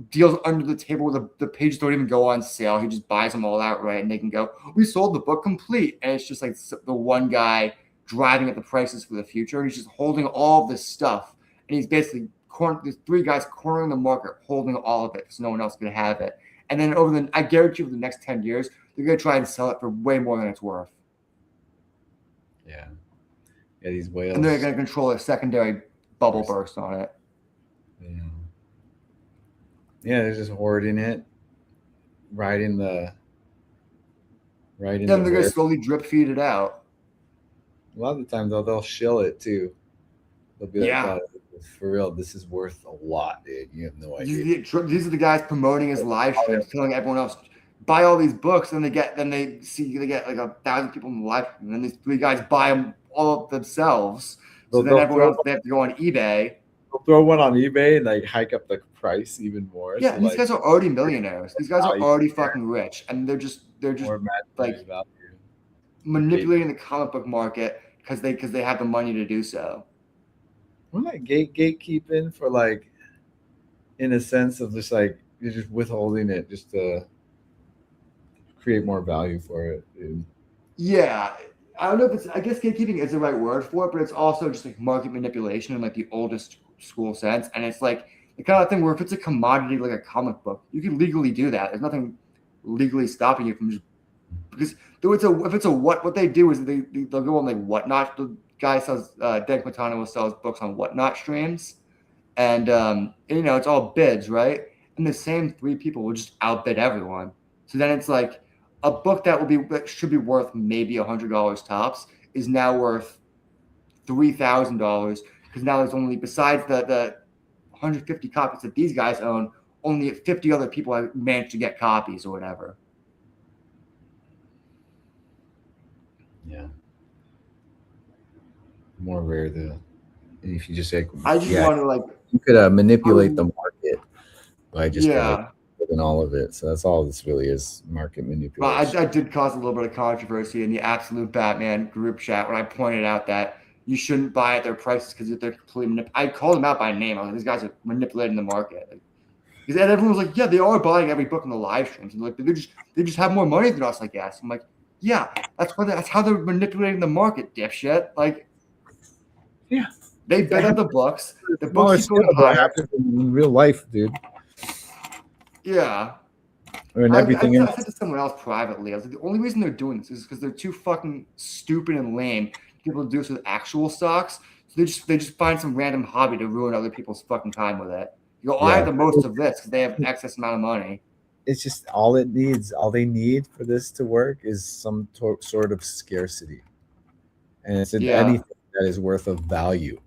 [SPEAKER 3] deals under the table where the pages don't even go on sale. He just buys them all outright and they can go, we sold the book complete. And it's just like the one guy driving at the prices for the future. And he's just holding all of this stuff. And he's basically there's three guys cornering the market, holding all of it because no one else could have it. And then I guarantee you, for the next 10 years, they're going to try and sell it for way more than it's worth.
[SPEAKER 5] Yeah, these whales.
[SPEAKER 3] And they're going to control a secondary bubble burst on it.
[SPEAKER 5] Yeah, they're just hoarding it, riding the.
[SPEAKER 3] Then they're going to slowly drip feed it out.
[SPEAKER 5] A lot of the times, they'll shill it too. They'll be like, oh, for real, this is worth a lot, dude. You have no idea.
[SPEAKER 3] These are the guys promoting his live streams, telling everyone else, buy all these books, and they get like 1,000 people in the live stream, and then these three guys buy them all themselves. So then everyone else, they have to go on eBay.
[SPEAKER 5] They'll throw one on eBay and like hike up the price even more.
[SPEAKER 3] Yeah, so these guys are already millionaires. These guys are already fucking rich, and they're just like manipulating the comic book market because they have the money to do so.
[SPEAKER 5] We're like gatekeeping for like, in a sense of just like you're just withholding it just to create more value for it, dude.
[SPEAKER 3] Yeah, I don't know if I guess gatekeeping is the right word for it, but it's also just like market manipulation in like the oldest school sense. And it's like the kind of thing where if it's a commodity like a comic book, you can legally do that. There's nothing legally stopping you from just because if it's a what they do is they'll go on like Whatnot. The guy sells Dan Quintana will sell his books on Whatnot streams, and it's all bids, right? And the same three people will just outbid everyone. So then it's like a book that should be worth maybe $100 tops is now worth $3,000 because now there's only, besides the 150 copies that these guys own, only 50 other people have managed to get copies or whatever.
[SPEAKER 5] Yeah. More rare if you just say,
[SPEAKER 3] I just want to like,
[SPEAKER 5] you could manipulate the market by just and all of it. So that's all this really is, market manipulation.
[SPEAKER 3] I did cause a little bit of controversy in the Absolute Batman group chat when I pointed out that you shouldn't buy at their prices because they're completely I called them out by name. I was like, these guys are manipulating the market. And everyone was like, yeah, they are buying every book in the live streams. And like, they just have more money than us, I guess. I'm like, yeah, that's how they're manipulating the market, dipshit. Like,
[SPEAKER 5] yeah,
[SPEAKER 3] they bet on the books. The books keep going higher.
[SPEAKER 5] Happens in real life, dude.
[SPEAKER 3] Yeah.
[SPEAKER 5] And everything
[SPEAKER 3] I said to someone else privately, I was like, the only reason they're doing this is because they're too fucking stupid and lame to be able to do this with actual stocks. They just find some random hobby to ruin other people's fucking time with it. You go, I have the most of this because they have excess amount of money.
[SPEAKER 5] It's just all they need for this to work is some sort of scarcity. And it's anything that is worth of value.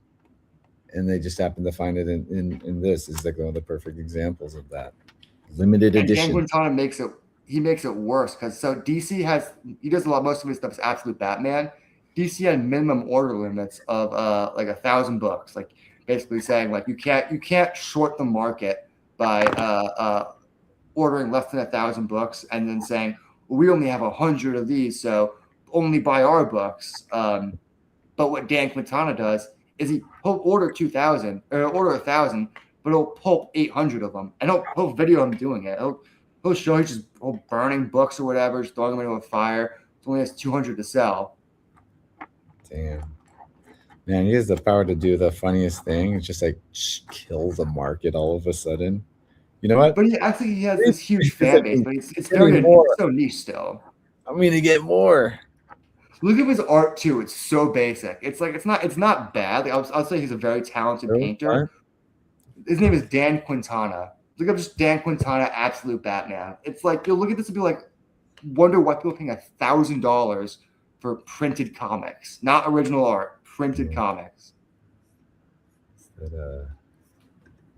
[SPEAKER 5] And they just happen to find it in this. Is like one of the perfect examples of that. Limited edition.
[SPEAKER 3] Dan Quintana makes it worse because DC does most of his stuff is Absolute Batman. DC had minimum order limits of like 1,000 books, like basically saying like you can't short the market by ordering less than 1,000 books and then saying, well, we only have 100 of these, so only buy our books. But what Dan Quintana does is he'll order 2,000 or order 1,000, but he'll pulp 800 of them, and he'll video him doing it. He'll show he's just burning books or whatever, just throwing them into a fire. He only has 200 to sell.
[SPEAKER 5] Damn. Man, he has the power to do the funniest thing. It's just like kill the market all of a sudden. You know what?
[SPEAKER 3] But I think he has this huge fan base, but it's so niche still.
[SPEAKER 5] I'm gonna get more.
[SPEAKER 3] Look at his art too. It's so basic. It's like it's not bad. Like, I'll say he's a very talented painter. His name is Dan Quintana. Look up just Dan Quintana, Absolute Batman. It's like you'll look at this and be like, wonder why people are paying $1,000 for printed comics, not original art, printed comics.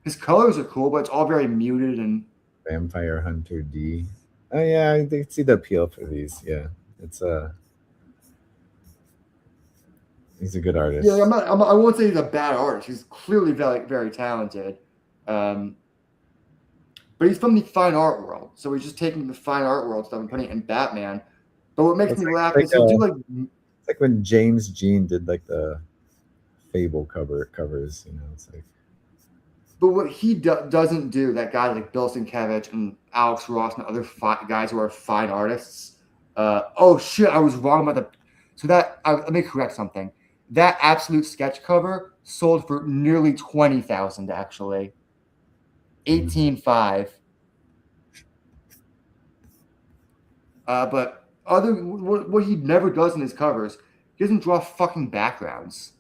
[SPEAKER 3] His colors are cool, but it's all very muted and.
[SPEAKER 5] Vampire Hunter D. Oh yeah, I can see the appeal for these. Yeah, it's he's a good artist.
[SPEAKER 3] Yeah, I won't say he's a bad artist. He's clearly very, very talented. But he's from the fine art world, so he's just taking the fine art world stuff and putting it in Batman. But what makes me laugh is he'll do like.
[SPEAKER 5] It's like when James Jean did like the Fable covers. You know, it's like.
[SPEAKER 3] But what he doesn't do, that guy like Bill Sienkiewicz and Alex Ross and other guys who are fine artists. Oh shit, I was wrong about the. So let me correct something. That Absolute sketch cover sold for nearly 20,000 actually. 18.5. But what he never does in his covers, he doesn't draw fucking backgrounds.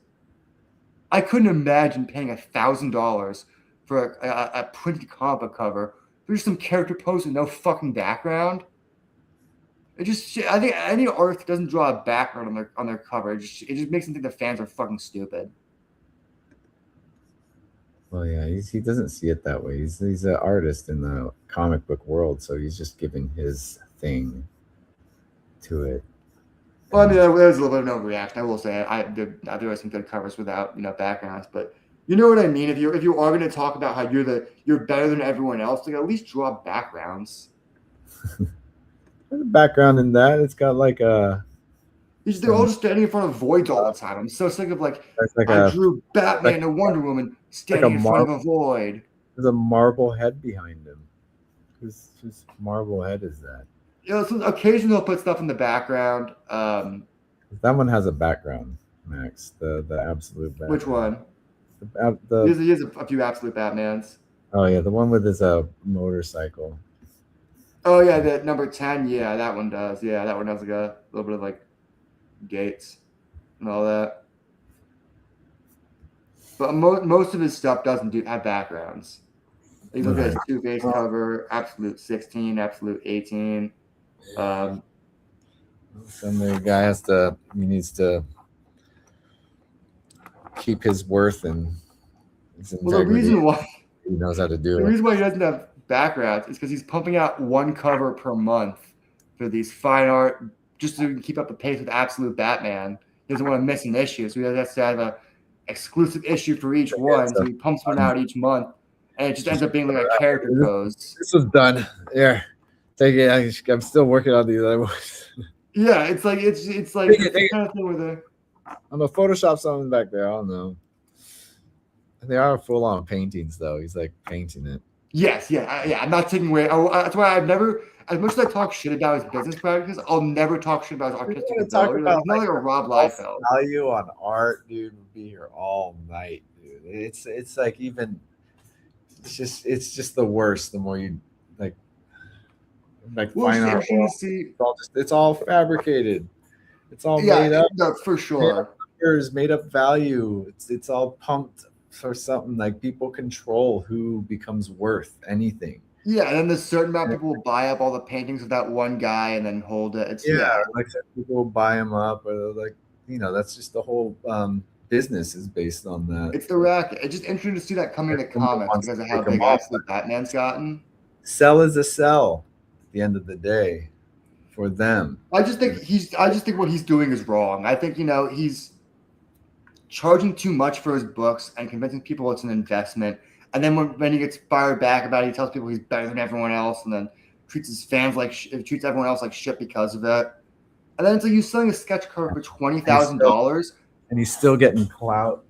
[SPEAKER 3] I couldn't imagine paying $1,000 for a printed comic book cover. There's some character pose with no fucking background. I think any artist doesn't draw a background on their cover. It just makes them think the fans are fucking stupid.
[SPEAKER 5] Well, yeah, he doesn't see it that way. He's an artist in the comic book world, so he's just giving his thing to it.
[SPEAKER 3] Well, I mean, there was a little bit of no reaction. I will say there were some good covers without backgrounds, but you know what I mean. If you are going to talk about how you're better than everyone else, like at least draw backgrounds.
[SPEAKER 5] There's a background in that. It's got like a.
[SPEAKER 3] They're all just standing in front of voids all the time. I'm so sick of I drew Batman and Wonder Woman standing in front of a void.
[SPEAKER 5] There's a marble head behind him. Whose marble head is that?
[SPEAKER 3] Yeah, so occasionally they'll put stuff in the background.
[SPEAKER 5] That one has a background, Max. The Absolute Batman.
[SPEAKER 3] Which one? He has a few Absolute Batmans.
[SPEAKER 5] Oh yeah, the one with his motorcycle.
[SPEAKER 3] Oh yeah, the number 10. Yeah, that one does. Yeah, that one has like a little bit of like gates and all that. But most of his stuff doesn't have backgrounds. You look at his Two-Face cover, Absolute 16, Absolute 18.
[SPEAKER 5] Some guy needs to keep his worth and his integrity.
[SPEAKER 3] Well, the reason why
[SPEAKER 5] he knows how to do it.
[SPEAKER 3] The reason why he doesn't have backgrounds is because he's pumping out one cover per month for these fine art just to keep up the pace with Absolute Batman. He doesn't want to miss an issue, so he has to have an exclusive issue for each one. So he pumps one out each month, and it just ends up being like a character pose.
[SPEAKER 5] This was done. Yeah, take it. I'm still working on these other ones.
[SPEAKER 3] Yeah, it's like it's the kind of thing where
[SPEAKER 5] I'm gonna Photoshop something back there. I don't know. They are full-on paintings, though. He's like painting it.
[SPEAKER 3] Yes, yeah. I'm not taking away. That's why I've never, as much as I talk shit about his business practices, I'll never talk shit about his artistic ability. It's not like a Rob Liefeld.
[SPEAKER 5] Value on art, dude, would be here all night, dude. It's like even, it's just the worst. The more you like fine art, it's all fabricated. It's all made up.
[SPEAKER 3] No, for sure.
[SPEAKER 5] numbers, made up value. It's all pumped for something. Like people control who becomes worth anything.
[SPEAKER 3] Yeah, and then there's a certain amount of people will buy up all the paintings of that one guy and then hold it. It's
[SPEAKER 5] Like people will buy them up, or like that's just the whole business is based on that.
[SPEAKER 3] It's the racket. It's just interesting to see that coming to comics because of how big actually Batman's gotten.
[SPEAKER 5] Sell is a sell at the end of the day for them.
[SPEAKER 3] I just think what he's doing is wrong. I think he's charging too much for his books and convincing people it's an investment. And then when he gets fired back about it, he tells people he's better than everyone else, and then treats his fans treats everyone else like shit because of it. And then it's like you're selling a sketch cover for $20,000,
[SPEAKER 5] and he's still getting clout.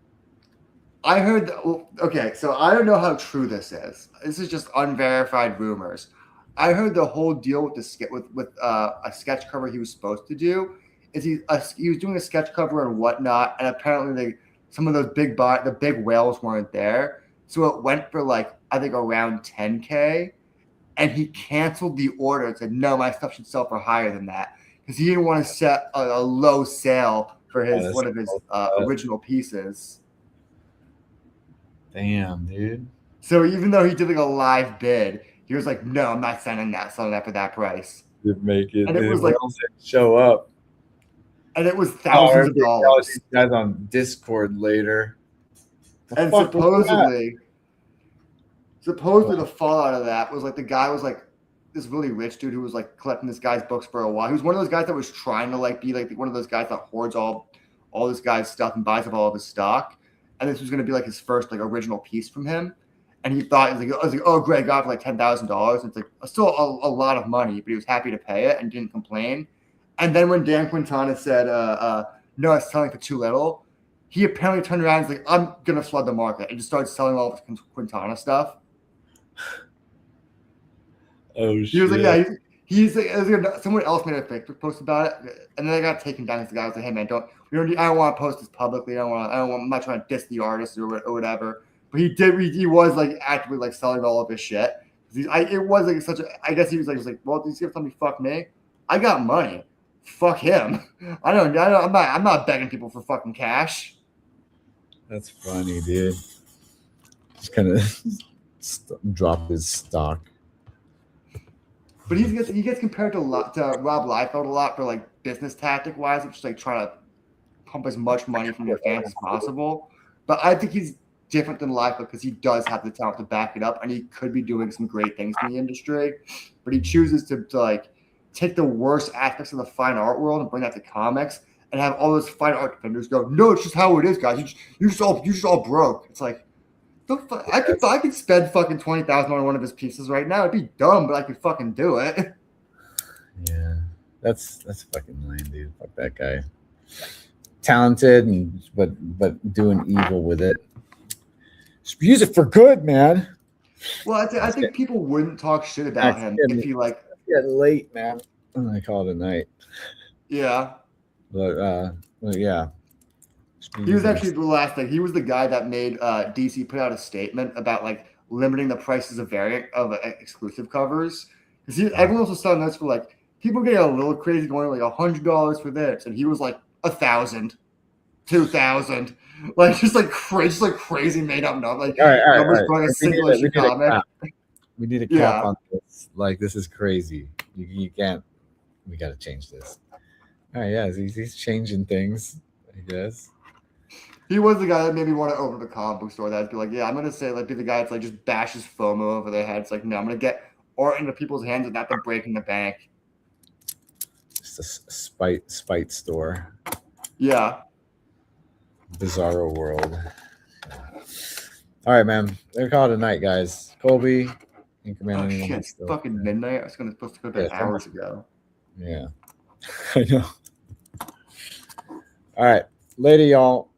[SPEAKER 3] I heard that. Well, okay, so I don't know how true this is. This is just unverified rumors. I heard the whole deal with a sketch cover he was supposed to do is he was doing a sketch cover and whatnot, and apparently some of those the big whales weren't there. So it went for I think around $10K, and he canceled the order and said, no, my stuff should sell for higher than that because he didn't want to set a low sale for one of his original pieces.
[SPEAKER 5] Damn, dude.
[SPEAKER 3] So even though he did a live bid, he was like, no, I'm not selling that for that price.
[SPEAKER 5] Didn't make it.
[SPEAKER 3] And it was
[SPEAKER 5] show up.
[SPEAKER 3] And it was thousands of dollars.
[SPEAKER 5] These guys on Discord later.
[SPEAKER 3] And supposedly the fallout of that was the guy was this really rich dude who was collecting this guy's books for a while. He was one of those guys that was trying to be one of those guys that hoards all this guy's stuff and buys up all of his stock. And this was going to be his first original piece from him. And he thought oh great, I got it for $10,000. And it's still a lot of money, but he was happy to pay it and didn't complain. And then when Dan Quintana said no, it's selling for too little, he apparently turned around and was I'm going to flood the market, and just started selling all of his Quintana stuff.
[SPEAKER 5] Oh, shit.
[SPEAKER 3] He was someone else made a Facebook post about it, and then I got taken down because the guy was like, hey, man, I don't want to post this publicly. I'm not trying to diss the artist or whatever. But he was actively selling all of his shit. It was I guess he was well, he's going to tell me fuck me. I got money. Fuck him. I'm not begging people for fucking cash.
[SPEAKER 5] That's funny, dude. Just kind of drop his stock.
[SPEAKER 3] But he gets compared to Rob Liefeld a lot for business tactic wise, which is trying to pump as much money from your fans as possible. But I think he's different than Liefeld because he does have the talent to back it up, and he could be doing some great things in the industry. But he chooses to take the worst aspects of the fine art world and bring that to comics, and have all those fine art defenders go, no, it's just how it is, guys. You're just all broke. It's I could spend fucking $20,000 on one of his pieces right now. It'd be dumb, but I could fucking do it.
[SPEAKER 5] Yeah, that's fucking lame, dude. Fuck that guy. Talented but doing evil with it. Just use it for good, man.
[SPEAKER 3] Well, I think people wouldn't talk shit about him if he
[SPEAKER 5] get late, man. I call it a night.
[SPEAKER 3] Yeah.
[SPEAKER 5] But yeah.
[SPEAKER 3] He was actually the last thing. He was the guy that made DC put out a statement about limiting the prices of exclusive covers. Because everyone else was selling this for people getting a little crazy, going $100 for this, and he was $1,000, $2,000, just crazy made up numbers.
[SPEAKER 5] All right.
[SPEAKER 3] For a single issue comic.
[SPEAKER 5] We need a cap on this. This is crazy. You can't. We got to change this. All right, yeah, he's changing things, I guess.
[SPEAKER 3] He was the guy that made me want to open the comic book store. That'd be I'm gonna say be the guy that's just bashes FOMO over their heads. No, I'm gonna get art into people's hands and not the breaking the bank.
[SPEAKER 5] Just a spite store.
[SPEAKER 3] Yeah.
[SPEAKER 5] Bizarro world. All right, man. They're called a night, guys. Colby,
[SPEAKER 3] Incremental. Oh shit! It's fucking midnight. I was supposed to go to bed hours ago.
[SPEAKER 5] Yeah, I know. All right, later, y'all.